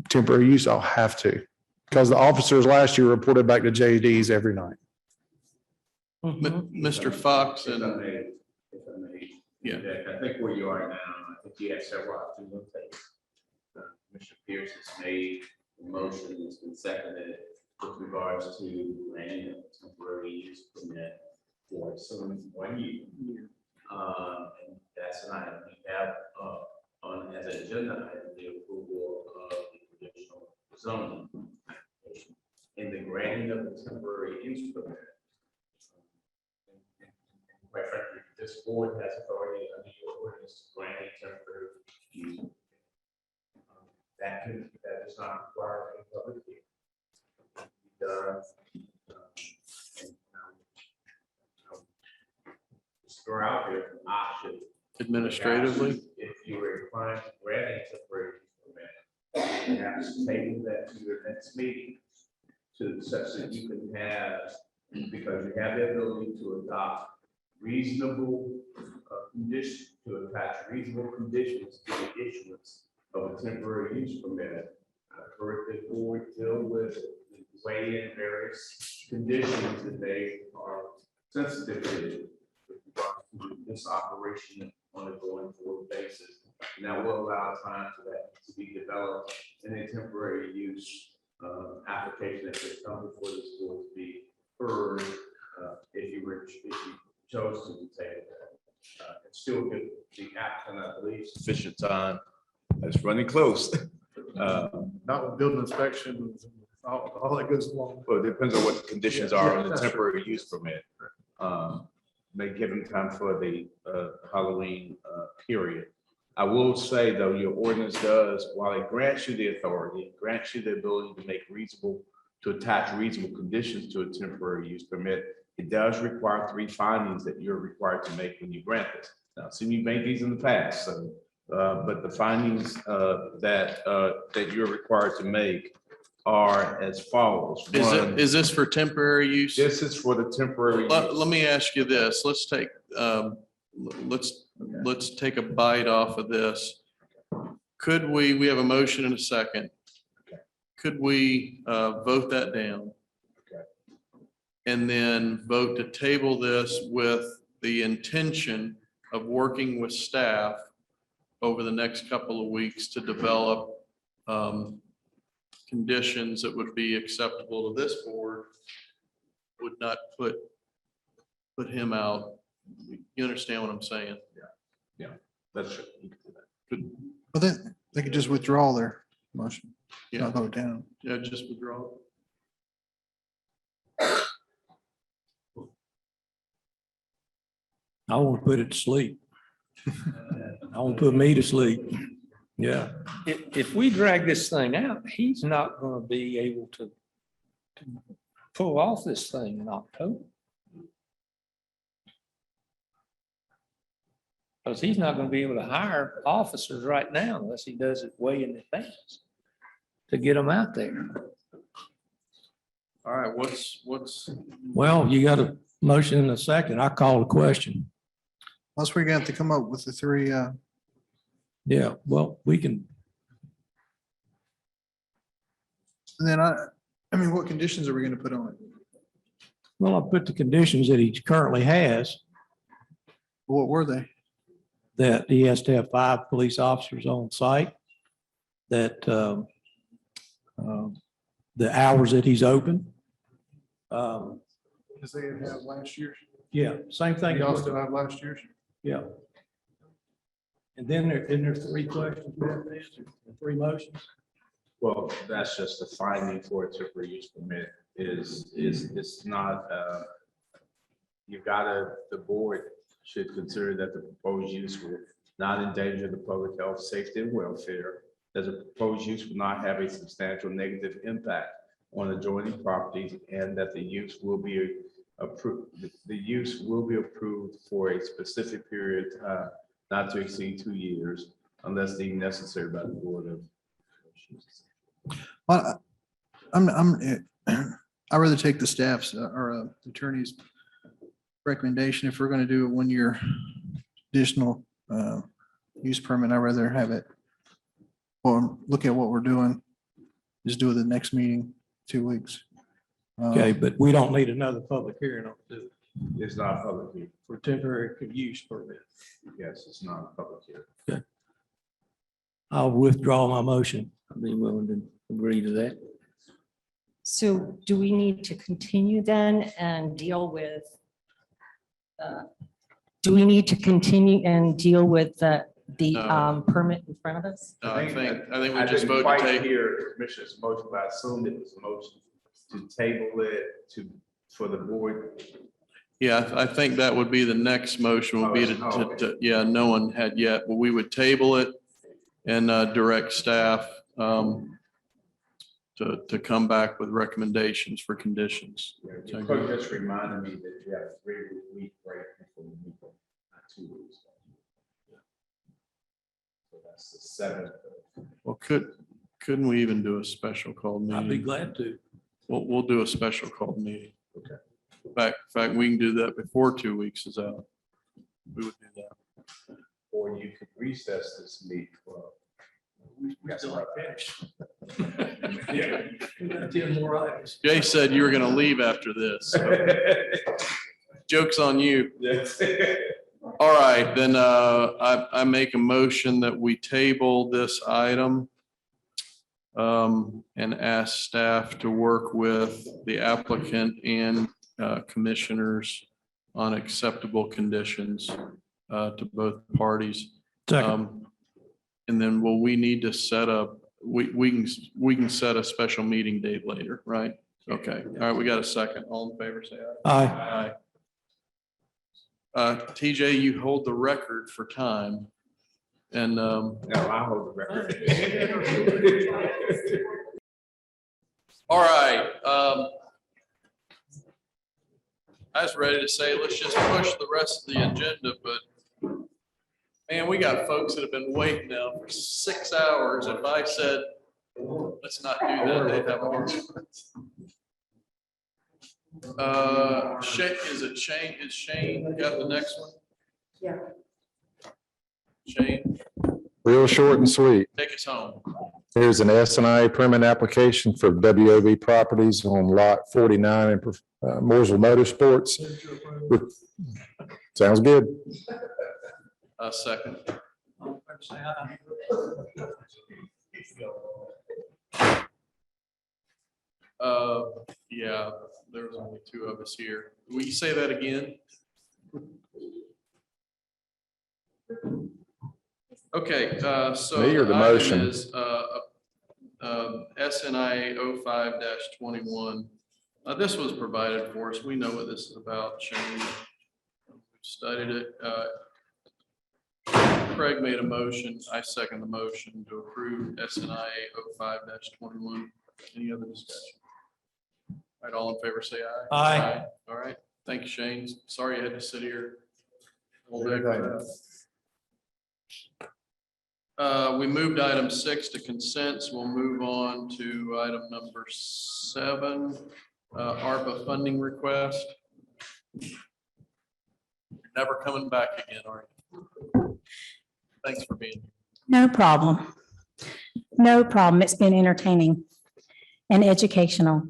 temporary use, I'll have to. Because the officers last year reported back to JDs every night. Mr. Fox and, If I may, yeah, I think where you are now, I think you have several options on the table. Mr. Pierce has made a motion that's been seconded with regards to granting a temporary use permit for some 1 year. And that's an item we have on as an agenda item, the approval of the conditional zoning application and the granting of the temporary use permit. Quite frankly, this board has authority under your ordinance to grant a temporary use. That does not require a public hearing. Just throw out there an option. administratively. If you were inclined to grant a temporary use permit, perhaps table that to your next meeting to such that you can have, because you have the ability to adopt reasonable conditions, to attach reasonable conditions to the issuance of a temporary use permit. For the board deal with weigh in various conditions that they are sensitive to with regard to this operation on a going forward basis. And that will allow time for that to be developed in a temporary use application that could come before this board to be heard if you chose to take that. It's still good. The applicant, I believe, Sufficient time. It's running close. Not with building inspection, all that goes along. Well, it depends on what the conditions are on the temporary use permit. May give them time for the Halloween period. I will say though, your ordinance does, while it grants you the authority, it grants you the ability to attach reasonable conditions to a temporary use permit. It does require 3 findings that you're required to make when you grant this. Now, so you made these in the past, so but the findings that you're required to make are as follows. Is this for temporary use? This is for the temporary. Let me ask you this. Let's take let's take a bite off of this. Could we have a motion in a second. Could we vote that down? And then vote to table this with the intention of working with staff over the next couple of weeks to develop conditions that would be acceptable to this board, would not put him out. You understand what I'm saying? Yeah, that's true. Well, then they could just withdraw their motion. Yeah, I'll go down. yeah, just withdraw. I want to put it to sleep. I want to put me to sleep. Yeah. If we drag this thing out, he's not going to be able to pull off this thing in October. Because he's not going to be able to hire officers right now unless he does it way in advance to get them out there. All right, what's, Well, you got a motion in a second. I call the question. Unless we're gonna have to come up with the three, Yeah, well, we can, and then I mean, what conditions are we gonna put on it? well, I put the conditions that he currently has, What were they? that he has to have 5 police officers on site, that the hours that he's open. Because they didn't have last year's. Yeah, same thing. Y'all still have last year's? Yeah. And then there 3 questions, we have to answer, 3 motions. Well, that's just the finding for a temporary use permit it's not, the board should consider that the proposed use will not endanger the public health, safety, and welfare. That the proposed use will not have a substantial negative impact on adjoining properties, and that the use will be approved. The use will be approved for a specific period of time, not to exceed 2 years, unless deemed necessary by the board of. Well, I'd rather take the staff's or attorney's recommendation. If we're gonna do a 1-year additional use permit, I'd rather have it, or look at what we're doing, just do it the next meeting, 2 weeks. Okay, but we don't need another public hearing on it It's not a public hearing. for temporary use permit. Yes, it's not a public hearing. Okay. I'll withdraw my motion. I'd be willing to agree to that. So do we need to continue then and deal with? Do we need to continue and deal with the No. permit in front of us? no, I think we I just didn't voted quite to take. hear the commissioner's motion, but I assumed it was a motion to table it for the board. Yeah, I think that would be the next motion would be yeah, no one had yet, but we would table it and direct staff to come back with recommendations for conditions. The clerk just reminded me that you have a 3-week break before the meeting, not 2 weeks. So that's the 7th. Well, couldn't we even do a special called meeting? I'd be glad to. We'll do a special called meeting. Okay. In fact, we can do that before 2 weeks is out. We would do that. Or you could recess this meeting. We still ain't finished. Yeah. We got 10 more items. Jay said you were gonna leave after this. so Joke's on you. Yes. All right, then I make a motion that we table this item and ask staff to work with the applicant and commissioners on acceptable conditions to both parties. And then will we need to set up, we can set a special meeting date later, right? Okay, all right, we got a second. All in favor, say aye. Aye. TJ, you hold the record for time. And No, I hold the record. all right. I was ready to say, let's just push the rest of the agenda, but man, we got folks that have been waiting now for 6 hours. If I said, let's not do that, they'd have a hard time. Shane, is Shane got the next one? Yeah. Shane, Real short and sweet. take us home. Here's an SNIA permit application for WOB properties on lot 49 in Mooresville Motorsports. Sounds good. Second. Yeah, there's only 2 of us here. Will you say that again? Okay, so. Me or the item motion? is, SNIA 05-21. This was provided for us. We know what this is about, Shane. We've studied it. Craig made a motion. I second the motion to approve SNIA 05-21. Any other discussion? All right, all in favor, say aye. Aye. All right, thank you, Shane. Sorry you had to sit here all day for that. We moved item 6 to consents. We'll move on to item number 7, ARPA funding request. You're never coming back again, are you? Thanks for being here. No problem. No problem. It's been entertaining and educational.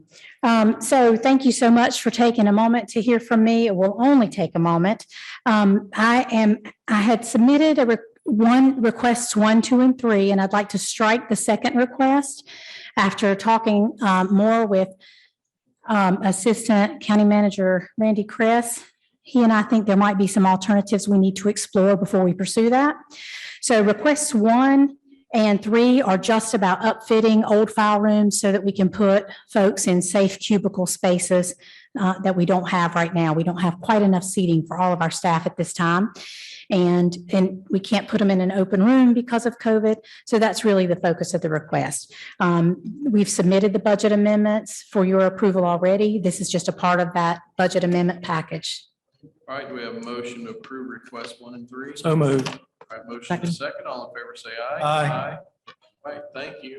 So thank you so much for taking a moment to hear from me. It will only take a moment. I had submitted requests 1, 2, and 3, and I'd like to strike the second request after talking more with Assistant County Manager Randy Kress. He and I think there might be some alternatives we need to explore before we pursue that. So requests 1 and 3 are just about upfitting old file rooms so that we can put folks in safe cubicle spaces that we don't have right now. We don't have quite enough seating for all of our staff at this time. And we can't put them in an open room because of COVID. So that's really the focus of the request. We've submitted the budget amendments for your approval already. This is just a part of that budget amendment package. All right, do we have a motion to approve request 1 and 3? So moved. All right, motion is second. All in favor, say aye. Aye. All right, thank you.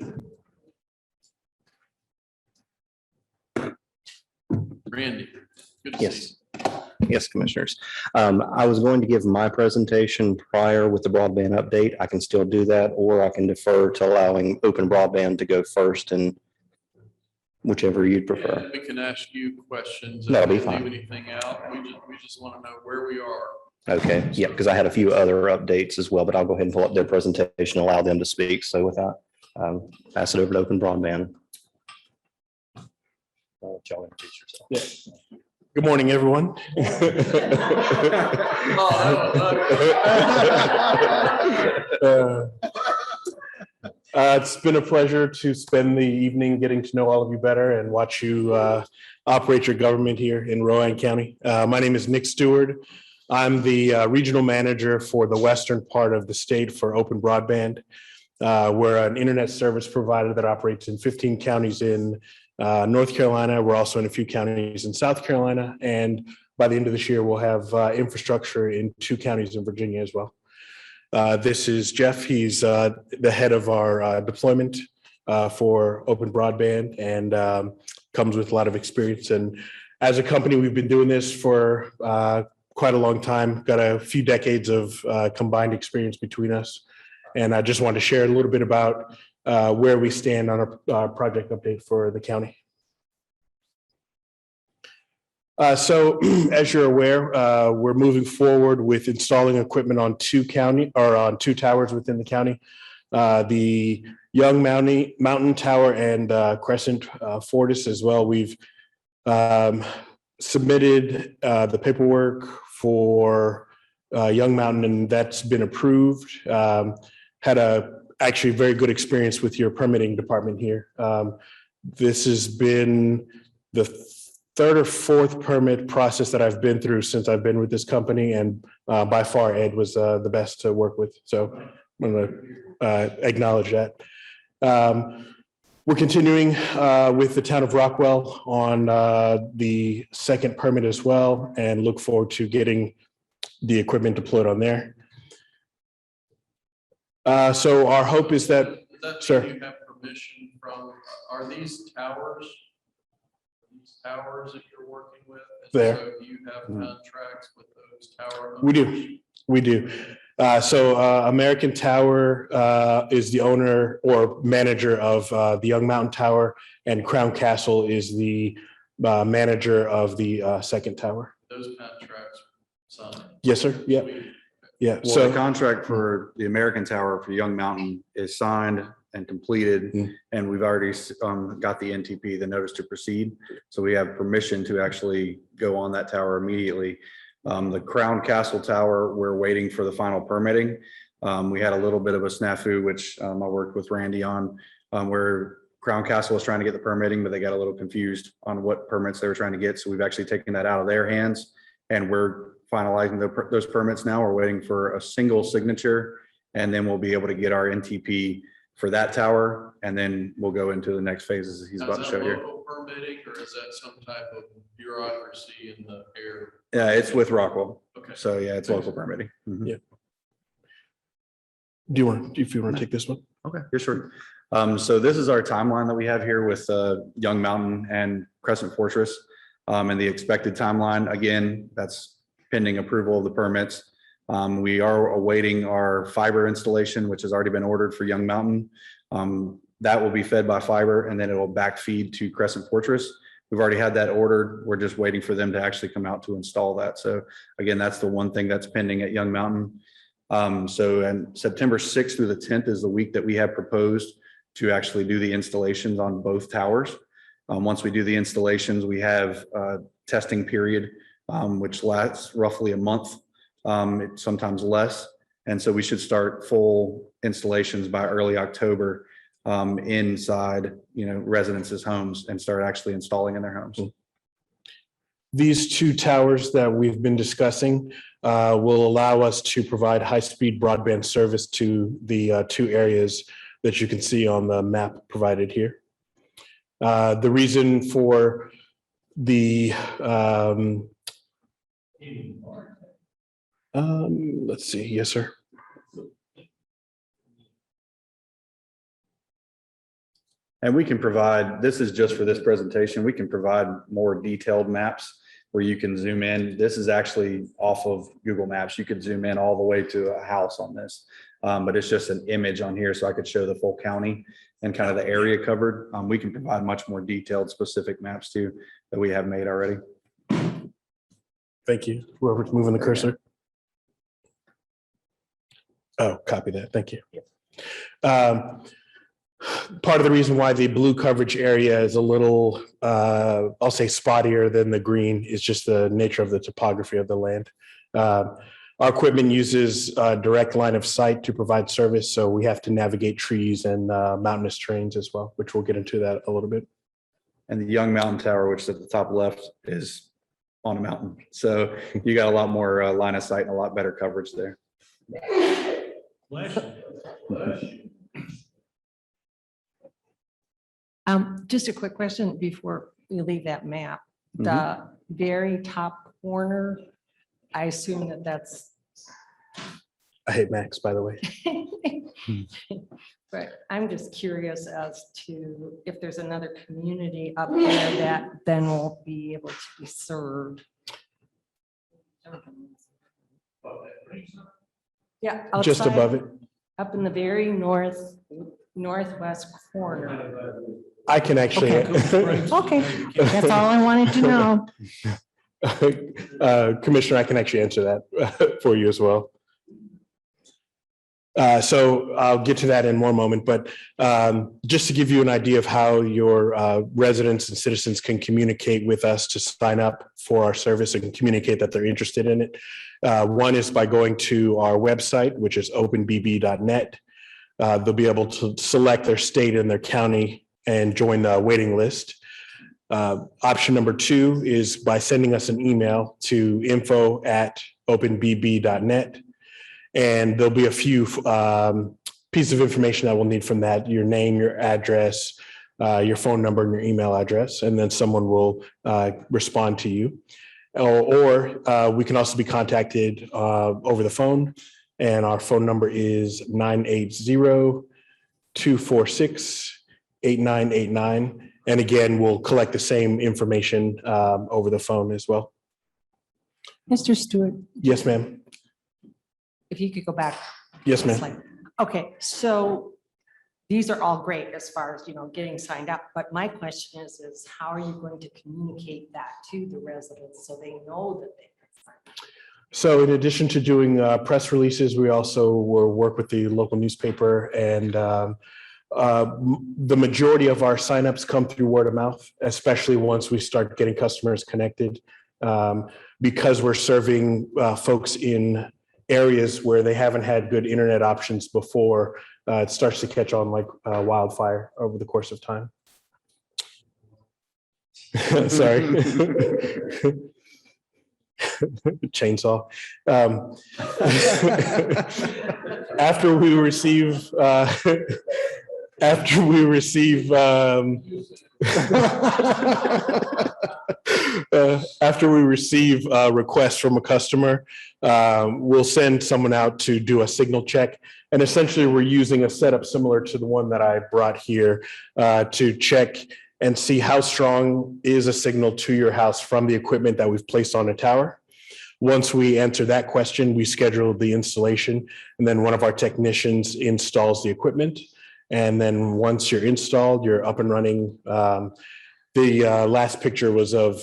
Randy, good to see you. Yes, Commissioners. I was going to give my presentation prior with the broadband update. I can still do that, or I can defer to allowing open broadband to go first, and whichever you'd prefer. We can ask you questions. That'll be If we fine. leave anything out, we just want to know where we are. Okay, yeah, because I had a few other updates as well, but I'll go ahead and pull up their presentation, allow them to speak. So with that, pass it over to open broadband. I'll let y'all introduce yourself. Good morning, everyone. It's been a pleasure to spend the evening getting to know all of you better and watch you operate your government here in Rowan County. My name is Nick Stewart. I'm the regional manager for the western part of the state for Open Broadband. We're an internet service provider that operates in 15 counties in North Carolina. We're also in a few counties in South Carolina. And by the end of this year, we'll have infrastructure in 2 counties in Virginia as well. This is Jeff. He's the head of our deployment for Open Broadband and comes with a lot of experience. And as a company, we've been doing this for quite a long time, got a few decades of combined experience between us. And I just wanted to share a little bit about where we stand on our project update for the county. So as you're aware, we're moving forward with installing equipment on 2 towers within the county. The Young Mountain Tower and Crescent Fortis as well. We've submitted the paperwork for Young Mountain, and that's been approved. Had actually very good experience with your permitting department here. This has been the 3rd or 4th permit process that I've been through since I've been with this company, and by far Ed was the best to work with. So I'm going to acknowledge that. We're continuing with the town of Rockwell on the 2nd permit as well, and look forward to getting the equipment deployed on there. So our hope is that, sir. You have permission from, are these towers that you're working with? And There. So you have contracts with those tower We owners? do. We do. So American Tower is the owner or manager of the Young Mountain Tower, and Crown Castle is the manager of the 2nd tower. Those contracts signed? Yes, sir. Yeah. Yeah. Well, So the contract for the American Tower for Young Mountain is signed and completed, and we've already got the NTP, the notice to proceed. So we have permission to actually go on that tower immediately. The Crown Castle Tower, we're waiting for the final permitting. We had a little bit of a snafu, which I worked with Randy on, where Crown Castle was trying to get the permitting, but they got a little confused on what permits they were trying to get. So we've actually taken that out of their hands and we're finalizing those permits now. We're waiting for a single signature and then we'll be able to get our NTP for that tower. And then we'll go into the next phases he's about to show here. Local permitting, or is that some type of bureaucracy in the air? Yeah, it's with Rockwell. Okay. So yeah, it's local permitting. Mhm. Yeah. If you want to take this one? Okay, yeah, sure. So this is our timeline that we have here with Young Mountain and Crescent Fortress. And the expected timeline, again, that's pending approval of the permits. We are awaiting our fiber installation, which has already been ordered for Young Mountain. That will be fed by fiber and then it will backfeed to Crescent Fortress. We've already had that ordered. We're just waiting for them to actually come out to install that. So again, that's the one thing that's pending at Young Mountain. And September 6th through the 10th is the week that we have proposed to actually do the installations on both towers. Once we do the installations, we have a testing period, which lasts roughly a month, sometimes less. And so we should start full installations by early October inside, residences' homes and start actually installing in their homes. These two towers that we've been discussing will allow us to provide high-speed broadband service to the two areas that you can see on the map provided here. The reason for the, let's see, yes, sir. And we can provide, this is just for this presentation, we can provide more detailed maps where you can zoom in. This is actually off of Google Maps. You could zoom in all the way to a house on this, but it's just an image on here so I could show the full county and kind of the area covered. We can provide much more detailed specific maps too that we have made already. Thank you. Whoever's moving the cursor. Oh, copy that. Thank you. Part of the reason why the blue coverage area is a little, I'll say spottier than the green is just the nature of the topography of the land. Our equipment uses a direct line of sight to provide service, so we have to navigate trees and mountainous terrains as well, which we'll get into that a little bit. And the Young Mountain Tower, which is at the top left, is on a mountain. So you got a lot more line of sight and a lot better coverage there. Bless you. Bless you. Just a quick question before we leave that map. The very top corner, I assume that's. I hate Max, by the way. But I'm just curious as to if there's another community up there that then will be able to be served. Yeah. Just outside, above it. Up in the very northwest corner. I can actually. Okay, that's all I wanted to know. Commissioner, I can actually answer that for you as well. So I'll get to that in one moment, but just to give you an idea of how your residents and citizens can communicate with us to sign up for our service and communicate that they're interested in it. One is by going to our website, which is openbb.net. They'll be able to select their state and their county and join the waiting list. Option number 2 is by sending us an email to info@openbb.net. And there'll be a few pieces of information that we'll need from that, your name, your address, your phone number, and your email address, and then someone will respond to you. Or we can also be contacted over the phone, and our phone number is 980-246-8989. And again, we'll collect the same information over the phone as well. Mr. Stewart, Yes, ma'am. if you could go back. Yes, ma'am. Slide. Okay, so these are all great as far as, getting signed up, but my question is how are you going to communicate that to the residents so they know that they can sign up? So in addition to doing press releases, we also will work with the local newspaper, and the majority of our signups come through word of mouth, especially once we start getting customers connected. Because we're serving folks in areas where they haven't had good internet options before, it starts to catch on like wildfire over the course of time. Sorry. Chainsaw. After we receive requests from a customer, we'll send someone out to do a signal check. And essentially, we're using a setup similar to the one that I brought here to check and see how strong is a signal to your house from the equipment that we've placed on a tower. Once we answer that question, we schedule the installation, and then one of our technicians installs the equipment. And then once you're installed, you're up and running. The last picture was of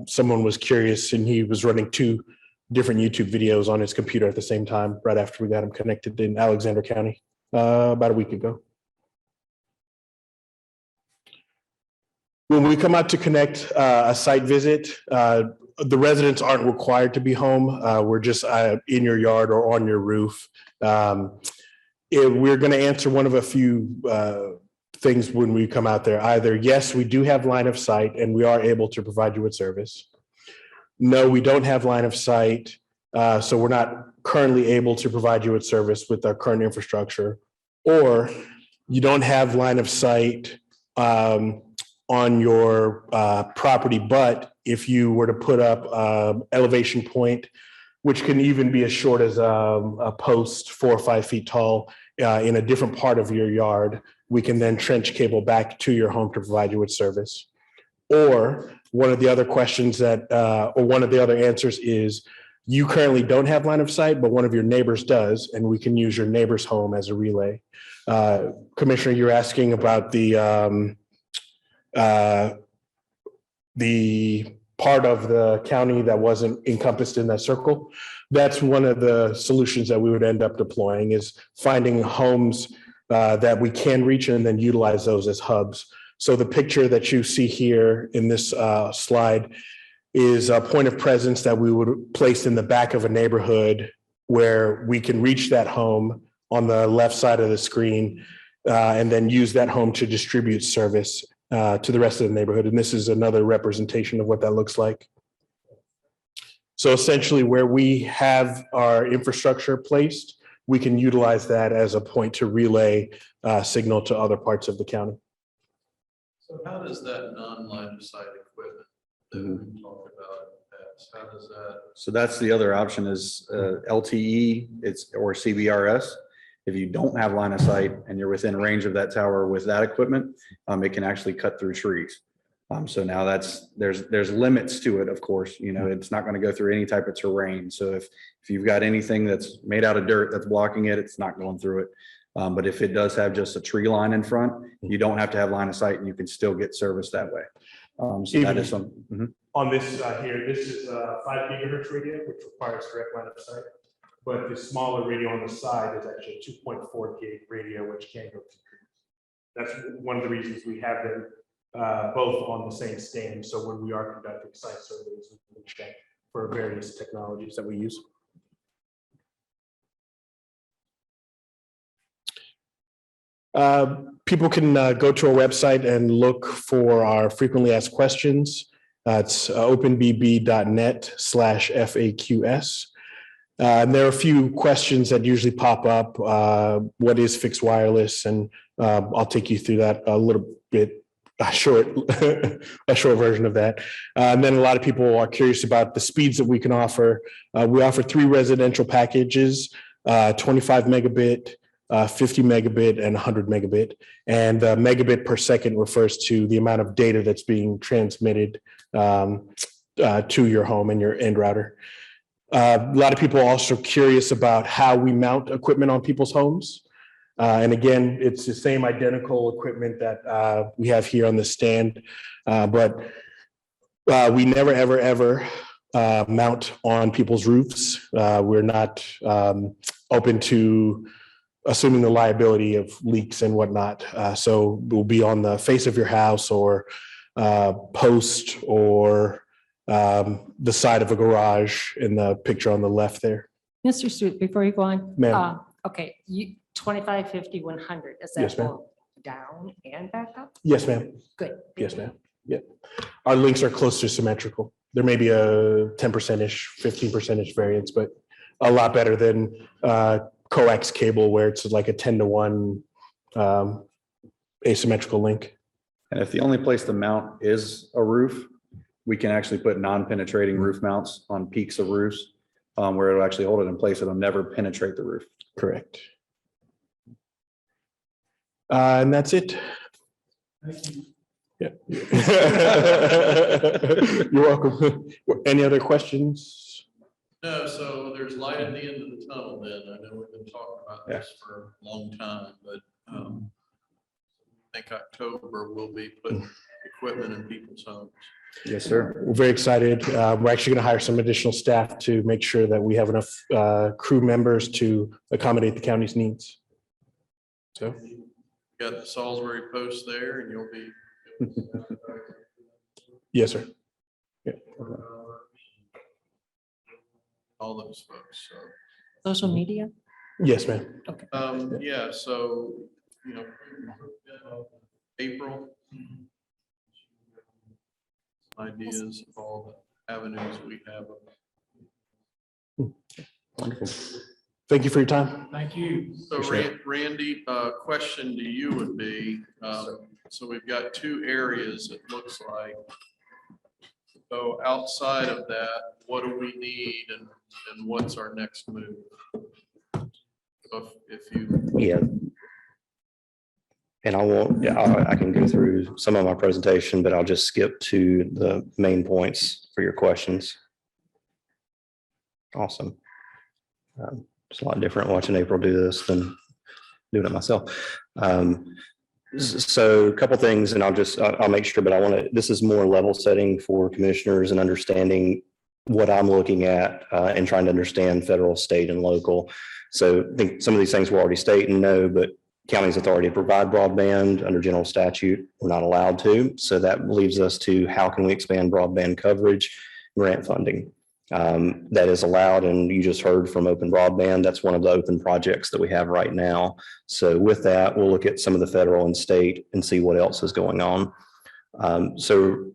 someone was curious, and he was running 2 different YouTube videos on his computer at the same time, right after we got him connected in Alexander County about a week ago. When we come out to connect a site visit, the residents aren't required to be home. We're just in your yard or on your roof. We're going to answer one of a few things when we come out there. Either, yes, we do have line of sight and we are able to provide you with service. No, we don't have line of sight, so we're not currently able to provide you with service with our current infrastructure. Or you don't have line of sight on your property, but if you were to put up elevation point, which can even be as short as a post 4 or 5 feet tall in a different part of your yard, we can then trench cable back to your home to provide you with service. Or one of the other questions that, or one of the other answers is, you currently don't have line of sight, but one of your neighbors does, and we can use your neighbor's home as a relay. Commissioner, you're asking about the part of the county that wasn't encompassed in that circle. That's one of the solutions that we would end up deploying, is finding homes that we can reach and then utilize those as hubs. So the picture that you see here in this slide is a point of presence that we would place in the back of a neighborhood where we can reach that home on the left side of the screen and then use that home to distribute service to the rest of the neighborhood. And this is another representation of what that looks like. So essentially, where we have our infrastructure placed, we can utilize that as a point to relay signal to other parts of the county. So how does that non-line of sight equipment that we talked about in the past, how does that? So that's the other option is LTE, or CBRS. If you don't have line of sight and you're within range of that tower with that equipment, it can actually cut through trees. So now there's limits to it, of course. You know, it's not going to go through any type of terrain. So if you've got anything that's made out of dirt that's blocking it, it's not going through it. But if it does have just a tree line in front, you don't have to have line of sight, and you can still get service that way. So that is something. On this here, this is a 5 gigahertz radio, which requires direct line of sight. But the smaller radio on the side is actually a 2.4 gig radio, which can go to trees. That's one of the reasons we have them both on the same stand. So when we are conducting site surveys, we can check for various technologies that we use. People can go to our website and look for our frequently asked questions. It's openbb.net/FAQs. And there are a few questions that usually pop up. What is fixed wireless? And I'll take you through that a little bit, a short version of that. And then a lot of people are curious about the speeds that we can offer. We offer 3 residential packages, 25 megabit, 50 megabit, and 100 megabit. And megabit per second refers to the amount of data that's being transmitted to your home and your end router. A lot of people are also curious about how we mount equipment on people's homes. And again, it's the same identical equipment that we have here on the stand, but we never, ever mount on people's roofs. We're not open to assuming the liability of leaks and whatnot. So we'll be on the face of your house or post or the side of a garage in the picture on the left there. Mr. Stewart, before you go on. Ma'am. Okay, 25, 50, 100. Is Yes, that ma'am. both down and back up? Yes, ma'am. Good. Yes, ma'am. Yeah. Our links are close to symmetrical. There may be a 10%-ish, 15%-ish variance, but a lot better than coax cable where it's like a 10-to-1 asymmetrical link. And if the only place to mount is a roof, we can actually put non-penetrating roof mounts on peaks of roofs where it'll actually hold it in place. It'll never penetrate the roof. Correct. And that's it. Yeah. You're welcome. Any other questions? No, so there's light at the end of the tunnel then. I know we've been talking about this for a long time, but I think October will be putting equipment in people's homes. Yes, sir. We're very excited. We're actually going to hire some additional staff to make sure that we have enough crew members to accommodate the county's needs. So. Got the Salisbury Post there and you'll be. Yes, sir. Yeah. All those folks, so. Social media? Yes, ma'am. Okay. Yeah, so, April. Ideas of all the avenues we have. Wonderful. Thank you for your time. Thank you. So Randy, question to you would be, so we've got two areas, it looks like. So outside of that, what do we need and what's our next move? So if you. Yeah. And I can go through some of my presentation, but I'll just skip to the main points for your questions. Awesome. It's a lot different watching April do this than doing it myself. So a couple things, and I'll make sure, but this is more level setting for commissioners and understanding what I'm looking at and trying to understand federal, state, and local. So I think some of these things we're already stating, no, but county's authority to provide broadband under general statute, we're not allowed to. So that leaves us to how can we expand broadband coverage, grant funding. That is allowed, and you just heard from Open Broadband, that's one of the open projects that we have right now. So with that, we'll look at some of the federal and state and see what else is going on. So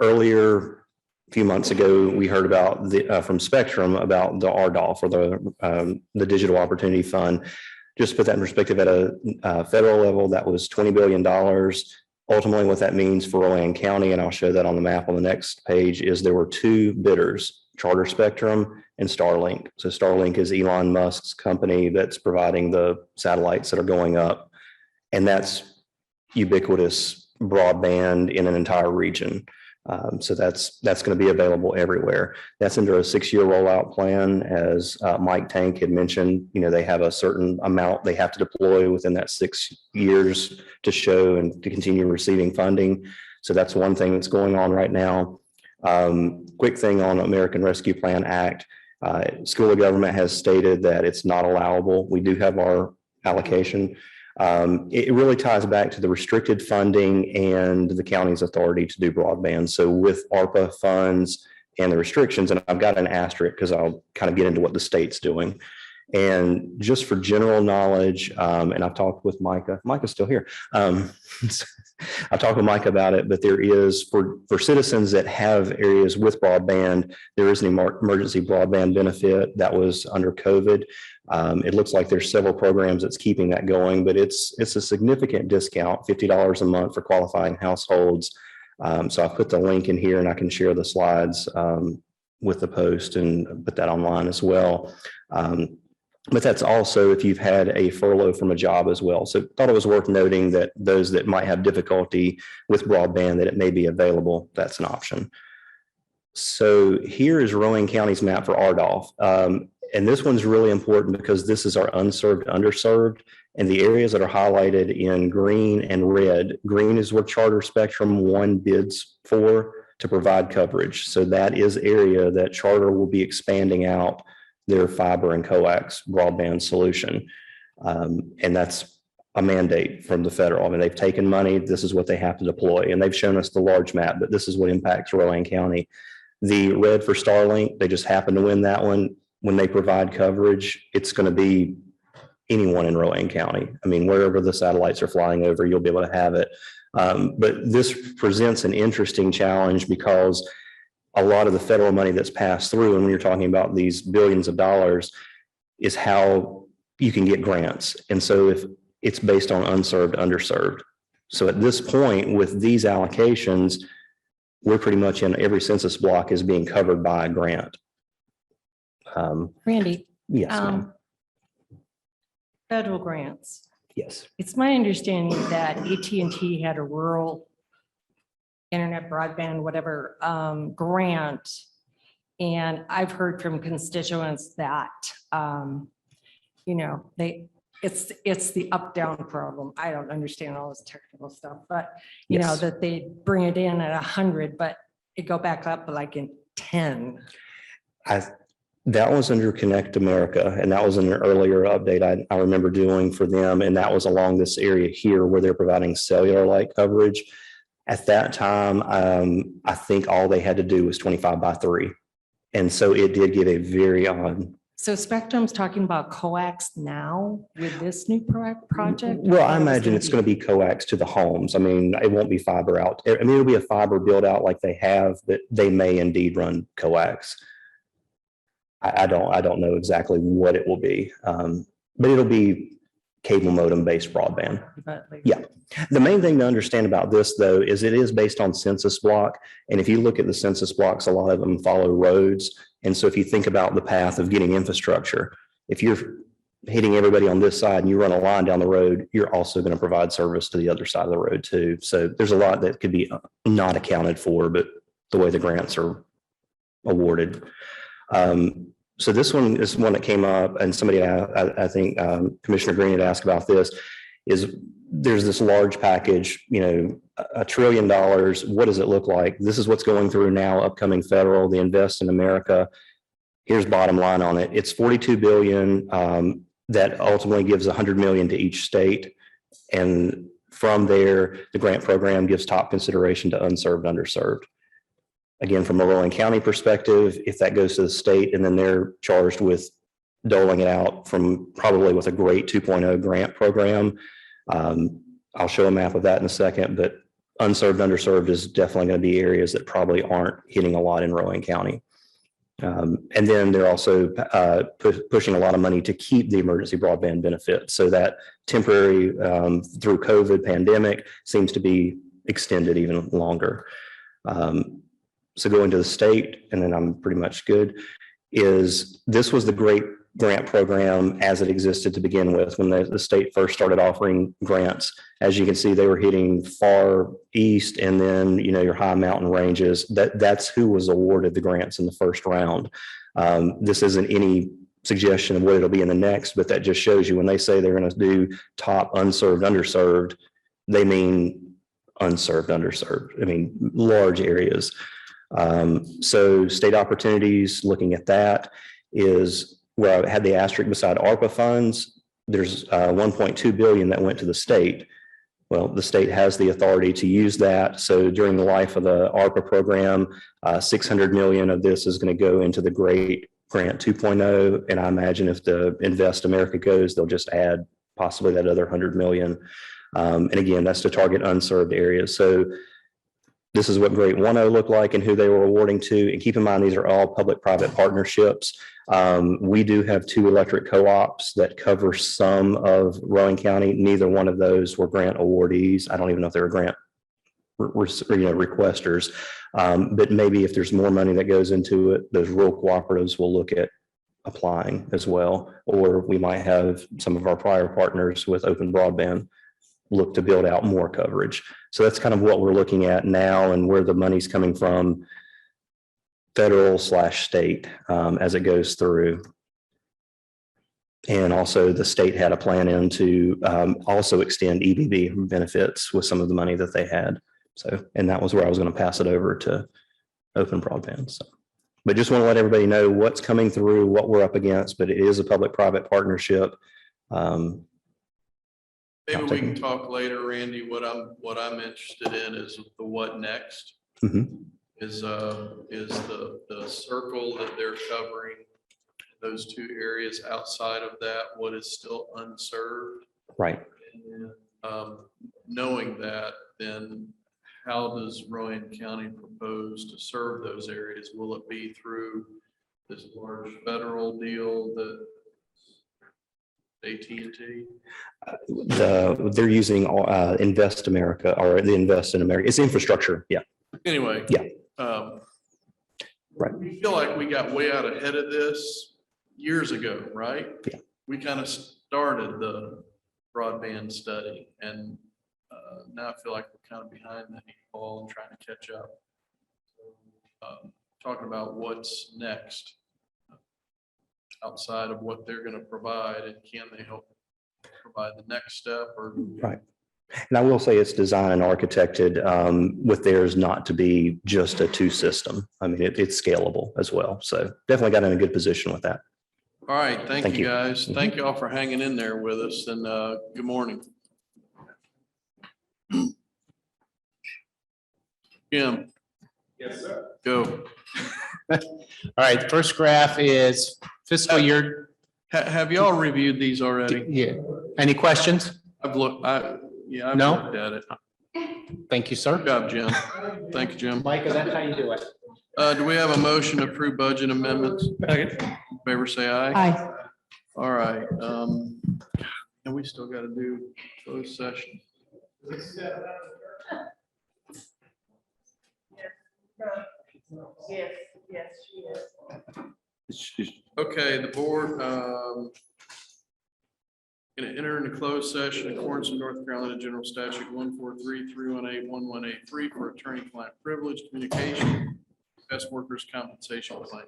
earlier, a few months ago, we heard about from Spectrum about the RDOF, or the Digital Opportunity Fund. Just to put that in perspective, at a federal level, that was $20 billion. Ultimately, what that means for Rowan County, and I'll show that on the map on the next page, is there were two bidders, Charter Spectrum and Starlink. So Starlink is Elon Musk's company that's providing the satellites that are going up. And that's ubiquitous broadband in an entire region. So that's going to be available everywhere. That's under a 6-year rollout plan. As Mike Tank had mentioned, they have a certain amount they have to deploy within that 6 years to show and to continue receiving funding. So that's one thing that's going on right now. Quick thing on American Rescue Plan Act. School of Government has stated that it's not allowable. We do have our allocation. It really ties back to the restricted funding and the county's authority to do broadband. So with ARPA funds and the restrictions, and I've got an asterisk because I'll kind of get into what the state's doing. And just for general knowledge, and I've talked with Micah. Micah's still here. I've talked with Mike about it, but there is for citizens that have areas with broadband, there is an emergency broadband benefit that was under COVID. It looks like there's several programs that's keeping that going, but it's a significant discount, $50 a month for qualifying households. So I've put the link in here and I can share the slides with the post and put that online as well. But that's also if you've had a furlough from a job as well. So thought it was worth noting that those that might have difficulty with broadband, that it may be available, that's an option. So here is Rowan County's map for RDOF. And this one's really important because this is our unserved, underserved, and the areas that are highlighted in green and red. Green is where Charter Spectrum won bids for to provide coverage. So that is area that Charter will be expanding out their fiber and coax broadband solution. And that's a mandate from the federal. I mean, they've taken money, this is what they have to deploy, and they've shown us the large map, but this is what impacts Rowan County. The red for Starlink, they just happen to win that one. When they provide coverage, it's going to be anyone in Rowan County. I mean, wherever the satellites are flying over, you'll be able to have it. But this presents an interesting challenge because a lot of the federal money that's passed through, and when you're talking about these billions of dollars, is how you can get grants. And so if it's based on unserved, underserved. So at this point, with these allocations, we're pretty much in every census block is being covered by a grant. Randy. Yes, ma'am. Federal grants. Yes. It's my understanding that AT&T had a rural internet broadband, whatever, grant. And I've heard from constituents that, you know, it's the up-down problem. I don't understand all this technical stuff, but you know, Yes. that they bring it in at 100, but it go back up like in 10. That was under Connect America, and that was an earlier update I remember doing for them, and that was along this area here where they're providing cellular-like coverage. At that time, I think all they had to do was 25/3, and so it did get a very odd. So Spectrum's talking about coax now with this new project? Well, I imagine it's going to be coax to the homes. I mean, it won't be fiber out. I mean, it'll be a fiber build out like they have, but they may indeed run coax. I don't know exactly what it will be, but it'll be cable modem based broadband. Yeah. The main thing to understand about this though, is it is based on census block. And if you look at the census blocks, a lot of them follow roads. And so if you think about the path of getting infrastructure, if you're hitting everybody on this side and you run a line down the road, you're also going to provide service to the other side of the road too. So there's a lot that could be not accounted for, but the way the grants are awarded. So this one is one that came up, and somebody, I think Commissioner Green had asked about this, is there's this large package, you know, $1 trillion. What does it look like? This is what's going through now, upcoming federal, the Invest in America. Here's bottom line on it. It's 42 billion that ultimately gives 100 million to each state. And from there, the grant program gives top consideration to unserved, underserved. Again, from a Rowan County perspective, if that goes to the state and then they're charged with doling it out from probably with a great 2.0 grant program. I'll show a map of that in a second, but unserved, underserved is definitely going to be areas that probably aren't hitting a lot in Rowan County. And then they're also pushing a lot of money to keep the emergency broadband benefit. So that temporary through COVID pandemic seems to be extended even longer. So going to the state, and then I'm pretty much good, is this was the great grant program as it existed to begin with when the state first started offering grants. As you can see, they were hitting far east and then, you know, your high mountain ranges. That's who was awarded the grants in the first round. This isn't any suggestion of what it'll be in the next, but that just shows you when they say they're going to do top unserved, underserved, they mean unserved, underserved. I mean, large areas. So state opportunities, looking at that, is where I had the asterisk beside ARPA funds. There's 1.2 billion that went to the state. Well, the state has the authority to use that. So during the life of the ARPA program, 600 million of this is going to go into the Great Grant 2.0. And I imagine if the Invest America goes, they'll just add possibly that other 100 million. And again, that's to target unserved areas. So this is what Great 1.0 looked like and who they were awarding to. And keep in mind, these are all public-private partnerships. We do have 2 electric co-ops that cover some of Rowan County. Neither one of those were grant awardees. I don't even know if they were grant requesters. But maybe if there's more money that goes into it, those rural cooperatives will look at applying as well. Or we might have some of our prior partners with Open Broadband look to build out more coverage. So that's kind of what we're looking at now and where the money's coming from, federal/state, as it goes through. And also the state had a plan in to also extend EBB benefits with some of the money that they had. So, and that was where I was going to pass it over to Open Broadband. So, but just want to let everybody know what's coming through, what we're up against, but it is a public-private partnership. Maybe we can talk later, Randy. What I'm interested in is the what next. Mm-hmm. Is the circle that they're covering those two areas. Outside of that, what is still unserved? Right. Knowing that, then how does Rowan County propose to serve those areas? Will it be through this large federal deal that AT&T? They're using Invest America or the Invest in America. It's infrastructure. Yeah. Anyway. Yeah. Right. We feel like we got way out ahead of this years ago, right? Yeah. We kind of started the broadband study, and now I feel like we're kind of behind the eight ball and trying to catch up. Talking about what's next outside of what they're going to provide, and can they help provide the next step? Or Right. And I will say it's designed and architected with theirs not to be just a two system. I mean, it's scalable as well. So definitely got in a good position with that. all right, thank Thank you you. guys. Thank you all for hanging in there with us, and good morning. Jim, Yes, sir. go. All right, the first graph is fiscal year. Have y'all reviewed these already? Yeah. Any questions? I've looked, I've No? looked at it. Thank you, sir. Good job, Jim. Thank you, Jim. Micah, that's how you do it. Do we have a motion to approve budget amendments? In favor, say aye. Aye. All right, and we still got to do closed session. Yes, yes, she is. Okay, the board, going to enter into closed session in accordance with North Carolina General Statute 143-318-1183 for attorney-client privilege communication, best workers' compensation claim.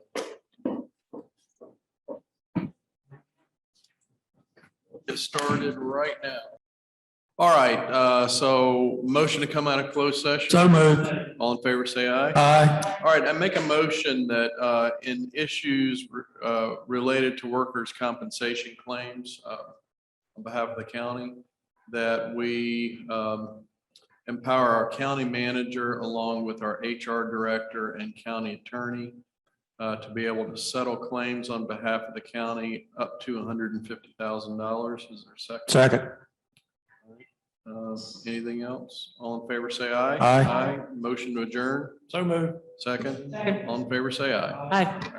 Get started right now. All right, so motion to come out of closed session. So moved. All in favor, say aye. Aye. All right, I make a motion that in issues related to workers' compensation claims on behalf of the county, that we empower our county manager along with our HR director and county attorney to be able to settle claims on behalf of the county up to $150,000. Is there a second? Second. Anything else? All in favor, say aye. Aye. Motion to adjourn. So moved. Second. Second. All in favor, say aye. Aye.